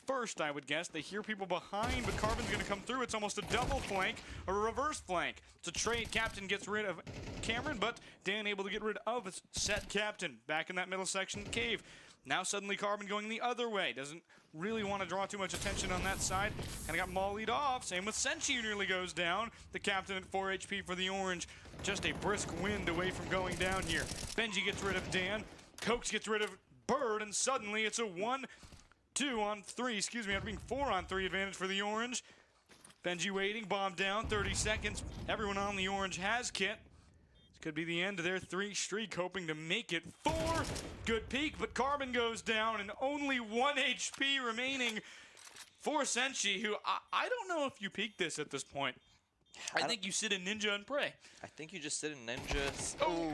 Speaker 3: first, I would guess. They hear people behind, but Carbon's going to come through. It's almost a double flank, a reverse flank. It's a trade. Captain gets rid of Cameron, but Dan able to get rid of his set Captain. Back in that middle section cave. Now suddenly Carbon going the other way. Doesn't really want to draw too much attention on that side. Kind of got mollied off. Same with Senshi, who nearly goes down. The Captain at 4 HP for the Orange. Just a brisk wind away from going down here. Benji gets rid of Dan. Cokes gets rid of Bird. And suddenly it's a 1-2-on-3. Excuse me, after being 4-on-3 advantage for the Orange. Benji waiting. Bomb down. 30 seconds. Everyone on the Orange has kit. Could be the end of their 3 streak, hoping to make it 4. Good peek, but Carbon goes down and only 1 HP remaining for Senshi, who I don't know if you peek this at this point. I think you sit in Ninja and pray.
Speaker 4: I think you just sit in Ninja.
Speaker 3: Oh.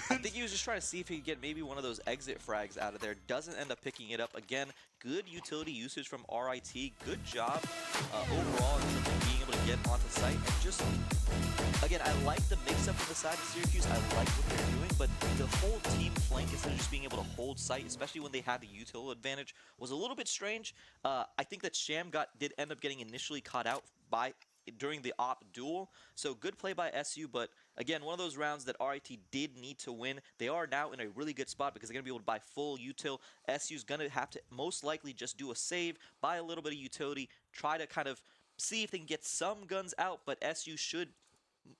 Speaker 4: I think he was just trying to see if he could get maybe one of those exit frags out of there. Doesn't end up picking it up. Again, good utility usage from RIT. Good job overall in terms of being able to get onto site. And just, again, I like the mix-up on the side of Syracuse. I like what they're doing, but the whole team flank, instead of just being able to hold site, especially when they had the utility advantage, was a little bit strange. I think that Sham did end up getting initially caught out during the op duel. So good play by SU, but again, one of those rounds that RIT did need to win. They are now in a really good spot because they're going to be able to buy full util. SU's going to have to most likely just do a save, buy a little bit of utility, try to kind of see if they can get some guns out, but SU should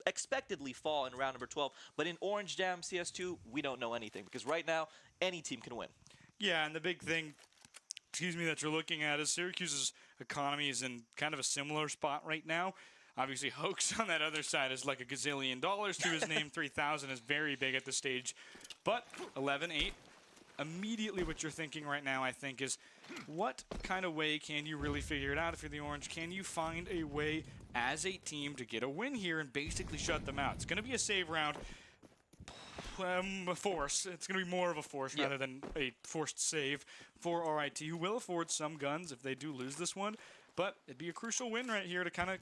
Speaker 4: expectedly fall in round number 12. But in Orange Jam CS2, we don't know anything because right now, any team can win.
Speaker 3: Yeah, and the big thing, that you're looking at is Syracuse's economy is in kind of a similar spot right now. Obviously, Hoax on that other side is like $1 gazillion to his name. 3,000 is very big at this stage. But 11-8, immediately what you're thinking right now, I think, is what kind of way can you really figure it out if you're the Orange? Can you find a way as a team to get a win here and basically shut them out? It's going to be a save round. A force. It's going to be more of a force rather than a forced save for RIT, who will afford some guns if they do lose this one. But it'd be a crucial win right here to kind of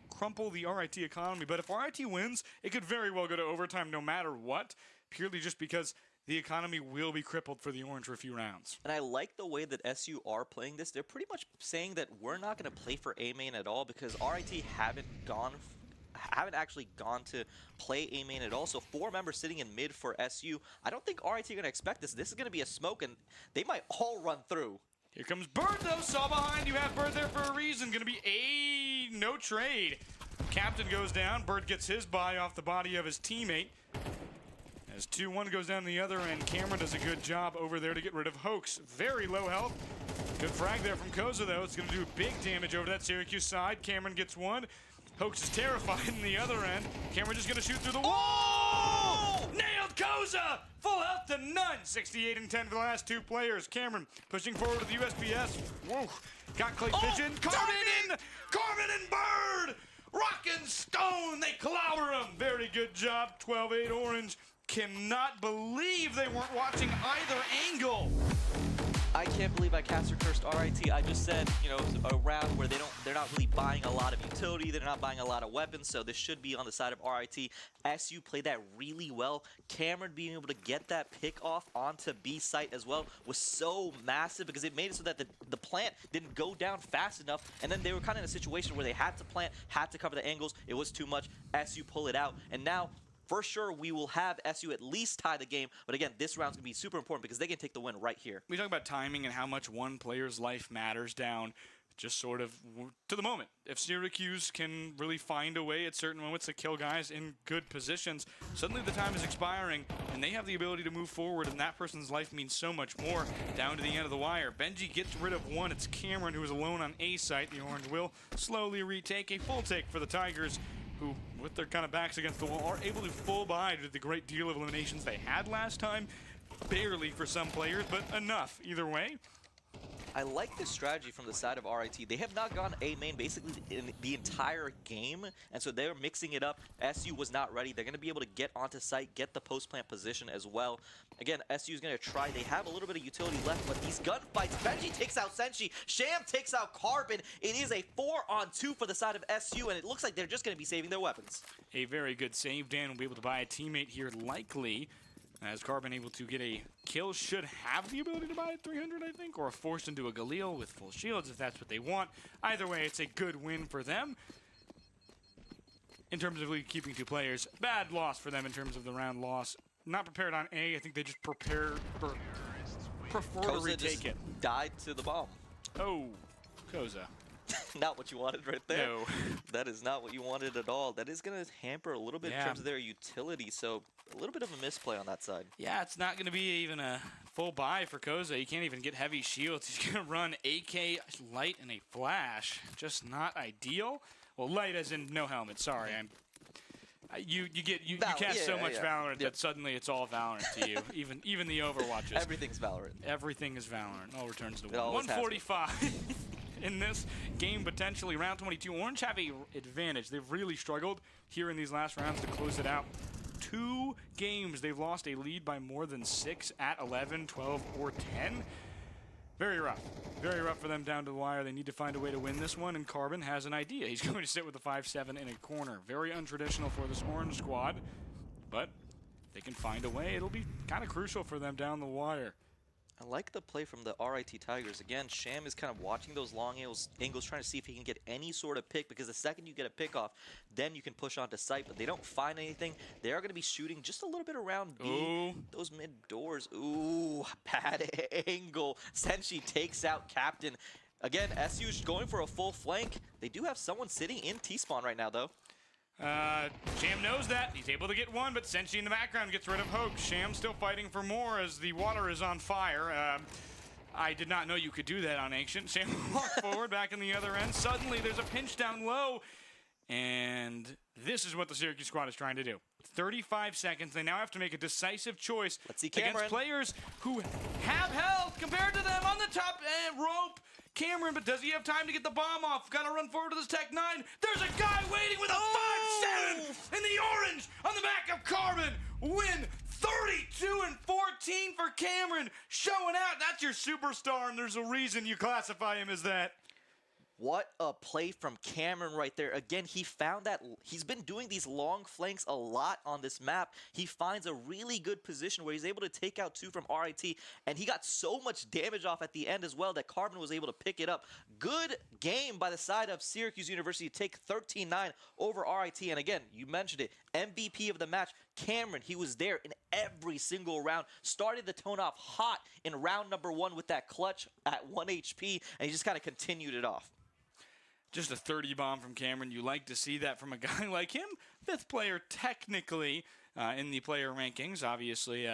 Speaker 3: crumple the RIT economy. But if RIT wins, it could very well go to overtime no matter what, purely just because the economy will be crippled for the Orange for a few rounds.
Speaker 4: And I like the way that SU are playing this. They're pretty much saying that we're not going to play for A main at all because RIT haven't actually gone to play A main at all. So 4 members sitting in mid for SU. I don't think RIT are going to expect this. This is going to be a smoke, and they might all run through.
Speaker 3: Here comes Bird, though. Saw behind. You have Bird there for a reason. Going to be a no trade. Captain goes down. Bird gets his buy off the body of his teammate. As 2-1 goes down the other end, Cameron does a good job over there to get rid of Hoax. Very low health. Good frag there from Koza, though. It's going to do big damage over that Syracuse side. Cameron gets one. Hoax is terrified in the other end. Cameron just going to shoot through the wall. Oh! Nailed Koza! Full health to none. 68 and 10 for the last 2 players. Cameron pushing forward with the USPS. Whoa. Got Clay Pigeon. Carbon and Bird! Rock and Stone. They clobber him. Very good job. 12-8 Orange. Cannot believe they weren't watching either angle.
Speaker 4: I can't believe I caster cursed RIT. I just said, a round where they're not really buying a lot of utility. They're not buying a lot of weapons, so this should be on the side of RIT. SU played that really well. Cameron being able to get that pick off onto B site as well was so massive because it made it so that the plant didn't go down fast enough, and then they were kind of in a situation where they had to plant, had to cover the angles. It was too much. SU pull it out, and now For sure, we will have SU at least tie the game. But again, this round's going to be super important because they can take the win right here.
Speaker 3: We talk about timing and how much one player's life matters down just sort of to the moment. If Syracuse can really find a way at certain moments to kill guys in good positions, suddenly the time is expiring and they have the ability to move forward, and that person's life means so much more down to the end of the wire. Benji gets rid of one. It's Cameron who is alone on A site. The Orange will slowly retake a full take for the Tigers, who, with their kind of backs against the wall, are able to full buy due to the great deal of eliminations they had last time. Barely for some players, but enough either way.
Speaker 4: I like this strategy from the side of RIT. They have not gone A main basically in the entire game, and so they're mixing it up. SU was not ready. They're going to be able to get onto site, get the post-plant position as well. Again, SU is going to try. They have a little bit of utility left, but these gunfights, Benji takes out Senshi, Sham takes out Carbon. It is a 4-on-2 for the side of SU, and it looks like they're just going to be saving their weapons.
Speaker 3: A very good save. Dan will be able to buy a teammate here, likely. As Carbon able to get a kill, should have the ability to buy at 300, I think, or forced into a Galil with full shields if that's what they want. Either way, it's a good win for them. In terms of keeping 2 players, bad loss for them in terms of the round loss. Not prepared on A. I think they just prefer to retake it.
Speaker 4: Died to the bomb.
Speaker 3: Oh, Koza.
Speaker 4: Not what you wanted right there.
Speaker 3: No.
Speaker 4: That is not what you wanted at all. That is going to hamper a little bit in terms of their utility, so a little bit of a misplay on that side.
Speaker 3: Yeah, it's not going to be even a full buy for Koza. He can't even get heavy shields. He's going to run AK, light, and a flash. Just not ideal. Well, light as in no helmet. Sorry, you cast so much Valorant that suddenly it's all Valorant to you. even the Overwatches.
Speaker 4: Everything's Valorant.
Speaker 3: Everything is Valorant. All returns to
Speaker 4: It
Speaker 3: 145. In this game, potentially round 22. Orange have a advantage. They've really struggled here in these last rounds to close it out. 2 games they've lost a lead by more than 6 at 11, 12, or 10. Very rough. Very rough for them down to the wire. They need to find a way to win this one, and Carbon has an idea. He's going to sit with a 5-7 in a corner. Very untraditional for this Orange squad, but if they can find a way, it'll be kind of crucial for them down the wire.
Speaker 4: I like the play from the RIT Tigers. Again, Sham is kind of watching those long angles, trying to see if he can get any sort of pick, because the second you get a pick off, then you can push onto site, but they don't find anything. They are going to be shooting just a little bit around B.
Speaker 3: Ooh.
Speaker 4: Those mid doors. Ooh, bad angle. Senshi takes out Captain. Again, SU's going for a full flank. They do have someone sitting in T-spawn right now, though.
Speaker 3: Sham knows that. He's able to get one, but Senshi in the background gets rid of Hoke. Sham still fighting for more as the water is on fire. I did not know you could do that on Ancient. Sham walked forward back in the other end. Suddenly, there's a pinch down low. And this is what the Syracuse squad is trying to do. 35 seconds. They now have to make a decisive choice against players who have health compared to them on the top rope. Cameron, but does he have time to get the bomb off? Got to run forward to this Tech 9. There's a guy waiting with a 5-7 in the orange on the back of Carbon. Win 32-14 for Cameron. Showing out. That's your superstar, and there's a reason you classify him as that.
Speaker 4: What a play from Cameron right there. Again, he found that he's been doing these long flanks a lot on this map. He finds a really good position where he's able to take out 2 from RIT, and he got so much damage off at the end as well that Carbon was able to pick it up. Good game by the side of Syracuse University to take 13-9 over RIT. And again, you mentioned it, MVP of the match, Cameron. He was there in every single round. Started the tone off hot in round number 1 with that clutch at 1 HP, and he just kind of continued it off.
Speaker 3: Just a 30 bomb from Cameron. You like to see that from a guy like him. 5th player technically in the player rankings. Obviously,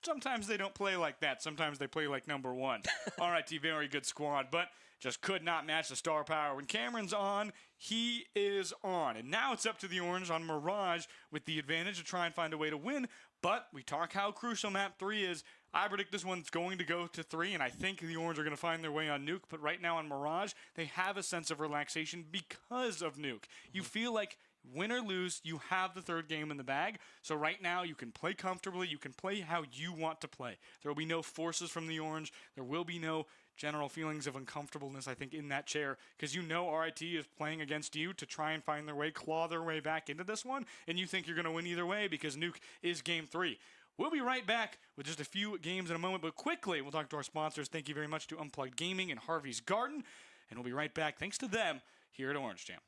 Speaker 3: sometimes they don't play like that. Sometimes they play like number 1. RIT, very good squad, but just could not match the star power. When Cameron's on, he is on. And now it's up to the Orange on Mirage with the advantage to try and find a way to win. But we talk how crucial map 3 is. I predict this one's going to go to 3, and I think the Orange are going to find their way on Nuke. But right now on Mirage, they have a sense of relaxation because of Nuke. You feel like win or lose, you have the 3rd game in the bag. So right now, you can play comfortably. You can play how you want to play. There will be no forces from the Orange. There will be no general feelings of uncomfortableness, I think, in that chair, because you know RIT is playing against you to try and find their way, claw their way back into this one, and you think you're going to win either way because Nuke is game 3. We'll be right back with just a few games in a moment, but quickly, we'll talk to our sponsors. Thank you very much to Unplugged Gaming and Harvey's Garden, and we'll be right back thanks to them here at Orange Jam.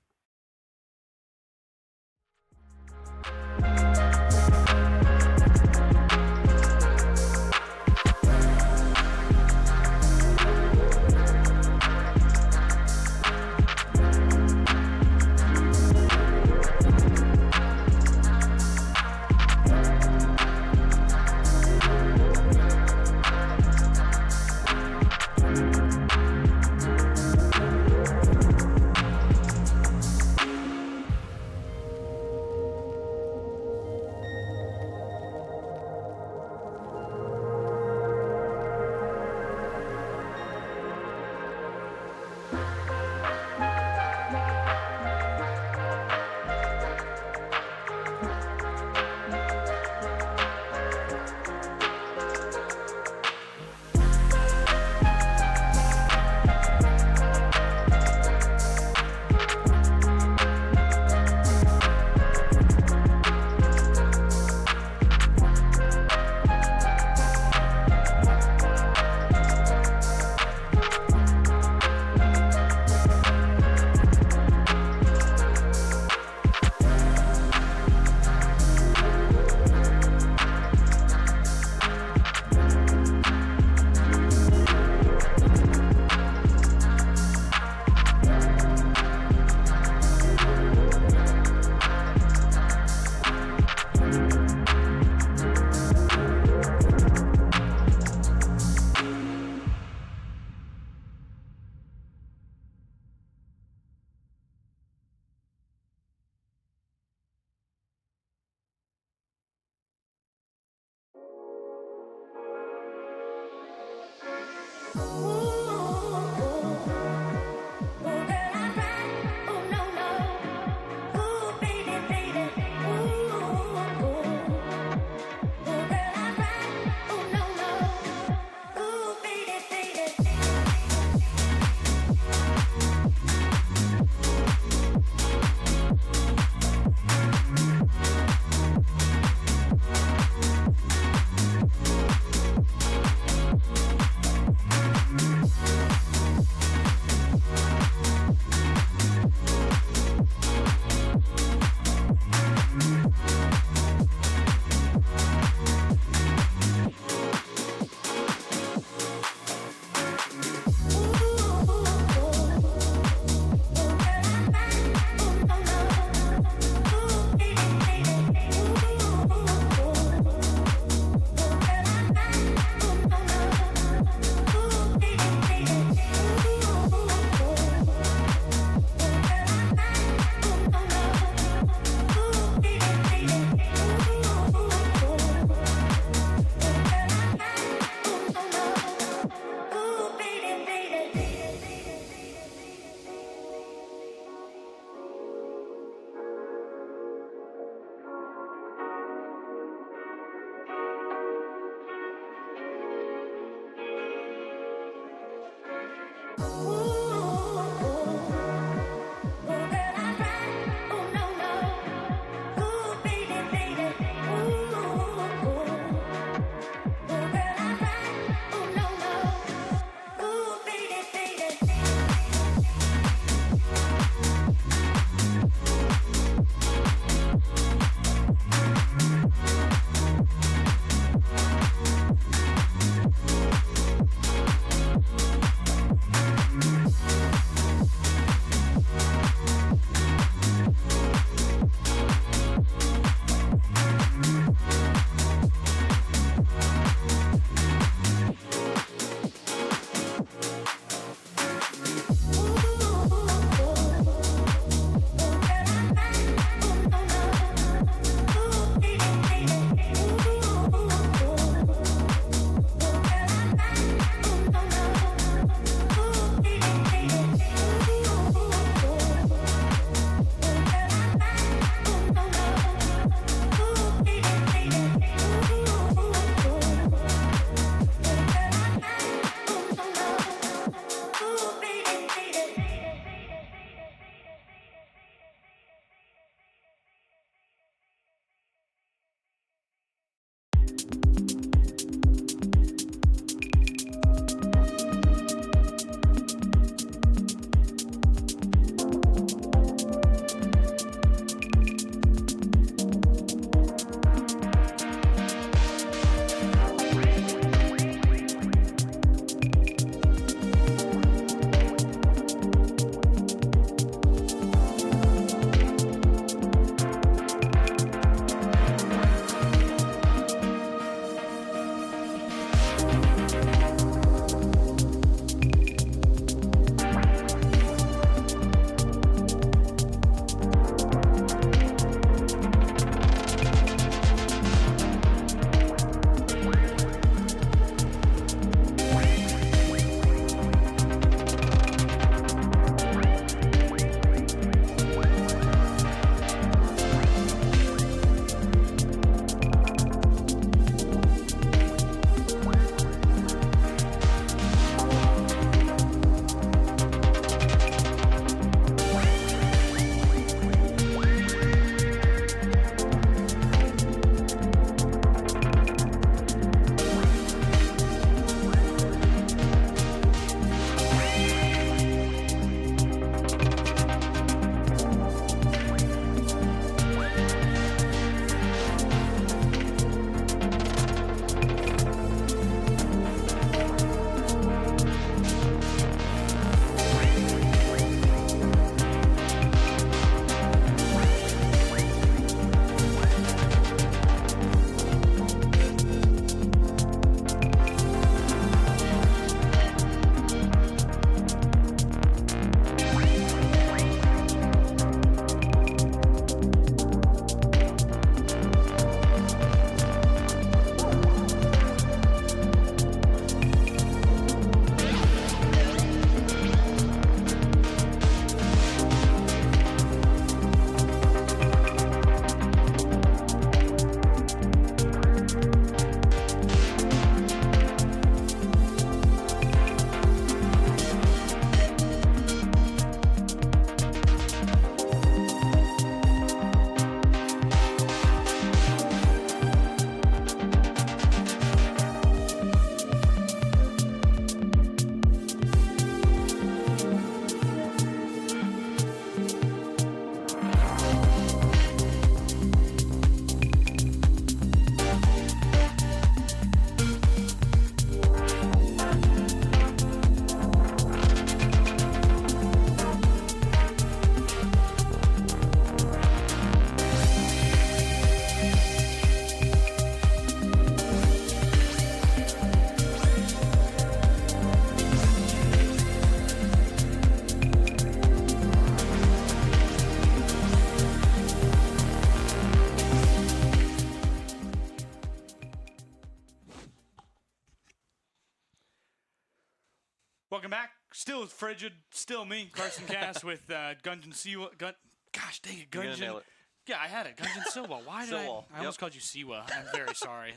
Speaker 3: Welcome back. Still frigid. Still me, Carson Cass with Gunjan Siwa. Gosh dang it,
Speaker 4: You're gonna
Speaker 3: Gunjan.
Speaker 4: nail it.
Speaker 3: Yeah, I had it. Gunjan Silwa. Why did
Speaker 4: Silwa.
Speaker 3: I almost called you Siwa. I'm very sorry.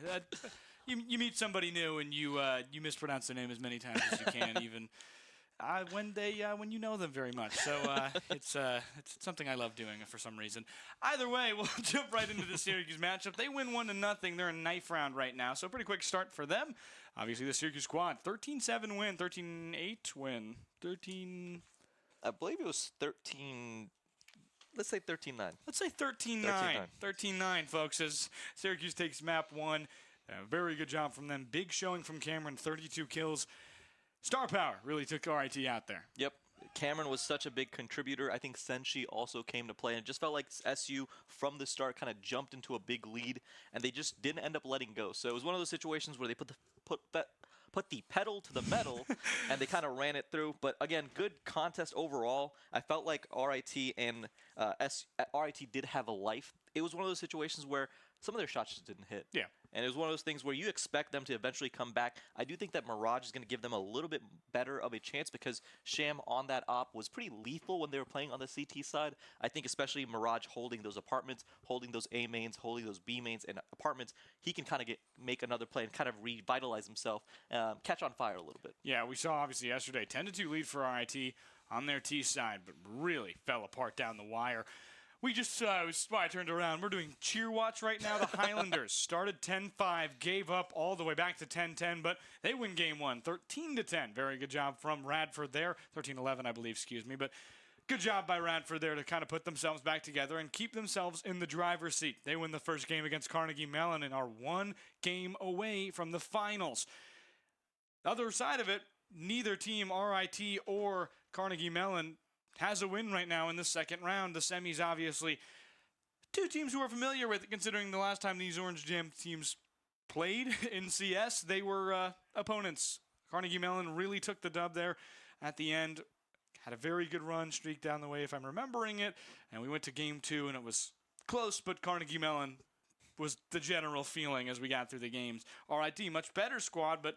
Speaker 3: You meet somebody new and you mispronounce their name as many times as you can, even when you know them very much. So it's something I love doing for some reason. Either way, we'll jump right into the Syracuse matchup. They win 1-0. They're in knife round right now, so pretty quick start for them. Obviously, the Syracuse squad 13-7 win, 13-8 win, 13.
Speaker 4: I believe it was 13. Let's say 13-9.
Speaker 3: Let's say 13-9. 13-9, folks, as Syracuse takes map 1. Very good job from them. Big showing from Cameron, 32 kills. Star power really took RIT out there.
Speaker 4: Yep. Cameron was such a big contributor. I think Senshi also came to play, and it just felt like SU from the start kind of jumped into a big lead, and they just didn't end up letting go. So it was one of those situations where they put the pedal to the metal, and they kind of ran it through. But again, good contest overall. I felt like RIT and RIT did have a life. It was one of those situations where some of their shots just didn't hit.
Speaker 3: Yeah.
Speaker 4: And it was one of those things where you expect them to eventually come back. I do think that Mirage is going to give them a little bit better of a chance because Sham on that op was pretty lethal when they were playing on the CT side. I think especially Mirage holding those apartments, holding those A mains, holding those B mains and apartments, he can kind of make another play and kind of revitalize himself, catch on fire a little bit.
Speaker 3: Yeah, we saw obviously yesterday 10-2 lead for RIT on their T side, but really fell apart down the wire. We just, I turned around. We're doing cheer watch right now. The Highlanders started 10-5, gave up all the way back to 10-10, but they win game 1, 13-10. Very good job from Radford there. 13-11, I believe, excuse me. But good job by Radford there to kind of put themselves back together and keep themselves in the driver's seat. They win the first game against Carnegie Mellon and are 1 game away from the finals. The other side of it, neither team, RIT or Carnegie Mellon, has a win right now in the second round. The semis, obviously, 2 teams who are familiar with it, considering the last time these Orange Jam teams played in CS, they were opponents. Carnegie Mellon really took the dub there at the end. Had a very good run, streak down the way, if I'm remembering it. And we went to game 2, and it was close, but Carnegie Mellon was the general feeling as we got through the games. RIT, much better squad, but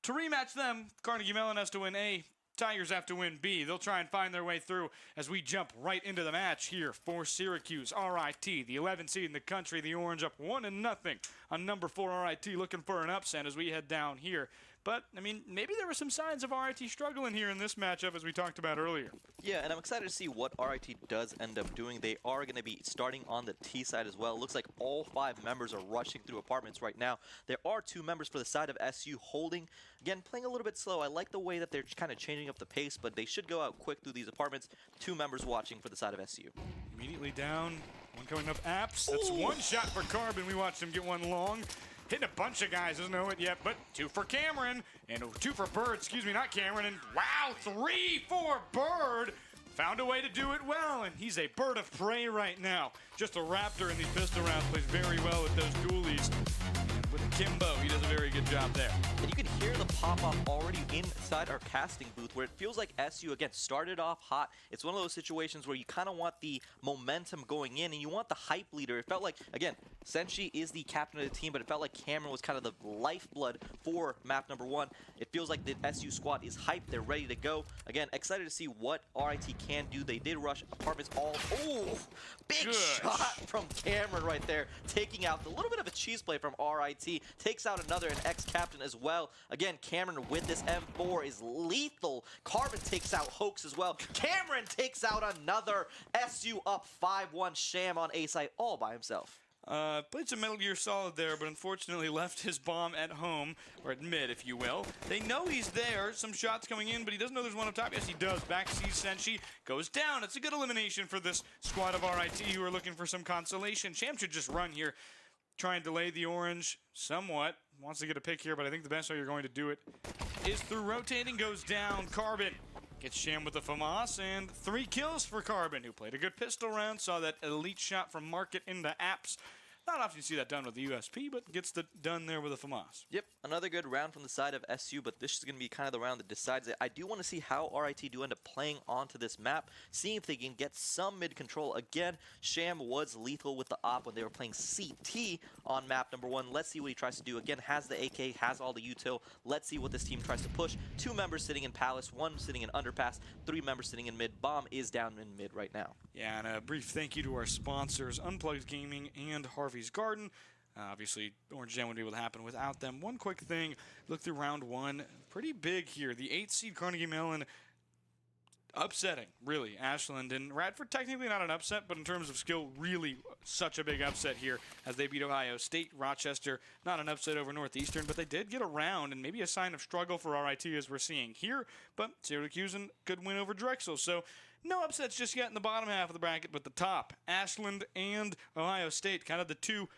Speaker 3: to rematch them, Carnegie Mellon has to win A. Tigers have to win B. They'll try and find their way through as we jump right into the match here for Syracuse. RIT, the 11th seed in the country, the Orange up 1-0 on number 4 RIT, looking for an upset as we head down here. But, I mean, maybe there were some signs of RIT struggling here in this matchup as we talked about earlier.
Speaker 4: Yeah, and I'm excited to see what RIT does end up doing. They are going to be starting on the T side as well. It looks like all 5 members are rushing through apartments right now. There are 2 members for the side of SU holding. Again, playing a little bit slow. I like the way that they're kind of changing up the pace, but they should go out quick through these apartments. 2 members watching for the side of SU.
Speaker 3: Immediately down, one coming up apps. That's Ooh. 1 shot for Carbon. We watched him get 1 long. Hitting a bunch of guys, doesn't know it yet, but 2 for Cameron, and 2 for Bird, excuse me, not Cameron, and wow, 3 for Bird. Found a way to do it well, and he's a bird of prey right now. Just a raptor in these pistol rounds, plays very well with those dualies. And with Kimbo, he does a very good job there.
Speaker 4: And you can hear the pop-off already inside our casting booth, where it feels like SU, again, started off hot. It's one of those situations where you kind of want the momentum going in, and you want the hype leader. It felt like, again, Senshi is the captain of the team, but it felt like Cameron was kind of the lifeblood for map number 1. It feels like the SU squad is hyped. They're ready to go. Again, excited to see what RIT can do. They did rush apartments all. Oh, big
Speaker 3: Good
Speaker 4: shot from Cameron right there, taking out a little bit of a cheese play from RIT. Takes out another, an ex-captain as well. Again, Cameron with this M4 is lethal. Carbon takes out Hoax as well. Cameron takes out another. SU up 5-1. Sham on A site all by himself.
Speaker 3: Played some Metal Gear Solid there, but unfortunately left his bomb at home, or at mid, if you will. They know he's there. Some shots coming in, but he doesn't know there's one up top. Yes, he does. Back sees Senshi, goes down. It's a good elimination for this squad of RIT who are looking for some consolation. Sham should just run here, try and delay the Orange somewhat. Wants to get a pick here, but I think the best way you're going to do it is through rotating. Goes down. Carbon gets Sham with the FAMAS, and 3 kills for Carbon, who played a good pistol round. Saw that elite shot from Market into apps. Not often you see that done with the USP, but gets done there with a FAMAS.
Speaker 4: Yep, another good round from the side of SU, but this is going to be kind of the round that decides it. I do want to see how RIT do end up playing onto this map, seeing if they can get some mid-control. Again, Sham was lethal with the op when they were playing CT on map number 1. Let's see what he tries to do. Again, has the AK, has all the util. Let's see what this team tries to push. 2 members sitting in Palace, 1 sitting in Underpass, 3 members sitting in mid. Bomb is down in mid right now.
Speaker 3: Yeah, and a brief thank you to our sponsors, Unplugged Gaming and Harvey's Garden. Obviously, Orange Gen wouldn't be able to happen without them. One quick thing, look through round 1. Pretty big here. The 8th seed Carnegie Mellon upsetting, really, Ashland. And Radford technically not an upset, but in terms of skill, really such a big upset here as they beat Ohio State. Rochester, not an upset over Northeastern, but they did get around, and maybe a sign of struggle for RIT as we're seeing here. But Syracuse good win over Drexel. So no upsets just yet in the bottom half of the bracket, but the top, Ashland and Ohio State, kind of the 2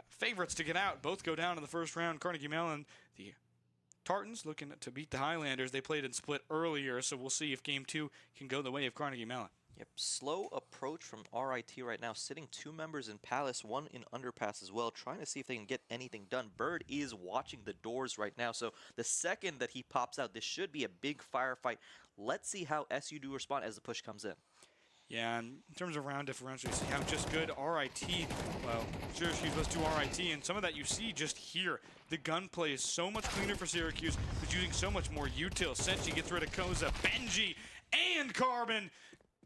Speaker 3: favorites to get out. Both go down in the first round. Carnegie Mellon, the Tartans looking to beat the Highlanders. They played in split earlier, so we'll see if game 2 can go the way of Carnegie Mellon.
Speaker 4: Yep, slow approach from RIT right now, sitting 2 members in Palace, 1 in Underpass as well, trying to see if they can get anything done. Bird is watching the doors right now, so the second that he pops out, this should be a big firefight. Let's see how SU do respond as the push comes in.
Speaker 3: Yeah, and in terms of round differential, you see how just good RIT, well, Syracuse was to RIT, and some of that you see just here. The gunplay is so much cleaner for Syracuse, who's using so much more util. Senchi gets rid of Koza, Benji, and Carbon.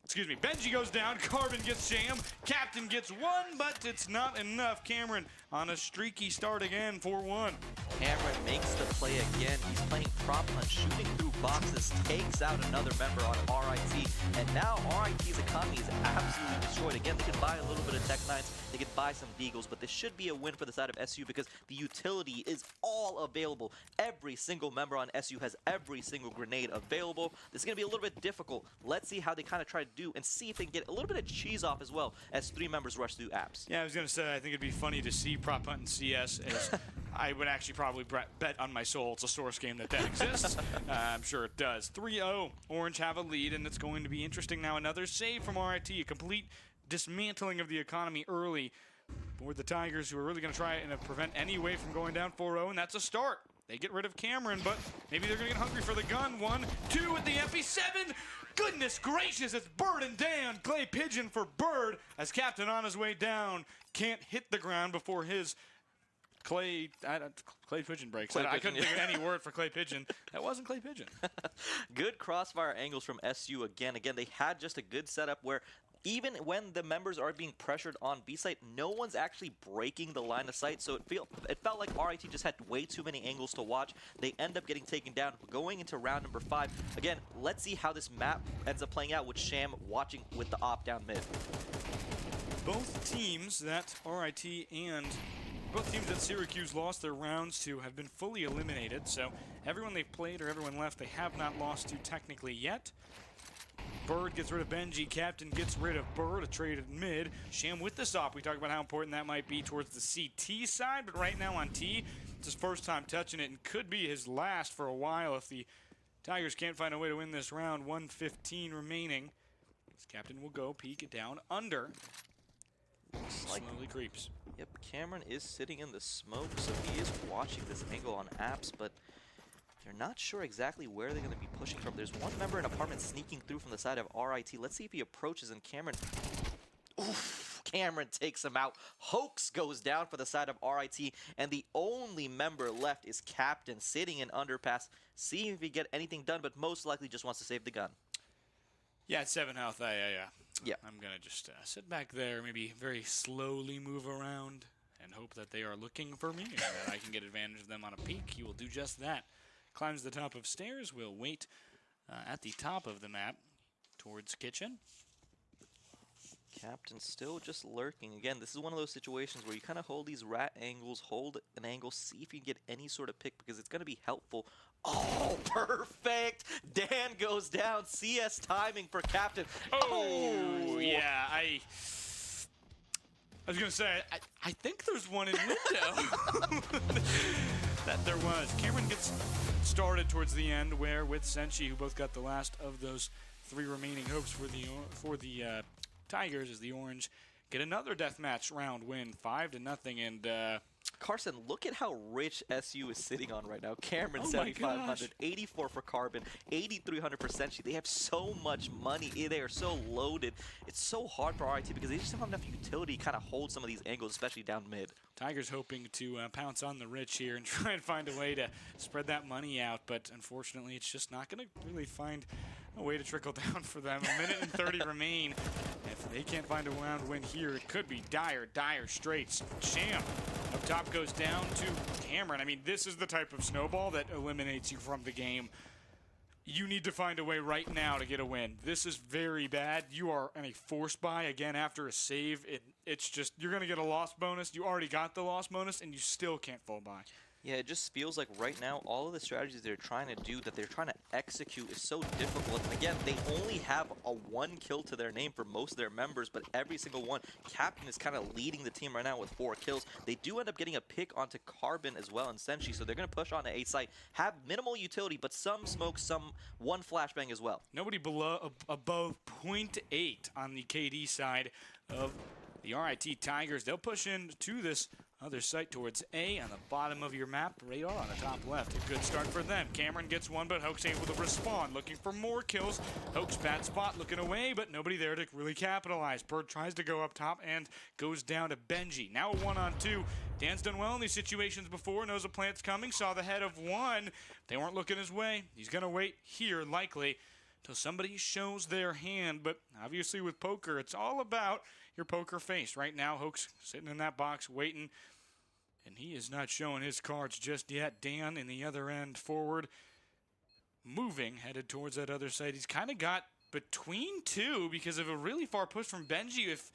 Speaker 3: Excuse me, Benji goes down, Carbon gets Sham, Captain gets 1, but it's not enough. Cameron on a streaky start again, 4-1.
Speaker 4: Cameron makes the play again. He's playing prop hunt, shooting through boxes, takes out another member on RIT, and now RIT's economy is absolutely destroyed. Again, they can buy a little bit of Tech 9s, they can buy some Deagles, but this should be a win for the side of SU because the utility is all available. Every single member on SU has every single grenade available. This is going to be a little bit difficult. Let's see how they kind of try to do and see if they can get a little bit of cheese off as well as 3 members rush through apps.
Speaker 3: Yeah, I was going to say, I think it'd be funny to see prop hunt in CS as I would actually probably bet on my soul it's a source game that exists. I'm sure it does. 3-0. Orange have a lead, and it's going to be interesting now. Another save from RIT, a complete dismantling of the economy early for the Tigers, who are really going to try and prevent any way from going down 4-0, and that's a start. They get rid of Cameron, but maybe they're going to get hungry for the gun. 1, 2 at the MP7. Goodness gracious, it's Bird and Dan. Clay Pigeon for Bird as Captain on his way down. Can't hit the ground before his Clay Pigeon breaks. I couldn't think of any word for Clay Pigeon. That wasn't Clay Pigeon.
Speaker 4: Good crossfire angles from SU again. Again, they had just a good setup where even when the members are being pressured on B site, no one's actually breaking the line of sight. So it felt like RIT just had way too many angles to watch. They end up getting taken down. Going into round number 5. Again, let's see how this map ends up playing out with Sham watching with the op down mid.
Speaker 3: Both teams that RIT and both teams that Syracuse lost their rounds to have been fully eliminated. So everyone they've played or everyone left they have not lost to technically yet. Bird gets rid of Benji. Captain gets rid of Bird, a trade at mid. Sham with the stop. We talked about how important that might be towards the CT side, but right now on T, it's his first time touching it and could be his last for a while if the Tigers can't find a way to win this round. 1:15 remaining. This Captain will go peek it down under. Slowly creeps.
Speaker 4: Yep, Cameron is sitting in the smoke, so he is watching this angle on apps, but they're not sure exactly where they're going to be pushing from. There's one member in apartment sneaking through from the side of RIT. Let's see if he approaches, and Cameron... Oof, Cameron takes him out. Hoax goes down for the side of RIT, and the only member left is Captain, sitting in Underpass, seeing if he get anything done, but most likely just wants to save the gun.
Speaker 3: Yeah, it's 7 health.
Speaker 4: Yeah.
Speaker 3: I'm going to just sit back there, maybe very slowly move around, and hope that they are looking for me, and that I can get advantage of them on a peek. He will do just that. Climbs the top of stairs. We'll wait at the top of the map towards kitchen.
Speaker 4: Captain still just lurking. Again, this is one of those situations where you kind of hold these rat angles, hold an angle, see if you can get any sort of pick, because it's going to be helpful. Oh, perfect! Dan goes down. CS timing for Captain.
Speaker 3: Oh, yeah. I was going to say, I think there's one in window. That there was. Cameron gets started towards the end, where with Senshi, who both got the last of those 3 remaining hopes for the Tigers, as the Orange get another deathmatch round win, 5-0, and
Speaker 4: Carson, look at how rich SU is sitting on right now. Cameron,
Speaker 3: Oh my
Speaker 4: 7,500,
Speaker 3: gosh.
Speaker 4: 84 for Carbon, 8,300 for Senshi. They have so much money. They are so loaded. It's so hard for RIT because they just don't have enough utility to kind of hold some of these angles, especially down mid.
Speaker 3: Tigers hoping to pounce on the rich here and try and find a way to spread that money out, but unfortunately it's just not going to really find a way to trickle down for them. A minute and 30 remain. If they can't find a round win here, it could be dire straits. Sham up top goes down to Cameron. I mean, this is the type of snowball that eliminates you from the game. You need to find a way right now to get a win. This is very bad. You are in a forced buy again after a save. It's just, you're going to get a loss bonus. You already got the loss bonus, and you still can't full buy.
Speaker 4: Yeah, it just feels like right now all of the strategies they're trying to do, that they're trying to execute, is so difficult. Again, they only have a 1 kill to their name for most of their members, but every single one. Captain is kind of leading the team right now with 4 kills. They do end up getting a pick onto Carbon as well and Senshi, so they're going to push on to A site. Have minimal utility, but some smoke, some one flashbang as well.
Speaker 3: Nobody above 0.8 on the KD side of the RIT Tigers. They'll push into this other site towards A on the bottom of your map. Radar on the top left. A good start for them. Cameron gets one, but Hoax able to respond. Looking for more kills. Hoax bad spot, looking away, but nobody there to really capitalize. Bird tries to go up top and goes down to Benji. Now a 1-on-2. Dan's done well in these situations before. Knows a plant's coming. Saw the head of one. They weren't looking his way. He's going to wait here, likely, till somebody shows their hand. But obviously with poker, it's all about your poker face. Right now, Hoax sitting in that box waiting. And he is not showing his cards just yet. Dan in the other end forward, moving, headed towards that other side. He's kind of got between two because of a really far push from Benji. If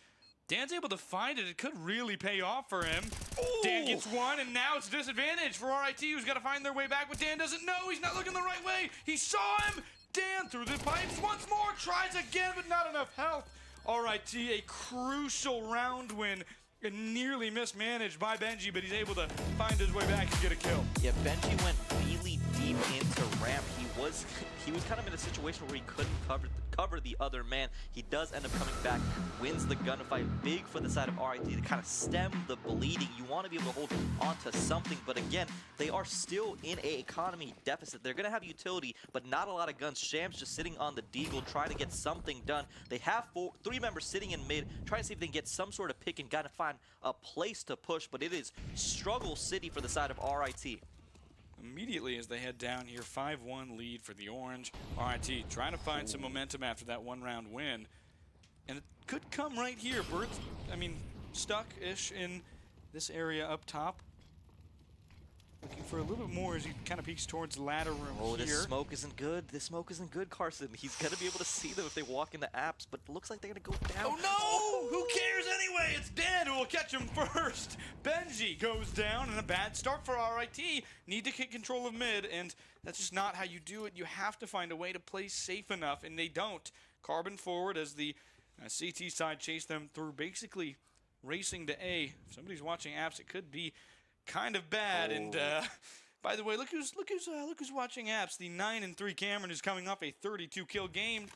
Speaker 3: Dan's able to find it, it could really pay off for him. Ooh. Dan gets one, and now it's a disadvantage for RIT, who's got to find their way back, but Dan doesn't know. He's not looking the right way. He saw him. Dan through the pipes once more, tries again, but not enough health. RIT, a crucial round win. Nearly mismanaged by Benji, but he's able to find his way back and get a kill.
Speaker 4: Yeah, Benji went really deep into ramp. He was kind of in a situation where he couldn't cover the other man. He does end up coming back, wins the gunfight. Big for the side of RIT to kind of stem the bleeding. You want to be able to hold onto something, but again, they are still in a economy deficit. They're going to have utility, but not a lot of guns. Sham's just sitting on the deagle, trying to get something done. They have 3 members sitting in mid, trying to see if they can get some sort of pick and gotta find a place to push, but it is struggle city for the side of RIT.
Speaker 3: Immediately as they head down here, 5-1 lead for the Orange. RIT trying to find some momentum after that 1-round win. And it could come right here. Bird's, stuck-ish in this area up top. Looking for a little bit more as he kind of peeks towards the ladder room
Speaker 4: Oh,
Speaker 3: here.
Speaker 4: this smoke isn't good. This smoke isn't good, Carson. He's going to be able to see them if they walk in the apps, but it looks like they're going to go down.
Speaker 3: Oh no! Who cares anyway? It's Dan who will catch him first. Benji goes down, and a bad start for RIT. Need to get control of mid, and that's just not how you do it. You have to find a way to play safe enough, and they don't. Carbon forward as the CT side chase them through, basically racing to A. If somebody's watching apps, it could be kind of bad. And by the way, look who's watching apps. The 9-3 Cameron is coming off a 32 kill game.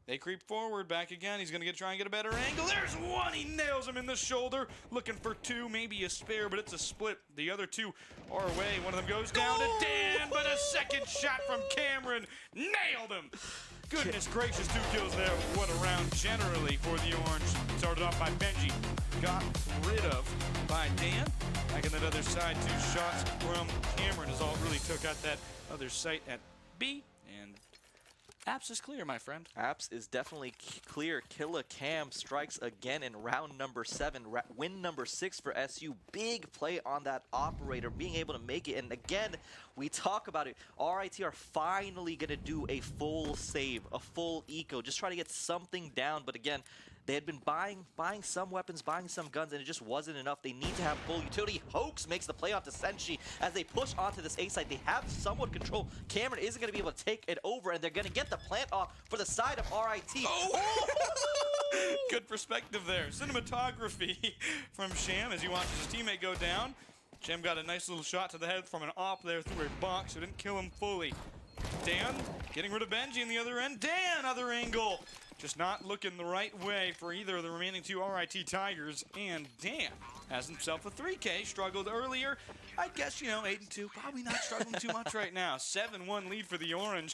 Speaker 3: They creep forward, back again. He's gonna try and get a better angle. There's one. He nails him in the shoulder. Looking for 2, maybe a spare, but it's a split. The other 2 are away. One of them goes down to Dan, but a second shot from Cameron nailed him. Goodness gracious, 2 kills there. What a round generally for the Orange. Started off by Benji, got rid of by Dan. Back on that other side, 2 shots from Cameron is all it really took out that other site at B. And Apps is clear, my friend.
Speaker 4: Apps is definitely clear. Killa Cam strikes again in round number 7. Win number 6 for SU. Big play on that operator, being able to make it. And again, we talk about it. RIT are finally going to do a full save, a full eco. Just try to get something down. But again, they had been buying some weapons, buying some guns, and it just wasn't enough. They need to have full utility. Hoax makes the play onto Senshi as they push onto this A side. They have somewhat control. Cameron isn't going to be able to take it over, and they're going to get the plant off for the side of RIT.
Speaker 3: Oh! Good perspective there. Cinematography from Sham as he watches his teammate go down. Sham got a nice little shot to the head from an op there through a box. It didn't kill him fully. Dan getting rid of Benji in the other end. Dan, other angle. just not looking the right way for either of the remaining two RIT Tigers. And Dan has himself a 3K, struggled earlier. I guess, 8-2, probably not struggling too much right now. 7-1 lead for the Orange.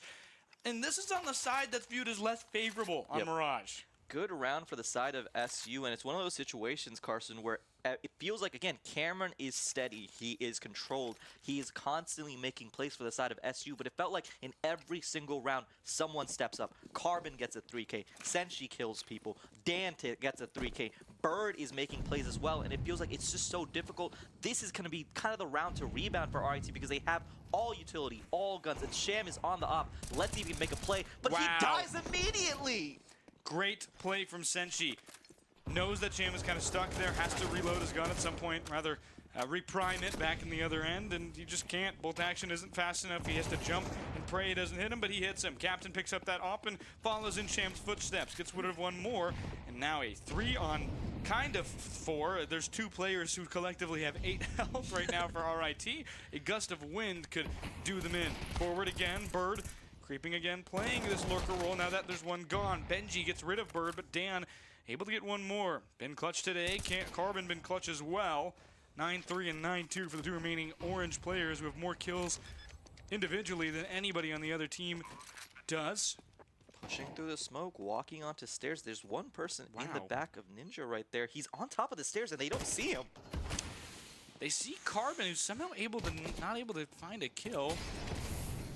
Speaker 3: And this is on the side that's viewed as less favorable on Mirage.
Speaker 4: Good round for the side of SU, and it's one of those situations, Carson, where it feels like, again, Cameron is steady. He is controlled. He is constantly making plays for the side of SU, but it felt like in every single round, someone steps up. Carbon gets a 3K. Senshi kills people. Dante gets a 3K. Bird is making plays as well, and it feels like it's just so difficult. This is going to be kind of the round to rebound for RIT because they have all utility, all guns, and Sham is on the op. Let's see if he can make a play, but he dies immediately.
Speaker 3: Great play from Senshi. Knows that Sham is kind of stuck there, has to reload his gun at some point, rather reprime it back in the other end, and you just can't. Bolt action isn't fast enough. He has to jump and pray it doesn't hit him, but he hits him. Captain picks up that op and follows in Sham's footsteps. Gets rid of one more, and now a 3 on kind of 4. There's 2 players who collectively have 8 health right now for RIT. A gust of wind could do them in. Forward again, Bird. Creeping again, playing this lurker role now that there's one gone. Benji gets rid of Bird, but Dan able to get one more. Been clutch today. Carbon been clutch as well. 9-3 and 9-2 for the 2 remaining Orange players who have more kills individually than anybody on the other team does.
Speaker 4: Pushing through the smoke, walking onto stairs. There's one person in the back of Ninja right there. He's on top of the stairs and they don't see him.
Speaker 3: They see Carbon, who's somehow not able to find a kill.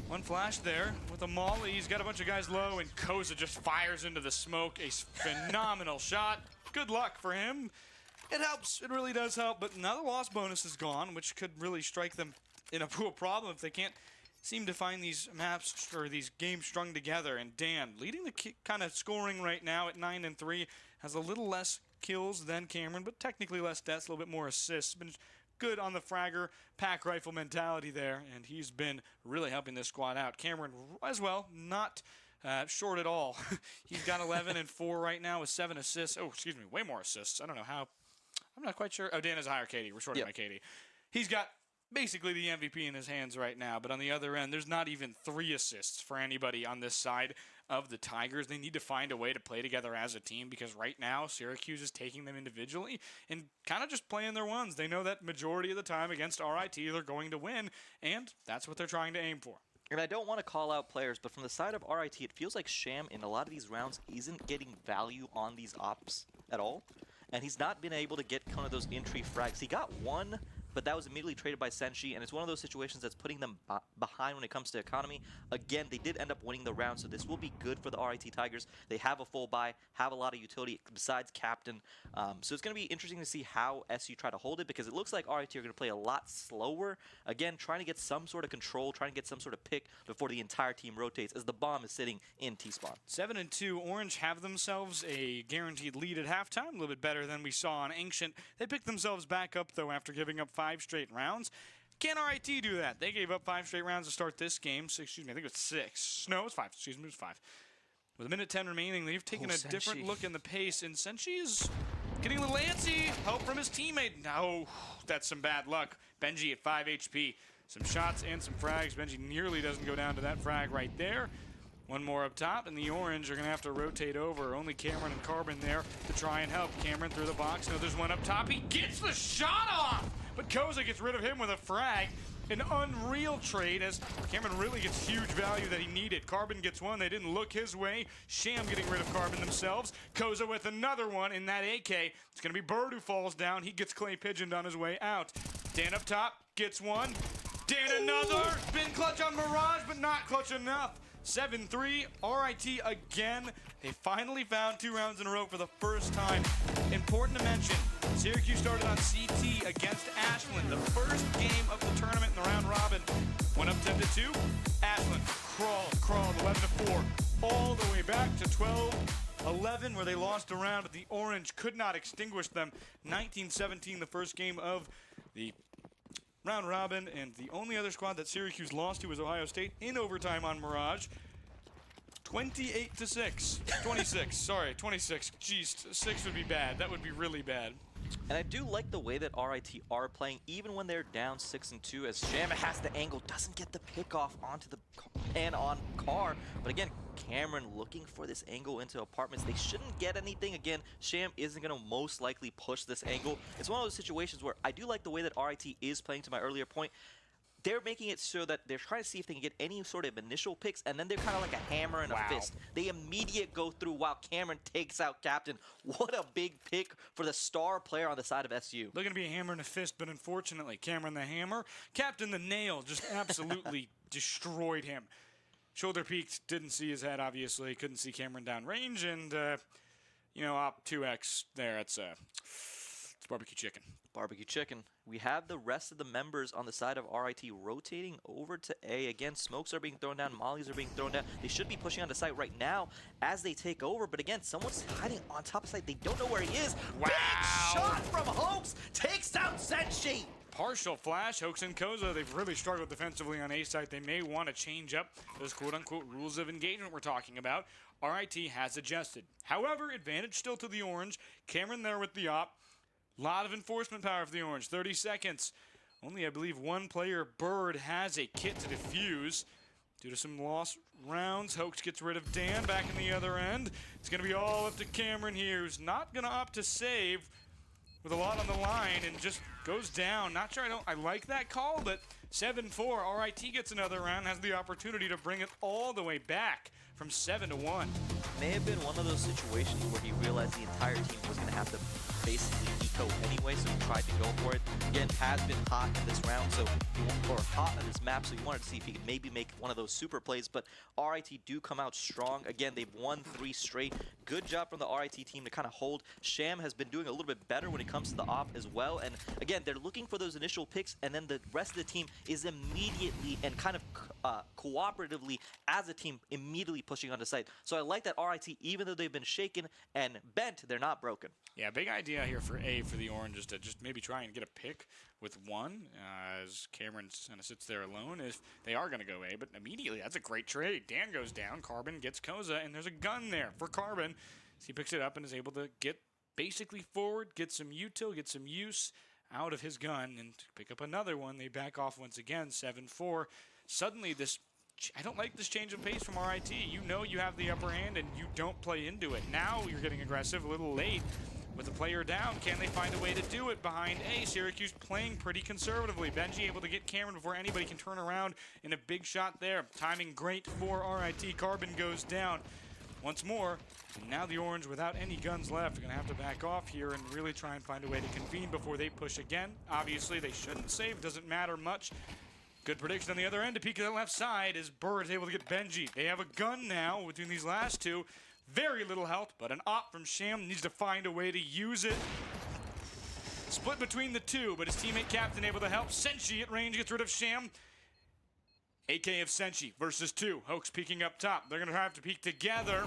Speaker 3: One flash there with a molly. He's got a bunch of guys low, and Koza just fires into the smoke. A phenomenal shot. Good luck for him. It helps. It really does help. But now the loss bonus is gone, which could really strike them in a poor problem if they can't seem to find these maps or these games strung together. And Dan, leading the kind of scoring right now at 9-3, has a little less kills than Cameron, but technically less deaths, a little bit more assists. Been good on the fragger pack rifle mentality there, and he's been really helping this squad out. Cameron as well, not short at all. He's got 11 and 4 right now with 7 assists. Oh, excuse me, way more assists. I don't know how. I'm not quite sure. Oh, Dan is higher KD. We're short of my KD. He's got basically the MVP in his hands right now, but on the other end, there's not even 3 assists for anybody on this side of the Tigers. They need to find a way to play together as a team because right now Syracuse is taking them individually and kind of just playing their ones. They know that majority of the time against RIT they're going to win, and that's what they're trying to aim for.
Speaker 4: And I don't want to call out players, but from the side of RIT, it feels like Sham in a lot of these rounds isn't getting value on these ops at all. And he's not been able to get kind of those entry frags. He got one, but that was immediately traded by Senshi, and it's one of those situations that's putting them behind when it comes to economy. Again, they did end up winning the round, so this will be good for the RIT Tigers. They have a full buy, have a lot of utility besides Captain. So it's going to be interesting to see how SU try to hold it, because it looks like RIT are going to play a lot slower. Again, trying to get some sort of control, trying to get some sort of pick before the entire team rotates, as the bomb is sitting in T-spawn.
Speaker 3: 7-2, Orange have themselves a guaranteed lead at halftime, a little bit better than we saw on Ancient. They picked themselves back up, though, after giving up 5 straight rounds. Can RIT do that? They gave up 5 straight rounds to start this game. So, excuse me, I think it was 6. No, it was 5. Excuse me, it was 5. With a minute 10 remaining, they've taken a different look in the pace, and Senshi is getting a little antsy. Help from his teammate. No, that's some bad luck. Benji at 5 HP. Some shots and some frags. Benji nearly doesn't go down to that frag right there. One more up top, and the Orange are going to have to rotate over. Only Cameron and Carbon there to try and help. Cameron through the box. No, there's one up top. He gets the shot off, but Koza gets rid of him with a frag. An unreal trade as Cameron really gets huge value that he needed. Carbon gets one. They didn't look his way. Sham getting rid of Carbon themselves. Koza with another one in that AK. It's going to be Bird who falls down. He gets clay pigeoned on his way out. Dan up top gets one. Dan another. Been clutch on Mirage, but not clutch enough. 7-3, RIT again. They finally found 2 rounds in a row for the first time. Important to mention, Syracuse started on CT against Ashland. The first game of the tournament in the round robin. Went up 10-2. Ashland crawled 11-4. All the way back to 12-11 where they lost a round, but the Orange could not extinguish them. 19-17 the first game of the round robin, and the only other squad that Syracuse lost to was Ohio State in overtime on Mirage. 28-6. 26, sorry, 26. Jeez, 6 would be bad. That would be really bad.
Speaker 4: And I do like the way that RIT are playing, even when they're down 6-2, as Sham has the angle, doesn't get the pick off onto the and on Car. But again, Cameron looking for this angle into apartments. They shouldn't get anything. Again, Sham isn't going to most likely push this angle. It's one of those situations where I do like the way that RIT is playing, to my earlier point. They're making it so that they're trying to see if they can get any sort of initial picks, and then they're kind of like a hammer and a fist. They immediate go through while Cameron takes out Captain. What a big pick for the star player on the side of SU.
Speaker 3: Looking to be a hammer and a fist, but unfortunately, Cameron the hammer, Captain the nail, just absolutely destroyed him. Shoulder peaked, didn't see his head, obviously. Couldn't see Cameron down range, and, op 2x there. It's barbecue chicken.
Speaker 4: Barbecue chicken. We have the rest of the members on the side of RIT rotating over to A. Again, smokes are being thrown down, mollies are being thrown down. They should be pushing onto site right now as they take over, but again, someone's hiding on top of site. They don't know where he is.
Speaker 3: Wow.
Speaker 4: Big shot from Hoax takes down Senshi.
Speaker 3: Partial flash. Hoax and Koza, they've really struggled defensively on A site. They may want to change up those quote-unquote rules of engagement we're talking about. RIT has adjusted. However, advantage still to the Orange. Cameron there with the op. Lot of enforcement power for the Orange. 30 seconds. Only, I believe, one player, Bird, has a kit to defuse. Due to some lost rounds, Hoax gets rid of Dan back in the other end. It's going to be all up to Cameron here, who's not going to opt to save with a lot on the line and just goes down. Not sure I like that call, but 7-4. RIT gets another round, has the opportunity to bring it all the way back from 7-1.
Speaker 4: May have been one of those situations where he realized the entire team was going to have to basically eco anyway, so he tried to go for it. Again, has been hot in this round, or hot on this map, so you wanted to see if he could maybe make one of those super plays, but RIT do come out strong. Again, they've won 3 straight. Good job from the RIT team to kind of hold. Sham has been doing a little bit better when it comes to the op as well, and again, they're looking for those initial picks, and then the rest of the team is immediately and kind of cooperatively as a team immediately pushing onto site. So I like that RIT, even though they've been shaken and bent, they're not broken.
Speaker 3: Yeah, big idea here for A for the Orange is to just maybe try and get a pick with one as Cameron kind of sits there alone if they are going to go A. But immediately, that's a great trade. Dan goes down, Carbon gets Koza, and there's a gun there for Carbon. So he picks it up and is able to get basically forward, get some util, get some use out of his gun, and pick up another one. They back off once again, 7-4. Suddenly, I don't like this change of pace from RIT. You know you have the upper hand, and you don't play into it. Now you're getting aggressive, a little late. With the player down, can they find a way to do it behind A? Syracuse playing pretty conservatively. Benji able to get Cameron before anybody can turn around in a big shot there. Timing great for RIT. Carbon goes down once more. And now the Orange, without any guns left, are going to have to back off here and really try and find a way to convene before they push again. Obviously, they shouldn't save. Doesn't matter much. Good prediction on the other end to peek at the left side as Bird is able to get Benji. They have a gun now between these last two. Very little health, but an op from Sham needs to find a way to use it. Split between the two, but his teammate Captain able to help. Senshi at range gets rid of Sham. AK of Senshi versus 2. Hoax peeking up top. They're going to have to peek together.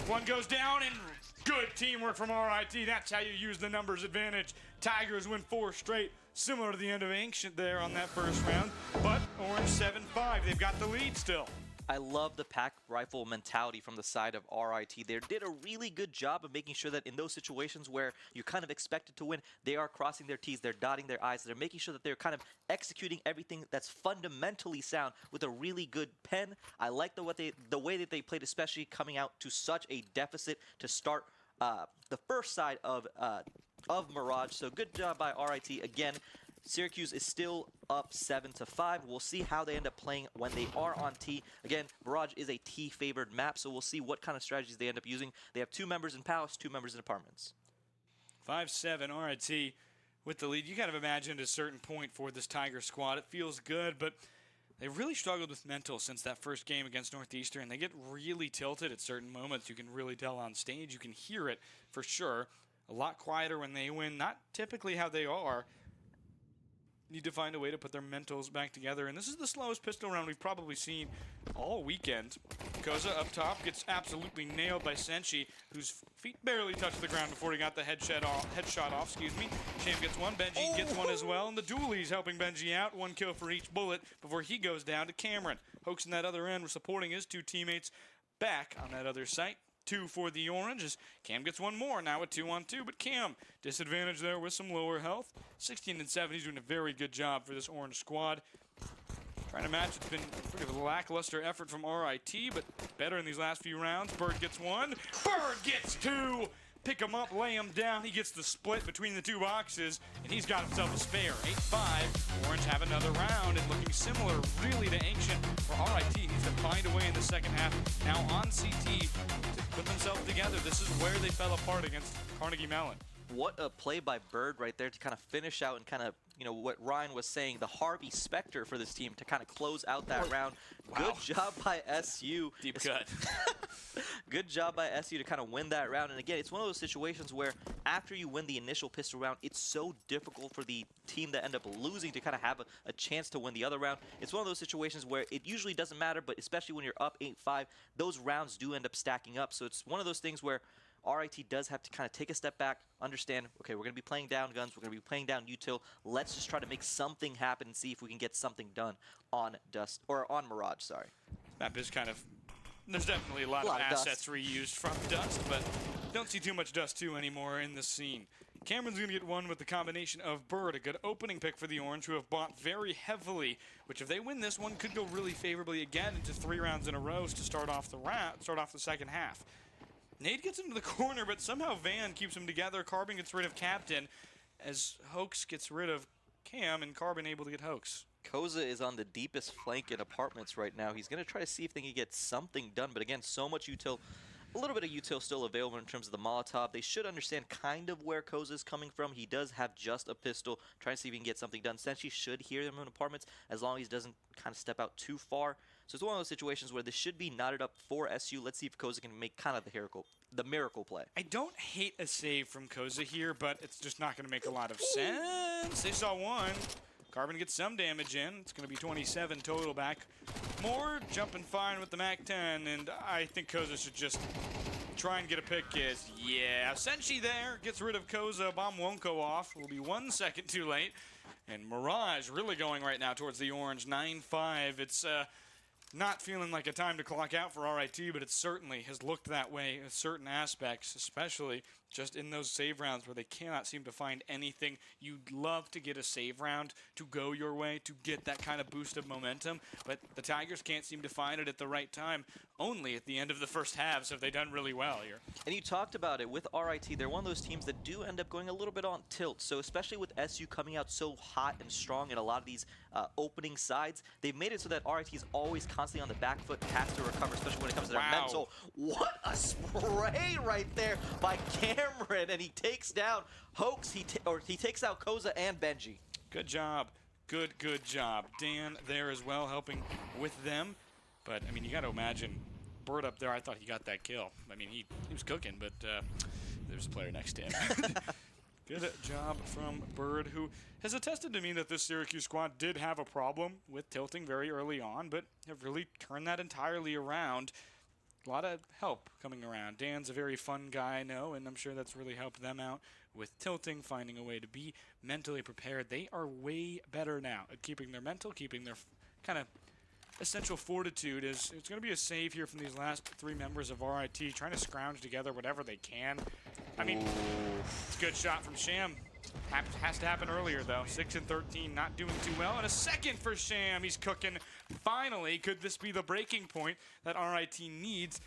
Speaker 3: One goes down, and good teamwork from RIT. That's how you use the numbers advantage. Tigers win 4 straight. Similar to the end of Ancient there on that first round. But Orange 7-5. They've got the lead still.
Speaker 4: I love the pack rifle mentality from the side of RIT. They did a really good job of making sure that in those situations where you're kind of expected to win, they are crossing their T's, they're dotting their I's, they're making sure that they're kind of executing everything that's fundamentally sound with a really good pen. I like the way that they played, especially coming out to such a deficit to start the first side of Mirage. So good job by RIT again. Syracuse is still up 7-5. We'll see how they end up playing when they are on T. Again, Mirage is a T-favored map, so we'll see what kind of strategies they end up using. They have 2 members in Palace, 2 members in Apartments.
Speaker 3: 5-7 RIT with the lead. You kind of imagined a certain point for this Tiger squad. It feels good, but they really struggled with mental since that first game against Northeastern. They get really tilted at certain moments. You can really tell on stage. You can hear it for sure. A lot quieter when they win. Not typically how they are. Need to find a way to put their mentals back together. And this is the slowest pistol round we've probably seen all weekend. Koza up top gets absolutely nailed by Senshi, whose feet barely touched the ground before he got the headshot off. Sham gets one, Benji gets one as well, and the dualies helping Benji out. 1 kill for each bullet before he goes down to Cameron. Hoax in that other end supporting his 2 teammates back on that other site. 2 for the Orange as Cam gets one more, now a 2-on-2, but Cam disadvantage there with some lower health. 16-7, he's doing a very good job for this Orange squad. Trying to match. It's been sort of a lackluster effort from RIT, but better in these last few rounds. Bird gets one. Bird gets two. Pick him up, lay him down. He gets the split between the two boxes, and he's got himself a spare. 8-5. Orange have another round, and looking similar really to Ancient, where RIT needs to find a way in the second half. Now on CT to put themselves together. This is where they fell apart against Carnegie Mellon.
Speaker 4: What a play by Bird right there to kind of finish out and kind of, you know, what Ryan was saying, the Harvey Specter for this team to kind of close out that round.
Speaker 3: Wow.
Speaker 4: Good job by SU.
Speaker 3: Deep cut.
Speaker 4: Good job by SU to kind of win that round. And again, it's one of those situations where after you win the initial pistol round, it's so difficult for the team that end up losing to kind of have a chance to win the other round. It's one of those situations where it usually doesn't matter, but especially when you're up 8-5, those rounds do end up stacking up. So it's one of those things where RIT does have to kind of take a step back, understand, okay, we're going to be playing down guns, we're going to be playing down util. Let's just try to make something happen and see if we can get something done on Dust, or on Mirage, sorry.
Speaker 3: Map is kind of, there's definitely a lot of assets reused from Dust, but don't see too much Dust 2 anymore in this scene. Cameron's going to get one with the combination of Bird, a good opening pick for the Orange, who have bought very heavily, which if they win this one could go really favorably again into 3 rounds in a row to start off the second half. Nate gets into the corner, but somehow Van keeps him together. Carbon gets rid of Captain, as Hoax gets rid of Cam, and Carbon able to get Hoax.
Speaker 4: Koza is on the deepest flank in apartments right now. He's going to try to see if they can get something done, but again, so much util. A little bit of util still available in terms of the Molotov. They should understand kind of where Koza is coming from. He does have just a pistol, trying to see if he can get something done. Senshi should hear them in apartments as long as he doesn't kind of step out too far. So it's one of those situations where this should be knotted up for SU. Let's see if Koza can make kind of the miracle play.
Speaker 3: I don't hate a save from Koza here, but it's just not going to make a lot of sense. They saw one. Carbon gets some damage in. It's going to be 27 total back. More jumping fine with the MAC-10, and I think Koza should just try and get a pick. Yeah, Senshi there gets rid of Koza. Bomb won't go off. Will be 1 second too late. And Mirage really going right now towards the Orange. 9-5. It's not feeling like a time to clock out for RIT, but it certainly has looked that way in certain aspects, especially just in those save rounds where they cannot seem to find anything. You'd love to get a save round to go your way, to get that kind of boost of momentum, but the Tigers can't seem to find it at the right time. Only at the end of the first halves have they done really well here.
Speaker 4: And you talked about it with RIT. They're one of those teams that do end up going a little bit on tilt. So especially with SU coming out so hot and strong in a lot of these opening sides, they've made it so that RIT is always constantly on the back foot, has to recover, especially when it comes to their mental. What a spray right there by Cameron, and he takes down Hoax. He takes out Koza and Benji.
Speaker 3: Good job. Good job. Dan there as well, helping with them. But, I mean, you got to imagine Bird up there, I thought he got that kill. I mean, he was cooking, but there's a player next to him. Good job from Bird, who has attested to me that this Syracuse squad did have a problem with tilting very early on, but have really turned that entirely around. A lot of help coming around. Dan's a very fun guy, I know, and I'm sure that's really helped them out with tilting, finding a way to be mentally prepared. They are way better now at keeping their mental, keeping their kind of essential fortitude. It's going to be a save here from these last 3 members of RIT, trying to scrounge together whatever they can. I mean, it's a good shot from Sham. Has to happen earlier, though. 6 and 13, not doing too well. And a second for Sham. He's cooking. Finally, could this be the breaking point that RIT needs?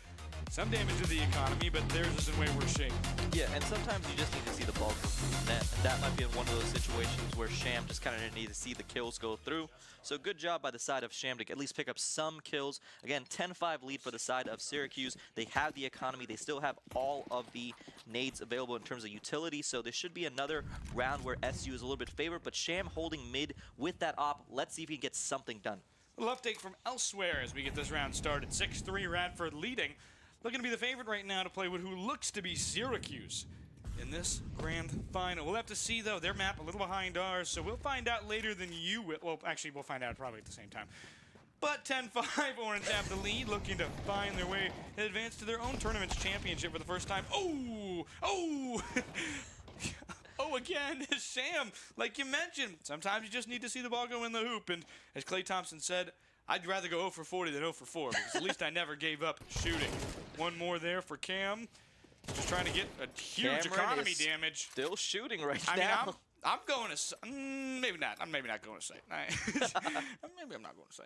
Speaker 3: Some damage to the economy, but theirs is in way worse shape.
Speaker 4: Yeah, and sometimes you just need to see the ball go through the net. And that might be in one of those situations where Sham just kind of need to see the kills go through. So good job by the side of Sham to at least pick up some kills. Again, 10-5 lead for the side of Syracuse. They have the economy. They still have all of the nades available in terms of utility. So this should be another round where SU is a little bit favored. But Sham holding mid with that op. Let's see if he can get something done.
Speaker 3: A little update from elsewhere as we get this round started. 6-3 Radford leading. Looking to be the favorite right now to play with who looks to be Syracuse in this grand final. We'll have to see, though. Their map a little behind ours, so we'll find out later than you will. Well, actually, we'll find out probably at the same time. But 10-5, Orange have the lead, looking to find their way and advance to their own tournament's championship for the first time. Oh! Oh, again, Sham, like you mentioned. Sometimes you just need to see the ball go in the hoop, and as Klay Thompson said, I'd rather go 0 for 40 than 0 for 4, because at least I never gave up shooting. One more there for Cam. Just trying to get a huge economy damage.
Speaker 4: Still shooting right
Speaker 3: I mean,
Speaker 4: now.
Speaker 3: I'm going to maybe not. I'm maybe not going to say. Maybe I'm not going to say.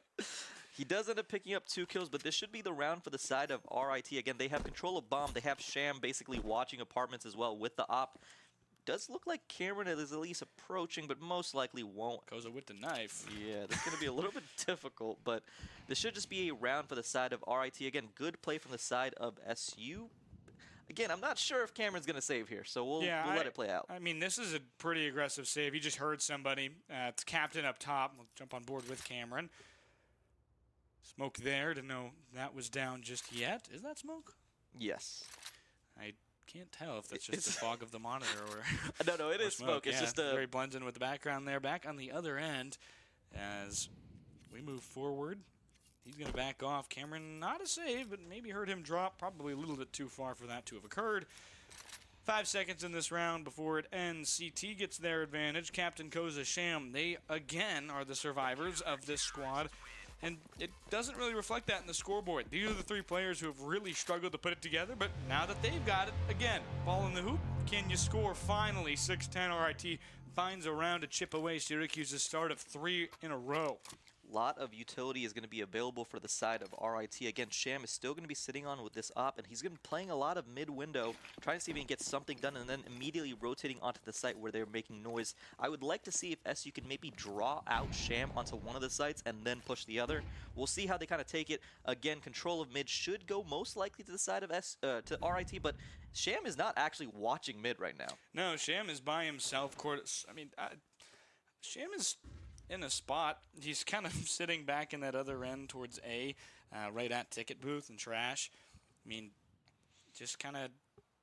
Speaker 4: He does end up picking up 2 kills, but this should be the round for the side of RIT. Again, they have control of bomb. They have Sham basically watching apartments as well with the op. Does look like Cameron is at least approaching, but most likely won't.
Speaker 3: Koza with the knife.
Speaker 4: Yeah, that's going to be a little bit difficult, but this should just be a round for the side of RIT. Again, good play from the side of SU. Again, I'm not sure if Cameron's going to save here, so we'll let it play out.
Speaker 3: I mean, this is a pretty aggressive save. He just heard somebody. It's Captain up top. We'll jump on board with Cameron. Smoke there. Didn't know that was down just yet. Is that smoke?
Speaker 4: Yes.
Speaker 3: I can't tell if that's just the fog of the monitor or
Speaker 4: no, it is smoke. It's just
Speaker 3: very blends in with the background there. Back on the other end, as we move forward, he's going to back off. Cameron, not a save, but maybe heard him drop. Probably a little bit too far for that to have occurred. 5 seconds in this round before it ends. CT gets their advantage. Captain Koza Sham, they again are the survivors of this squad. And it doesn't really reflect that in the scoreboard. These are the 3 players who have really struggled to put it together, but now that they've got it, again, ball in the hoop, can you score finally? 6-10 RIT finds a round to chip away Syracuse's start of 3 in a row.
Speaker 4: Lot of utility is going to be available for the side of RIT. Again, Sham is still going to be sitting on with this op, and he's going to be playing a lot of mid-window, trying to see if he can get something done, and then immediately rotating onto the site where they're making noise. I would like to see if SU can maybe draw out Sham onto one of the sites and then push the other. We'll see how they kind of take it. Again, control of mid should go most likely to the side of to RIT, but Sham is not actually watching mid right now.
Speaker 3: No, Sham is by himself. I mean, Sham is in a spot. He's kind of sitting back in that other end towards A, right at ticket booth and trash. I mean, just kind of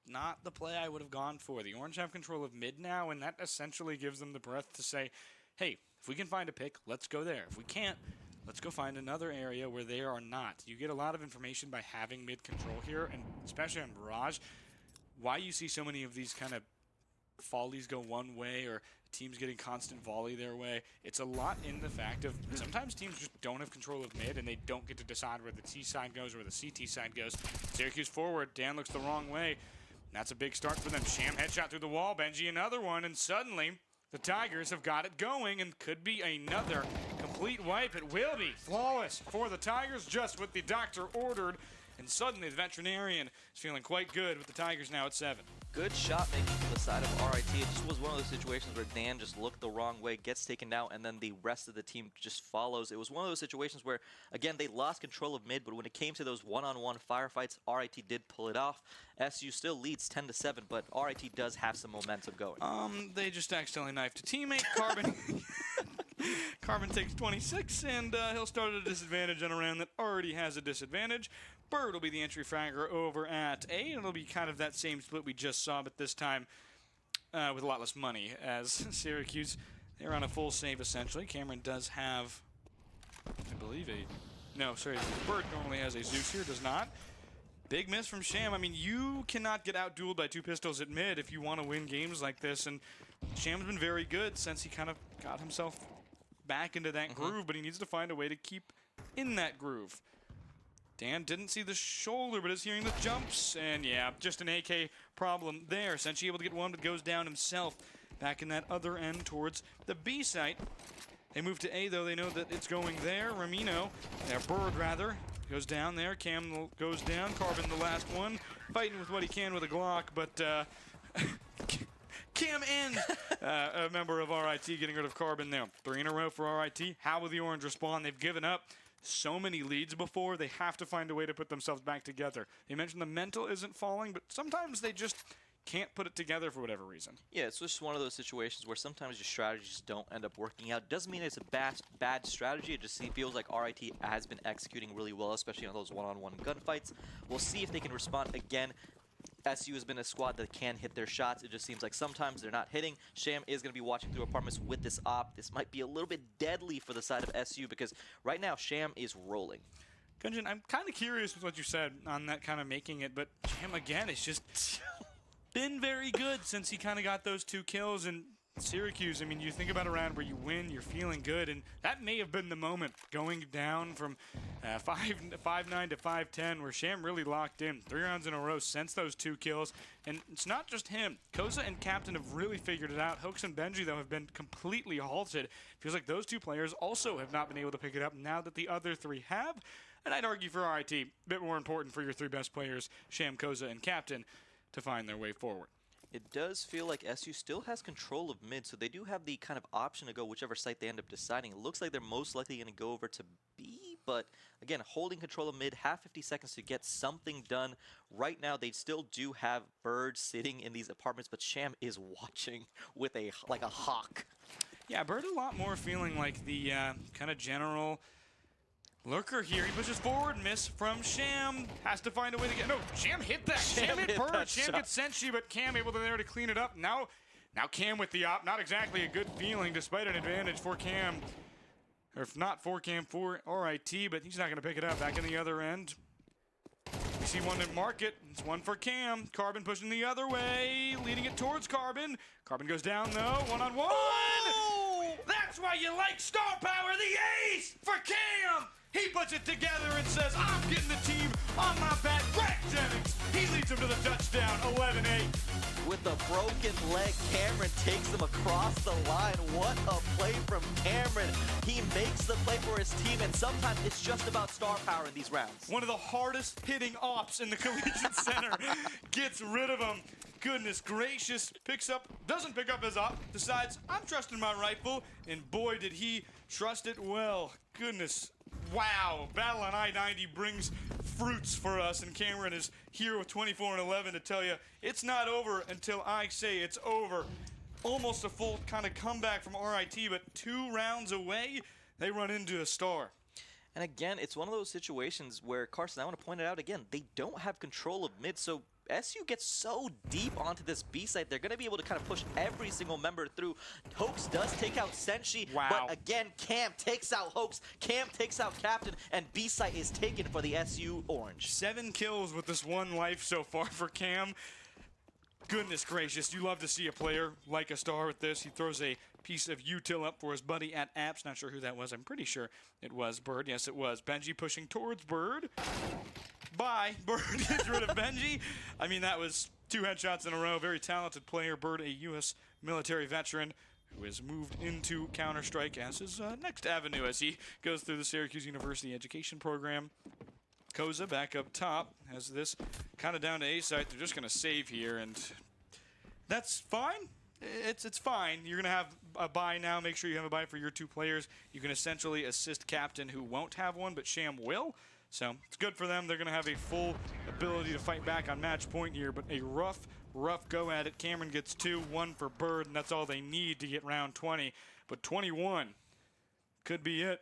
Speaker 3: not the play I would have gone for. The Orange have control of mid now, and that essentially gives them the breath to say, hey, if we can find a pick, let's go there. If we can't, let's go find another area where they are not. You get a lot of information by having mid control here, and especially on Mirage, why you see so many of these kind of follies go one way or teams getting constant volley their way. It's a lot in the fact of sometimes teams just don't have control of mid and they don't get to decide where the T side goes or where the CT side goes. Syracuse forward. Dan looks the wrong way. That's a big start for them. Sham headshot through the wall. Benji another one, and suddenly the Tigers have got it going and could be another complete wipe. It will be flawless for the Tigers, just what the doctor ordered. And suddenly the veterinarian is feeling quite good with the Tigers now at 7.
Speaker 4: Good shot making from the side of RIT. It just was one of those situations where Dan just looked the wrong way, gets taken down, and then the rest of the team just follows. It was one of those situations where, again, they lost control of mid, but when it came to those one-on-one firefights, RIT did pull it off. SU still leads 10-7, but RIT does have some momentum going.
Speaker 3: They just accidentally knifed a teammate. Carbon Carbon takes 26, and he'll start at a disadvantage on a round that already has a disadvantage. Bird will be the entry fragger over at A, and it'll be kind of that same split we just saw, but this time with a lot less money, as Syracuse, they're on a full save, essentially. Cameron does have, I believe, Bird normally has a Zeus here, does not. Big miss from Sham. I mean, you cannot get out-dueled by 2 pistols at mid if you want to win games like this, and Sham's been very good since he kind of got himself back into that groove, but he needs to find a way to keep in that groove. Dan didn't see the shoulder, but is hearing the jumps, and yeah, just an AK problem there. Senshi able to get one, but goes down himself. Back in that other end towards the B site. They move to A, though. They know that it's going there. Ramino, Bird, rather, goes down there. Cam goes down. Carbon, the last one. Fighting with what he can with a Glock, but Cam ends. A member of RIT getting rid of Carbon there. 3 in a row for RIT. How will the Orange respond? They've given up so many leads before. They have to find a way to put themselves back together. They mentioned the mental isn't falling, but sometimes they just can't put it together for whatever reason.
Speaker 4: Yeah, it's just one of those situations where sometimes your strategies don't end up working out. Doesn't mean it's a bad strategy. It just feels like RIT has been executing really well, especially on those one-on-one gunfights. We'll see if they can respond again. SU has been a squad that can hit their shots. It just seems like sometimes they're not hitting. Sham is going to be watching through apartments with this op. This might be a little bit deadly for the side of SU because right now Sham is rolling.
Speaker 3: Gunjan, I'm kind of curious with what you said on that kind of making it, but Sham again is just been very good since he kind of got those 2 kills, and Syracuse, I mean, you think about a round where you win, you're feeling good, and that may have been the moment going down from 5-9 to 5-10 where Sham really locked in. 3 rounds in a row since those 2 kills, and it's not just him. Koza and Captain have really figured it out. Hoax and Benji, though, have been completely halted. Feels like those 2 players also have not been able to pick it up now that the other 3 have. And I'd argue for RIT, a bit more important for your 3 best players, Sham, Koza, and Captain, to find their way forward.
Speaker 4: It does feel like SU still has control of mid, so they do have the kind of option to go whichever site they end up deciding. It looks like they're most likely going to go over to B, but again, holding control of mid, have 50 seconds to get something done. Right now, they still do have Bird sitting in these apartments, but Sham is watching with a hawk.
Speaker 3: Yeah, Bird a lot more feeling like the kind of general lurker here. He pushes forward, miss from Sham. Has to find a way to get. No, Sham hit that. Sham hit Bird. Sham gets Senshi, but Cam able to there to clean it up. Now Cam with the op. Not exactly a good feeling, despite an advantage for Cam. Or if not for Cam, for RIT, but he's not going to pick it up. Back in the other end. We see one in Market. It's one for Cam. Carbon pushing the other way, leading it towards Carbon. Carbon goes down, though. One-on-one. Oh! That's why you like Star Power, the ace for Cam. He puts it together and says, I'm getting the team on my back. Greg Jennings, he leads them to the touchdown, 11-8.
Speaker 4: With a broken leg, Cameron takes them across the line. What a play from Cameron. He makes the play for his team, and sometimes it's just about star power in these rounds.
Speaker 3: One of the hardest hitting ops in the Collegiate Center gets rid of him. Goodness gracious, doesn't pick up his op, decides, I'm trusting my rifle, and boy, did he trust it well. Goodness. Wow, battle on I-90 brings fruits for us, and Cameron is here with 24-11 to tell you it's not over until I say it's over. Almost a full kind of comeback from RIT, but 2 rounds away, they run into a star.
Speaker 4: And again, it's one of those situations where, Carson, I want to point it out again, they don't have control of mid, so SU gets so deep onto this B site, they're going to be able to kind of push every single member through. Hoax does take out Senshi,
Speaker 3: wow.
Speaker 4: But again, Cam takes out Hoax, Cam takes out Captain, and B site is taken for the SU Orange.
Speaker 3: 7 kills with this 1 life so far for Cam. Goodness gracious, you love to see a player like a star with this. He throws a piece of util up for his buddy at Apps. Not sure who that was. I'm pretty sure it was Bird. Yes, it was. Benji pushing towards Bird. Bye. Bird gets rid of Benji. I mean, that was 2 headshots in a row. Very talented player. Bird, a U.S. military veteran who has moved into Counter-Strike as his next avenue as he goes through the Syracuse University education program. Koza back up top has this kind of down to A site. They're just going to save here, and that's fine. It's fine. You're going to have a buy now. Make sure you have a buy for your 2 players. You can essentially assist Captain, who won't have one, but Sham will. So it's good for them. They're going to have a full ability to fight back on match point here, but a rough go at it. Cameron gets 2, 1 for Bird, and that's all they need to get round 20. But 21 could be it.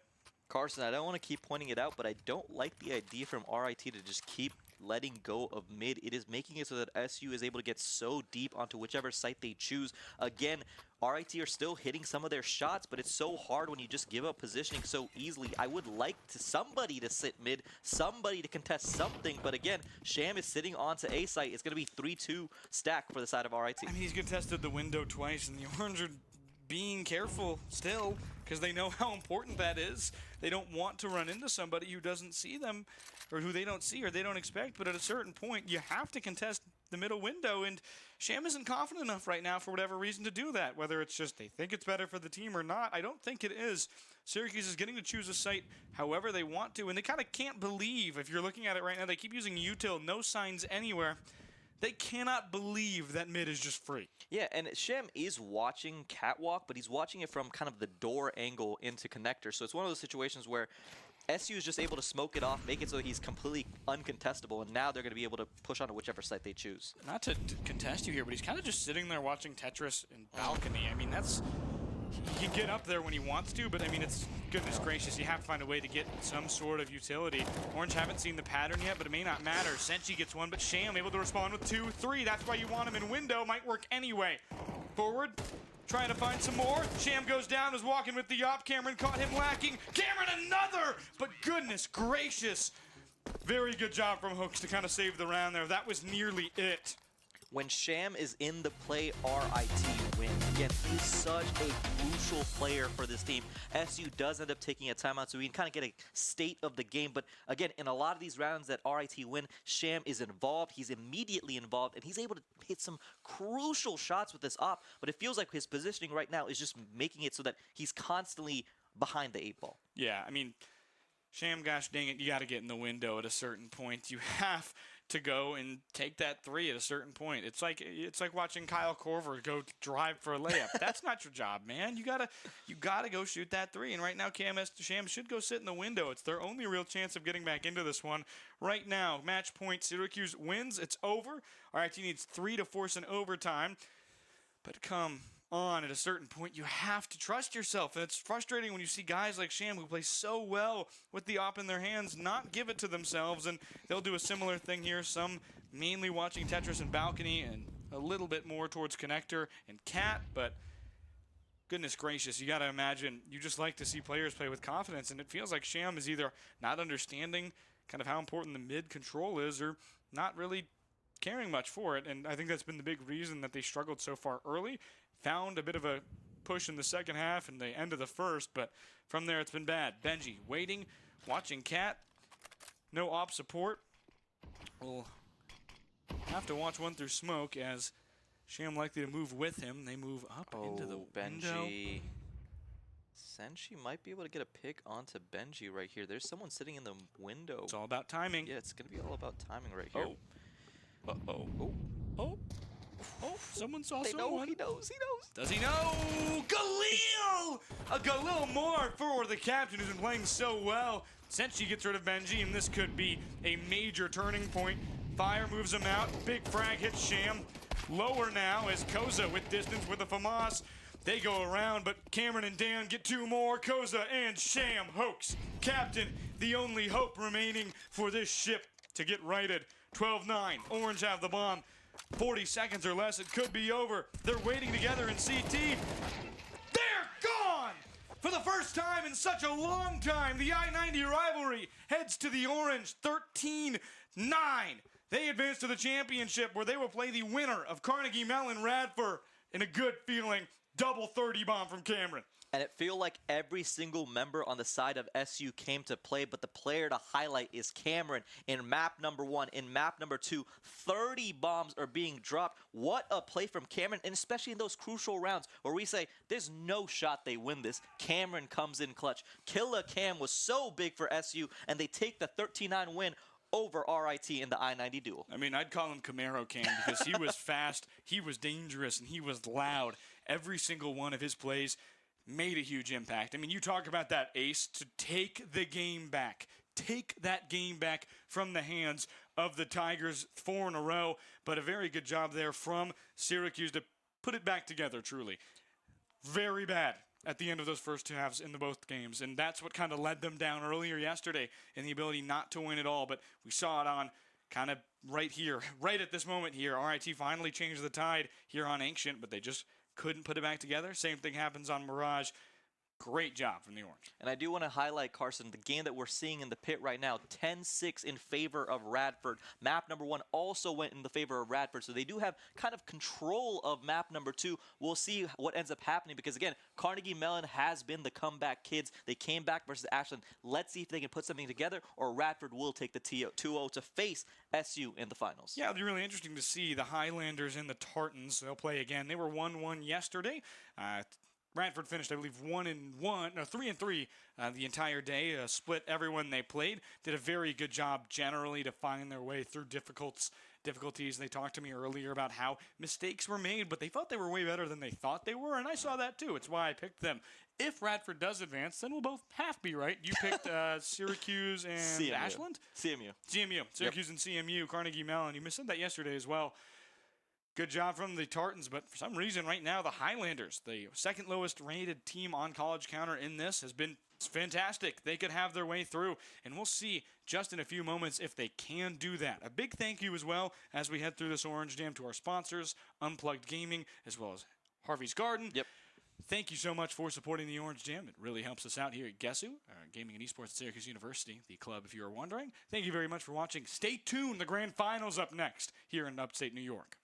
Speaker 4: Carson, I don't want to keep pointing it out, but I don't like the idea from RIT to just keep letting go of mid. It is making it so that SU is able to get so deep onto whichever site they choose. Again, RIT are still hitting some of their shots, but it's so hard when you just give up positioning so easily. I would like somebody to sit mid, somebody to contest something, but again, Sham is sitting onto A site. It's going to be 3-2 stack for the side of RIT.
Speaker 3: I mean, he's contested the window twice, and the Orange are being careful still because they know how important that is. They don't want to run into somebody who doesn't see them or who they don't see or they don't expect, but at a certain point, you have to contest the middle window, and Sham isn't confident enough right now for whatever reason to do that, whether it's just they think it's better for the team or not. I don't think it is. Syracuse is getting to choose a site however they want to, and they kind of can't believe, if you're looking at it right now, they keep using util, no signs anywhere. They cannot believe that mid is just free.
Speaker 4: Yeah, and Sham is watching Catwalk, but he's watching it from kind of the door angle into connector. So it's one of those situations where SU is just able to smoke it off, make it so he's completely uncontestable, and now they're going to be able to push onto whichever site they choose.
Speaker 3: Not to contest you here, but he's kind of just sitting there watching Tetris in balcony. I mean, that's... He can get up there when he wants to, but I mean, it's goodness gracious. You have to find a way to get some sort of utility. Orange haven't seen the pattern yet, but it may not matter. Senshi gets 1, but Sham able to respond with 2, 3. That's why you want him in window. Might work anyway. Forward, trying to find some more. Sham goes down, is walking with the op. Cameron caught him lacking. Cameron another! But goodness gracious. Very good job from Hooks to kind of save the round there. That was nearly it.
Speaker 4: When Sham is in the play RIT win. Again, he's such a crucial player for this team. SU does end up taking a timeout, so we can kind of get a state of the game. But again, in a lot of these rounds that RIT win, Sham is involved. He's immediately involved, and he's able to hit some crucial shots with this op. But it feels like his positioning right now is just making it so that he's constantly behind the 8 ball.
Speaker 3: Yeah, I mean, Sham, gosh dang it, you got to get in the window at a certain point. You have to go and take that 3 at a certain point. It's like watching Kyle Korver go drive for a layup. That's not your job, man. You gotta go shoot that 3. And right now, Sham should go sit in the window. It's their only real chance of getting back into this one. Right now, match point. Syracuse wins. It's over. RIT needs 3 to force an overtime. But come on, at a certain point, you have to trust yourself. And it's frustrating when you see guys like Sham, who play so well with the op in their hands, not give it to themselves. And they'll do a similar thing here. Some mainly watching Tetris and Balcony, and a little bit more towards Connector and Cat. But goodness gracious, you got to imagine, you just like to see players play with confidence. And it feels like Sham is either not understanding kind of how important the mid control is, or not really caring much for it. And I think that's been the big reason that they struggled so far early. Found a bit of a push in the second half and the end of the first, but from there it's been bad. Benji waiting, watching Cat. No op support. We'll have to watch one through smoke as Sham likely to move with him. They move up into the window.
Speaker 4: Benji. Senshi might be able to get a pick onto Benji right here. There's someone sitting in the window.
Speaker 3: It's all about timing.
Speaker 4: Yeah, it's going to be all about timing right here.
Speaker 3: Oh. Uh-oh. Oh. Oh. Oh, someone saw someone.
Speaker 4: He knows.
Speaker 3: Does he know? Galil! A Galil more for the captain who's been playing so well. Senshi gets rid of Benji, and this could be a major turning point. Fire moves him out. Big frag hits Sham. Lower now as Koza with distance with a FAMAS. They go around, but Cameron and Dan get 2 more. Koza and Sham hoax. Captain, the only hope remaining for this ship to get righted. 12-9. Orange have the bomb. 40 seconds or less, it could be over. They're waiting together in CT. They're gone! For the first time in such a long time, the I-90 rivalry heads to the Orange. 13-9. They advance to the championship where they will play the winner of Carnegie Mellon Radford in a good feeling. Double 30 bomb from Cameron.
Speaker 4: And it feel like every single member on the side of SU came to play, but the player to highlight is Cameron in map number 1. In map number 2, 30 bombs are being dropped. What a play from Cameron, and especially in those crucial rounds where we say there's no shot they win this. Cameron comes in clutch. Killa Cam was so big for SU, and they take the 13-9 win over RIT in the I-90 duel.
Speaker 3: I mean, I'd call him Camaro Cam because he was fast, he was dangerous, and he was loud. Every single one of his plays made a huge impact. I mean, you talk about that ace to take the game back. Take that game back from the hands of the Tigers, 4 in a row, but a very good job there from Syracuse to put it back together, truly. Very bad at the end of those first 2 halves in the both games, and that's what kind of led them down earlier yesterday in the ability not to win at all, but we saw it on kind of right here, right at this moment here. RIT finally changed the tide here on Ancient, but they just couldn't put it back together. Same thing happens on Mirage. Great job from the Orange.
Speaker 4: And I do want to highlight, Carson, the game that we're seeing in the pit right now, 10-6 in favor of Radford. Map number 1 also went in the favor of Radford, so they do have kind of control of map number 2. We'll see what ends up happening because, again, Carnegie Mellon has been the comeback kids. They came back versus Ashland. Let's see if they can put something together, or Radford will take the 2-0 to face SU in the finals.
Speaker 3: Yeah, it'll be really interesting to see the Highlanders and the Tartans. They'll play again. They were 1-1 yesterday. Radford finished, I believe, 3-3 the entire day. Split everyone they played. Did a very good job generally to find their way through difficulties. They talked to me earlier about how mistakes were made, but they felt they were way better than they thought they were, and I saw that too. It's why I picked them. If Radford does advance, then we'll both half be right. You picked Syracuse and
Speaker 4: CMU.
Speaker 3: Ashland? CMU. Syracuse and CMU, Carnegie Mellon. You said that yesterday as well. Good job from the Tartans, but for some reason right now the Highlanders, the second lowest rated team on College Counter in this, has been fantastic. They could have their way through, and we'll see just in a few moments if they can do that. A big thank you as well as we head through this Orange Jam to our sponsors, Unplugged Gaming, as well as Harvey's Garden.
Speaker 4: Yep.
Speaker 3: Thank you so much for supporting the Orange Jam. It really helps us out here at GESU, Gaming and Esports at Syracuse University, the club if you are wondering. Thank you very much for watching. Stay tuned. The grand finals up next here in upstate New York.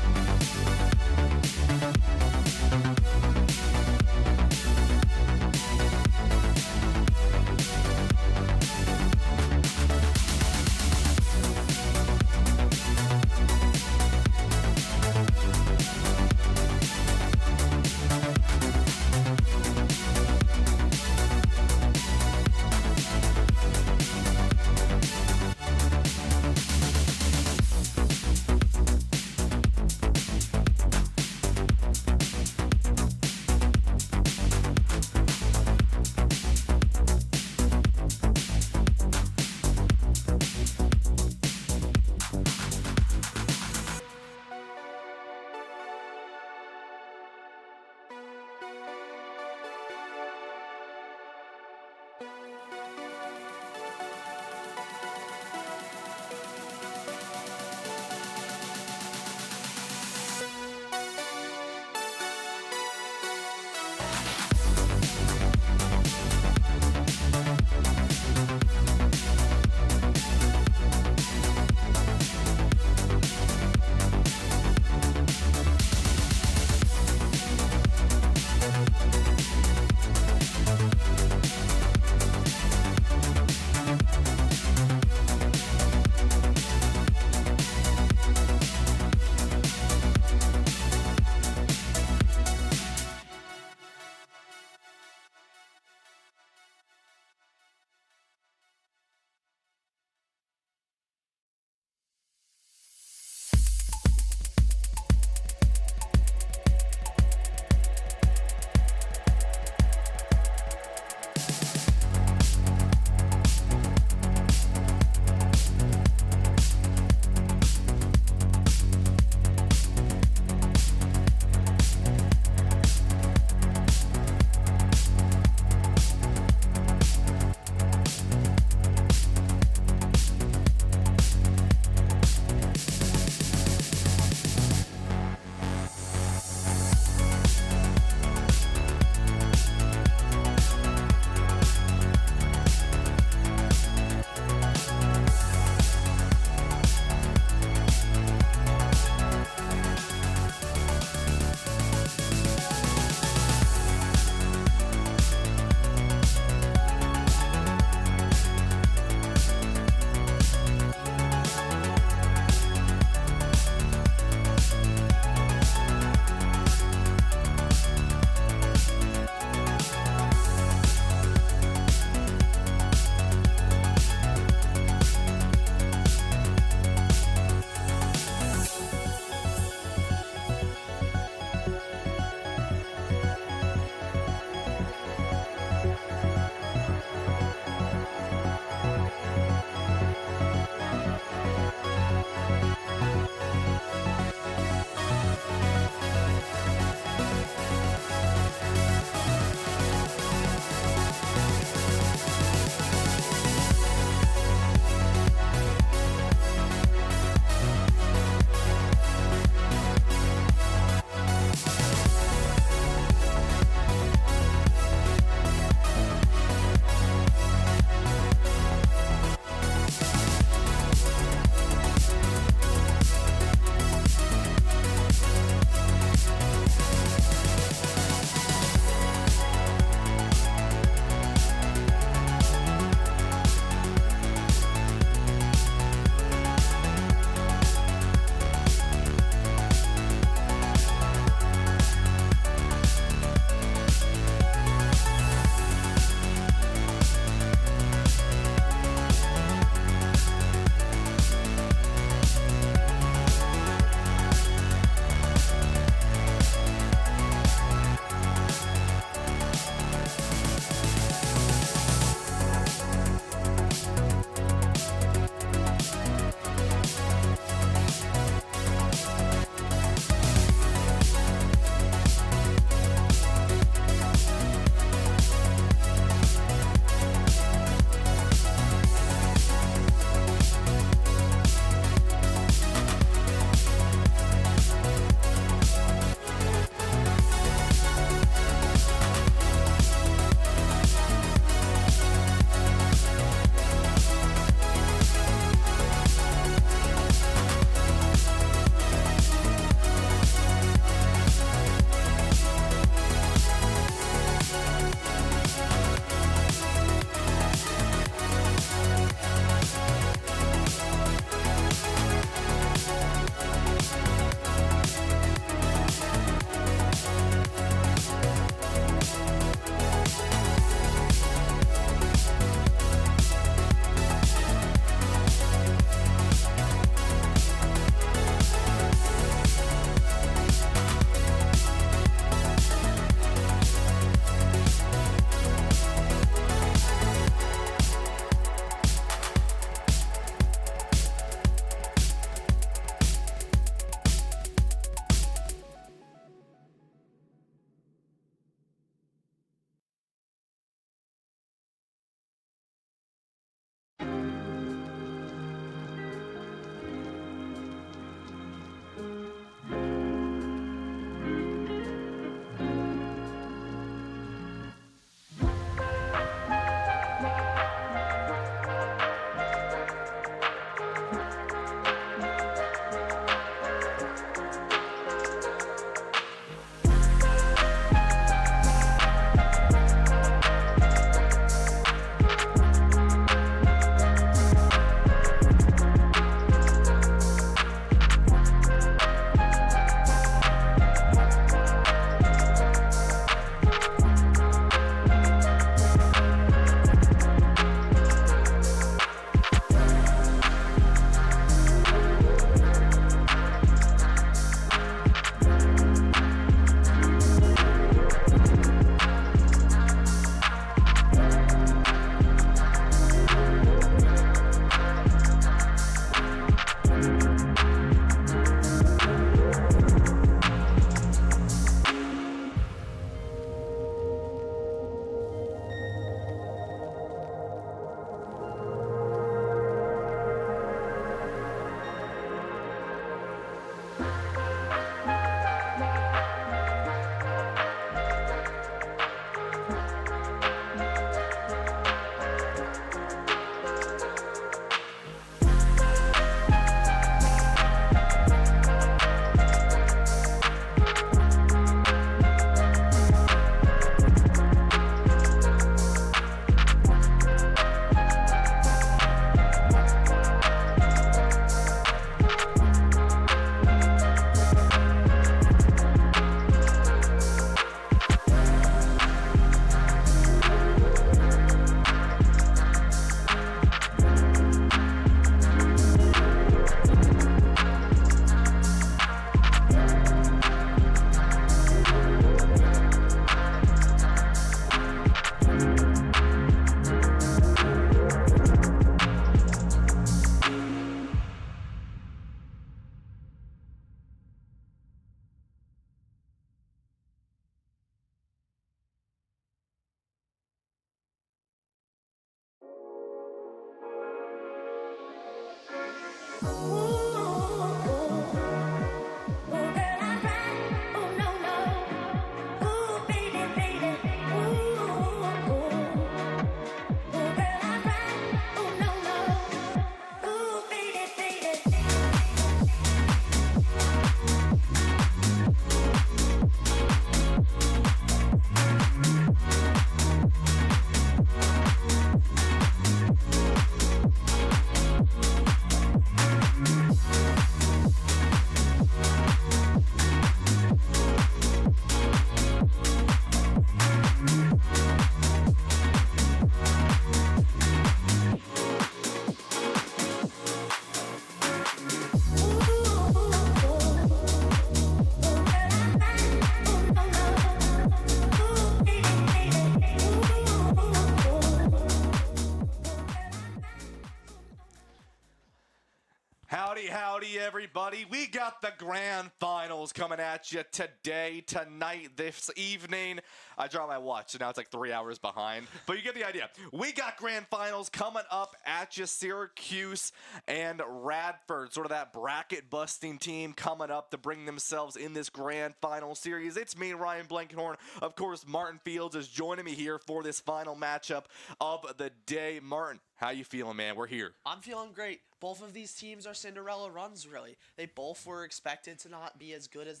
Speaker 1: howdy, everybody. We got the grand finals coming at you today, tonight, this evening. I dropped my watch, so now it's like 3 hours behind. But you get the idea. We got grand finals coming up at you. Syracuse and Radford, sort of that bracket-busting team coming up to bring themselves in this grand final series. It's me, Ryan Blankenhorn. Of course, Martin Fields is joining me here for this final matchup of the day. Martin, how you feeling, man? We're here.
Speaker 2: I'm feeling great. Both of these teams are Cinderella runs, really. They both were expected to not be as good as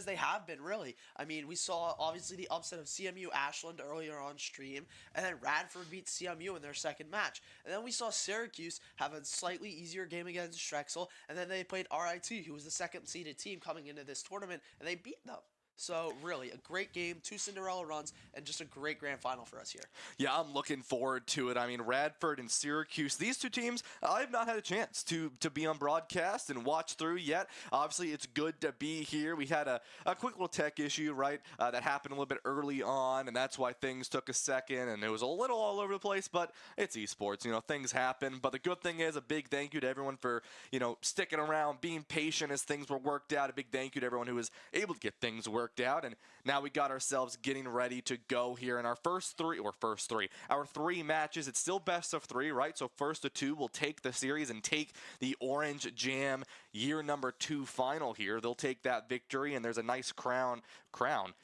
Speaker 2: they have been, really. I mean, we saw obviously the upset of CMU Ashland earlier on stream, and then Radford beat CMU in their second match. And then we saw Syracuse have a slightly easier game against Drexel, and then they played RIT, who was the second-seeded team coming into this tournament, and they beat them. So, really, a great game, 2 Cinderella runs, and just a great grand final for us here.
Speaker 1: Yeah, I'm looking forward to it. I mean, Radford and Syracuse, these two teams, I've not had a chance to be on broadcast and watch through yet. Obviously, it's good to be here. We had a quick little tech issue, right, that happened a little bit early on, and that's why things took a second, and it was a little all over the place, but it's esports. You know, things happen. But the good thing is, a big thank you to everyone for, you know, sticking around, being patient as things were worked out. A big thank you to everyone who was able to get things worked out, and now we got ourselves getting ready to go here in our our 3 matches. It's still best of 3, right? So first of 2 will take the series and take the Orange Jam year number 2 final here. They'll take that victory, and there's a nice crown.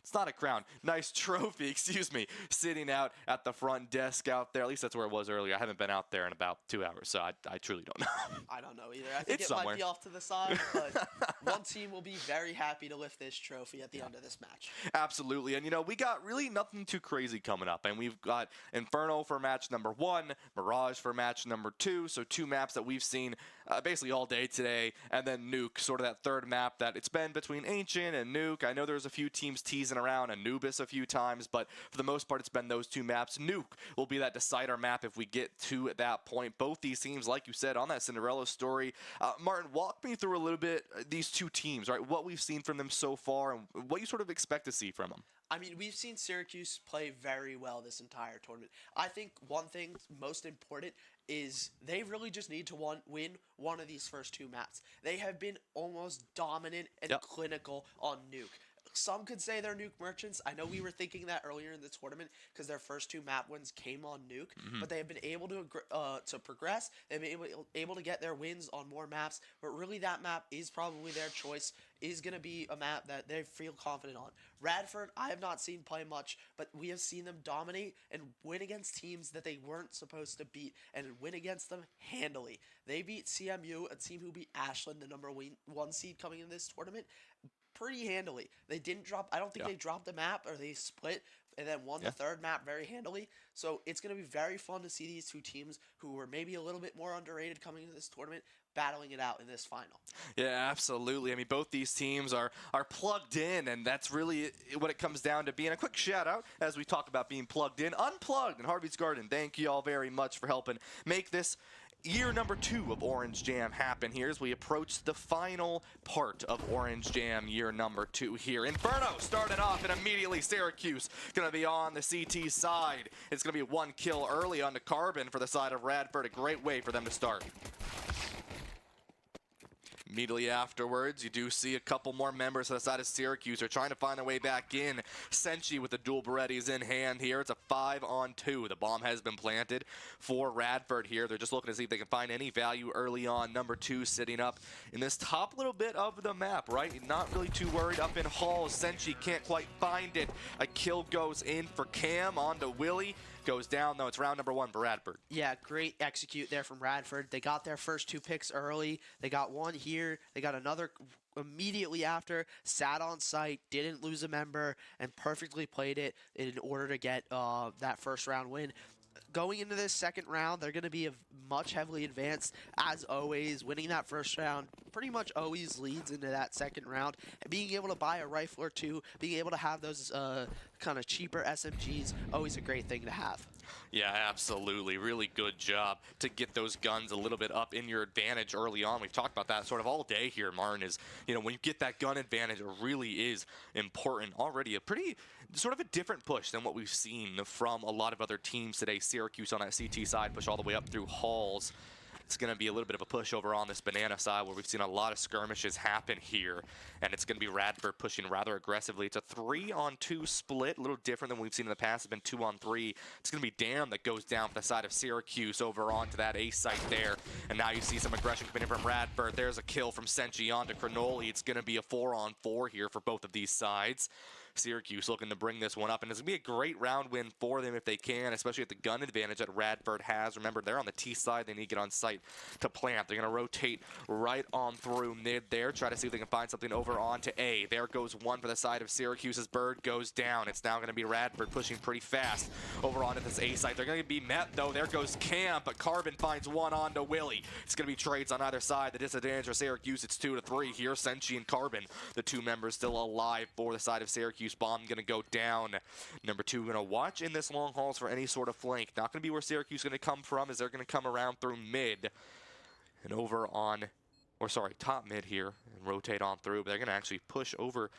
Speaker 1: It's not a crown. Nice trophy, excuse me, sitting out at the front desk out there. At least that's where it was earlier. I haven't been out there in about 2 hours, so I truly don't know.
Speaker 2: I don't know either. I think
Speaker 1: It's
Speaker 2: it
Speaker 1: somewhere.
Speaker 2: might be off to the side, but one team will be very happy to lift this trophy at the end of this match.
Speaker 1: Absolutely. And, you know, we got really nothing too crazy coming up. And we've got Inferno for match number 1, Mirage for match number 2. So 2 maps that we've seen basically all day today. And then Nuke, sort of that third map that it's been between Ancient and Nuke. I know there's a few teams teasing around Anubis a few times, but for the most part, it's been those 2 maps. Nuke will be that decider map if we get to that point. Both these teams, like you said, on that Cinderella story. Martin, walk me through a little bit these 2 teams, right? What we've seen from them so far and what you sort of expect to see from them.
Speaker 2: I mean, we've seen Syracuse play very well this entire tournament. I think one thing most important is they really just need to win one of these first 2 maps. They have been almost dominant and clinical on Nuke. Some could say they're Nuke merchants. I know we were thinking that earlier in the tournament because their first 2 map wins came on Nuke, but they have been able to progress. They've been able to get their wins on more maps, but really that map is probably their choice, is going to be a map that they feel confident on. Radford, I have not seen play much, but we have seen them dominate and win against teams that they weren't supposed to beat and win against them handily. They beat CMU, a team who beat Ashland, the number 1 seed coming in this tournament, pretty handily. They didn't drop, I don't think they dropped the map, or they split and then won the third map very handily. So it's going to be very fun to see these 2 teams who were maybe a little bit more underrated coming into this tournament battling it out in this final.
Speaker 1: Yeah, absolutely. I mean, both these teams are plugged in, and that's really what it comes down to being. A quick shout out as we talk about being plugged in, Unplugged in Harvey's Garden. Thank you all very much for helping make this year number 2 of Orange Jam happen here as we approach the final part of Orange Jam year number 2 here. Inferno started off, and immediately Syracuse going to be on the CT side. It's going to be 1 kill early on the Carbon for the side of Radford. A great way for them to start. Immediately afterwards, you do see a couple more members of the side of Syracuse are trying to find their way back in. Senshi with the dual Berettis in hand here. It's a 5-on-2. The bomb has been planted for Radford here. They're just looking to see if they can find any value early on. Number 2 sitting up in this top little bit of the map, right? Not really too worried up in Halls. Senshi can't quite find it. A kill goes in for Cam onto Willie. Goes down, though. It's round number 1 for Radford.
Speaker 2: Yeah, great execute there from Radford. They got their first 2 picks early. They got 1 here. They got another immediately after. Sat on site, didn't lose a member, and perfectly played it in order to get that first round win. Going into this second round, they're going to be much heavily advanced, as always. Winning that first round pretty much always leads into that second round. And being able to buy a rifle or 2, being able to have those kind of cheaper SMGs, always a great thing to have.
Speaker 1: Yeah, absolutely. Really good job to get those guns a little bit up in your advantage early on. We've talked about that sort of all day here, Martin, is, you know, when you get that gun advantage, it really is important. Already a pretty sort of a different push than what we've seen from a lot of other teams today. Syracuse on that CT side push all the way up through Halls. It's going to be a little bit of a push over on this banana side where we've seen a lot of skirmishes happen here. And it's going to be Radford pushing rather aggressively. It's a 3-on-2 split, a little different than we've seen in the past. It's been 2-on-3. It's going to be Dam that goes down for the side of Syracuse over onto that A site there. And now you see some aggression coming in from Radford. There's a kill from Senchi onto Cronoli. It's going to be a 4-on-4 here for both of these sides. Syracuse looking to bring this one up, and it's going to be a great round win for them if they can, especially at the gun advantage that Radford has. Remember, they're on the T side. They need to get on site to plant. They're going to rotate right on through mid there, try to see if they can find something over onto A. There goes one for the side of Syracuse as Bird goes down. It's now going to be Radford pushing pretty fast over onto this A site. They're going to be met, though. There goes Cam, but Carbon finds one onto Willie. It's going to be trades on either side. The disadvantage for Syracuse, it's 2-3 here. Senchi and Carbon, the two members still alive for the side of Syracuse. Bomb going to go down. Number 2 going to watch in this long hauls for any sort of flank. Not going to be where Syracuse is going to come from, as they're going to come around through mid and over on, or sorry, top mid here and rotate on through. But they're going to actually push over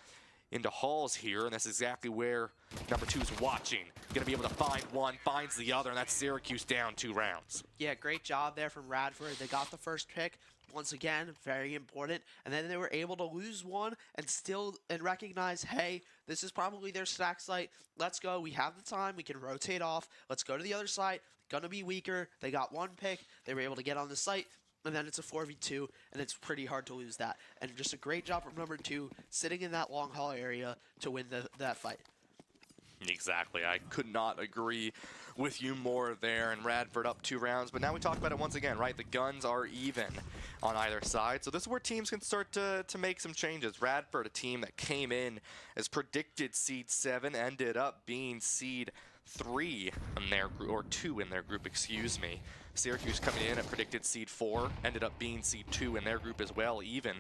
Speaker 1: into halls here, and that's exactly where number 2 is watching. Going to be able to find one, finds the other, and that's Syracuse down 2 rounds.
Speaker 2: Yeah, great job there from Radford. They got the first pick. Once again, very important. And then they were able to lose one and recognize, hey, this is probably their stack site. Let's go. We have the time. We can rotate off. Let's go to the other site. Gonna be weaker. They got one pick. They were able to get on the site. And then it's a 4v2, and it's pretty hard to lose that. And just a great job from number 2, sitting in that long haul area to win that fight.
Speaker 1: Exactly. I could not agree with you more there. And Radford up 2 rounds. But now we talk about it once again, right? The guns are even on either side. So this is where teams can start to make some changes. Radford, a team that came in as predicted seed 7, ended up being seed 3 in their group, or 2 in their group, excuse me. Syracuse coming in at predicted seed 4, ended up being seed 2 in their group as well, even.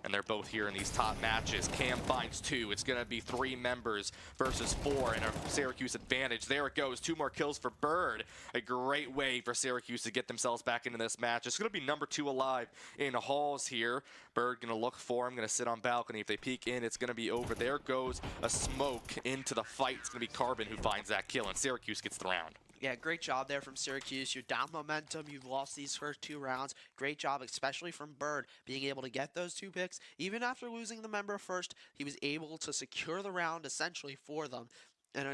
Speaker 1: And they're both here in these top matches. Cam finds 2. It's going to be 3 members versus 4 and a Syracuse advantage. There it goes. 2 more kills for Bird. A great way for Syracuse to get themselves back into this match. It's going to be number 2 alive in halls here. Bird going to look for him, going to sit on balcony. If they peek in, it's going to be over. There goes a smoke into the fight. It's going to be Carbon who finds that kill, and Syracuse gets the round.
Speaker 2: Yeah, great job there from Syracuse. You're down momentum. You've lost these first 2 rounds. Great job, especially from Bird, being able to get those 2 picks. Even after losing the member first, he was able to secure the round essentially for them. And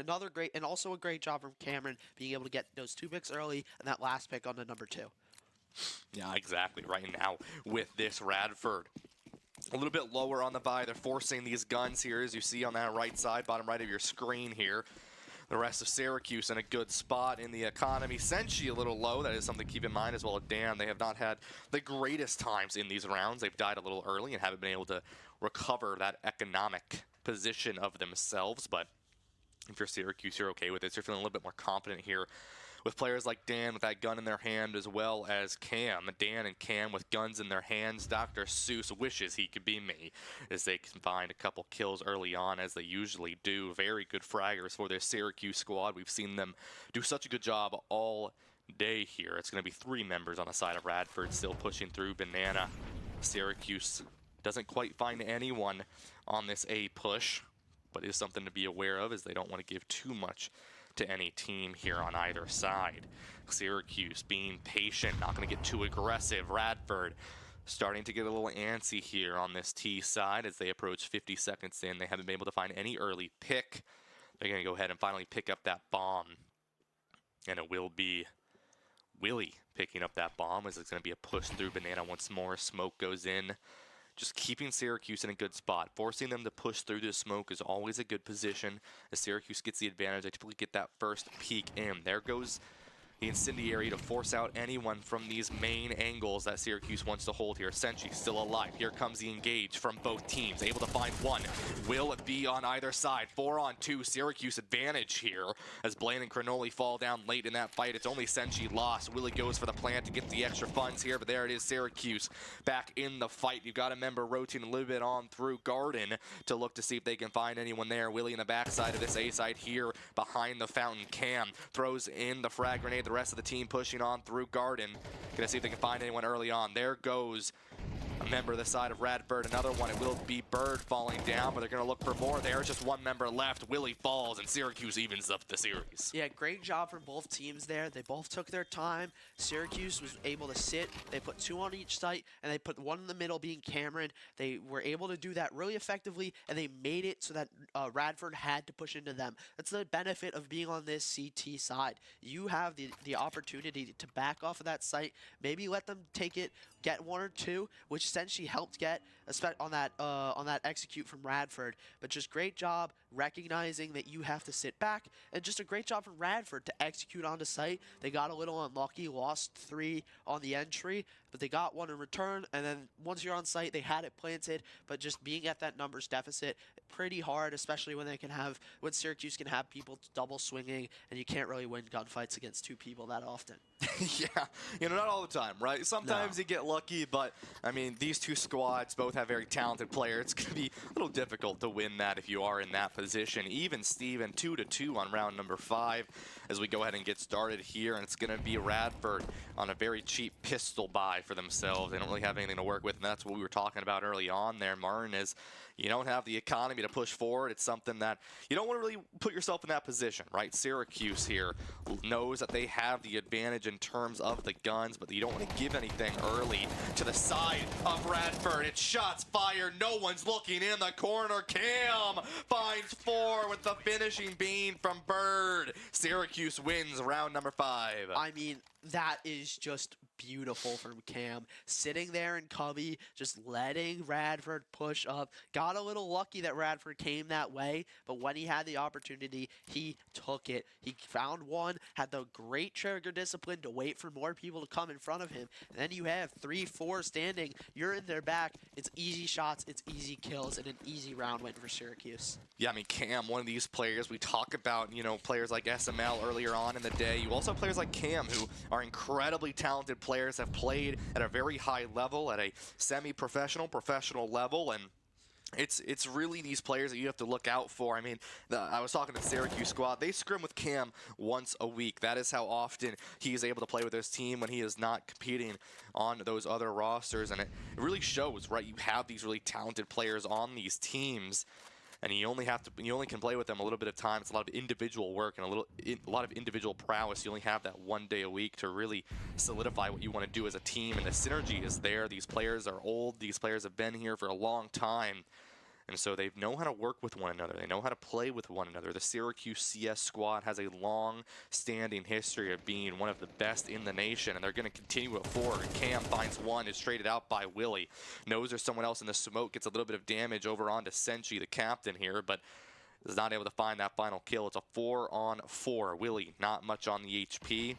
Speaker 2: also a great job from Cameron, being able to get those 2 picks early and that last pick on the number 2.
Speaker 1: Yeah, exactly. Right now with this Radford, a little bit lower on the buy. They're forcing these guns here, as you see on that right side, bottom right of your screen here. The rest of Syracuse in a good spot in the economy. Senchi a little low. That is something to keep in mind as well. Dan, they have not had the greatest times in these rounds. They've died a little early and haven't been able to recover that economic position of themselves. But if you're Syracuse, you're okay with it. So you're feeling a little bit more confident here with players like Dan with that gun in their hand, as well as Cam. Dan and Cam with guns in their hands. Dr. Seuss wishes he could be me, as they can find a couple kills early on, as they usually do. Very good fraggers for their Syracuse squad. We've seen them do such a good job all day here. It's going to be 3 members on the side of Radford still pushing through banana. Syracuse doesn't quite find anyone on this A push, but is something to be aware of, as they don't want to give too much to any team here on either side. Syracuse being patient, not going to get too aggressive. Radford starting to get a little antsy here on this T side as they approach 50 seconds in. They haven't been able to find any early pick. They're going to go ahead and finally pick up that bomb. And it will be Willie picking up that bomb, as it's going to be a push through banana once more. Smoke goes in. Just keeping Syracuse in a good spot. Forcing them to push through the smoke is always a good position. As Syracuse gets the advantage, they typically get that first peek in. There goes the incendiary to force out anyone from these main angles that Syracuse wants to hold here. Senchi still alive. Here comes the engage from both teams. Able to find one. Will it be on either side? 4-on-2. Syracuse advantage here as Blaine and Cronoli fall down late in that fight. It's only Senchi lost. Willie goes for the plant to get the extra funds here, but there it is. Syracuse back in the fight. You've got a member rotating a little bit on through Garden to look to see if they can find anyone there. Willie in the backside of this A side here behind the fountain. Cam throws in the frag grenade. The rest of the team pushing on through Garden. Gonna see if they can find anyone early on. There goes a member of the side of Radford, another one. It will be Bird falling down, but they're going to look for more. There's just one member left. Willie falls, and Syracuse evens up the series.
Speaker 2: Yeah, great job from both teams there. They both took their time. Syracuse was able to sit. They put 2 on each site, and they put 1 in the middle being Cameron. They were able to do that really effectively, and they made it so that Radford had to push into them. That's the benefit of being on this CT side. You have the opportunity to back off of that site, maybe let them take it, get 1 or 2, which essentially helped get on that execute from Radford. But just great job recognizing that you have to sit back, and just a great job from Radford to execute onto site. They got a little unlucky, lost 3 on the entry, but they got 1 in return, and then once you're on site, they had it planted. But just being at that numbers deficit, pretty hard, especially when Syracuse can have people double swinging, and you can't really win gunfights against 2 people that often.
Speaker 1: Yeah, not all the time, right? Sometimes you get lucky, but I mean, these 2 squads both have very talented players. It's going to be a little difficult to win that if you are in that position. Even Steven, 2-2 on round number 5 as we go ahead and get started here, and it's going to be Radford on a very cheap pistol buy for themselves. They don't really have anything to work with, and that's what we were talking about early on there, Martin, is you don't have the economy to push forward. It's something that you don't want to really put yourself in that position, right? Syracuse here knows that they have the advantage in terms of the guns, but you don't want to give anything early to the side of Radford. It's shots fired. No one's looking in the corner. Cam finds 4 with the finishing beam from Bird. Syracuse wins round number 5.
Speaker 2: I mean, that is just beautiful from Cam. Sitting there in Cubby, just letting Radford push up. Got a little lucky that Radford came that way, but when he had the opportunity, he took it. He found 1, had the great trigger discipline to wait for more people to come in front of him. And then you have 3, 4 standing. You're in their back. It's easy shots, it's easy kills, and an easy round win for Syracuse.
Speaker 1: Yeah, I mean, Cam, one of these players, we talk about, players like SML earlier on in the day. You also have players like Cam, who are incredibly talented players, have played at a very high level, at a semi-professional, professional level, and it's really these players that you have to look out for. I mean, I was talking to the Syracuse squad. They scrim with Cam once a week. That is how often he is able to play with his team when he is not competing on those other rosters. And it really shows, right? You have these really talented players on these teams, and you only can play with them a little bit of time. It's a lot of individual work and a lot of individual prowess. You only have that 1 day a week to really solidify what you want to do as a team, and the synergy is there. These players are old. These players have been here for a long time, and so they know how to work with one another. They know how to play with one another. The Syracuse CS squad has a long-standing history of being one of the best in the nation, and they're going to continue it forward. Cam finds 1, is traded out by Willie. Knows there's someone else in the smoke, gets a little bit of damage over onto Senchi, the captain here, but is not able to find that final kill. It's a 4-on-4. Willie, not much on the HP.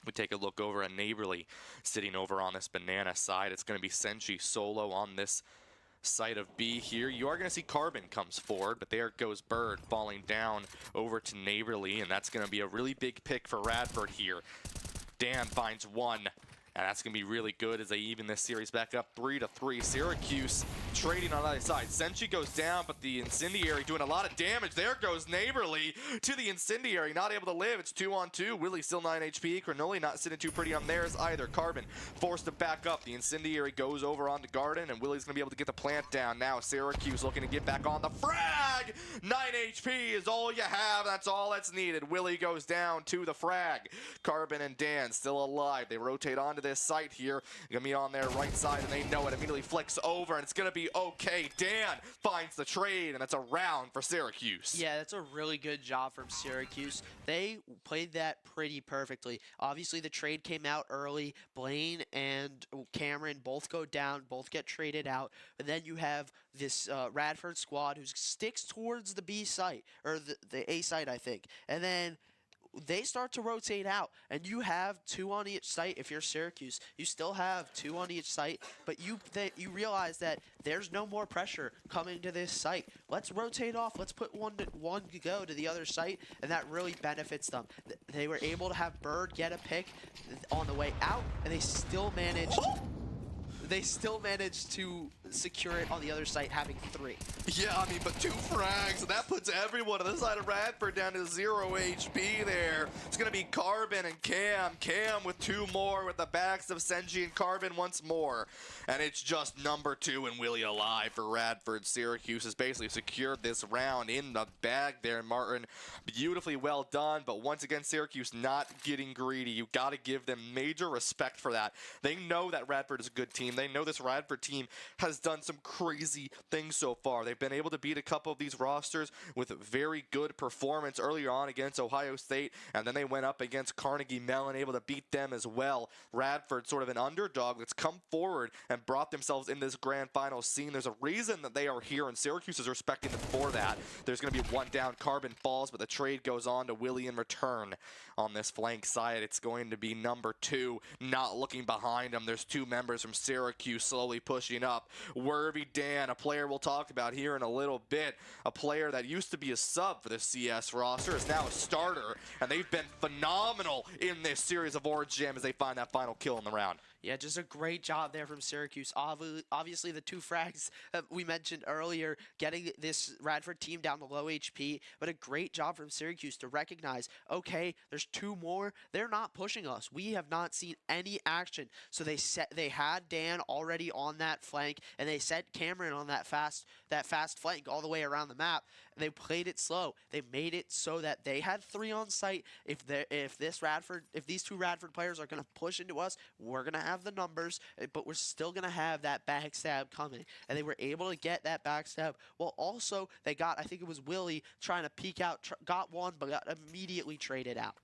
Speaker 1: We take a look over at Neighborly sitting over on this banana side. It's going to be Senchi solo on this side of B here. You are going to see Carbon comes forward, but there goes Bird falling down over to Neighborly, and that's going to be a really big pick for Radford here. Dan finds 1, and that's going to be really good as they even this series back up 3-3. Syracuse trading on the other side. Senchi goes down, but the Incendiary doing a lot of damage. There goes Neighborly to the Incendiary, not able to live. It's 2-on-2. Willie still 9 HP. Cronoli not sitting too pretty on theirs either. Carbon forced to back up. The Incendiary goes over onto Garden, and Willie's going to be able to get the plant down. Now Syracuse looking to get back on the frag. 9 HP is all you have. That's all that's needed. Willie goes down to the frag. Carbon and Dan still alive. They rotate onto this site here. Gonna be on their right side, and they know it. Immediately flicks over, and it's gonna be okay. Dan finds the trade, and that's a round for Syracuse.
Speaker 2: Yeah, that's a really good job from Syracuse. They played that pretty perfectly. Obviously, the trade came out early. Blaine and Cameron both go down, both get traded out. But then you have this Radford squad who sticks towards the B site, or the A site, I think. And then they start to rotate out, and you have 2 on each site. If you're Syracuse, you still have 2 on each site, but you realize that there's no more pressure coming to this site. Let's rotate off. Let's put one to go to the other site, and that really benefits them. They were able to have Bird get a pick on the way out, and they still managed to secure it on the other site, having 3.
Speaker 1: Yeah, I mean, but 2 frags, and that puts everyone on the side of Radford down to 0 HP there. It's going to be Carbon and Cam. Cam with 2 more with the backs of Senji and Carbon once more. And it's just number 2 and Willie alive for Radford. Syracuse has basically secured this round in the bag there, Martin. Beautifully well done, but once again, Syracuse not getting greedy. You got to give them major respect for that. They know that Radford is a good team. They know this Radford team has done some crazy things so far. They've been able to beat a couple of these rosters with very good performance earlier on against Ohio State, and then they went up against Carnegie Mellon, able to beat them as well. Radford, sort of an underdog that's come forward and brought themselves in this grand final scene. There's a reason that they are here, and Syracuse is respecting them for that. There's going to be 1 down. Carbon falls, but the trade goes on to Willie in return. On this flank side, it's going to be number 2, not looking behind him. There's 2 members from Syracuse slowly pushing up. Worthy Dan, a player we'll talk about here in a little bit, a player that used to be a sub for the CS roster, is now a starter, and they've been phenomenal in this series of Orange Jam as they find that final kill in the round.
Speaker 2: Yeah, just a great job there from Syracuse. Obviously, the 2 frags we mentioned earlier, getting this Radford team down to low HP, but a great job from Syracuse to recognize, okay, there's 2 more. They're not pushing us. We have not seen any action. So they had Dan already on that flank, and they set Cameron on that fast flank all the way around the map. They played it slow. They made it so that they had 3 on site. If these 2 Radford players are going to push into us, we're going to have the numbers, but we're still going to have that backstab coming. And they were able to get that backstab. Well, also, they got, I think it was Willie, trying to peek out, got one, but got immediately traded out.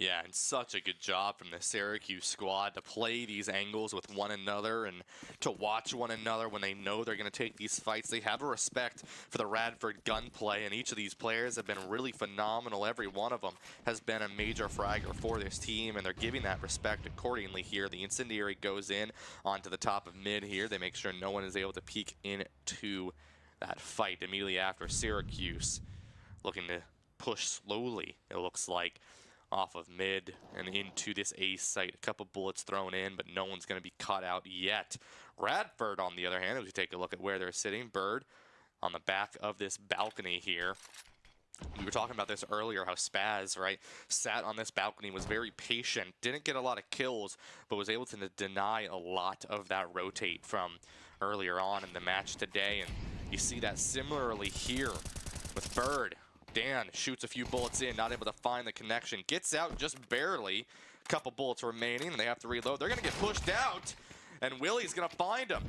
Speaker 1: Yeah, and such a good job from the Syracuse squad to play these angles with one another and to watch one another when they know they're going to take these fights. They have a respect for the Radford gunplay, and each of these players have been really phenomenal. Every one of them has been a major fragger for this team, and they're giving that respect accordingly here. The Incendiary goes in onto the top of mid here. They make sure no one is able to peek into that fight immediately after. Syracuse looking to push slowly, it looks like, off of mid and into this A site. A couple bullets thrown in, but no one's going to be caught out yet. Radford, on the other hand, as we take a look at where they're sitting, Bird on the back of this balcony here. We were talking about this earlier, how Spaz, right, sat on this balcony, was very patient, didn't get a lot of kills, but was able to deny a lot of that rotate from earlier on in the match today. And you see that similarly here with Bird. Dan shoots a few bullets in, not able to find the connection. Gets out just barely. A couple bullets remaining, and they have to reload. They're going to get pushed out, and Willie's going to find him.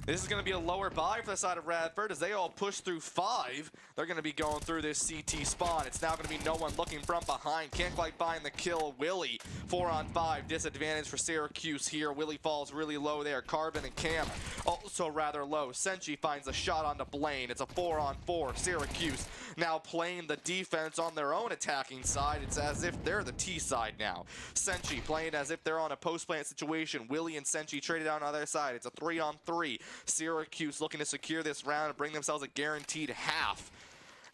Speaker 1: This is going to be a lower buy for the side of Radford as they all push through 5. They're going to be going through this CT spawn. It's now going to be no one looking from behind. Can't quite find the kill. Willie, 4 on 5. Disadvantage for Syracuse here. Willie falls really low there. Carbon and Cam also rather low. Senchi finds a shot onto Blaine. It's a 4 on 4. Syracuse now playing the defense on their own attacking side. It's as if they're the T side now. Senchi playing as if they're on a post-plant situation. Willie and Senchi traded out on the other side. It's a 3 on 3. Syracuse looking to secure this round and bring themselves a guaranteed half.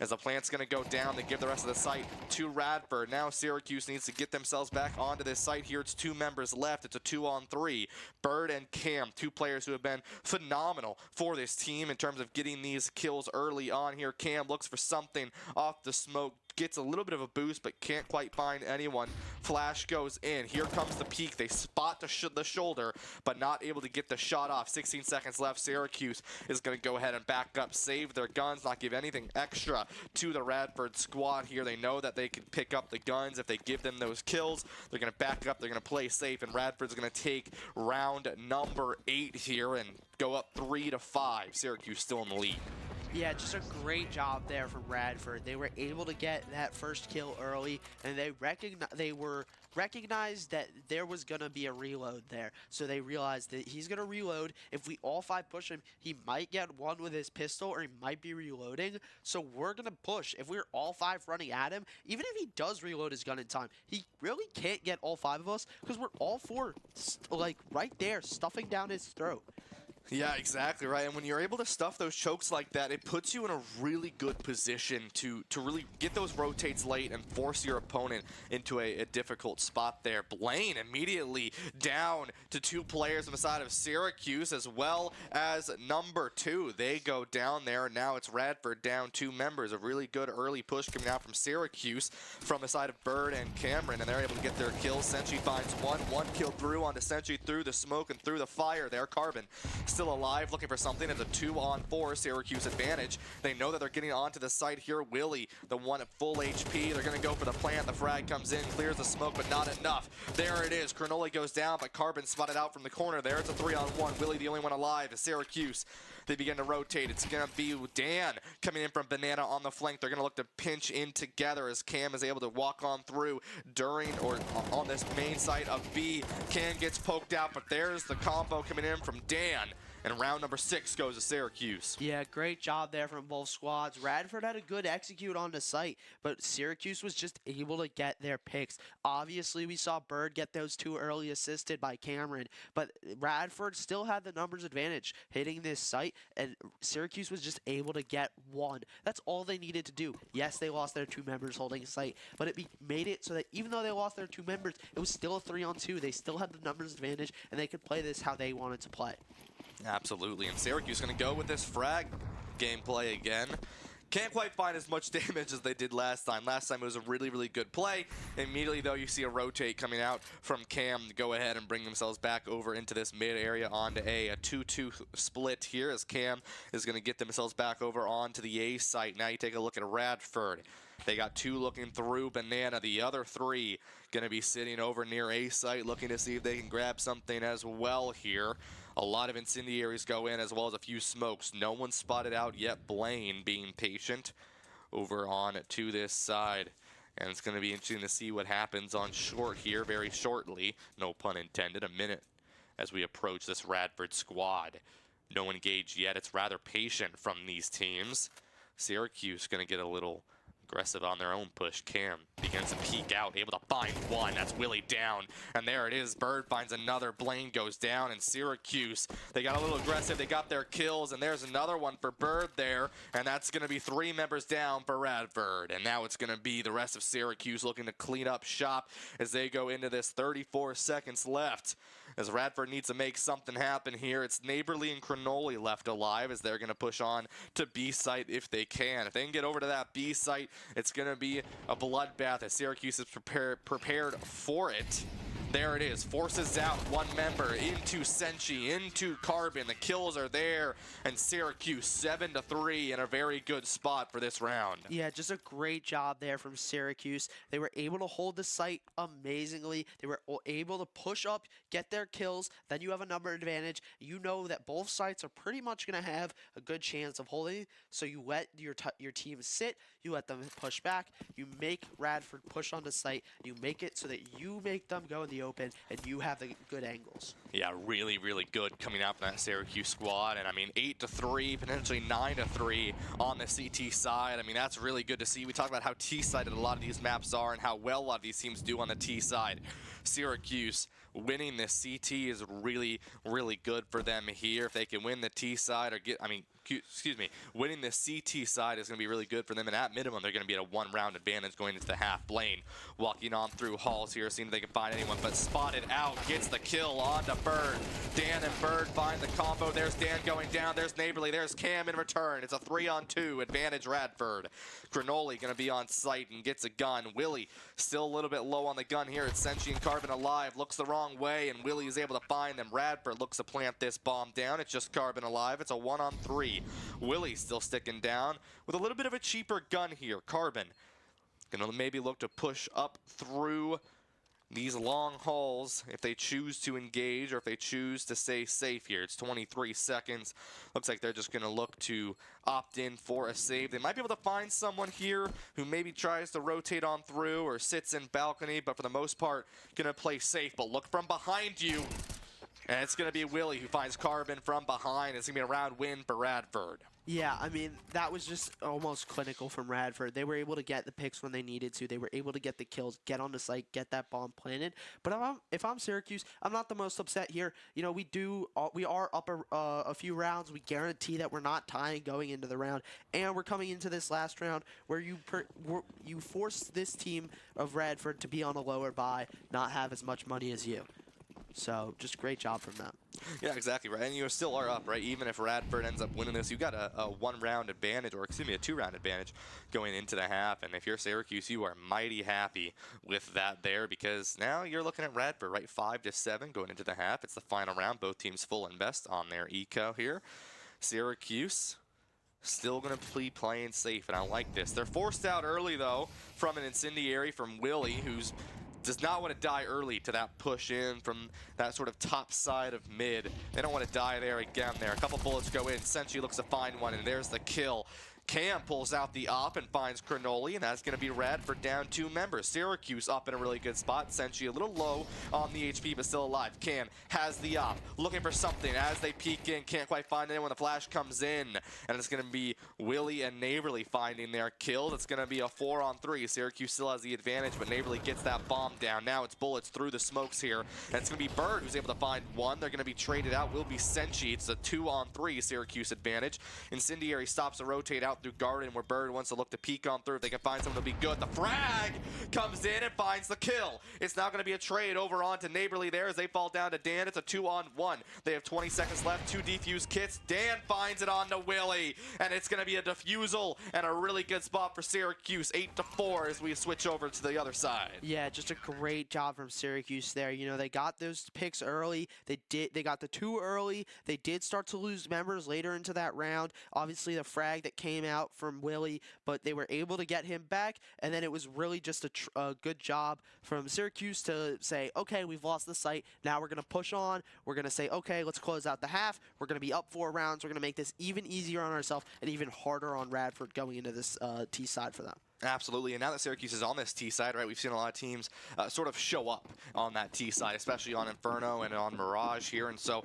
Speaker 1: As the plant's going to go down, they give the rest of the site to Radford. Now Syracuse needs to get themselves back onto this site here. It's 2 members left. It's a 2 on 3. Bird and Cam, 2 players who have been phenomenal for this team in terms of getting these kills early on here. Cam looks for something off the smoke, gets a little bit of a boost, but can't quite find anyone. Flash goes in. Here comes the peak. They spot the shoulder, but not able to get the shot off. 16 seconds left. Syracuse is going to go ahead and back up, save their guns, not give anything extra to the Radford squad here. They know that they can pick up the guns if they give them those kills. They're going to back up. They're going to play safe, and Radford's going to take round number 8 here and go up 3-5. Syracuse still in the lead.
Speaker 2: Yeah, just a great job there from Radford. They were able to get that first kill early, and they recognized that there was going to be a reload there. So they realized that he's going to reload. If we all 5 push him, he might get one with his pistol, or he might be reloading. So we're going to push. If we're all 5 running at him, even if he does reload his gun in time, he really can't get all 5 of us because we're all 4 like right there stuffing down his throat.
Speaker 1: Yeah, exactly right. And when you're able to stuff those chokes like that, it puts you in a really good position to really get those rotates late and force your opponent into a difficult spot there. Blaine immediately down to 2 players on the side of Syracuse, as well as number 2. They go down there, and now it's Radford down 2 members. A really good early push coming out from Syracuse from the side of Bird and Cameron, and they're able to get their kills. Senshi finds one kill through onto Senshi through the smoke and through the fire there. Carbon still alive, looking for something. It's a 2-on-4 Syracuse advantage. They know that they're getting onto the site here. Willie, the one at full HP. They're going to go for the plant. The frag comes in, clears the smoke, but not enough. There it is. Cronoli goes down, but Carbon spotted out from the corner there. It's a 3-on-1. Willie, the only one alive, is Syracuse. They begin to rotate. It's going to be Dan coming in from Banana on the flank. They're going to look to pinch in together as Cam is able to walk on through during or on this main site of B. Cam gets poked out, but there's the combo coming in from Dan. And round number 6 goes to Syracuse.
Speaker 2: Yeah, great job there from both squads. Radford had a good execute on the site, but Syracuse was just able to get their picks. Obviously, we saw Bird get those 2 early assisted by Cameron, but Radford still had the numbers advantage hitting this site, and Syracuse was just able to get 1. That's all they needed to do. Yes, they lost their 2 members holding site, but it made it so that even though they lost their 2 members, it was still a 3-on-2. They still had the numbers advantage, and they could play this how they wanted to play.
Speaker 1: Absolutely, and Syracuse going to go with this frag gameplay again. Can't quite find as much damage as they did last time. Last time it was a really, really good play. Immediately, though, you see a rotate coming out from Cam to go ahead and bring themselves back over into this mid area onto A. A 2-2 split here as Cam is going to get themselves back over onto the A site. Now you take a look at Radford. They got 2 looking through Banana. The other 3 going to be sitting over near A site looking to see if they can grab something as well here. A lot of incendiaries go in as well as a few smokes. No one spotted out yet. Blaine being patient over on to this side. And it's going to be interesting to see what happens on short here very shortly. No pun intended. A minute as we approach this Radford squad. No engage yet. It's rather patient from these teams. Syracuse going to get a little aggressive on their own push. Cam begins to peek out, able to find one. That's Willie down. And there it is. Bird finds another. Blaine goes down. And Syracuse, they got a little aggressive. They got their kills. And there's another one for Bird there. And that's going to be 3 members down for Radford. And now it's going to be the rest of Syracuse looking to clean up shop as they go into this 34 seconds left. As Radford needs to make something happen here. It's Neighborly and Cronoli left alive as they're going to push on to B site if they can. If they can get over to that B site, it's going to be a bloodbath as Syracuse is prepared for it. There it is. Forces out 1 member into Senshi, into Carbon. The kills are there, and Syracuse 7-3 in a very good spot for this round.
Speaker 2: Yeah, just a great job there from Syracuse. They were able to hold the site amazingly. They were able to push up, get their kills. Then you have a number advantage. You know that both sites are pretty much going to have a good chance of holding. So you let your team sit. You let them push back. You make Radford push on the site. You make it so that you make them go in the open and you have the good angles.
Speaker 1: Yeah, really, really good coming out from that Syracuse squad. And I mean, 8-3, potentially 9-3 on the CT side. I mean, that's really good to see. We talked about how T-sided a lot of these maps are and how well a lot of these teams do on the T side. Syracuse winning this CT is really, really good for them here. If they can win the T side or winning the CT side is going to be really good for them. And at minimum, they're going to be at a 1-round advantage going into the half. Blaine walking on through halls here, seeing if they can find anyone, but spotted out, gets the kill onto Bird. Dan and Bird find the combo. There's Dan going down. There's Neighborly. There's Cam in return. It's a 3-on-2 advantage Radford. Cronoli going to be on site and gets a gun. Willie still a little bit low on the gun here. It's Senshi and Carbon alive. Looks the wrong way, and Willie is able to find them. Radford looks to plant this bomb down. It's just Carbon alive. It's a 1-on-3. Willie still sticking down with a little bit of a cheaper gun here. Carbon gonna maybe look to push up through these long hauls if they choose to engage or if they choose to stay safe here. It's 23 seconds. Looks like they're just going to look to opt in for a save. They might be able to find someone here who maybe tries to rotate on through or sits in balcony, but for the most part, going to play safe. But look from behind you. And it's going to be Willie who finds Carbon from behind. It's going to be a round win for Radford.
Speaker 2: Yeah, I mean, that was just almost clinical from Radford. They were able to get the picks when they needed to. They were able to get the kills, get on the site, get that bomb planted. But if I'm Syracuse, I'm not the most upset here. You know, we are up a few rounds. We guarantee that we're not tying going into the round. And we're coming into this last round where you force this team of Radford to be on a lower bye, not have as much money as you. So, just great job from them.
Speaker 1: Yeah, exactly, right. And you still are up, right? Even if Radford ends up winning this, you got a one-round advantage, or excuse me, a two-round advantage going into the half. And if you're Syracuse, you are mighty happy with that there, because now you're looking at Radford, right? 5-7 going into the half. It's the final round. Both teams full invest on their eco here. Syracuse still going to be playing safe, and I like this. They're forced out early, though, from an incendiary from Willie, who's does not want to die early to that push in from that sort of top side of mid. They don't want to die there again there. A couple bullets go in. Senshi looks to find one, and there's the kill. Cam pulls out the op and finds Cronoli, and that's going to be Radford down 2 members. Syracuse up in a really good spot. Senshi a little low on the HP, but still alive. Cam has the op, looking for something as they peek in. Can't quite find anyone. The flash comes in, and it's going to be Willie and Neighborly finding their kills. It's going to be a 4-on-3. Syracuse still has the advantage, but Neighborly gets that bomb down. Now it's bullets through the smokes here, and it's going to be Bird who's able to find one. They're going to be traded out. Will be Senshi. It's a 2-on-3 Syracuse advantage. Incendiary stops to rotate out through Garden, where Bird wants to look to peek on through. If they can find someone, it'll be good. The frag comes in and finds the kill. It's now going to be a trade over on to Neighborly there as they fall down to Dan. It's a 2-on-1. They have 20 seconds left. 2 defuse kits. Dan finds it on to Willie, and it's going to be a defusal and a really good spot for Syracuse. 8-4 as we switch over to the other side.
Speaker 2: Yeah, just a great job from Syracuse there. You know, they got those picks early. They got the 2 early. They did start to lose members later into that round. Obviously, the frag that came out from Willie, but they were able to get him back, and then it was really just a good job from Syracuse to say, okay, we've lost the site. Now we're going to push on. We're going to say, okay, let's close out the half. We're going to be up 4 rounds. We're going to make this even easier on ourselves and even harder on Radford going into this T side for them.
Speaker 1: Absolutely, and now that Syracuse is on this T side, right, we've seen a lot of teams sort of show up on that T side, especially on Inferno and on Mirage here, and so,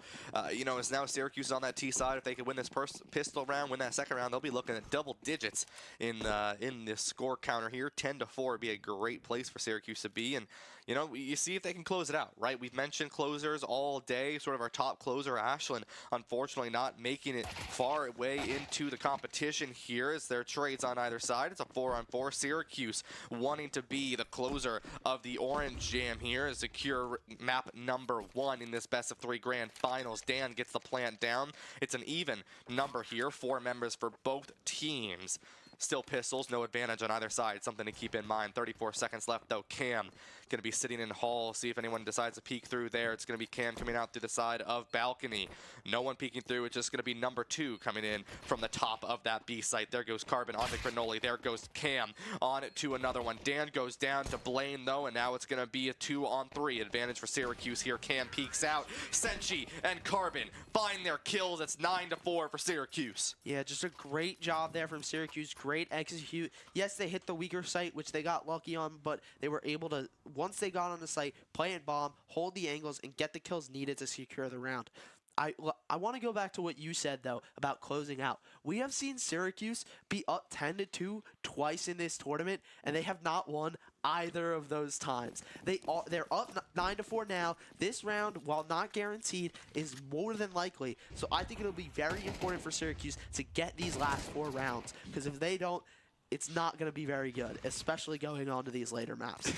Speaker 1: you know, as now Syracuse is on that T side, if they could win this pistol round, win that second round, they'll be looking at double digits in this score counter here. 10-4 would be a great place for Syracuse to be, and, you know, you see if they can close it out, right? We've mentioned closers all day, sort of our top closer, Ashland, unfortunately not making it far away into the competition here as their trades on either side. It's a 4-on-4. Syracuse wanting to be the closer of the Orange Jam here as secure map number 1 in this best of 3 grand finals. Dan gets the plant down. It's an even number here, 4 members for both teams. Still pistols, no advantage on either side. Something to keep in mind. 34 seconds left, though. Cam going to be sitting in hall. See if anyone decides to peek through there. It's going to be Cam coming out through the side of balcony. No one peeking through. It's just going to be number 2 coming in from the top of that B site. There goes Carbon onto Cronoli. There goes Cam on it to another one. Dan goes down to Blaine, though, and now it's going to be a 2-on-3 advantage for Syracuse here. Cam peeks out. Senshi and Carbon find their kills. It's 9-4 for Syracuse.
Speaker 2: Yeah, just a great job there from Syracuse. Great execute. Yes, they hit the weaker site, which they got lucky on, but they were able to, once they got on the site, plant bomb, hold the angles, and get the kills needed to secure the round. I want to go back to what you said, though, about closing out. We have seen Syracuse be up 10-2 twice in this tournament, and they have not won either of those times. They're up 9-4 now. This round, while not guaranteed, is more than likely. So I think it'll be very important for Syracuse to get these last 4 rounds, because if they don't, it's not going to be very good, especially going on to these later maps.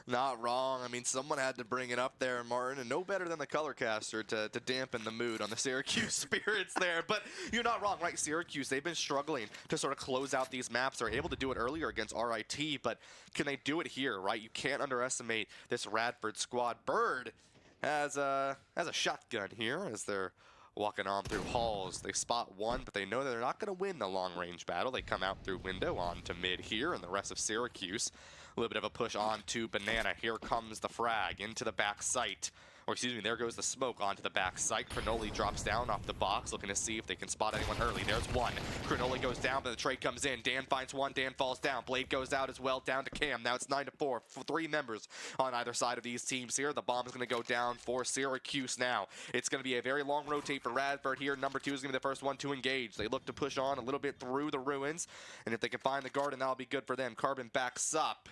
Speaker 1: Not wrong. I mean, someone had to bring it up there, Martin, and no better than the colorcaster to dampen the mood on the Syracuse spirits there. But you're not wrong, right? Syracuse, they've been struggling to sort of close out these maps. They're able to do it earlier against RIT, but can they do it here, right? You can't underestimate this Radford squad. Bird has a shotgun here as they're walking on through halls. They spot one, but they know that they're not going to win the long-range battle. They come out through window on to mid here, and the rest of Syracuse. A little bit of a push on to Banana. Here comes the frag into the back site. or excuse me, there goes the smoke onto the back site. Cronoli drops down off the box, looking to see if they can spot anyone early. There's one. Cronoli goes down, but the trade comes in. Dan finds one. Dan falls down. Blade goes out as well, down to Cam. Now it's 9-4. 3 members on either side of these teams here. The bomb is going to go down for Syracuse now. It's going to be a very long rotate for Radford here. Number 2 is going to be the first one to engage. They look to push on a little bit through the ruins, and if they can find the garden, that'll be good for them. Carbon backs up.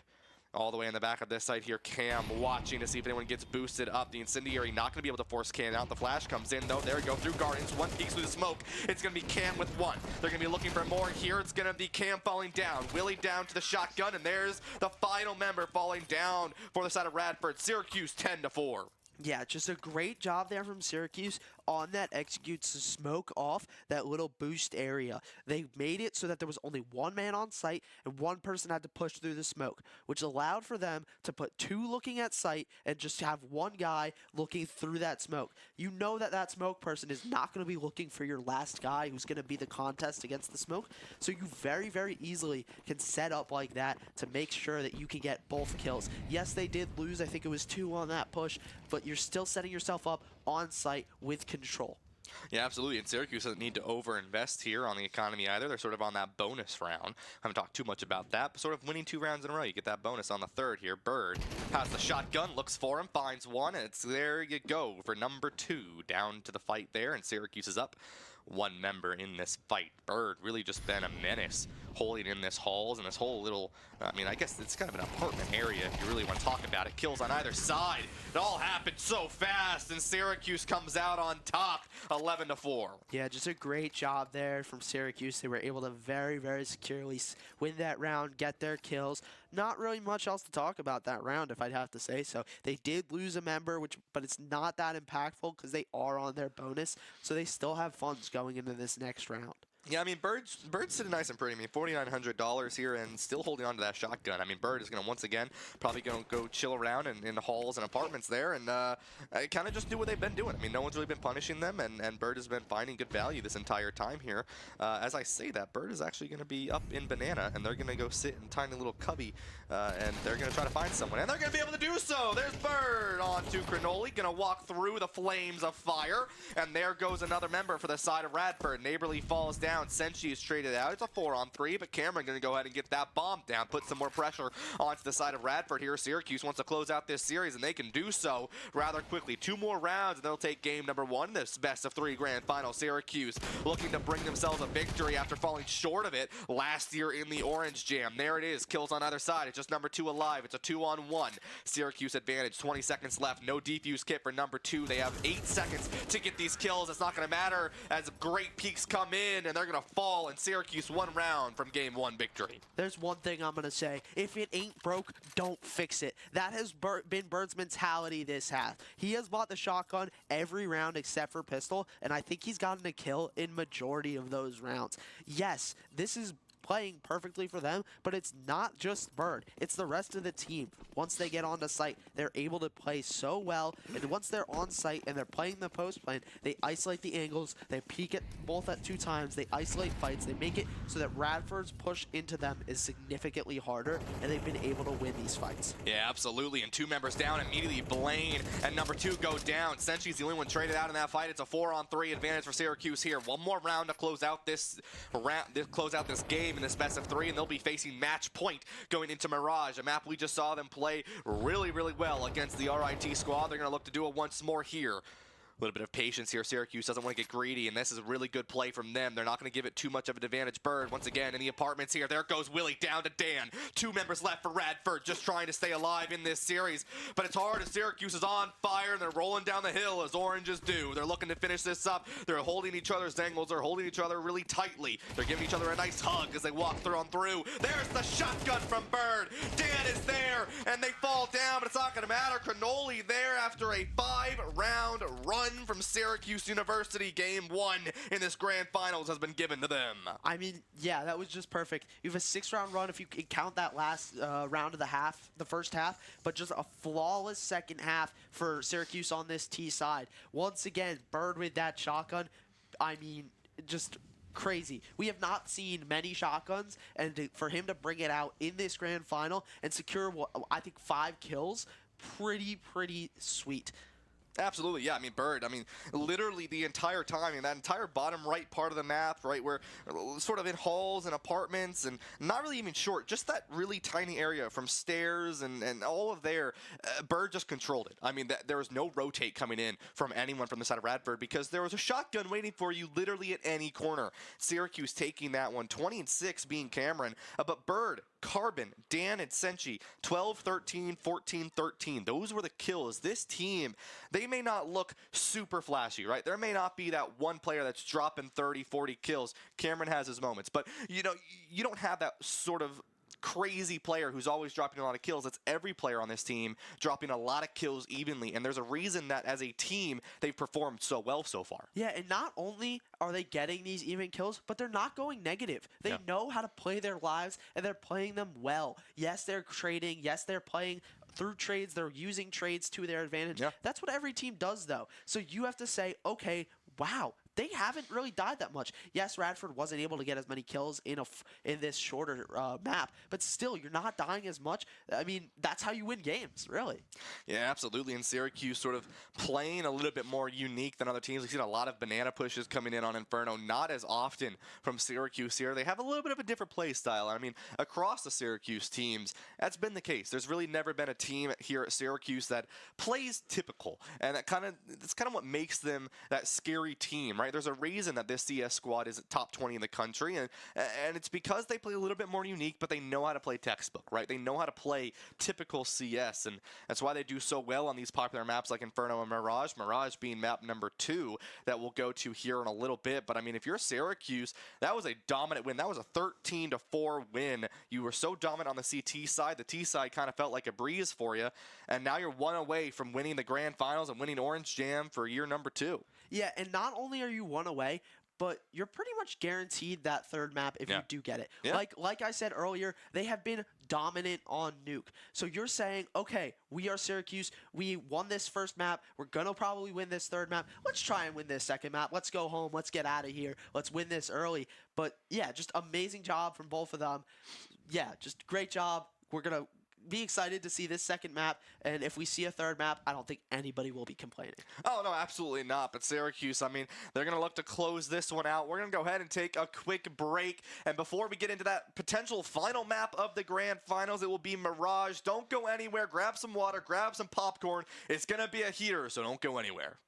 Speaker 1: All the way in the back of this site here, Cam watching to see if anyone gets boosted up. The Incendiary not going to be able to force Cam out. The flash comes in, though. There we go, through Gardens. One peeks through the smoke. It's going to be Cam with one. They're going to be looking for more here. It's going to be Cam falling down. Willie down to the shotgun, and there's the final member falling down for the side of Radford. Syracuse 10-4.
Speaker 2: Yeah, just a great job there from Syracuse on that executes to smoke off that little boost area. They made it so that there was only one man on site and one person had to push through the smoke, which allowed for them to put 2 looking at site and just have one guy looking through that smoke. You know that that smoke person is not going to be looking for your last guy who's going to be the contest against the smoke, so you very, very easily can set up like that to make sure that you can get both kills. Yes, they did lose. I think it was 2 on that push, but you're still setting yourself up on site with control.
Speaker 1: Yeah, absolutely. And Syracuse doesn't need to overinvest here on the economy either. They're sort of on that bonus round. I haven't talked too much about that, but sort of winning 2 rounds in a row. You get that bonus on the 3rd here. Bird has the shotgun, looks for him, finds one, and it's there you go for number 2. Down to the fight there, and Syracuse is up 1 member in this fight. Bird really just been a menace holding in this halls and this whole little, I mean, I guess it's kind of an apartment area if you really want to talk about it. Kills on either side. It all happened so fast, and Syracuse comes out on top 11-4.
Speaker 2: Yeah, just a great job there from Syracuse. They were able to very, very securely win that round, get their kills. Not really much else to talk about that round, if I'd have to say so. They did lose a member, but it's not that impactful because they are on their bonus, so they still have funds going into this next round.
Speaker 1: Yeah, I mean, Bird's sitting nice and pretty. I mean, $4,900 here and still holding on to that shotgun. I mean, Bird is going to, once again, probably going to go chill around in the halls and apartments there and kind of just do what they've been doing. I mean, no one's really been punishing them, and Bird has been finding good value this entire time here. As I say that, Bird is actually going to be up in Banana, and they're going to go sit in tiny little cubby, and they're going to try to find someone. And they're going to be able to do so! There's Bird onto Cronoli, going to walk through the flames of fire, and there goes another member for the side of Radford. Neighborly falls down. Senshi is traded out. It's a 4-on-3, but Cameron going to go ahead and get that bomb down, put some more pressure onto the side of Radford here. Syracuse wants to close out this series, and they can do so rather quickly. 2 more rounds, and they'll take game number 1 in this best-of-3 grand final. Syracuse looking to bring themselves a victory after falling short of it last year in the Orange Jam. There it is. Kills on either side. It's just number 2 alive. It's a 2-on-1. Syracuse advantage. 20 seconds left. No defuse kit for number 2. They have 8 seconds to get these kills. It's not going to matter as great peaks come in, and they're going to fall, and Syracuse 1 round from game 1 victory.
Speaker 2: There's one thing I'm going to say. If it ain't broke, don't fix it. That has been Bird's mentality this half. He has bought the shotgun every round except for pistol, and I think he's gotten a kill in majority of those rounds. Yes, this is playing perfectly for them, but it's not just Bird. It's the rest of the team. Once they get onto site, they're able to play so well, and once they're on site and they're playing the post plane, they isolate the angles, they peek it both at 2 times, they isolate fights, they make it so that Radford's push into them is significantly harder, and they've been able to win these fights.
Speaker 1: Yeah, absolutely, and 2 members down immediately. Blaine and number 2 go down. Senshi's the only one traded out in that fight. It's a 4-on-3 advantage for Syracuse here. 1 more round to close out this game in this best-of-3, and they'll be facing match point going into Mirage, a map we just saw them play really, really well against the RIT squad. They're going to look to do it once more here. A little bit of patience here. Syracuse doesn't want to get greedy, and this is a really good play from them. They're not going to give it too much of an advantage. Bird, once again, in the apartments here. There goes Willie down to Dan. 2 members left for Radford, just trying to stay alive in this series. But it's hard as Syracuse is on fire, and they're rolling down the hill as Oranges do. They're looking to finish this up. They're holding each other's angles. They're holding each other really tightly. They're giving each other a nice hug as they walk through. There's the shotgun from Bird. Dan is there, and they fall down, but it's not going to matter. Cronoli there after a 5-round run from Syracuse University. Game 1 in this grand finals has been given to them.
Speaker 2: I mean, yeah, that was just perfect. You have a 6-round run if you can count that last round of the first half, but just a flawless second half for Syracuse on this T side. Once again, Bird with that shotgun, I mean, just crazy. We have not seen many shotguns, and for him to bring it out in this grand final and secure, I think, 5 kills, pretty sweet.
Speaker 1: Absolutely, yeah. I mean, Bird, literally the entire time, that entire bottom right part of the map, right, where sort of in halls and apartments and not really even short, just that really tiny area from stairs and all of there, Bird just controlled it. There was no rotate coming in from anyone from the side of Radford because there was a shotgun waiting for you literally at any corner. Syracuse taking that one, 20-6 being Cameron, but Bird, Carbon, Dan, and Senchi, 12-13, 14-13. Those were the kills. This team, they may not look super flashy, right? There may not be that one player that's dropping 30, 40 kills. Cameron has his moments, but you don't have that sort of crazy player who's always dropping a lot of kills. It's every player on this team dropping a lot of kills evenly, and there's a reason that as a team they've performed so well so far.
Speaker 2: Yeah, and not only are they getting these even kills, but they're not going negative. They know how to play their lives, and they're playing them well. Yes, they're trading. Yes, they're playing through trades. They're using trades to their advantage.
Speaker 1: Yeah.
Speaker 2: That's what every team does, though. So you have to say, okay, wow, they haven't really died that much. Yes, Radford wasn't able to get as many kills in this shorter map, but still, you're not dying as much. That's how you win games, really.
Speaker 1: Yeah, absolutely. And Syracuse sort of playing a little bit more unique than other teams. We've seen a lot of banana pushes coming in on Inferno, not as often from Syracuse here. They have a little bit of a different play style. Across the Syracuse teams, that's been the case. There's really never been a team here at Syracuse that plays typical, and that's kind of what makes them that scary team, right? There's a reason that this CS squad is top 20 in the country, and it's because they play a little bit more unique, but they know how to play textbook, right? They know how to play typical CS, and that's why they do so well on these popular maps like Inferno and Mirage. Mirage being map number 2 that we'll go to here in a little bit. But if you're Syracuse, that was a dominant win. That was a 13-4 win. You were so dominant on the CT side. The T side kind of felt like a breeze for you, and now you're one away from winning the grand finals and winning Orange Jam for year number 2.
Speaker 2: Yeah, and not only are you one away, but you're pretty much guaranteed that third map if you do get it.
Speaker 1: Yeah.
Speaker 2: Like I said earlier, they have been dominant on Nuke. So you're saying, okay, we are Syracuse. We won this first map. We're going to probably win this third map. Let's try and win this second map. Let's go home. Let's get out of here. Let's win this early. But yeah, just amazing job from both of them. Yeah, just great job. We're going to be excited to see this second map, and if we see a third map, I don't think anybody will be complaining.
Speaker 1: Oh, no, absolutely not. But Syracuse, they're going to look to close this one out. We're going to go ahead and take a quick break. And before we get into that potential final map of the grand finals, it will be Mirage. Don't go anywhere. Grab some water, grab some popcorn. It's going to be a heater, so don't go anywhere.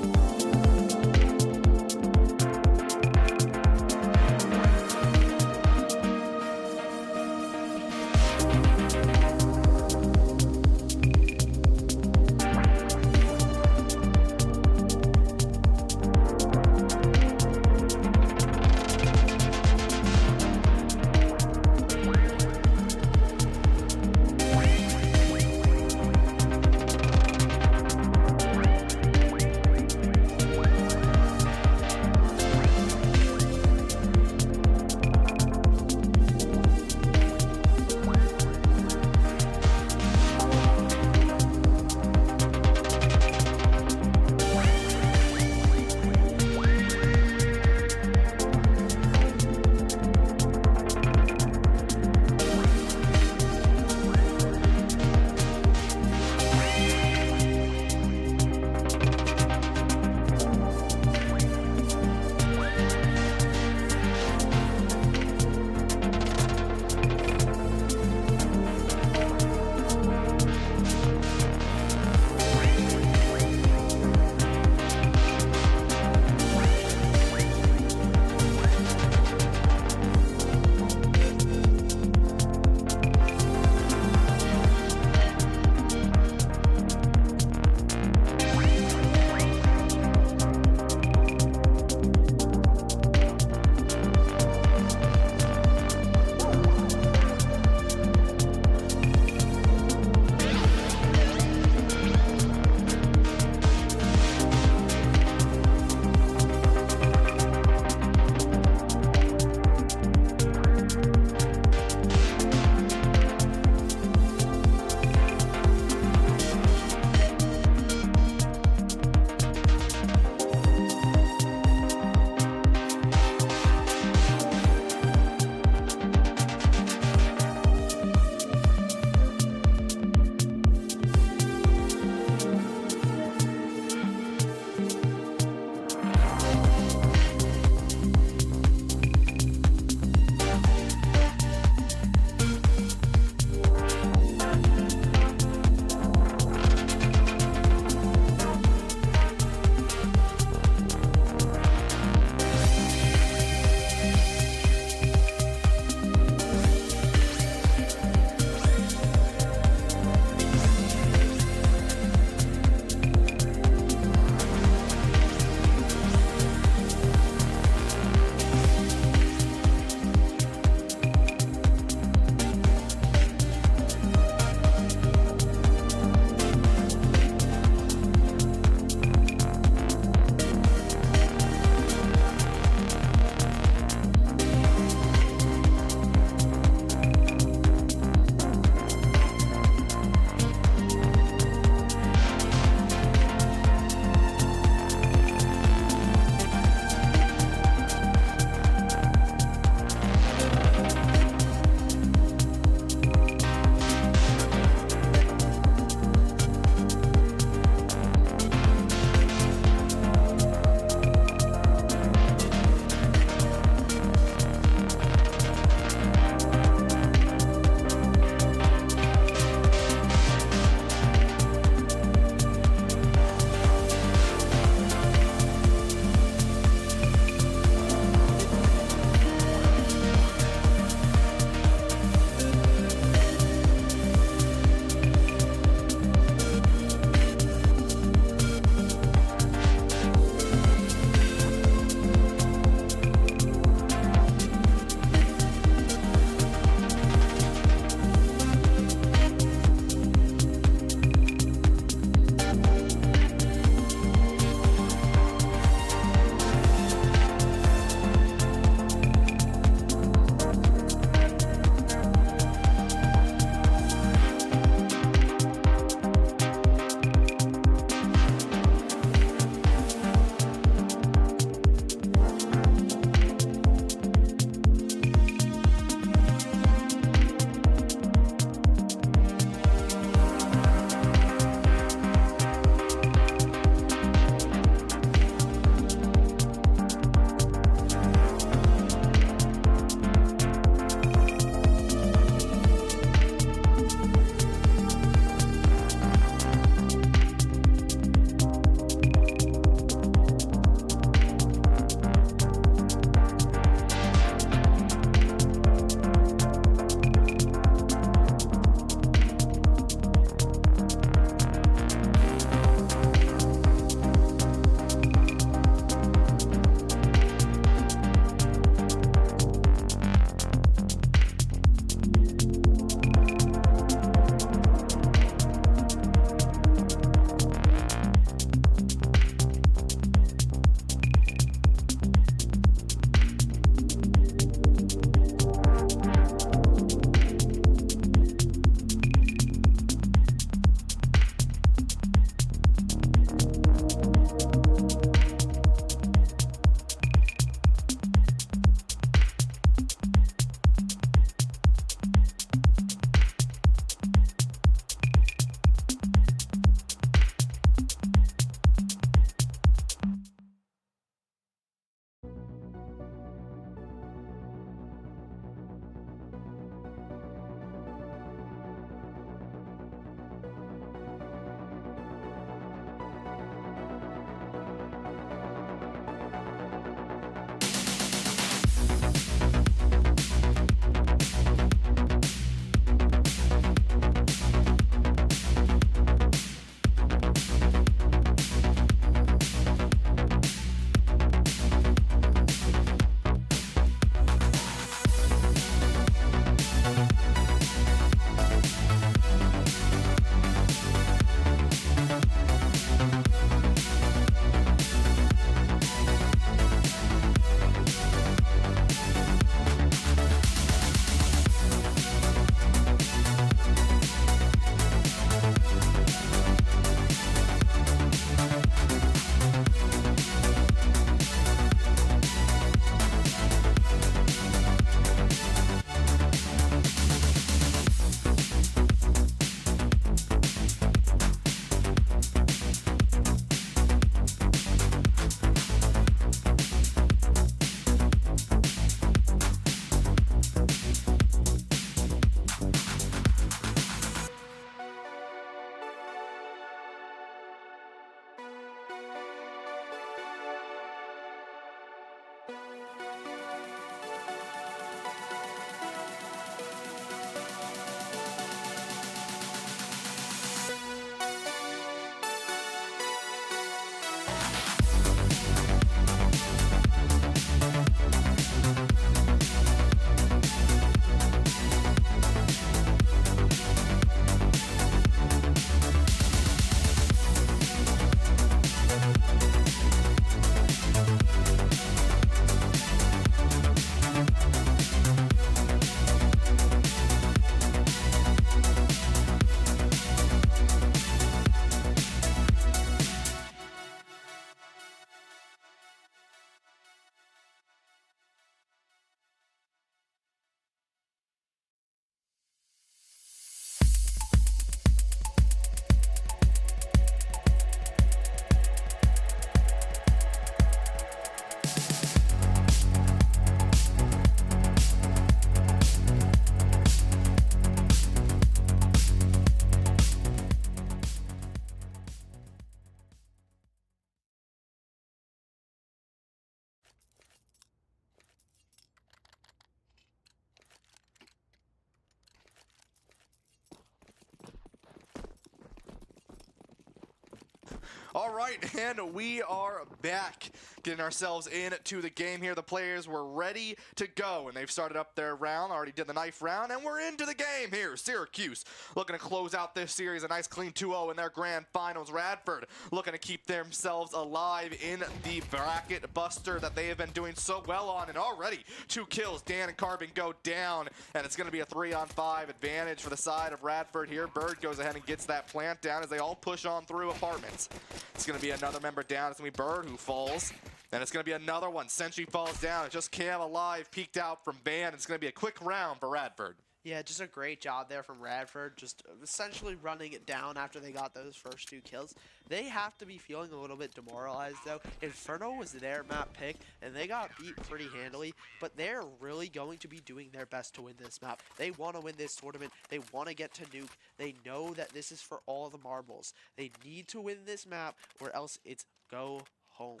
Speaker 1: All right, and we are back, getting ourselves into the game here. The players were ready to go, and they've started up their round, already did the knife round, and we're into the game here. Syracuse looking to close out this series, a nice clean 2-0 in their grand finals. Radford looking to keep themselves alive in the bracket buster that they have been doing so well on, and already 2 kills. Dan and Carbon go down, and it's going to be a 3-on-5 advantage for the side of Radford here. Bird goes ahead and gets that plant down as they all push on through apartments. It's going to be another member down. It's going to be Bird who falls. And it's going to be another one. Sentry falls down. It's just Cam alive, peeked out from Van. It's going to be a quick round for Radford.
Speaker 2: Yeah, just a great job there from Radford, just essentially running it down after they got those first 2 kills. They have to be feeling a little bit demoralized, though. Inferno was their map pick, and they got beat pretty handily, but they're really going to be doing their best to win this map. They want to win this tournament. They want to get to Nuke. They know that this is for all the marbles. They need to win this map, or else it's go home.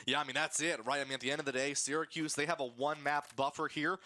Speaker 1: Yeah, I mean, that's it, right? I mean, at the end of the day, Syracuse, they have a 1-map buffer here.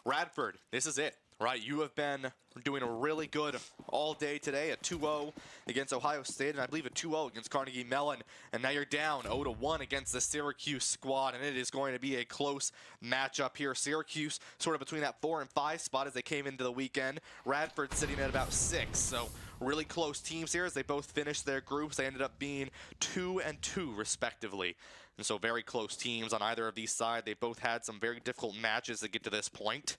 Speaker 1: Radford, this is it. Right, you have been doing a really good all day today, a 2-0 against Ohio State, and I believe a 2-0 against Carnegie Mellon, and now you're down 0-1 against the Syracuse squad, and it is going to be a close matchup here. Syracuse sort of between that 4 and 5 spot as they came into the weekend. Radford sitting at about 6, so really close teams here as they both finished their groups. They ended up being 2 and 2 respectively. And so very close teams on either of these sides. They both had some very difficult matches to get to this point.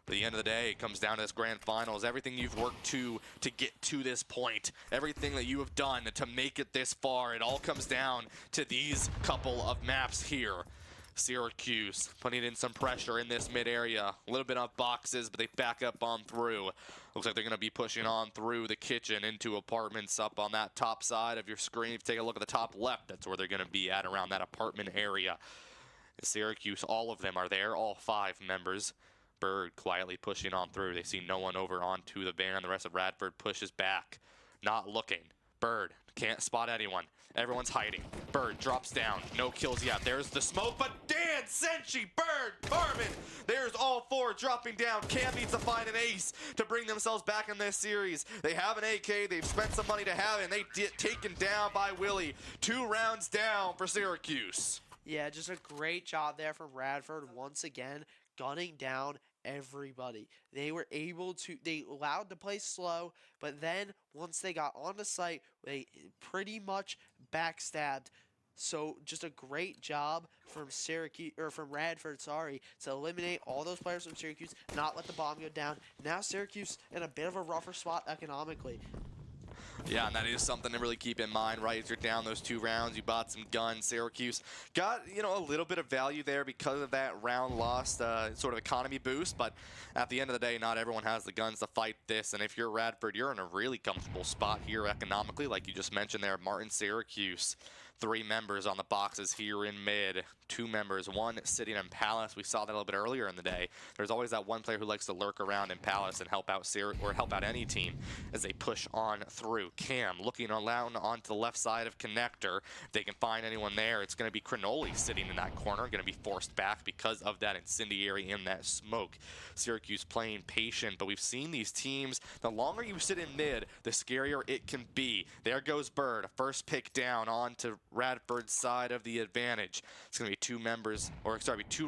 Speaker 1: But at the end of the day, it comes down to this grand finals. Everything you've worked to get to this point, everything that you have done to make it this far, it all comes down to these couple of maps here. Syracuse putting in some pressure in this mid area. A little bit on boxes, but they back up on through. Looks like they're going to be pushing on through the kitchen into apartments up on that top side of your screen. If you take a look at the top left, that's where they're going to be at, around that apartment area. Syracuse, all of them are there, all 5 members. Bird quietly pushing on through. They see no one over onto the van. The rest of Radford pushes back, not looking. Bird can't spot anyone. Everyone's hiding. Bird drops down. No kills yet. There's the smoke, but Dan, Senshi, Bird, Carbon. There's all 4 dropping down. Cam needs to find an ace to bring themselves back in this series. They have an AK. They've spent some money to have it, and they get taken down by Willie. 2 rounds down for Syracuse.
Speaker 2: Yeah, just a great job there from Radford once again, gunning down everybody. They were able to, they allowed to play slow, but then once they got onto site, they pretty much backstabbed. So just a great job from Syracuse, or from Radford, sorry, to eliminate all those players from Syracuse, not let the bomb go down. Now Syracuse in a bit of a rougher spot economically.
Speaker 1: Yeah, and that is something to really keep in mind, right? As you're down those 2 rounds, you bought some guns. Syracuse got, a little bit of value there because of that round lost sort of economy boost. But at the end of the day, not everyone has the guns to fight this. And if you're Radford, you're in a really comfortable spot here economically, like you just mentioned there. Martin, Syracuse, 3 members on the boxes here in mid. 2 members, 1 sitting in Palace. We saw that a little bit earlier in the day. There's always that one player who likes to lurk around in Palace and help out help out any team as they push on through. Cam looking around onto the left side of Connector. If they can find anyone there, it's going to be Crinoli sitting in that corner, going to be forced back because of that incendiary in that smoke. Syracuse playing patient, but we've seen these teams, the longer you sit in mid, the scarier it can be. There goes Bird, first pick down onto Radford's side of the advantage. It's going to be 2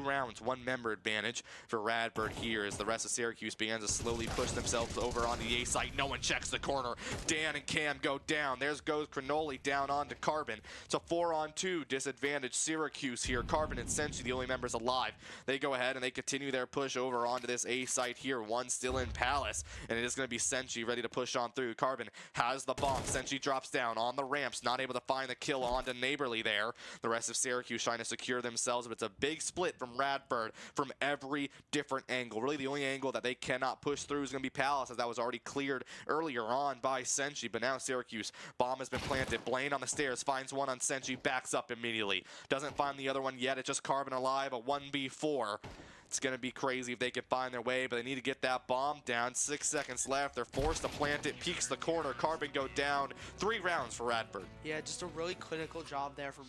Speaker 1: rounds, 1 member advantage for Radford here as the rest of Syracuse begins to slowly push themselves over on the A site. No one checks the corner. Dan and Cam go down. There goes Crinoli down onto Carbon. It's a 4-on-2 disadvantage Syracuse here. Carbon and Senshi, the only members alive. They go ahead and they continue their push over onto this A site here. 1 still in Palace, and it is going to be Senshi ready to push on through. Carbon has the bomb. Senshi drops down on the ramps, not able to find the kill onto Neighborly there. The rest of Syracuse trying to secure themselves, but it's a big split from Radford from every different angle. Really, the only angle that they cannot push through is going to be Palace, as that was already cleared earlier on by Senshi. But now Syracuse, bomb has been planted. Blaine on the stairs finds one on Senshi, backs up immediately. Doesn't find the other one yet. It's just Carbon alive, a 1v4. It's going to be crazy if they can find their way, but they need to get that bomb down. 6 seconds left. They're forced to plant it. Peeks the corner. Carbon go down. 3 rounds for Radford.
Speaker 2: Yeah, just a really clinical job there from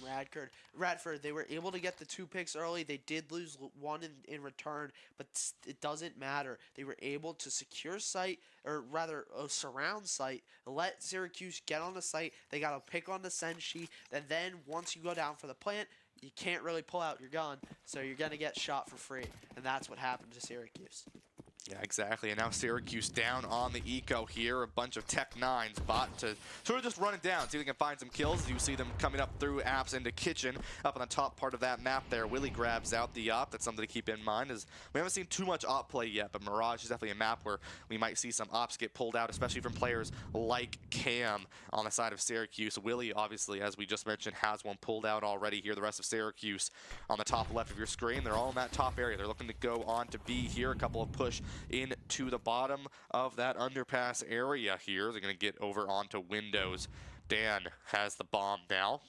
Speaker 2: Radford. They were able to get the 2 picks early. They did lose 1 in return, but it doesn't matter. They were able to secure site, or rather surround site, let Syracuse get on the site. They got a pick on the Senshi, and then once you go down for the plant, you can't really pull out your gun, so you're going to get shot for free. And that's what happened to Syracuse.
Speaker 1: Yeah, exactly. And now Syracuse down on the eco here. A bunch of Tech 9s bot to sort of just run it down, see if they can find some kills. You see them coming up through apps into kitchen, up on the top part of that map there. Willie grabs out the op. That's something to keep in mind, as we haven't seen too much op play yet, but Mirage is definitely a map where we might see some ops get pulled out, especially from players like Cam on the side of Syracuse. Willie, obviously, as we just mentioned, has one pulled out already here. The rest of Syracuse on the top left of your screen. They're all in that top area. They're looking to go on to B here. A couple of push into the bottom of that underpass area here. They're going to get over onto Windows. Dan has the bomb now.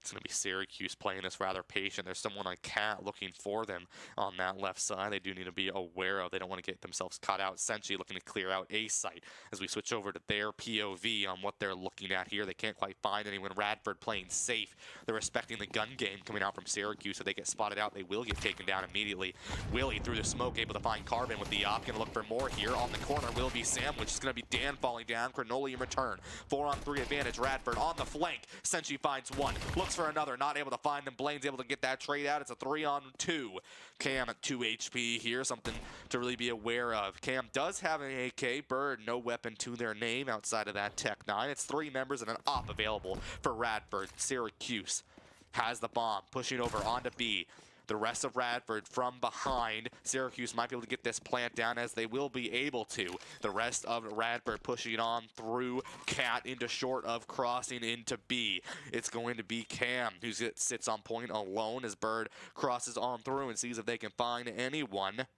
Speaker 1: It's going to be Syracuse playing this rather patient. There's someone on Cat looking for them on that left side. They do need to be aware of. They don't want to get themselves caught out. Senshi looking to clear out A site as we switch over to their POV on what they're looking at here. They can't quite find anyone. Radford playing safe. They're respecting the gun game coming out from Syracuse. If they get spotted out, they will get taken down immediately. Willie through the smoke, able to find Carbon with the op. Going to look for more here. On the corner will be Sandwich. It's going to be Dan falling down. Cranoli in return. 4-on-3 advantage. Radford on the flank. Senshi finds one. Looks for another, not able to find them. Blaine's able to get that trade out. It's a 3-on-2. Cam at 2 HP here, something to really be aware of. Cam does have an AK. Bird, no weapon to their name outside of that Tech 9. It's 3 members and an op available for Radford. Syracuse has the bomb, pushing over onto B. The rest of Radford from behind. Syracuse might be able to get this plant down, as they will be able to. The rest of Radford pushing on through Cat into short of crossing into B. It's going to be Cam who sits on point alone as Bird crosses on through and sees if they can find anyone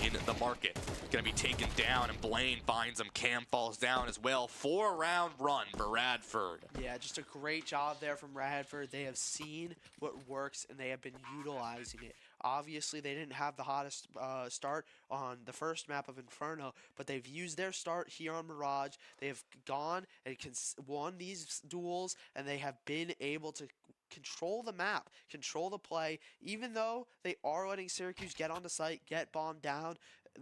Speaker 1: in the market. Gonna be taken down, and Blaine finds him. Cam falls down as well. 4-round run for Radford.
Speaker 2: Yeah, just a great job there from Radford. They have seen what works, and they have been utilizing it. Obviously, they didn't have the hottest start on the first map of Inferno, but they've used their start here on Mirage. They have gone and won these duels, and they have been able to control the map, control the play. Even though they are letting Syracuse get on the site, get bombed down,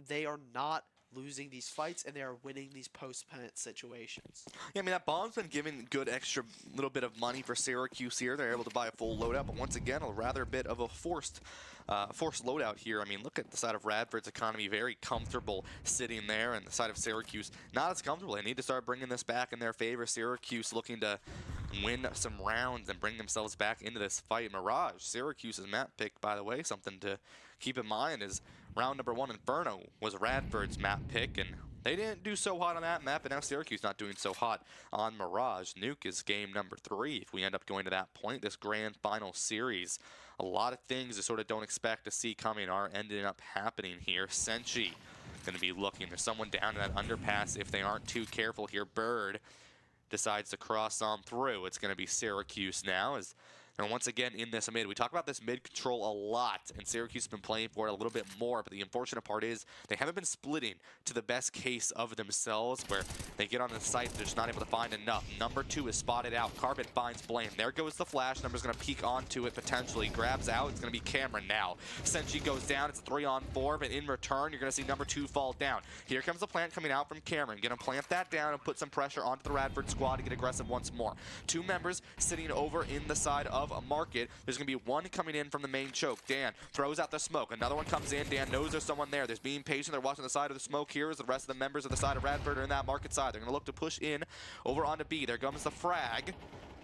Speaker 2: they are not losing these fights, and they are winning these post-pennant situations.
Speaker 1: Yeah, I mean, that bomb's been giving good extra little bit of money for Syracuse here. They're able to buy a full loadout, but once again, a rather bit of a forced loadout here. I mean, look at the side of Radford's economy, very comfortable sitting there, and the side of Syracuse, not as comfortable. They need to start bringing this back in their favor. Syracuse looking to win some rounds and bring themselves back into this fight. Mirage, Syracuse's map pick, by the way, something to keep in mind is round number 1 Inferno was Radford's map pick, and they didn't do so hot on that map, and now Syracuse not doing so hot on Mirage. Nuke is game number 3 if we end up going to that point. This grand final series, a lot of things you sort of don't expect to see coming are ending up happening here. Senshi going to be looking. There's someone down in that underpass if they aren't too careful here. Bird decides to cross on through. It's going to be Syracuse now, and once again in this mid, we talk about this mid control a lot, and Syracuse has been playing for it a little bit more, but the unfortunate part is they haven't been splitting to the best case of themselves, where they get on the site, they're just not able to find enough. Number 2 is spotted out. Carbon finds Blaine. There goes the flash. Number's going to peek onto it potentially. Grabs out. It's going to be Cameron now. Senshi goes down. It's a 3-on-4, but in return, you're going to see number 2 fall down. Here comes the plant coming out from Cameron. Going to plant that down and put some pressure onto the Radford squad to get aggressive once more. 2 members sitting over in the side of a market. There's going to be 1 coming in from the main choke. Dan throws out the smoke. Another one comes in. Dan knows there's someone there. There's being patient. They're watching the side of the smoke here as the rest of the members of the side of Radford are in that market side. They're going to look to push in over onto B. There comes the frag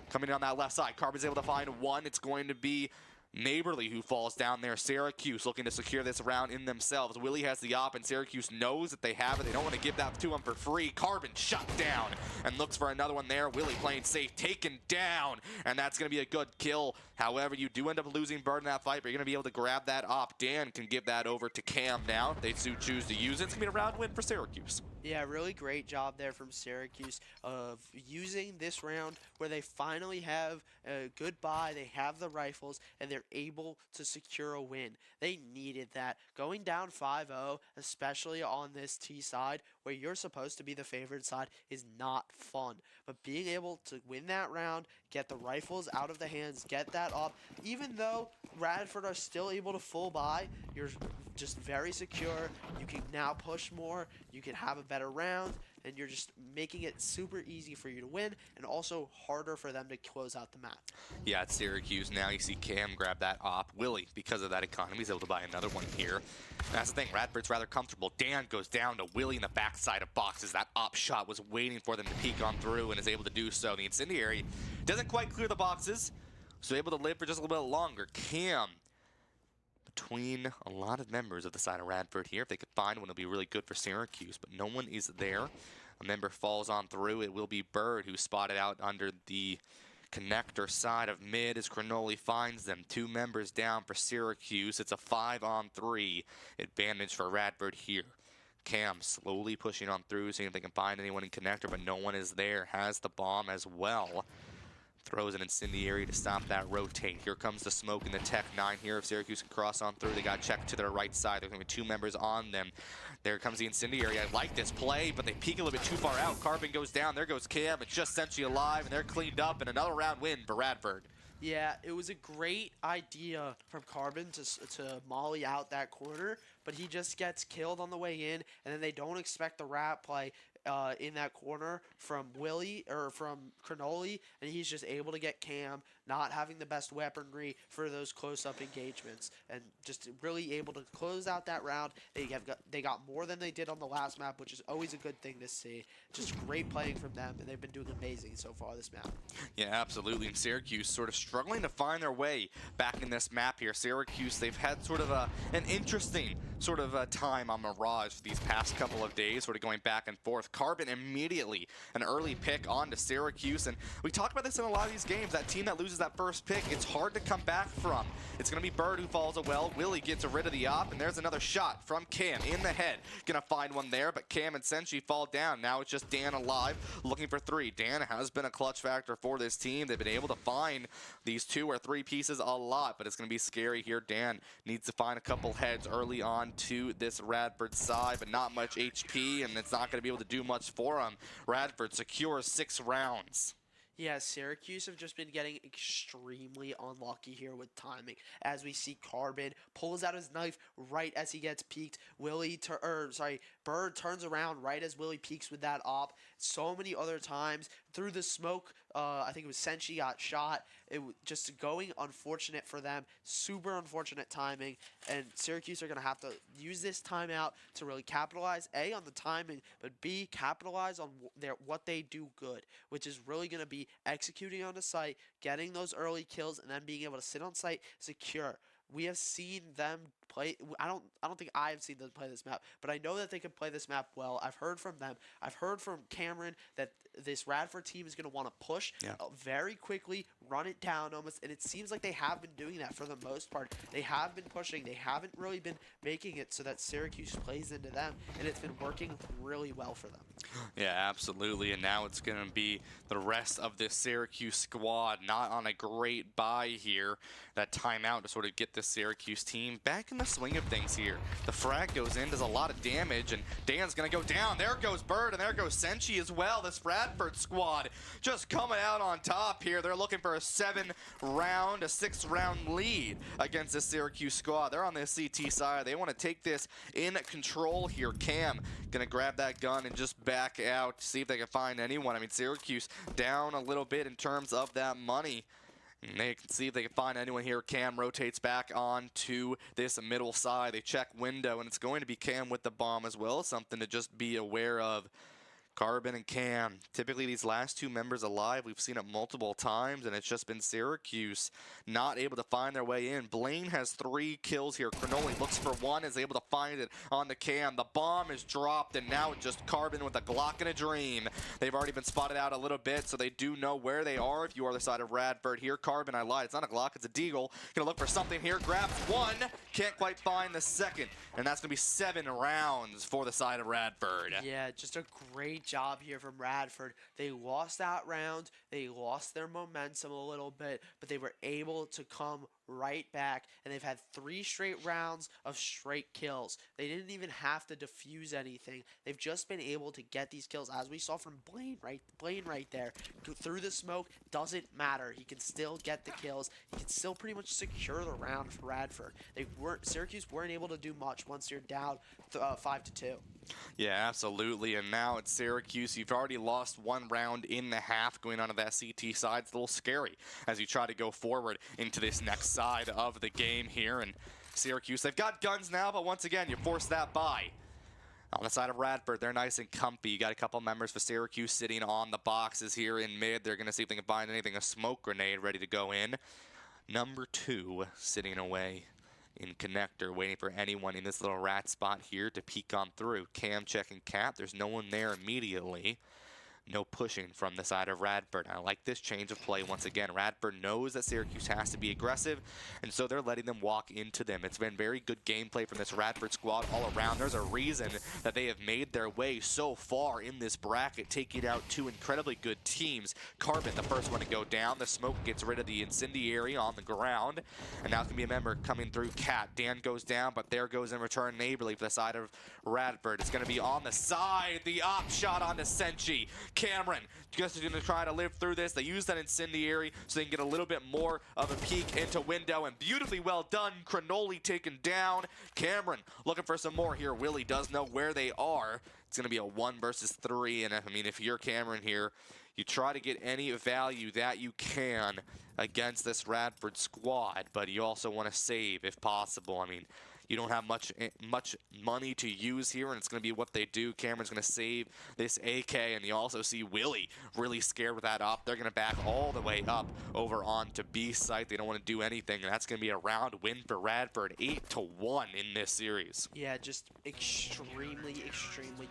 Speaker 1: coming on that left side. Carbon's able to find 1. It's going to be Neighborly who falls down there. Syracuse looking to secure this round in themselves. Willie has the op, and Syracuse knows that they have it. They don't want to give that to him for free. Carbon shut down and looks for another one there. Willie playing safe, taken down, and that's going to be a good kill. However, you do end up losing Bird in that fight, but you're going to be able to grab that op. Dan can give that over to Cam now. They do choose to use it. It's going to be a round win for Syracuse.
Speaker 2: Yeah, really great job there from Syracuse of using this round where they finally have a good buy, they have the rifles, and they're able to secure a win. They needed that. Going down 5-0, especially on this T side, where you're supposed to be the favored side, is not fun. But being able to win that round, get the rifles out of the hands, get that up, even though Radford are still able to full buy, you're just very secure. You can now push more. You can have a better round, and you're just making it super easy for you to win, and also harder for them to close out the map.
Speaker 1: Yeah, it's Syracuse now. You see Cam grab that op. Willie, because of that economy, is able to buy another one here. And that's the thing. Radford's rather comfortable. Dan goes down to Willie in the backside of boxes. That op shot was waiting for them to peek on through and is able to do so. The incendiary doesn't quite clear the boxes, so able to live for just a little bit longer. Cam between a lot of members of the side of Radford here. If they could find one, it'll be really good for Syracuse, but no one is there. A member falls on through. It will be Bird, who's spotted out under the connector side of mid as Cronoli finds them. 2 members down for Syracuse. It's a 5-on-3 advantage for Radford here. Cam slowly pushing on through, seeing if they can find anyone in connector, but no one is there. Has the bomb as well. Throws an incendiary to stop that rotate. Here comes the smoke in the Tech 9 here. If Syracuse can cross on through, they got checked to their right side. There's going to be 2 members on them. There comes the incendiary. I like this play, but they peek a little bit too far out. Carbon goes down. There goes Cam. It's just Senshi alive, and they're cleaned up. And another round win for Radford.
Speaker 2: Yeah, it was a great idea from Carbon to molly out that corner, but he just gets killed on the way in, and then they don't expect the rat play in that corner from Willie or from Cronoli, and he's just able to get Cam, not having the best weaponry for those close-up engagements, and just really able to close out that round. They got more than they did on the last map, which is always a good thing to see. Just great playing from them, and they've been doing amazing so far this map.
Speaker 1: Yeah, absolutely. And Syracuse sort of struggling to find their way back in this map here. Syracuse, they've had sort of an interesting sort of time on Mirage these past couple of days, sort of going back and forth. Carbon immediately an early pick onto Syracuse, and we talked about this in a lot of these games. That team that loses that first pick, it's hard to come back from. It's going to be Bird who falls a well. Willie gets rid of the op, and there's another shot from Cam in the head. Gonna find one there, but Cam and Senshi fall down. Now it's just Dan alive, looking for 3. Dan has been a clutch factor for this team. They've been able to find these 2 or 3 pieces a lot, but it's going to be scary here. Dan needs to find a couple heads early on to this Radford side, but not much HP, and it's not going to be able to do much for him. Radford secures 6 rounds.
Speaker 2: Yeah, Syracuse have just been getting extremely unlucky here with timing. As we see Carbon pulls out his knife right as he gets peeked. Bird turns around right as Willie peeks with that op. So many other times through the smoke, I think it was Senshi got shot. It was just going unfortunate for them. Super unfortunate timing. And Syracuse are going to have to use this timeout to really capitalize, A, on the timing, but B, capitalize on what they do good, which is really going to be executing on the site, getting those early kills, and then being able to sit on site secure. We have seen them play. I don't think I have seen them play this map, but I know that they can play this map well. I've heard from them. I've heard from Cameron that this Radford team is going to want to push very quickly, run it down almost, and it seems like they have been doing that for the most part. They have been pushing. They haven't really been making it so that Syracuse plays into them, and it's been working really well for them.
Speaker 1: Yeah, absolutely. And now it's going to be the rest of this Syracuse squad not on a great bye here. That timeout to sort of get this Syracuse team back in the swing of things here. The frag goes in, does a lot of damage, and Dan's going to go down. There goes Bird, and there goes Senshi as well. This Radford squad just coming out on top here. They're looking for a 6-round lead against this Syracuse squad. They're on the CT side. They want to take this in control here. Cam going to grab that gun and just back out, see if they can find anyone. I mean, Syracuse down a little bit in terms of that money. And they can see if they can find anyone here. Cam rotates back onto this middle side. They check window, and it's going to be Cam with the bomb as well. Something to just be aware of. Carbon and Cam, typically these last two members alive, we've seen it multiple times, and it's just been Syracuse not able to find their way in. Blaine has 3 kills here. Cronoli looks for 1, is able to find it on the Cam. The bomb is dropped, and now it's just Carbon with a Glock and a dream. They've already been spotted out a little bit, so they do know where they are if you are the side of Radford here. Carbon, I lied, it's not a Glock, it's a Deagle. Gonna look for something here, grabs 1, can't quite find the second, and that's gonna be 7 rounds for the side of Radford.
Speaker 2: Yeah, just a great job here from Radford. They lost that round. They lost their momentum a little bit, but they were able to come right back, and they've had 3 straight rounds of straight kills. They didn't even have to defuse anything. They've just been able to get these kills, as we saw from Blaine right there. Go through the smoke, doesn't matter. He can still get the kills. He can still pretty much secure the round for Radford. Syracuse weren't able to do much once you're down 5-2.
Speaker 1: Yeah, absolutely. And now it's Syracuse. You've already lost 1 round in the half going on to that CT side. It's a little scary as you try to go forward into this next side of the game here. And Syracuse, they've got guns now, but once again, you force that by. On the side of Radford, they're nice and comfy. You got a couple members for Syracuse sitting on the boxes here in mid. They're going to see if they can find anything. A smoke grenade ready to go in. Number 2 sitting away in connector, waiting for anyone in this little rat spot here to peek on through. Cam checking cap. There's no one there immediately. No pushing from the side of Radford. I like this change of play once again. Radford knows that Syracuse has to be aggressive, and so they're letting them walk into them. It's been very good gameplay from this Radford squad all around. There's a reason that they have made their way so far in this bracket, taking out 2 incredibly good teams. Carbon, the first one to go down. The smoke gets rid of the incendiary on the ground, and now it's going to be a member coming through. Cat. Dan goes down, but there goes in return Neighborly for the side of Radford. It's going to be on the side. The op shot onto Senchi. Cameron just going to try to live through this. They use that incendiary so they can get a little bit more of a peek into window, and beautifully well done. Cronoli taken down. Cameron looking for some more here. Willie does know where they are. It's going to be a 1 versus 3, and if you're Cameron here, you try to get any value that you can against this Radford squad, but you also want to save if possible. You don't have much money to use here, and it's going to be what they do. Cameron's going to save this AK, and you also see Willie really scared with that up. They're going to back all the way up over onto B site. They don't want to do anything, and that's going to be a round win for Radford, 8-1 in this series.
Speaker 2: Yeah, just extremely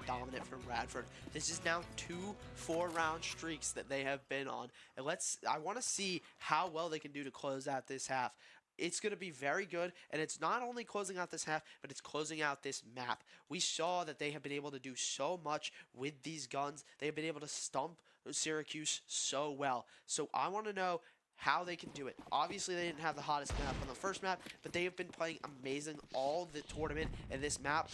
Speaker 2: dominant from Radford. This is now 2 4-round streaks that they have been on, and I want to see how well they can do to close out this half. It's going to be very good, and it's not only closing out this half, but it's closing out this map. We saw that they have been able to do so much with these guns. They have been able to stump Syracuse so well. So I want to know how they can do it. Obviously, they didn't have the hottest map on the first map, but they have been playing amazing all the tournament, and this map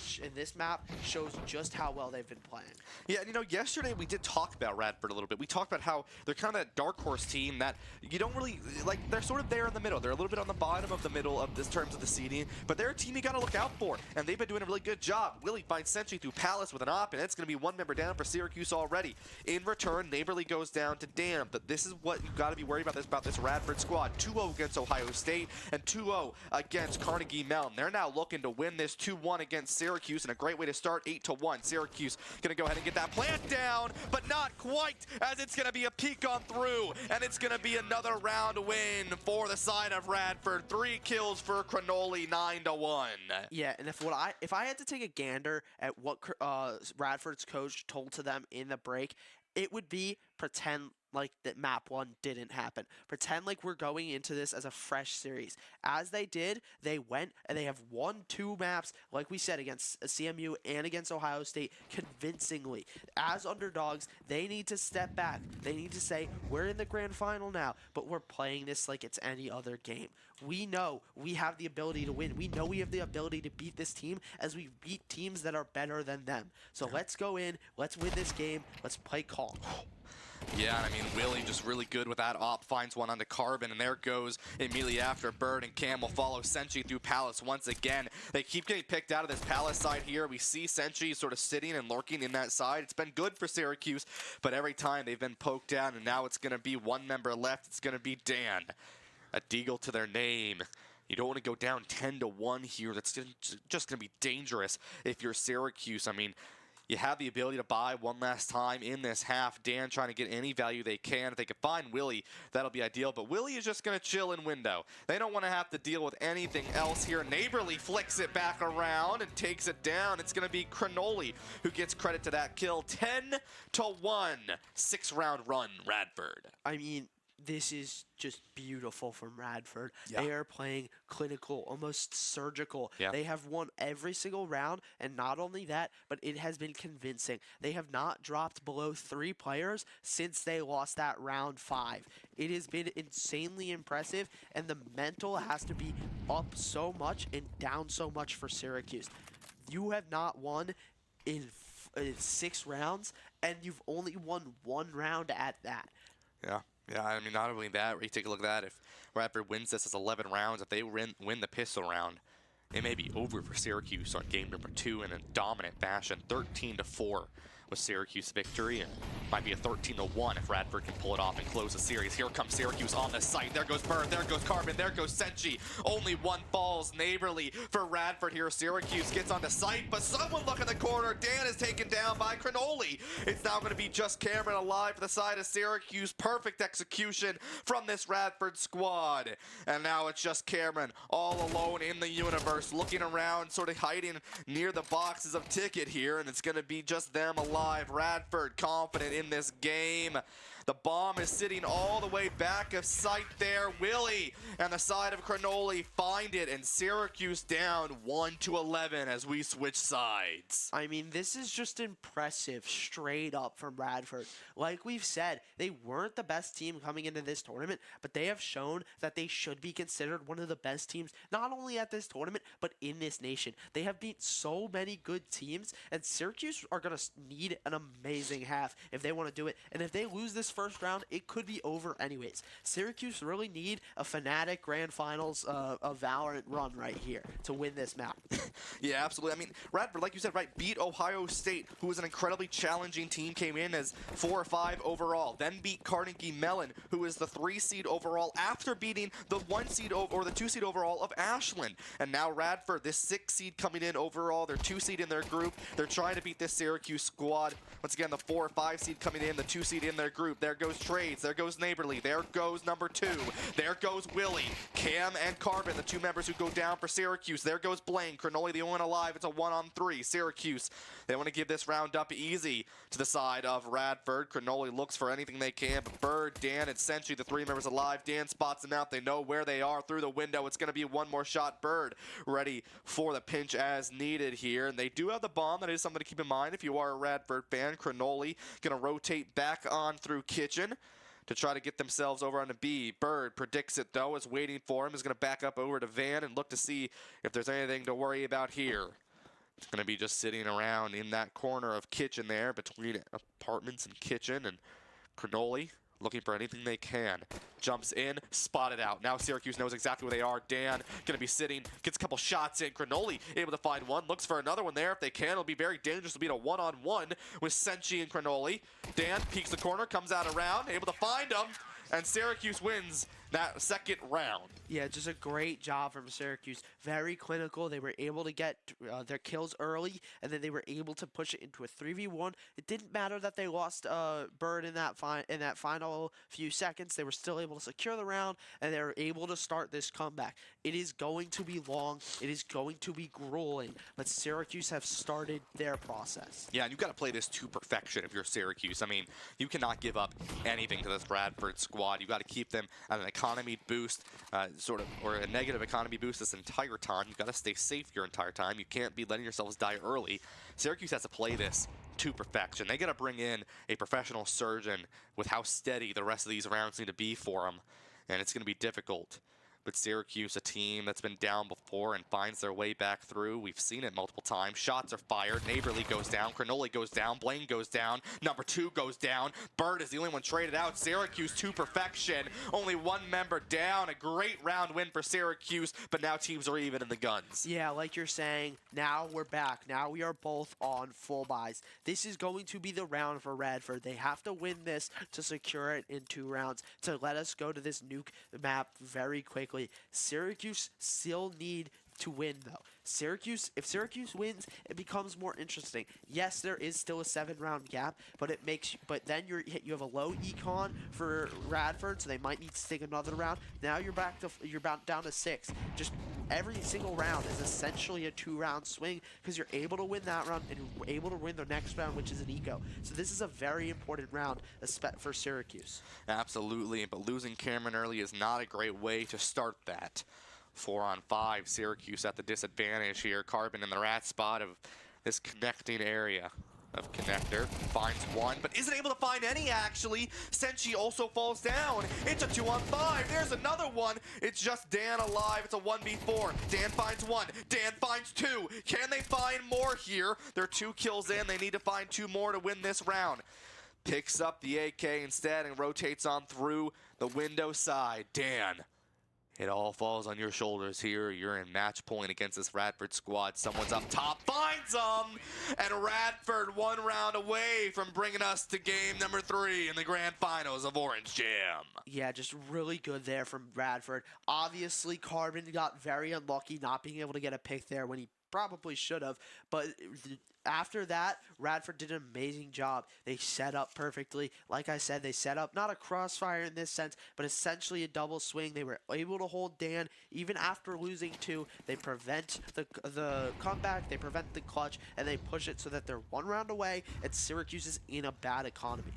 Speaker 2: shows just how well they've been playing.
Speaker 1: Yeah, yesterday we did talk about Radford a little bit. We talked about how they're kind of that dark horse team that you don't really, they're sort of there in the middle. They're a little bit on the bottom of the middle of this terms of the seeding, but they're a team you got to look out for, and they've been doing a really good job. Willie finds Sentry through Palace with an op, and it's going to be 1 member down for Syracuse already. In return, Neighborly goes down to Dan, but this is what you got to be worried about this Radford squad. 2-0 against Ohio State and 2-0 against Carnegie Mellon. They're now looking to win this 2-1 against Syracuse, and a great way to start, 8-1. Syracuse going to go ahead and get that plant down, but not quite, as it's going to be a peek on through, and it's going to be another round win for the side of Radford. 3 kills for Cronoli, 9-1.
Speaker 2: Yeah, and if I had to take a gander at what Radford's coach told to them in the break, it would be pretend like that map 1 didn't happen. Pretend like we're going into this as a fresh series. As they did, they went and they have won 2 maps, like we said, against CMU and against Ohio State convincingly. As underdogs, they need to step back. They need to say, we're in the grand final now, but we're playing this like it's any other game. We know we have the ability to win. We know we have the ability to beat this team as we beat teams that are better than them. So let's go in, let's win this game, let's play calm.
Speaker 1: Yeah, Willie just really good with that op, finds one onto Carbon, and there goes immediately after Bird, and Cam will follow Senchi through Palace once again. They keep getting picked out of this Palace side here. We see Senchi sort of sitting and lurking in that side. It's been good for Syracuse, but every time they've been poked down, and now it's going to be 1 member left. It's going to be Dan. A Deagle to their name. You don't want to go down 10-1 here. That's just going to be dangerous if you're Syracuse. You have the ability to buy one last time in this half. Dan trying to get any value they can. If they can find Willie, that'll be ideal. But Willie is just going to chill in window. They don't want to have to deal with anything else here. Neighborly flicks it back around and takes it down. It's going to be Cronoli who gets credit to that kill. 10-1. 6-round run, Radford.
Speaker 2: I mean, this is just beautiful from Radford.
Speaker 1: Yeah.
Speaker 2: They are playing clinical, almost surgical.
Speaker 1: Yeah.
Speaker 2: They have won every single round, and not only that, but it has been convincing. They have not dropped below 3 players since they lost that round 5. It has been insanely impressive, and the mental has to be up so much and down so much for Syracuse. You have not won in 6 rounds, and you've only won 1 round at that.
Speaker 1: Yeah. Yeah, I mean, not only that, you take a look at that. If Radford wins this as 11 rounds, if they win the pistol round, it may be over for Syracuse on game number 2 in a dominant fashion. 13-4 was Syracuse victory, and might be a 13-1 if Radford can pull it off and close the series. Here comes Syracuse on the site. There goes Bird, there goes Carbon, there goes Senchi. Only 1 falls. Neighborly for Radford here. Syracuse gets on the site, but someone look in the corner. Dan is taken down by Cronoli. It's now going to be just Cameron alive for the side of Syracuse. Perfect execution from this Radford squad. And now it's just Cameron all alone in the universe, looking around, sort of hiding near the boxes of ticket here, and it's going to be just them alive. Radford confident in this game. The bomb is sitting all the way back of sight there. Willie and the side of Cronoli find it, and Syracuse down 1-11 as we switch sides.
Speaker 2: I mean, this is just impressive straight up from Radford. Like we've said, they weren't the best team coming into this tournament, but they have shown that they should be considered one of the best teams, not only at this tournament, but in this nation. They have beat so many good teams, and Syracuse are going to need an amazing half if they want to do it. And if they lose this first round, it could be over anyways. Syracuse really need a Fnatic Grand Finals of Valorant run right here to win this map.
Speaker 1: Yeah, absolutely. I mean, Radford, like you said, right, beat Ohio State, who was an incredibly challenging team, came in as 4 or 5 overall, then beat Carnegie Mellon, who is the 3 seed overall after beating the 1 seed or the 2 seed overall of Ashland. And now Radford, this 6 seed coming in overall, they're 2 seed in their group. They're trying to beat this Syracuse squad. Once again, the 4 or 5 seed coming in, the 2 seed in their group. There goes Trades, there goes Neighborly, there goes number 2, there goes Willie, Cam and Carbon, the 2 members who go down for Syracuse. There goes Blaine, Cronoli the only one alive. It's a 1-on-3. Syracuse, they want to give this round up easy to the side of Radford. Cronoli looks for anything they can, but Bird, Dan, and Senchi, the 3 members alive. Dan spots them out. They know where they are through the window. It's going to be 1 more shot. Bird ready for the pinch as needed here, and they do have the bomb. That is something to keep in mind if you are a Radford fan. Cronoli going to rotate back on through Kitchen to try to get themselves over on the B. Bird predicts it, though, is waiting for him, is going to back up over to Van and look to see if there's anything to worry about here. It's going to be just sitting around in that corner of Kitchen there between apartments and Kitchen, and Cronoli looking for anything they can. Jumps in, spotted out. Now Syracuse knows exactly where they are. Dan going to be sitting, gets a couple shots in. Cronoli able to find one, looks for another one there. If they can, it'll be very dangerous to beat a 1-on-1 with Senchi and Cronoli. Dan peeks the corner, comes out around, able to find him, and Syracuse wins that second round.
Speaker 2: Yeah, just a great job from Syracuse. Very clinical. They were able to get their kills early, and then they were able to push it into a 3v1. It didn't matter that they lost Bird in that final few seconds. They were still able to secure the round, and they were able to start this comeback. It is going to be long. It is going to be grueling, but Syracuse have started their process.
Speaker 1: Yeah, and you've got to play this to perfection if you're Syracuse. I mean, you cannot give up anything to this Bradford squad. You've got to keep them at an economy boost, or a negative economy boost this entire time. You've got to stay safe your entire time. You can't be letting yourselves die early. Syracuse has to play this to perfection. They got to bring in a professional surgeon with how steady the rest of these rounds need to be for them, and it's going to be difficult. But Syracuse, a team that's been down before and finds their way back through. We've seen it multiple times. Shots are fired. Neighborly goes down. Cronoli goes down. Blaine goes down. Number 2 goes down. Bird is the only one traded out. Syracuse to perfection. Only 1 member down. A great round win for Syracuse, but now teams are even in the guns.
Speaker 2: Yeah, like you're saying, now we're back. Now we are both on full buys. This is going to be the round for Radford. They have to win this to secure it in 2 rounds, to let us go to this nuke map very quickly. Syracuse still need to win, though. If Syracuse wins, it becomes more interesting. Yes, there is still a 7-round gap, but then you have a low econ for Radford, so they might need to take another round. Now you're down to 6. Just every single round is essentially a 2-round swing because you're able to win that round and you're able to win the next round, which is an eco. So this is a very important round for Syracuse.
Speaker 1: Absolutely, but losing Cameron early is not a great way to start that. 4-on-5, Syracuse at the disadvantage here. Carbon in the rat spot of this connecting area of connector. Finds one, but isn't able to find any, actually. Senshi also falls down. It's a 2-on-5. There's another one. It's just Dan alive. It's a 1v4. Dan finds one. Dan finds two. Can they find more here? They're 2 kills in. They need to find 2 more to win this round. Picks up the AK instead and rotates on through the window side. Dan, it all falls on your shoulders here. You're in match point against this Radford squad. Someone's up top, finds them! And Radford 1 round away from bringing us to game number 3 in the grand finals of Orange Jam.
Speaker 2: Yeah, just really good there from Radford. Obviously, Carbon got very unlucky not being able to get a pick there when he probably should have, but after that, Radford did an amazing job. They set up perfectly. Like I said, they set up not a crossfire in this sense, but essentially a double swing. They were able to hold Dan even after losing 2. They prevent the comeback, they prevent the clutch, and they push it so that they're 1 round away, and Syracuse is in a bad economy.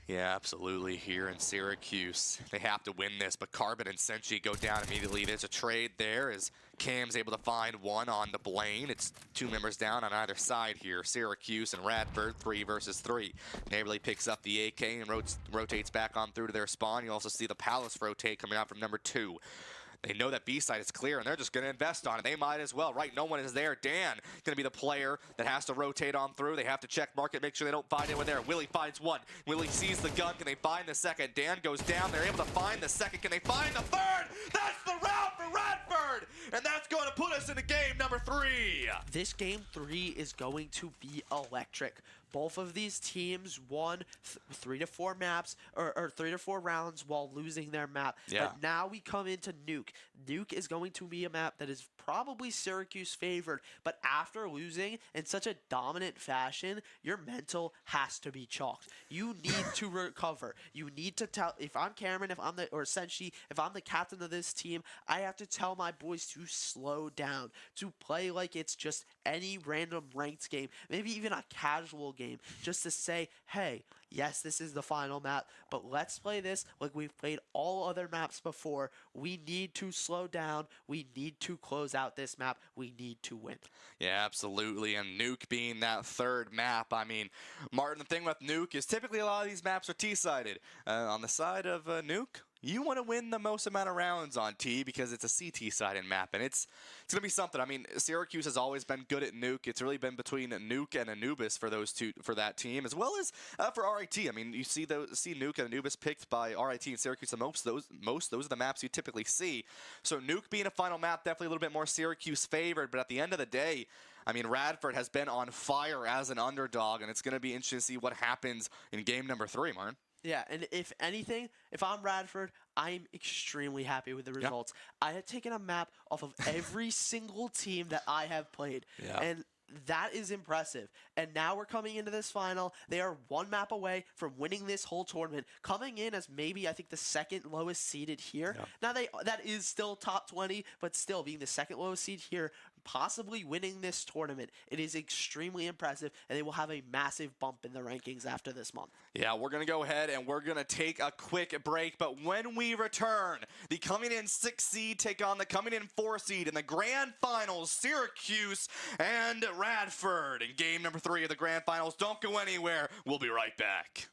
Speaker 1: Yeah, absolutely. Here in Syracuse, they have to win this, but Carbon and Senshi go down immediately. There's a trade there as Cam's able to find one on the Blaine. It's 2 members down on either side here. Syracuse and Radford, 3 versus 3. Neighborly picks up the AK and rotates back on through to their spawn. You also see the Palace rotate coming out from number 2. They know that B side is clear, and they're just going to invest on it. They might as well, right? No one is there. Dan going to be the player that has to rotate on through. They have to check market, make sure they don't find anyone there. Willie finds one. Willie sees the gun. Can they find the second? Dan goes down. They're able to find the second. Can they find the third? That's the round for Radford! And that's going to put us into game number 3.
Speaker 2: This game 3 is going to be electric. Both of these teams won 3 to 4 maps or 3 to 4 rounds while losing their map.
Speaker 1: Yeah.
Speaker 2: But now we come into Nuke. Nuke is going to be a map that is probably Syracuse favored, but after losing in such a dominant fashion, your mental has to be chalked. You need to recover. You need to tell, if I'm Cameron, or Senshi, if I'm the captain of this team, I have to tell my boys to slow down, to play like it's just any random ranked game, maybe even a casual game, just to say, hey, yes, this is the final map, but let's play this like we've played all other maps before. We need to slow down. We need to close out this map. We need to win.
Speaker 1: Yeah, absolutely. And Nuke being that 3rd map, I mean, Martin, the thing with Nuke is typically a lot of these maps are T-sided. On the side of Nuke, you want to win the most amount of rounds on T because it's a CT-sided map, and it's going to be something. I mean, Syracuse has always been good at Nuke. It's really been between Nuke and Anubis for that team, as well as for RIT. I mean, you see Nuke and Anubis picked by RIT and Syracuse the most. Those are the maps you typically see. So Nuke being a final map, definitely a little bit more Syracuse favored, but at the end of the day, I mean, Radford has been on fire as an underdog, and it's going to be interesting to see what happens in game number 3, Martin.
Speaker 2: Yeah, and if anything, if I'm Radford, I'm extremely happy with the results. I had taken a map off of every single team that I have played, and that is impressive. And now we're coming into this final. They are 1 map away from winning this whole tournament, coming in as maybe, I think, the 2nd lowest seeded here. Now, that is still top 20, but still being the 2nd lowest seed here, possibly winning this tournament. It is extremely impressive, and they will have a massive bump in the rankings after this month.
Speaker 1: Yeah, we're going to go ahead and we're going to take a quick break, but when we return, the coming in 6 seed take on the coming in 4 seed in the grand finals, Syracuse and Radford in game number 3 of the grand finals. Don't go anywhere. We'll be right back.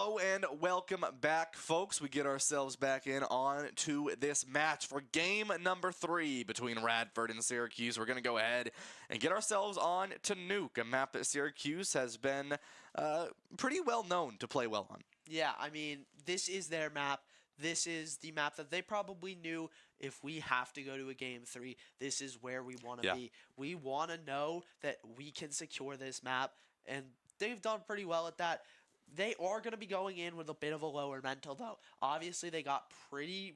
Speaker 1: Hello and welcome back, folks. We get ourselves back in on to this match for game number 3 between Radford and Syracuse. We're going to go ahead and get ourselves on to Nuke, a map that Syracuse has been pretty well known to play well on.
Speaker 2: Yeah, I mean, this is their map. This is the map that they probably knew if we have to go to a game 3, this is where we want to be. We want to know that we can secure this map, and they've done pretty well at that. They are going to be going in with a bit of a lower mental, though. Obviously, they got pretty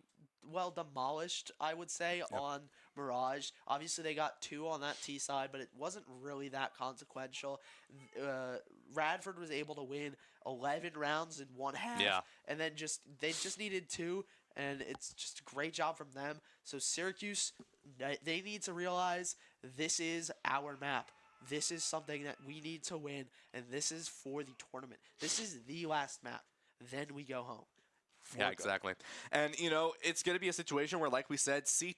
Speaker 2: well demolished, I would say, on Mirage. Obviously, they got 2 on that T side, but it wasn't really that consequential. Radford was able to win 11 rounds in one half, and then they just needed 2, and it's just a great job from them. So Syracuse, they need to realize this is our map. This is something that we need to win, and this is for the tournament. This is the last map. Then we go home.
Speaker 1: Yeah, exactly. And, you know, it's going to be a situation where, like we said, this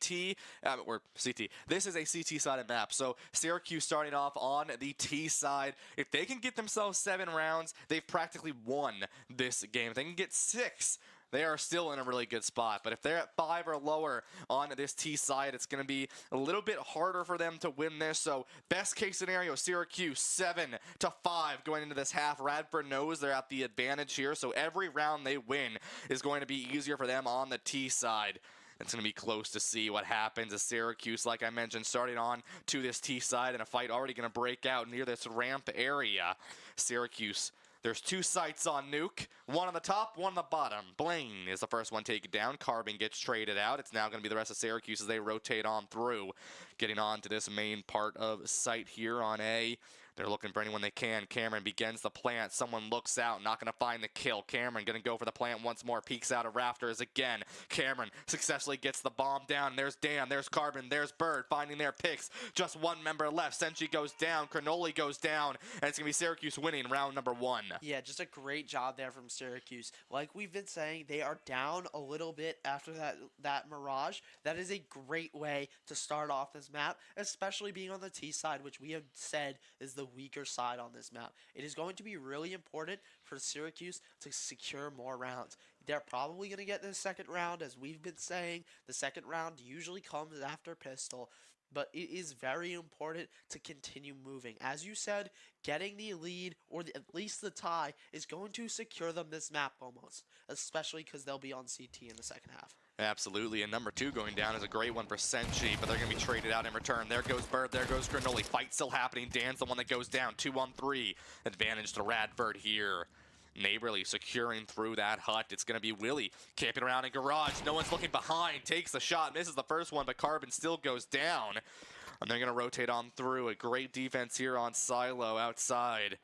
Speaker 1: is a CT-sided map. So Syracuse starting off on the T side. If they can get themselves 7 rounds, they've practically won this game. If they can get 6, they are still in a really good spot. But if they're at 5 or lower on this T side, it's going to be a little bit harder for them to win this. So best case scenario, Syracuse 7-5 going into this half. Radford knows they're at the advantage here. So every round they win is going to be easier for them on the T side. It's going to be close to see what happens as Syracuse, like I mentioned, starting on to this T side, and a fight already going to break out near this ramp area. Syracuse, there's 2 sites on Nuke, one on the top, one on the bottom. Blaine is the first one taken down. Carbon gets traded out. It's now going to be the rest of Syracuse as they rotate on through, getting on to this main part of site here on A. They're looking for anyone they can. Cameron begins the plant. Someone looks out, not going to find the kill. Cameron going to go for the plant once more. Peeks out of rafters again. Cameron successfully gets the bomb down. There's Dan. There's Carbon. There's Bird finding their picks. Just 1 member left. Senshi goes down. Cronoli goes down. And it's going to be Syracuse winning round number 1.
Speaker 2: Yeah, just a great job there from Syracuse. Like we've been saying, they are down a little bit after that Mirage. That is a great way to start off this map, especially being on the T side, which we have said is the weaker side on this map. It is going to be really important for Syracuse to secure more rounds. They're probably going to get the second round, as we've been saying. The second round usually comes after pistol, but it is very important to continue moving. As you said, getting the lead, or at least the tie, is going to secure them this map almost, especially because they'll be on CT in the second half.
Speaker 1: Absolutely, and number 2 going down is a great one for Senshi, but they're going to be traded out in return. There goes Bird, there goes Granoli. Fight still happening. Dan's the one that goes down. 2-on-3. Advantage to Radford here. Neighborly securing through that hut. It's going to be Willie camping around in garage. No one's looking behind. Takes the shot. Misses the first one, but Carbon still goes down. And they're going to rotate on through. A great defense here on Silo outside.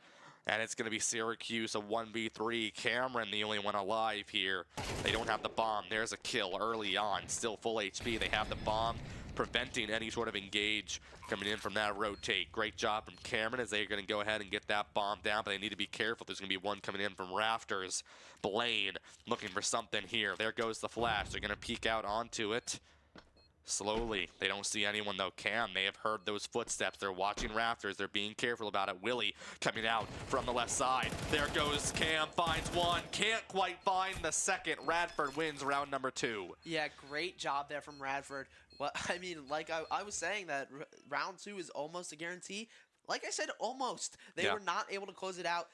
Speaker 1: And it's going to be Syracuse, a 1v3. Cameron, the only one alive here. They don't have the bomb. There's a kill early on. Still full HP. They have the bomb, preventing any sort of engage coming in from that rotate. Great job from Cameron as they're going to go ahead and get that bomb down, but they need to be careful. There's going to be one coming in from rafters. Blaine looking for something here. There goes the flash. They're going to peek out onto it. Slowly. They don't see anyone, though. Cam, they have heard those footsteps. They're watching rafters. They're being careful about it. Willie coming out from the left side. There goes Cam. Finds one. Can't quite find the second. Radford wins round number 2.
Speaker 2: Yeah, great job there from Radford. Well, I mean, like I was saying that round 2 is almost a guarantee. Like I said, almost. They were not able to close it out.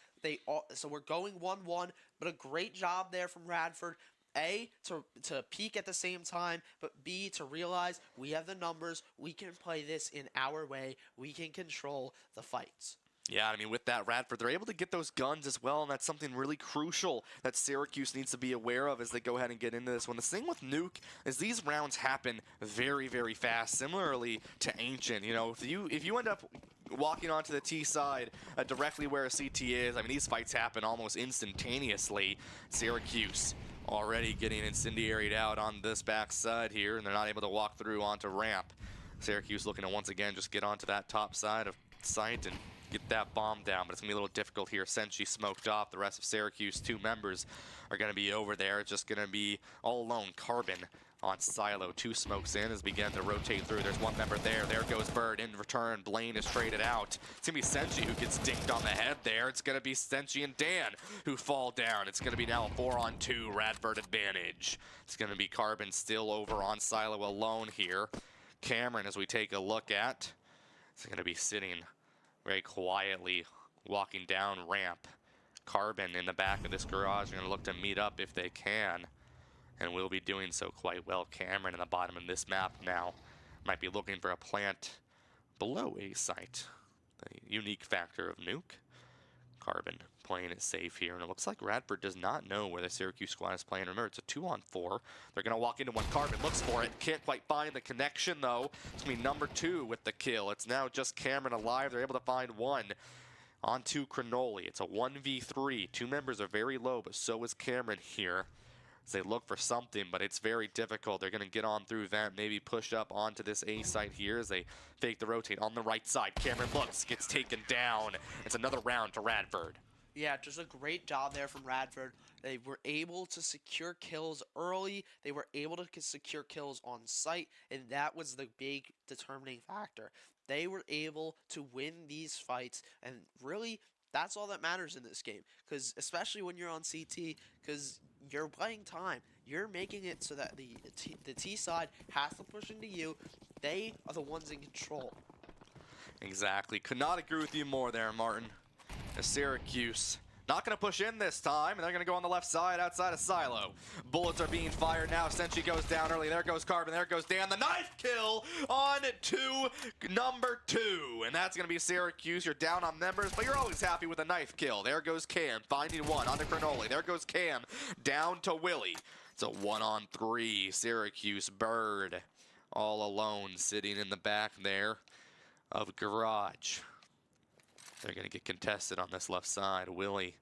Speaker 2: So we're going 1-1, but a great job there from Radford. A, to peak at the same time, but B, to realize we have the numbers, we can play this in our way, we can control the fights.
Speaker 1: Yeah, I mean, with that Radford, they're able to get those guns as well, and that's something really crucial that Syracuse needs to be aware of as they go ahead and get into this one. The thing with Nuke is these rounds happen very, very fast, similarly to Ancient. You know, if you end up walking onto the T side directly where a CT is, I mean, these fights happen almost instantaneously. Syracuse already getting incendiaried out on this backside here, and they're not able to walk through onto ramp. Syracuse looking to once again just get onto that top side of site and get that bomb down, but it's going to be a little difficult here. Senshi smoked off. The rest of Syracuse, 2 members, are going to be over there. It's just going to be all alone. Carbon on Silo. 2 smokes in as begin to rotate through. There's 1 member there. There goes Bird. In return, Blaine is traded out. It's going to be Senshi who gets dinked on the head there. It's going to be Senshi and Dan who fall down. It's going to be now a 4-on-2 Radford advantage. It's going to be Carbon still over on Silo alone here. Cameron, as we take a look at, is going to be sitting very quietly, walking down ramp. Carbon in the back of this garage are going to look to meet up if they can, and will be doing so quite well. Cameron in the bottom of this map now might be looking for a plant below A site. The unique factor of nuke. Carbon playing it safe here, and it looks like Radford does not know where the Syracuse squad is playing. Remember, it's a 2-on-4. They're going to walk into one. Carbon looks for it. Can't quite find the connection, though. It's going to be number 2 with the kill. It's now just Cameron alive. They're able to find 1. Onto Cronoli. It's a 1v3. 2 members are very low, but so is Cameron here. As they look for something, but it's very difficult. They're going to get on through vent, maybe push up onto this A site here as they fake the rotate on the right side. Cameron looks, gets taken down. It's another round to Radford.
Speaker 2: Yeah, just a great job there from Radford. They were able to secure kills early. They were able to secure kills on site, and that was the big determining factor. They were able to win these fights, and really, that's all that matters in this game. Because especially when you're on CT, because you're playing time. You're making it so that the T side has to push into you. They are the ones in control.
Speaker 1: Exactly. Could not agree with you more there, Martin. Syracuse not going to push in this time, and they're going to go on the left side outside of Silo. Bullets are being fired now. Senshi goes down early. There goes Carbon. There goes Dan. The knife kill on to number 2. And that's going to be Syracuse. You're down on members, but you're always happy with a knife kill. There goes Cam, finding 1 onto Cronoli. There goes Cam, down to Willie. It's a 1-on-3. Syracuse Bird all alone sitting in the back there of Garage. They're going to get contested on this left side. Willie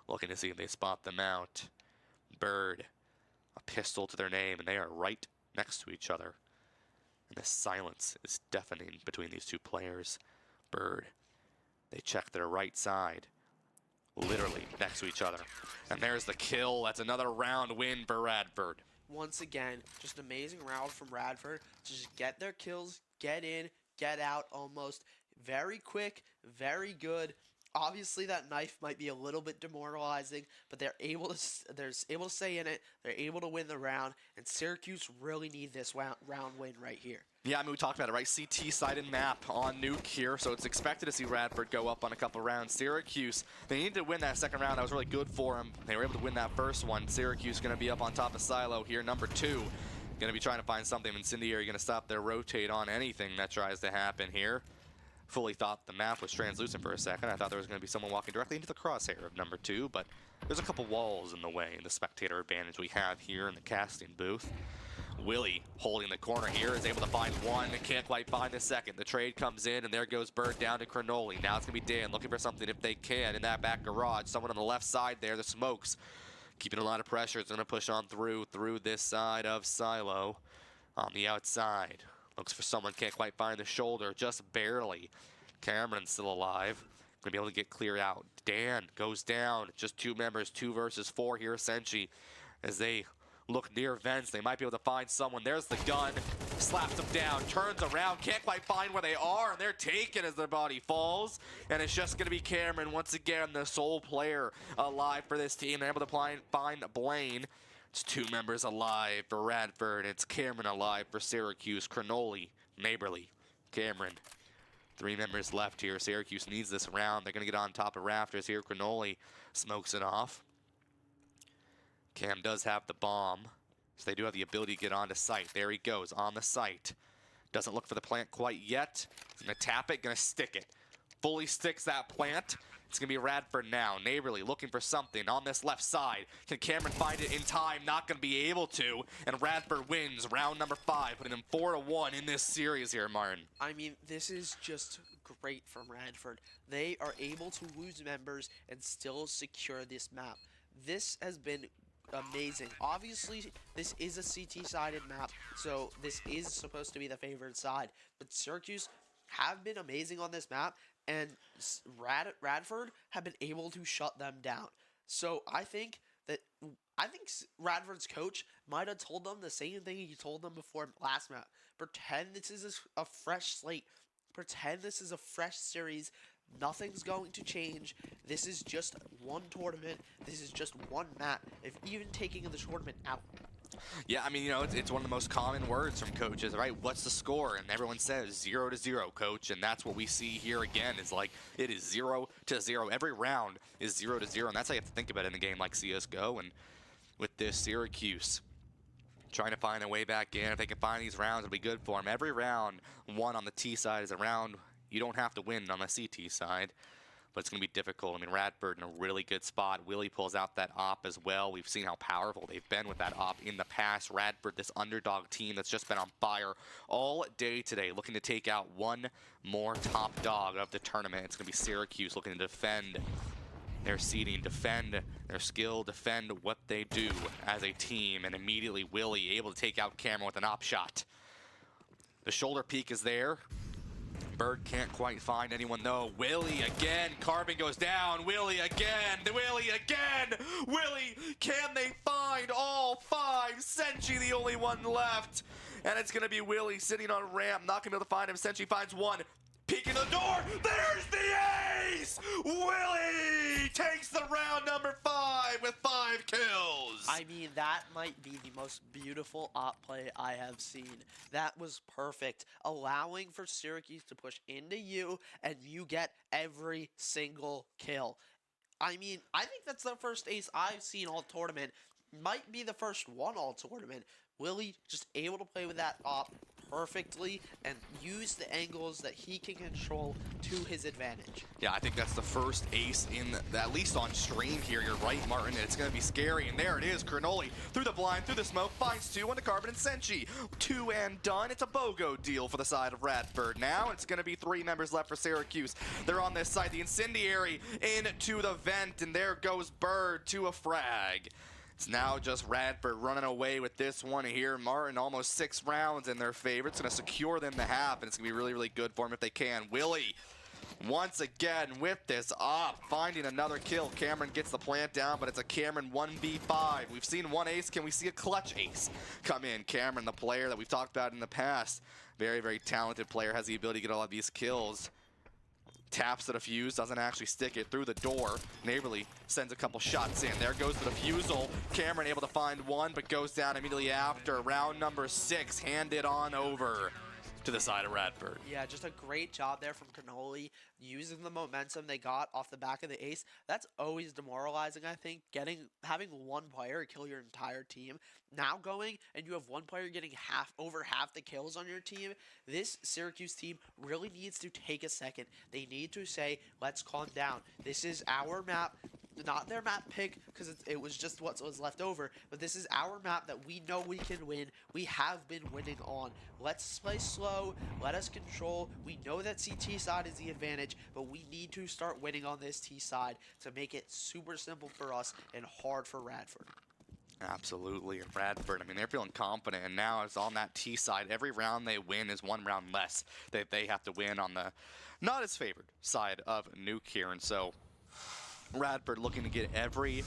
Speaker 1: looking to see if they spot them out. Bird, a pistol to their name, and they are right next to each other. And the silence is deafening between these 2 players. Bird, they check their right side, literally next to each other. And there's the kill. That's another round win for Radford.
Speaker 2: Once again, just an amazing round from Radford to just get their kills, get in, get out almost. Very quick, very good. Obviously, that knife might be a little bit demoralizing, but they're able to stay in it. They're able to win the round, and Syracuse really need this round win right here.
Speaker 1: Yeah, I mean, we talked about it, right? CT-sided map on Nuke here, so it's expected to see Radford go up on a couple rounds. Syracuse, they needed to win that second round. That was really good for them. They were able to win that first one. Syracuse going to be up on top of Silo here, number 2. Going to be trying to find something. Incendiary going to stop their rotate on anything that tries to happen here. Fully thought the map was translucent for a second. I thought there was going to be someone walking directly into the crosshair of number 2, but there's a couple walls in the way, and the spectator advantage we have here in the casting booth. Willie, holding the corner here, is able to find 1 and can't quite find the second. The trade comes in, and there goes Bird down to Cronoli. Now it's going to be Dan looking for something if they can in that back garage. Someone on the left side there, the smokes, keeping a lot of pressure. It's going to push on through this side of Silo on the outside. Looks for someone, can't quite find the shoulder, just barely. Cameron's still alive. Gonna be able to get clear out. Dan goes down. Just 2 members, 2 versus 4 here, Senshi. As they look near vents, they might be able to find someone. There's the gun. Slaps them down, turns around, can't quite find where they are, and they're taken as their body falls. And it's just gonna be Cameron, once again, the sole player alive for this team. They're able to find Blaine. It's 2 members alive for Radford. It's Cameron alive for Syracuse. Cronoli, Neighborly, Cameron. 3 members left here. Syracuse needs this round. They're going to get on top of rafters here. Cronoli smokes it off. Cam does have the bomb, so they do have the ability to get onto site. There he goes, on the site. Doesn't look for the plant quite yet. He's going to tap it, going to stick it. Fully sticks that plant. It's going to be Radford now. Neighborly looking for something on this left side. Can Cameron find it in time? Not going to be able to. And Radford wins round number 5, putting them 4-1 in this series here, Martin.
Speaker 2: I mean, this is just great from Radford. They are able to lose members and still secure this map. This has been amazing. Obviously, this is a CT-sided map, so this is supposed to be the favored side. But Syracuse have been amazing on this map. and Radford have been able to shut them down. So I think Radford's coach might have told them the same thing he told them before last match. Pretend this is a fresh slate. Pretend this is a fresh series. Nothing's going to change. This is just one tournament. This is just one map. If even taking the tournament out.
Speaker 1: Yeah, I mean, it's one of the most common words from coaches, right? What's the score? And everyone says 0-0, coach. And that's what we see here again. Is like it is 0-0. Every round is 0-0, and that's how you have to think about it in a game like CS:GO. And with this, Syracuse trying to find a way back in. If they can find these rounds, it'll be good for them. Every round won on the T side is a round you don't have to win on the CT side. But it's going to be difficult. I mean, Radford in a really good spot. Willie pulls out that op as well. We've seen how powerful they've been with that op in the past. Radford, this underdog team that's just been on fire all day today, looking to take out one more top dog of the tournament. It's going to be Syracuse looking to defend their seeding, defend their skill, defend what they do as a team. And immediately Willie able to take out Cameron with an op shot. The shoulder peek is there. Bird can't quite find anyone though. Willie again. Carbon goes down. Willie again. Willie again. Willie, can they find all five? Senchi the only one left. And it's going to be Willie sitting on ramp. Not going to be able to find him. Senchi finds one. Peeking the door. There's the ace. Willie takes the round number 5 with 5 kills.
Speaker 2: I mean, that might be the most beautiful op play I have seen. That was perfect, allowing for Syracuse to push into you, and you get every single kill. I mean, I think that's the first ace I've seen all tournament. Might be the first one all tournament. Willie just able to play with that op perfectly and use the angles that he can control to his advantage.
Speaker 1: Yeah, I think that's the first ace at least on stream here. You're right, Martin, and it's going to be scary. And there it is, Cernoli through the blind, through the smoke, finds 2 on the Carbon and Senchi. 2 and done. It's a BOGO deal for the side of Radford. Now it's going to be 3 members left for Syracuse. They're on this side, the Incendiary into the vent, and there goes Bird to a frag. It's now just Radford running away with this one here. Martin, almost 6 rounds in their favor. It's going to secure them the half, and it's going to be really, really good for them if they can. Willie, once again with this op, finding another kill. Cameron gets the plant down, but it's a Cameron 1v5. We've seen one ace. Can we see a clutch ace come in? Cameron, the player that we've talked about in the past. Very, very talented player, has the ability to get all of these kills. Taps the defuse, doesn't actually stick it through the door. Neighborly sends a couple shots in. There goes the defusal. Cameron able to find one, but goes down immediately after. Round number 6, handed on over to the side of Radford.
Speaker 2: Yeah, just a great job there from Cannoli, using the momentum they got off the back of the ace. That's always demoralizing, I think, having one player kill your entire team. Now going and you have one player getting over half the kills on your team. This Syracuse team really needs to take a second. They need to say, let's calm down. This is our map. Not their map pick, because it was just what was left over, but this is our map that we know we can win. We have been winning on. Let's play slow. Let us control. We know that CT side is the advantage, but we need to start winning on this T side to make it super simple for us and hard for Radford.
Speaker 1: Absolutely, and Radford, I mean, they're feeling confident, and now it's on that T side. Every round they win is one round less that they have to win on the not as favored side of Nuke here, and so Radford looking to get every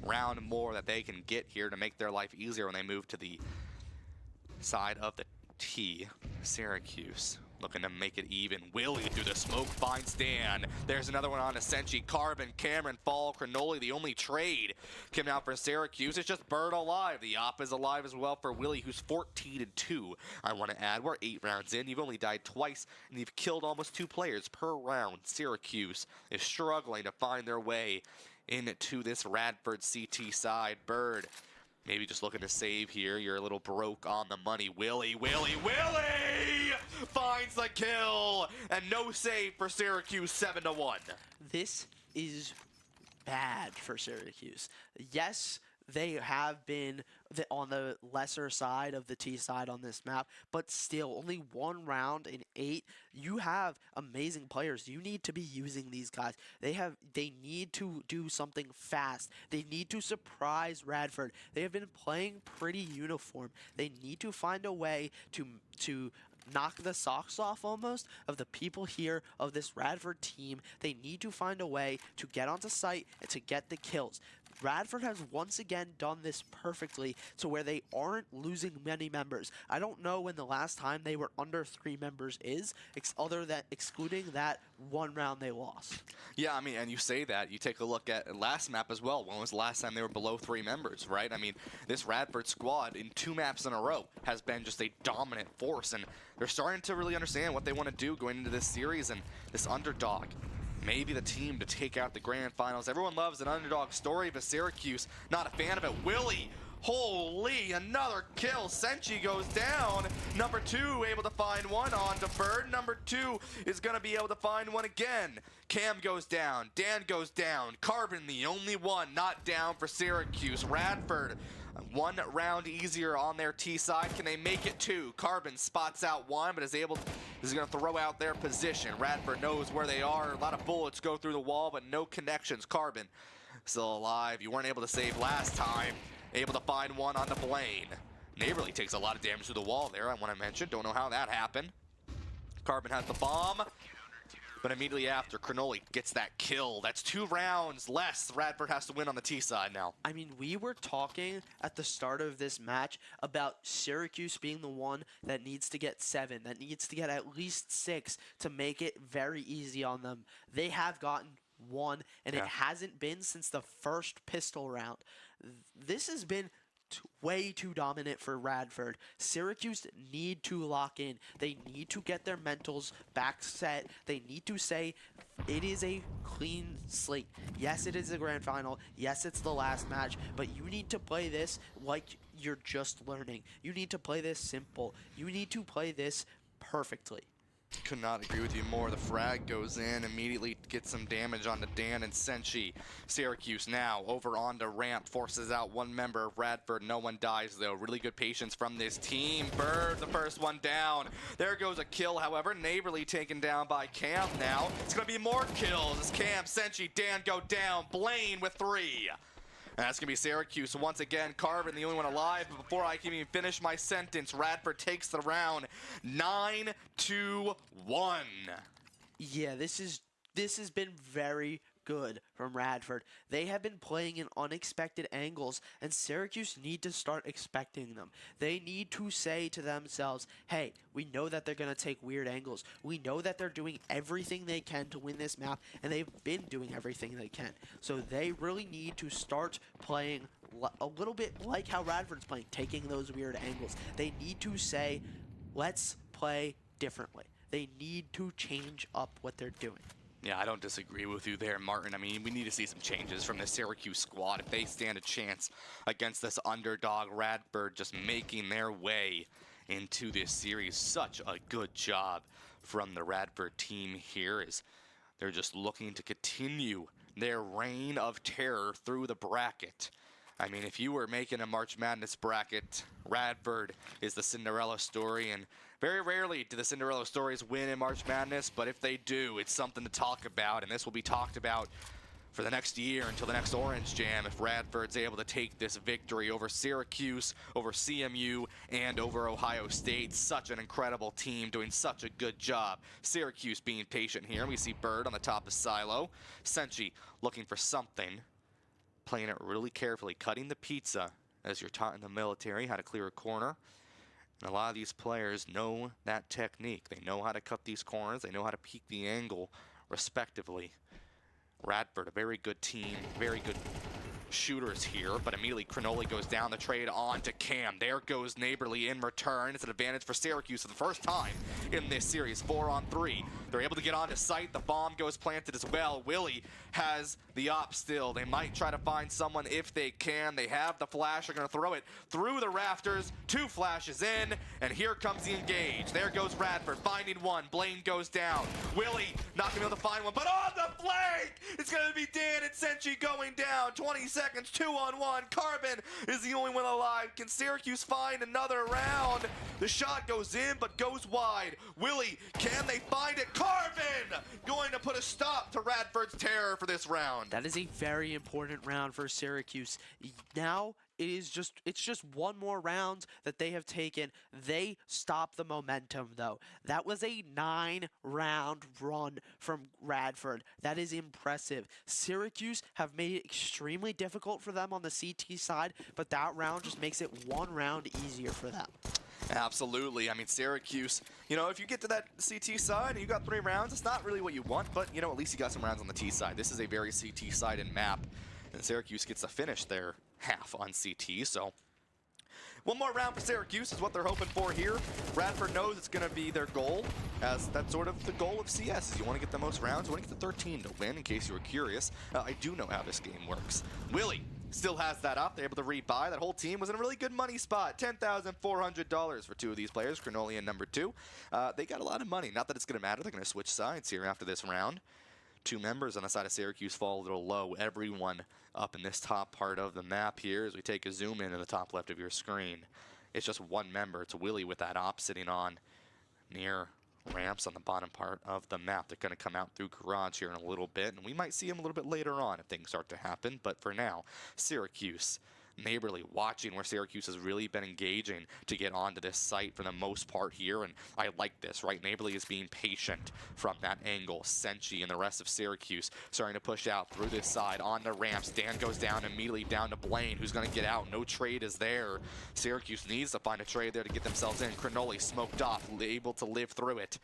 Speaker 1: round more that they can get here to make their life easier when they move to the side of the T. Syracuse looking to make it even. Willie through the smoke finds Dan. There's another one on Senchi. Carbon, Cameron, Fall, Cronoli. The only trade coming out for Syracuse is just Bird alive. The op is alive as well for Willie, who's 14-2. I want to add, we're 8 rounds in. You've only died twice, and you've killed almost 2 players per round. Syracuse is struggling to find their way into this Radford CT side. Bird maybe just looking to save here. You're a little broke on the money. Willie finds the kill, and no save for Syracuse, 7-1.
Speaker 2: This is bad for Syracuse. Yes, they have been on the lesser side of the T side on this map, but still, only 1 round in 8. You have amazing players. You need to be using these guys. They need to do something fast. They need to surprise Radford. They have been playing pretty uniform. They need to find a way to knock the socks off almost of the people here of this Radford team. They need to find a way to get onto site and to get the kills. Radford has once again done this perfectly to where they aren't losing many members. I don't know when the last time they were under 3 members is, other than excluding that one round they lost.
Speaker 1: Yeah, I mean, and you say that, you take a look at last map as well. When was the last time they were below 3 members, right? I mean, this Radford squad in 2 maps in a row has been just a dominant force, and they're starting to really understand what they want to do going into this series, and this underdog. Maybe the team to take out the grand finals. Everyone loves an underdog story, but Syracuse, not a fan of it. Willie, holy, another kill. Senchi goes down. Number 2 able to find one on to Bird. Number 2 is going to be able to find one again. Cam goes down. Dan goes down. Carbon, the only one not down for Syracuse. Radford, 1 round easier on their T side. Can they make it 2? Carbon spots out 1, but is going to throw out their position. Radford knows where they are. A lot of bullets go through the wall, but no connections. Carbon still alive. You weren't able to save last time. Able to find one on the Blaine. Neighborly takes a lot of damage to the wall there, I want to mention. Don't know how that happened. Carbon has the bomb. But immediately after, Cronoli gets that kill. That's 2 rounds less. Radford has to win on the T side now.
Speaker 2: I mean, we were talking at the start of this match about Syracuse being the one that needs to get 7, that needs to get at least 6 to make it very easy on them. They have gotten 1, and it hasn't been since the first pistol round. This has been way too dominant for Radford. Syracuse need to lock in. They need to get their mentals back set. They need to say it is a clean slate. Yes, it is the grand final. Yes, it's the last match, but you need to play this like you're just learning. You need to play this simple. You need to play this perfectly.
Speaker 1: Could not agree with you more. The frag goes in, immediately gets some damage onto Dan and Senchi. Syracuse now over onto ramp, forces out 1 member of Radford. No one dies though. Really good patience from this team. Bird, the first one down. There goes a kill, however. Neighborly taken down by Cam now. It's going to be more kills as Cam, Senchi, Dan go down. Blaine with 3. And that's going to be Syracuse once again. Carbon, the only one alive. But before I can even finish my sentence, Radford takes the round 9-1.
Speaker 2: Yeah, this has been very good from Radford. They have been playing in unexpected angles, and Syracuse need to start expecting them. They need to say to themselves, hey, we know that they're going to take weird angles. We know that they're doing everything they can to win this map, and they've been doing everything they can. So they really need to start playing a little bit like how Radford's playing, taking those weird angles. They need to say, let's play differently. They need to change up what they're doing.
Speaker 1: Yeah, I don't disagree with you there, Martin. I mean, we need to see some changes from the Syracuse squad if they stand a chance against this underdog Radford just making their way into this series. Such a good job from the Radford team here as they're just looking to continue their reign of terror through the bracket. I mean, if you were making a March Madness bracket, Radford is the Cinderella story, and very rarely do the Cinderella stories win in March Madness, but if they do, it's something to talk about, and this will be talked about for the next year until the next Orange Jam if Radford's able to take this victory over Syracuse, over CMU, and over Ohio State. Such an incredible team doing such a good job. Syracuse being patient here. We see Bird on the top of Silo. Senchi looking for something, playing it really carefully, cutting the pizza as you're taught in the military, how to clear a corner. And a lot of these players know that technique. They know how to cut these corners. They know how to peak the angle respectively. Radford, a very good team, very good shooters here, but immediately Cronoli goes down the trade on to Cam. There goes Neighborly in return. It's an advantage for Syracuse for the first time in this series, 4-on-3. They're able to get onto site. The bomb goes planted as well. Willie has the op still. They might try to find someone if they can. They have the flash. They're going to throw it through the rafters. 2 flashes in, and here comes the engage. There goes Radford finding one. Blaine goes down. Willie not going to be able to find one, but on the flank, it's going to be Dan and Senchi going down. 20 seconds, 2-on-1. Carbon is the only one alive. Can Syracuse find another round? The shot goes in, but goes wide. Willie, can they find it? Carbon going to put a stop to Radford's terror for this round.
Speaker 2: That is a very important round for Syracuse. Now it's just one more round that they have taken. They stop the momentum though. That was a 9-round run from Radford. That is impressive. Syracuse have made it extremely difficult for them on the CT side, but that round just makes it one round easier for them.
Speaker 1: Absolutely. I mean, Syracuse, if you get to that CT side and you got 3 rounds, it's not really what you want, but, at least you got some rounds on the T side. This is a very CT-sided map, and Syracuse gets to finish their half on CT, so one more round for Syracuse is what they're hoping for here. Radford knows it's going to be their goal, as that's sort of the goal of CS, is you want to get the most rounds, you want to get to 13 to win, in case you were curious. I do know how this game works. Willie still has that up. They're able to rebuy. That whole team was in a really good money spot. $10,400 for 2 of these players, Cronoli and number 2. They got a lot of money. Not that it's going to matter. They're going to switch sides here after this round. 2 members on the side of Syracuse fall a little low. Everyone up in this top part of the map here as we take a zoom in the top left of your screen. It's just 1 member. It's Willie with that op sitting on near ramps on the bottom part of the map. They're going to come out through garage here in a little bit, and we might see him a little bit later on if things start to happen. But for now, Syracuse, Neighborly watching where Syracuse has really been engaging to get onto this site for the most part here, and I like this, right? Neighborly is being patient from that angle. Senchi and the rest of Syracuse starting to push out through this side on the ramps. Dan goes down immediately down to Blaine, who's going to get out. No trade is there. Syracuse needs to find a trade there to get themselves in. Cronoli smoked off, able to live through it.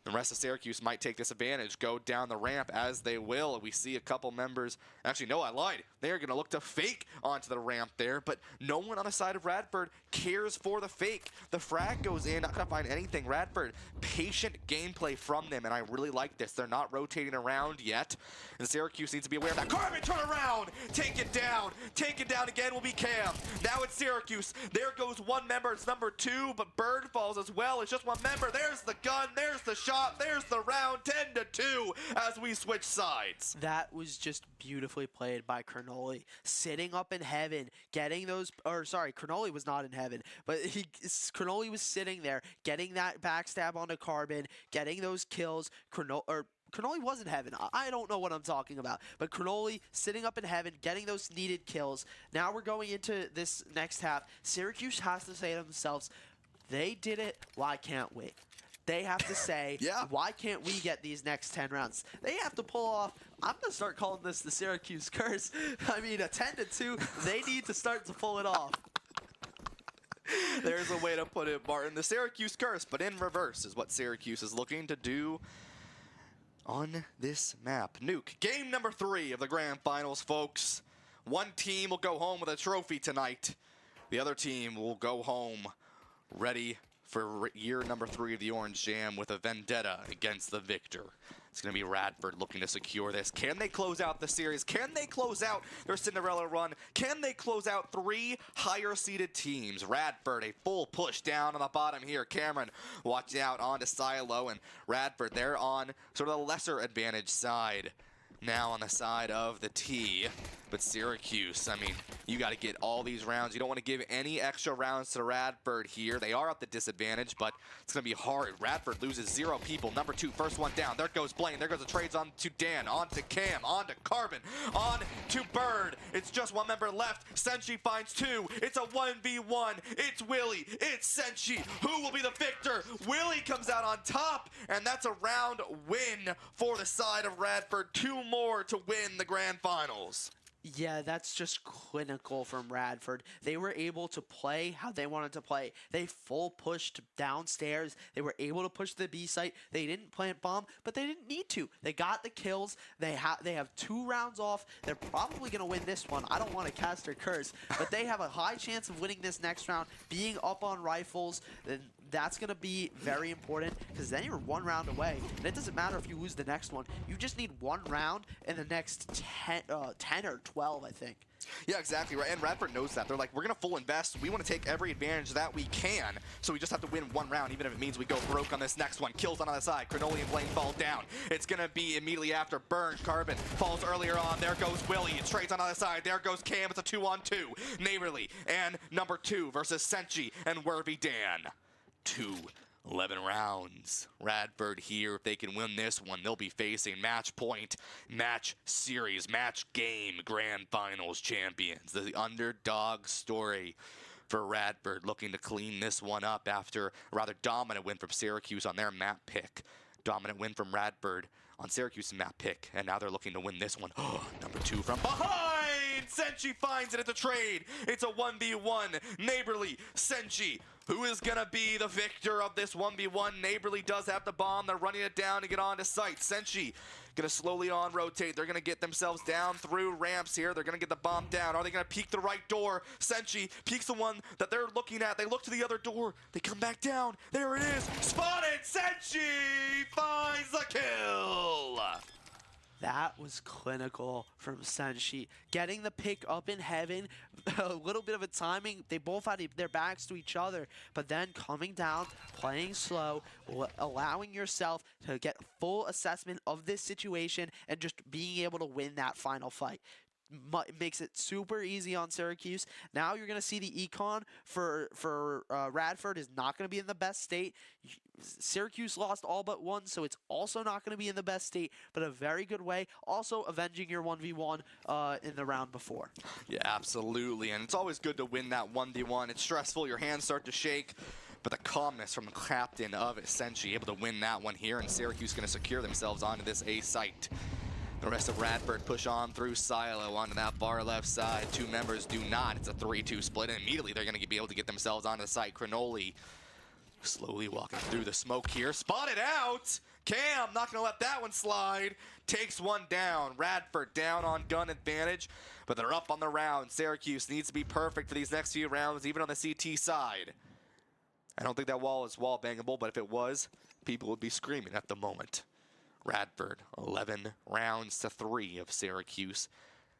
Speaker 1: The rest of Syracuse might take this advantage, go down the ramp as they will. We see a couple members. Actually, no, I lied. They're going to look to fake onto the ramp there, but no one on the side of Radford cares for the fake. The frag goes in, not going to find anything. Radford, patient gameplay from them, and I really like this. They're not rotating around yet, and Syracuse needs to be aware of that. Carbon, turn around! Take it down! Take it down again will be Cam. Now it's Syracuse. There goes 1 member. It's number 2, but Bird falls as well. It's just 1 member. There's the gun. There's the shot. There's the round, 10-2 as we switch sides.
Speaker 2: That was just beautifully played by Cronoli, sitting up in heaven, getting those. Or sorry, Cronoli was not in heaven, but Cronoli was sitting there, getting that backstab onto Carbon, getting those kills. Cronoli was in heaven. I don't know what I'm talking about. But Cronoli sitting up in heaven, getting those needed kills. Now we're going into this next half. Syracuse has to say to themselves, they did it, why can't we? They have to say, why can't we get these next 10 rounds? They have to pull off, I'm going to start calling this the Syracuse curse. I mean, a 10-2, they need to start to pull it off.
Speaker 1: There's a way to put it, Martin. The Syracuse curse, but in reverse is what Syracuse is looking to do on this map. Nuke, game number 3 of the grand finals, folks. 1 team will go home with a trophy tonight. The other team will go home ready for year number 3 of the Orange Jam with a vendetta against the victor. It's going to be Radford looking to secure this. Can they close out the series? Can they close out their Cinderella run? Can they close out 3 higher-seeded teams? Radford, a full push down on the bottom here. Cameron watching out onto Silo, and Radford, they're on sort of the lesser advantage side. Now on the side of the T, but Syracuse, I mean, you got to get all these rounds. You don't want to give any extra rounds to Radford here. They are at the disadvantage, but it's going to be hard. Radford loses 0 people. Number 2, first one down. There goes Blaine. There goes the trades on to Dan, on to Cam, on to Carbon, on to Bird. It's just 1 member left. Senchi finds 2. It's a 1v1. It's Willie. It's Senchi. Who will be the victor? Willie comes out on top, and that's a round win for the side of Radford. 2 more to win the grand finals.
Speaker 2: Yeah, that's just clinical from Radford. They were able to play how they wanted to play. They full pushed downstairs. They were able to push the B site. They didn't plant bomb, but they didn't need to. They got the kills. They have 2 rounds off. They're probably going to win this one. I don't want to cast their curse, but they have a high chance of winning this next round, being up on rifles. Then that's going to be very important, because then you're 1 round away. And it doesn't matter if you lose the next one. You just need 1 round in the next 10 or 12, I think.
Speaker 1: Yeah, exactly right. And Radford knows that. They're like, we're going to full invest. We want to take every advantage that we can. So we just have to win 1 round, even if it means we go broke on this next one. Kills on the side. Cronoli and Blaine fall down. It's going to be immediately after Burn. Carbon falls earlier on. There goes Willie. It trades on the other side. There goes Cam. It's a 2-on-2. Neighborly and number 2 versus Senchi and Worthy Dan. 2 11 rounds. Radford here, if they can win this one, they'll be facing match point, match series, match game, grand finals champions. The underdog story for Radford, looking to clean this one up after a rather dominant win from Syracuse on their map pick. Dominant win from Radford on Syracuse's map pick, and now they're looking to win this one. Number 2 from behind! Senshi finds it at the trade. It's a 1v1. Neighborly, Senshi. Who is going to be the victor of this 1v1? Neighborly does have the bomb. They're running it down to get onto site. Senshi going to slowly on rotate. They're going to get themselves down through ramps here. They're going to get the bomb down. Are they going to peek the right door? Senshi peeks the one that they're looking at. They look to the other door. They come back down. There it is. Spotted. Senshi finds the kill.
Speaker 2: That was clinical from Senshi. Getting the pick up in heaven, a little bit of a timing. They both had their backs to each other, but then coming down, playing slow, allowing yourself to get full assessment of this situation and just being able to win that final fight. Makes it super easy on Syracuse. Now you're going to see the econ for Radford is not going to be in the best state. Syracuse lost all but one, so it's also not going to be in the best state, but a very good way. Also avenging your 1v1 in the round before.
Speaker 1: Yeah, absolutely. And it's always good to win that 1v1. It's stressful. Your hands start to shake. But the calmness from the captain of Senshi, able to win that one here, and Syracuse going to secure themselves onto this A site. The rest of Radford push on through Silo onto that far left side. 2 members do not. It's a 3-2 split, and immediately they're going to be able to get themselves onto the site. Cronoli slowly walking through the smoke here. Spotted out! Cam not going to let that one slide. Takes one down. Radford down on gun advantage, but they're up on the round. Syracuse needs to be perfect for these next few rounds, even on the CT side. I don't think that wall is wall bangable, but if it was, people would be screaming at the moment. Radford, 11 rounds to 3 of Syracuse,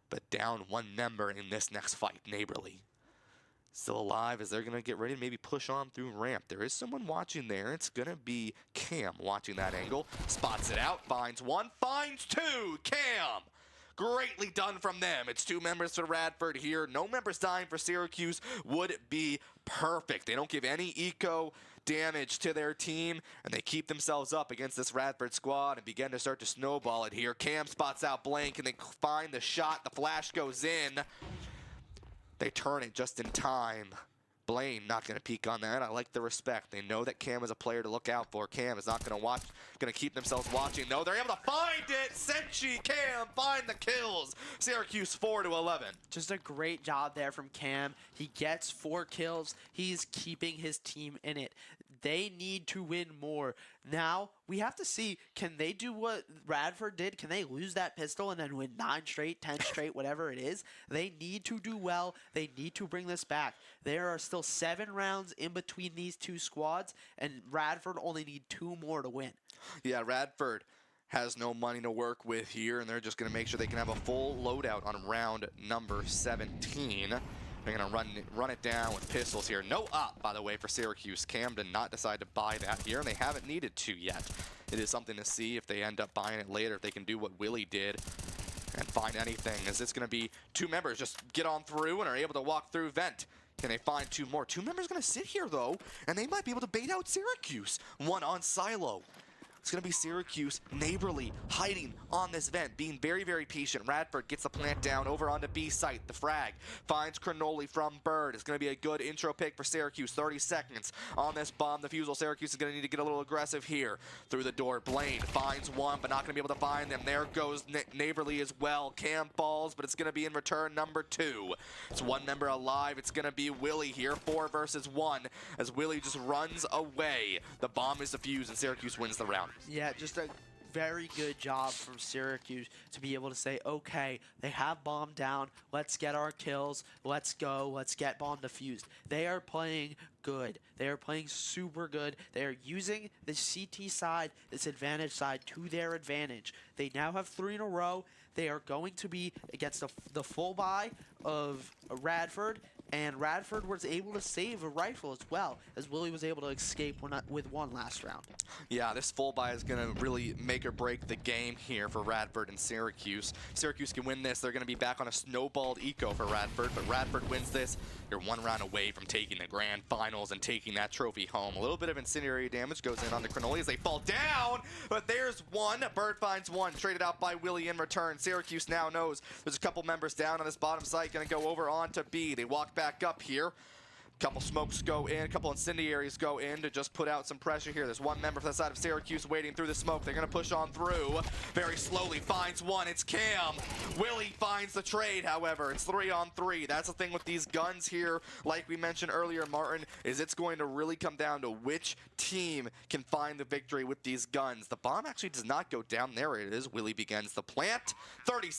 Speaker 1: but down 1 member in this next fight, Neighborly. Still alive as they're going to get ready to maybe push on through ramp. There is someone watching there. It's going to be Cam watching that angle. Spots it out, finds 1, finds 2. Cam! Greatly done from them. It's 2 members for Radford here. No members dying for Syracuse would be perfect. They don't give any eco damage to their team, and they keep themselves up against this Radford squad and begin to start to snowball it here. Cam spots out Blank, and they find the shot. The flash goes in. They turn it just in time. Blaine not going to peek on that. I like the respect. They know that Cam is a player to look out for. Cam is not going to watch, going to keep themselves watching. No, they're able to find it. Senshi, Cam find the kills. Syracuse 4-11.
Speaker 2: Just a great job there from Cam. He gets 4 kills. He's keeping his team in it. They need to win more. Now, we have to see, can they do what Radford did? Can they lose that pistol and then win 9 straight, 10 straight, whatever it is? They need to do well. They need to bring this back. There are still 7 rounds in between these 2 squads, and Radford only need 2 more to win.
Speaker 1: Yeah, Radford has no money to work with here, and they're just going to make sure they can have a full loadout on round number 17. They're going to run it down with pistols here. No up, by the way, for Syracuse. Cam did not decide to buy that here, and they haven't needed to yet. It is something to see if they end up buying it later, if they can do what Willie did and find anything. Is this going to be 2 members just get on through and are able to walk through vent? Can they find 2 more? 2 members going to sit here, though, and they might be able to bait out Syracuse. 1 on Silo. It's going to be Syracuse, Neighborly, hiding on this vent, being very, very patient. Radford gets the plant down over onto B site. The frag finds Cronoli from Bird. It's going to be a good intro pick for Syracuse. 30 seconds on this bomb defusal. Syracuse is going to need to get a little aggressive here. Through the door, Blaine finds 1, but not going to be able to find them. There goes Neighborly as well. Cam falls, but it's going to be in return number 2. It's 1 member alive. It's going to be Willie here, 4 versus 1, as Willie just runs away. The bomb is defused, and Syracuse wins the round.
Speaker 2: Yeah, just a very good job from Syracuse to be able to say, okay, they have bomb down. Let's get our kills. Let's go. Let's get bomb defused. They are playing good. They are playing super good. They are using the CT side, this advantage side, to their advantage. They now have 3 in a row. They are going to be against the full buy of Radford. and Radford was able to save a rifle as well, as Willie was able to escape with one last round.
Speaker 1: Yeah, this full buy is going to really make or break the game here for Radford and Syracuse. Syracuse can win this. They're going to be back on a snowballed eco for Radford, but Radford wins this. You're one round away from taking the grand finals and taking that trophy home. A little bit of incendiary damage goes in on the Cannoli as they fall down, but there's one. Bird finds one, traded out by Willie in return. Syracuse now knows there's a couple members down on this bottom site, going to go over onto B. They walk back up here. Couple smokes go in, a couple incendiaries go in to just put out some pressure here. There's one member from the side of Syracuse waiting through the smoke. They're going to push on through. Very slowly finds one. It's Cam. Willie finds the trade, however. It's 3-on-3. That's the thing with these guns here, like we mentioned earlier, Martin, is it's going to really come down to which team can find the victory with these guns. The bomb actually does not go down. There it is. Willie begins the plant. 40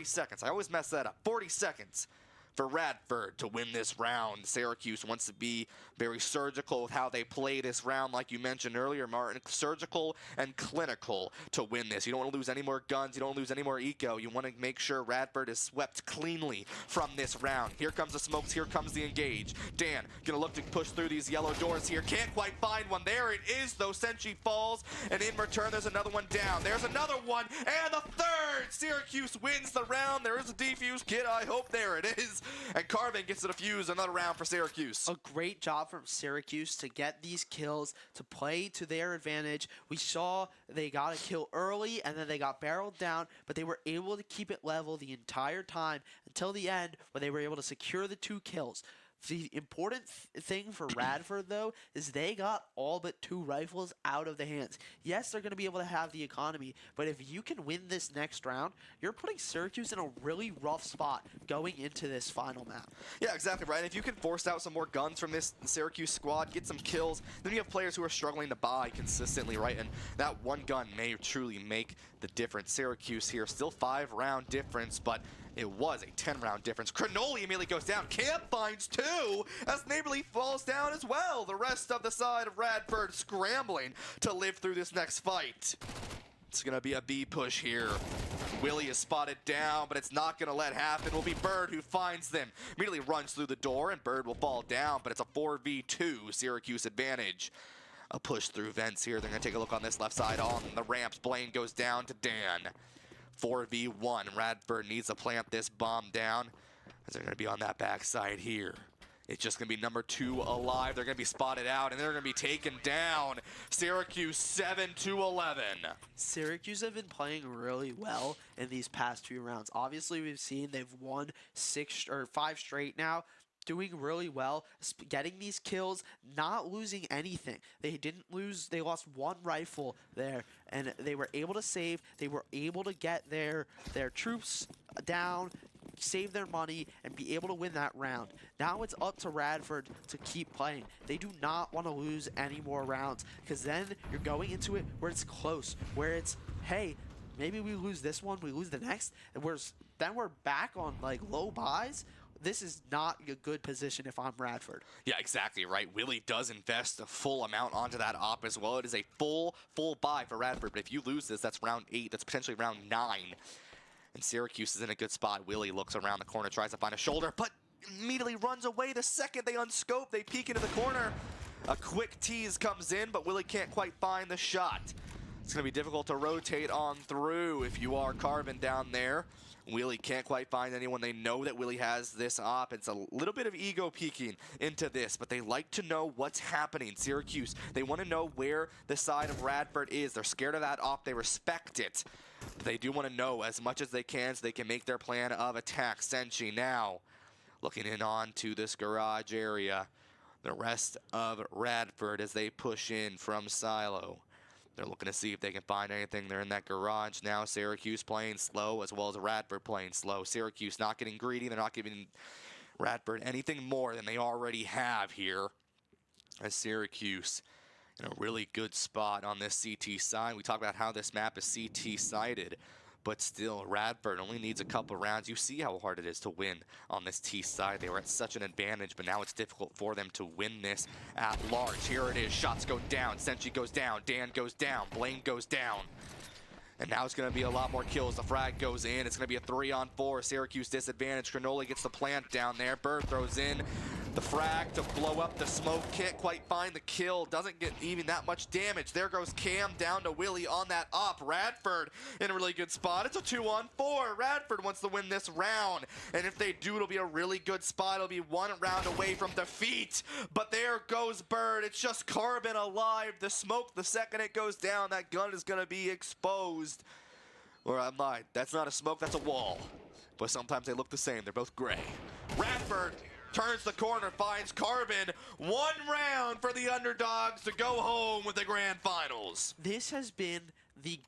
Speaker 1: seconds. I always mess that up. 40 seconds. For Radford to win this round. Syracuse wants to be very surgical with how they play this round, like you mentioned earlier, Martin. Surgical and clinical to win this. You don't want to lose any more guns. You don't want to lose any more eco. You want to make sure Radford is swept cleanly from this round. Here comes the smokes. Here comes the engage. Dan going to look to push through these yellow doors here. Can't quite find one. There it is, though. Senshi falls, and in return, there's another one down. There's another one, and the third! Syracuse wins the round. There is a defuse kit, I hope. There it is. And Carvin gets to defuse another round for Syracuse.
Speaker 2: A great job from Syracuse to get these kills, to play to their advantage. We saw they got a kill early, and then they got barreled down, but they were able to keep it level the entire time until the end, when they were able to secure the 2 kills. The important thing for Radford, though, is they got all but 2 rifles out of the hands. Yes, they're going to be able to have the economy, but if you can win this next round, you're putting Syracuse in a really rough spot going into this final map.
Speaker 1: Yeah, exactly right. And if you can force out some more guns from this Syracuse squad, get some kills, then you have players who are struggling to buy consistently, right? And that one gun may truly make the difference. Syracuse here, still 5-round difference, but it was a 10-round difference. Cannoli immediately goes down. Camp finds 2 as Neighborly falls down as well. The rest of the side of Radford scrambling to live through this next fight. It's going to be a B push here. Willie is spotted down, but it's not going to let happen. It will be Bird who finds them. Immediately runs through the door, and Bird will fall down, but it's a 4v2 Syracuse advantage. A push through vents here. They're going to take a look on this left side on the ramps. Blaine goes down to Dan. 4v1. Radford needs to plant this bomb down, as they're going to be on that backside here. It's just going to be number 2 alive. They're going to be spotted out, and they're going to be taken down. Syracuse 7-11.
Speaker 2: Syracuse have been playing really well in these past 2 rounds. Obviously, we've seen they've won 5 straight now. Doing really well, getting these kills, not losing anything. They didn't lose, they lost 1 rifle there, and they were able to save, they were able to get their troops down, save their money, and be able to win that round. Now it's up to Radford to keep playing. They do not want to lose any more rounds, because then you're going into it where it's close, where it's, hey, maybe we lose this one, we lose the next, and then we're back on like low buys. This is not a good position if I'm Radford.
Speaker 1: Yeah, exactly right. Willie does invest a full amount onto that op as well. It is a full buy for Radford, but if you lose this, that's round 8. That's potentially round 9. And Syracuse is in a good spot. Willie looks around the corner, tries to find a shoulder, but immediately runs away the second they unscope. They peek into the corner. A quick tease comes in, but Willie can't quite find the shot. It's going to be difficult to rotate on through if you are Carvin down there. Willie can't quite find anyone. They know that Willie has this op. It's a little bit of ego peeking into this, but they like to know what's happening. Syracuse, they want to know where the side of Radford is. They're scared of that op. They respect it. But they do want to know as much as they can so they can make their plan of attack. Senshi now looking in on to this garage area. The rest of Radford as they push in from Silo. They're looking to see if they can find anything. They're in that garage now. Syracuse playing slow as well as Radford playing slow. Syracuse not getting greedy. They're not giving Radford anything more than they already have here. As Syracuse in a really good spot on this CT side. We talk about how this map is CT sided, but still Radford only needs a couple rounds. You see how hard it is to win on this T side. They were at such an advantage, but now it's difficult for them to win this at large. Here it is. Shots go down. Senshi goes down. Dan goes down. Blaine goes down. And now it's going to be a lot more kills. The frag goes in. It's going to be a 3-on-4. Syracuse disadvantage. Cannoli gets the plant down there. Bird throws in the frag to blow up the smoke. Can't quite find the kill. Doesn't get even that much damage. There goes Cam down to Willie on that op. Radford in a really good spot. It's a 2-on-4. Radford wants to win this round. And if they do, it'll be a really good spot. It'll be one round away from defeat. But there goes Bird. It's just Carbon alive. The smoke, the second it goes down, that gun is going to be exposed. Or I lied. That's not a smoke, that's a wall. But sometimes they look the same. They're both gray. Radford turns the corner, finds Carbon. One round for the underdogs to go home with the grand finals.
Speaker 2: This has been the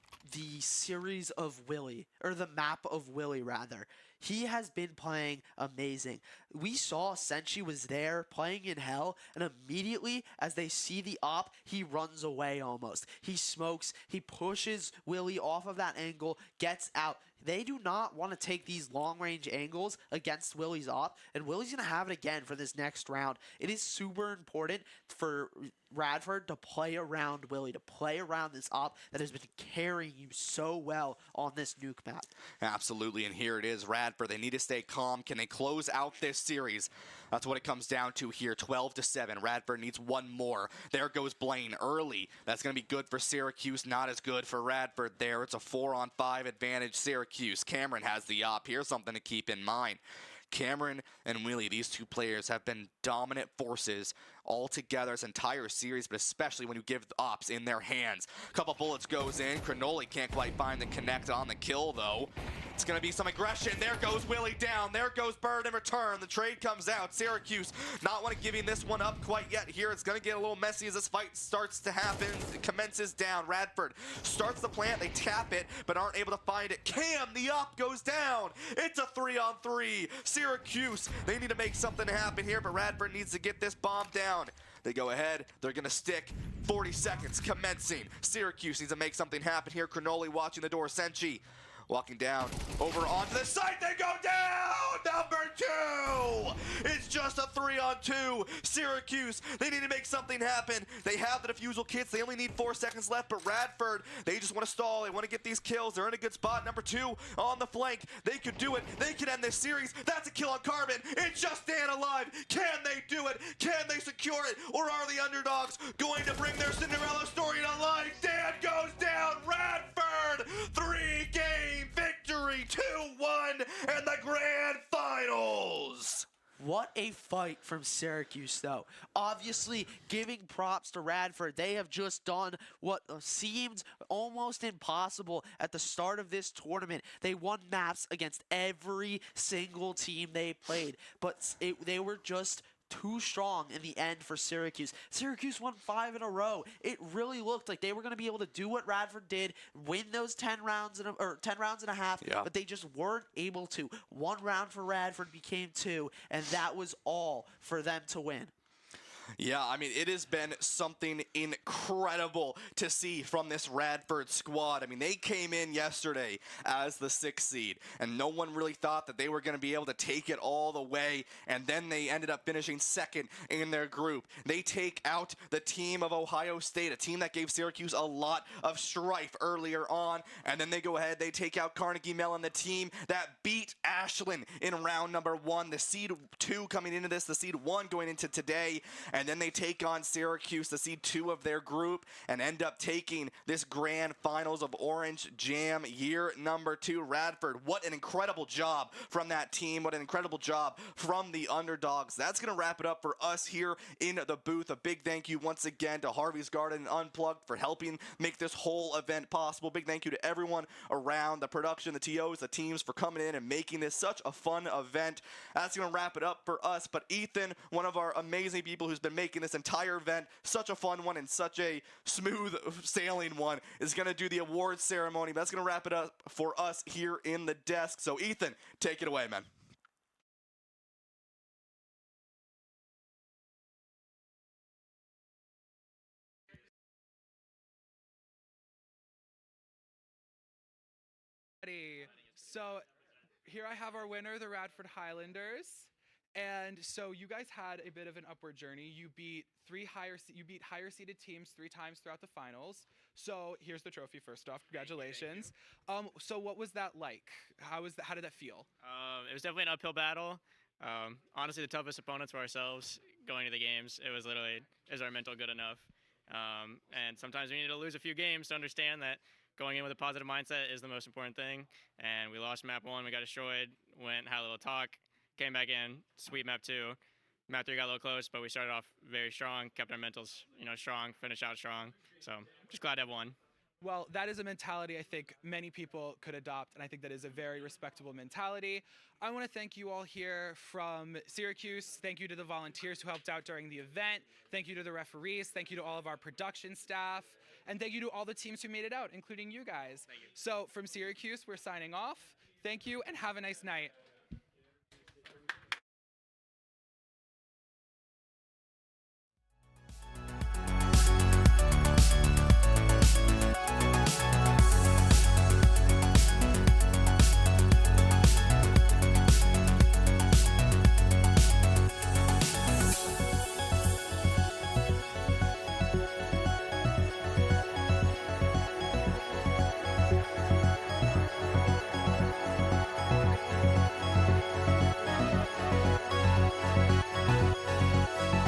Speaker 2: series of Willie, or the map of Willie, rather. He has been playing amazing. We saw Senshi was there playing in hell, and immediately as they see the op, he runs away almost. He smokes, he pushes Willie off of that angle, gets out. They do not want to take these long-range angles against Willie's op, and Willie's going to have it again for this next round. It is super important for Radford to play around Willie, to play around this op that has been carrying you so well on this nuke map.
Speaker 1: Absolutely, and here it is, Radford. They need to stay calm. Can they close out this series? That's what it comes down to here, 12-7. Radford needs one more. There goes Blaine early. That's going to be good for Syracuse, not as good for Radford there. It's a 4-on-5 advantage Syracuse. Cameron has the op. Here's something to keep in mind. Cameron and Willie, these two players have been dominant forces all together this entire series, but especially when you give the ops in their hands. A couple bullets goes in. Cannoli can't quite find the connect on the kill, though. It's going to be some aggression. There goes Willie down. There goes Bird in return. The trade comes out. Syracuse not want to giving this one up quite yet here. It's going to get a little messy as this fight starts to happen. It commences down. Radford starts the plant. They tap it, but aren't able to find it. Cam, the op goes down. It's a 3-on-3. Syracuse, they need to make something happen here, but Radford needs to get this bomb down. They go ahead. They're going to stick. 40 seconds commencing. Syracuse needs to make something happen here. Cannoli watching the door. Senshi walking down over onto the side. They go down. Number 2. It's just a 3-on-2. Syracuse, they need to make something happen. They have the defusal kits. They only need 4 seconds left, but Radford, they just want to stall. They want to get these kills. They're in a good spot. Number 2 on the flank. They could do it. They could end this series. That's a kill on Carbon. It's just Dan alive. Can they do it? Can they secure it? Or are the underdogs going to bring their Cinderella story to life? Dan goes down. Radford, 3-game victory, 2-1, and the grand finals.
Speaker 2: What a fight from Syracuse, though. Obviously, giving props to Radford. They have just done what seemed almost impossible at the start of this tournament. They won maps against every single team they played, but they were just too strong in the end for Syracuse. Syracuse won 5 in a row. It really looked like they were going to be able to do what Radford did, win those 10 rounds and a half, but they just weren't able to. 1 round for Radford became 2, and that was all for them to win.
Speaker 1: Yeah, I mean, it has been something incredible to see from this Radford squad. I mean, they came in yesterday as the 6th seed, and no one really thought that they were going to be able to take it all the way, and then they ended up finishing 2nd in their group. They take out the team of Ohio State, a team that gave Syracuse a lot of strife earlier on, and then they go ahead, they take out Carnegie Mellon, the team that beat Ashland in round number 1, the seed 2 coming into this, the seed 1 going into today, and then they take on Syracuse, the seed 2 of their group, and end up taking this grand finals of Orange Jam year number 2. Radford, what an incredible job from that team. What an incredible job from the underdogs. That's going to wrap it up for us here in the booth. A big thank you once again to Harvey's Garden and Unplugged for helping make this whole event possible. Big thank you to everyone around the production, the TOs, the teams for coming in and making this such a fun event. That's going to wrap it up for us. But Ethan, one of our amazing people who's been making this entire event such a fun one and such a smooth sailing one, is going to do the awards ceremony. That's going to wrap it up for us here in the desk. So Ethan, take it away, man.
Speaker 5: So here I have our winner, the Radford Highlanders. And so you guys had a bit of an upward journey. You beat higher seeded teams 3 times throughout the finals. So here's the trophy first off. Congratulations. So what was that like? How did that feel?
Speaker 6: It was definitely an uphill battle. Honestly, the toughest opponents were ourselves going to the games. It was literally, is our mental good enough? And sometimes we need to lose a few games to understand that going in with a positive mindset is the most important thing. And we lost map 1, we got destroyed, had a little talk, came back in, sweep map 2. Map 3 got a little close, but we started off very strong, kept our mentals, strong, finished out strong. So just glad to have won.
Speaker 5: Well, that is a mentality I think many people could adopt, and I think that is a very respectable mentality. I want to thank you all here from Syracuse. Thank you to the volunteers who helped out during the event. Thank you to the referees. Thank you to all of our production staff. And thank you to all the teams who made it out, including you guys.
Speaker 6: Thank you.
Speaker 5: So from Syracuse, we're signing off. Thank you, and have a nice night.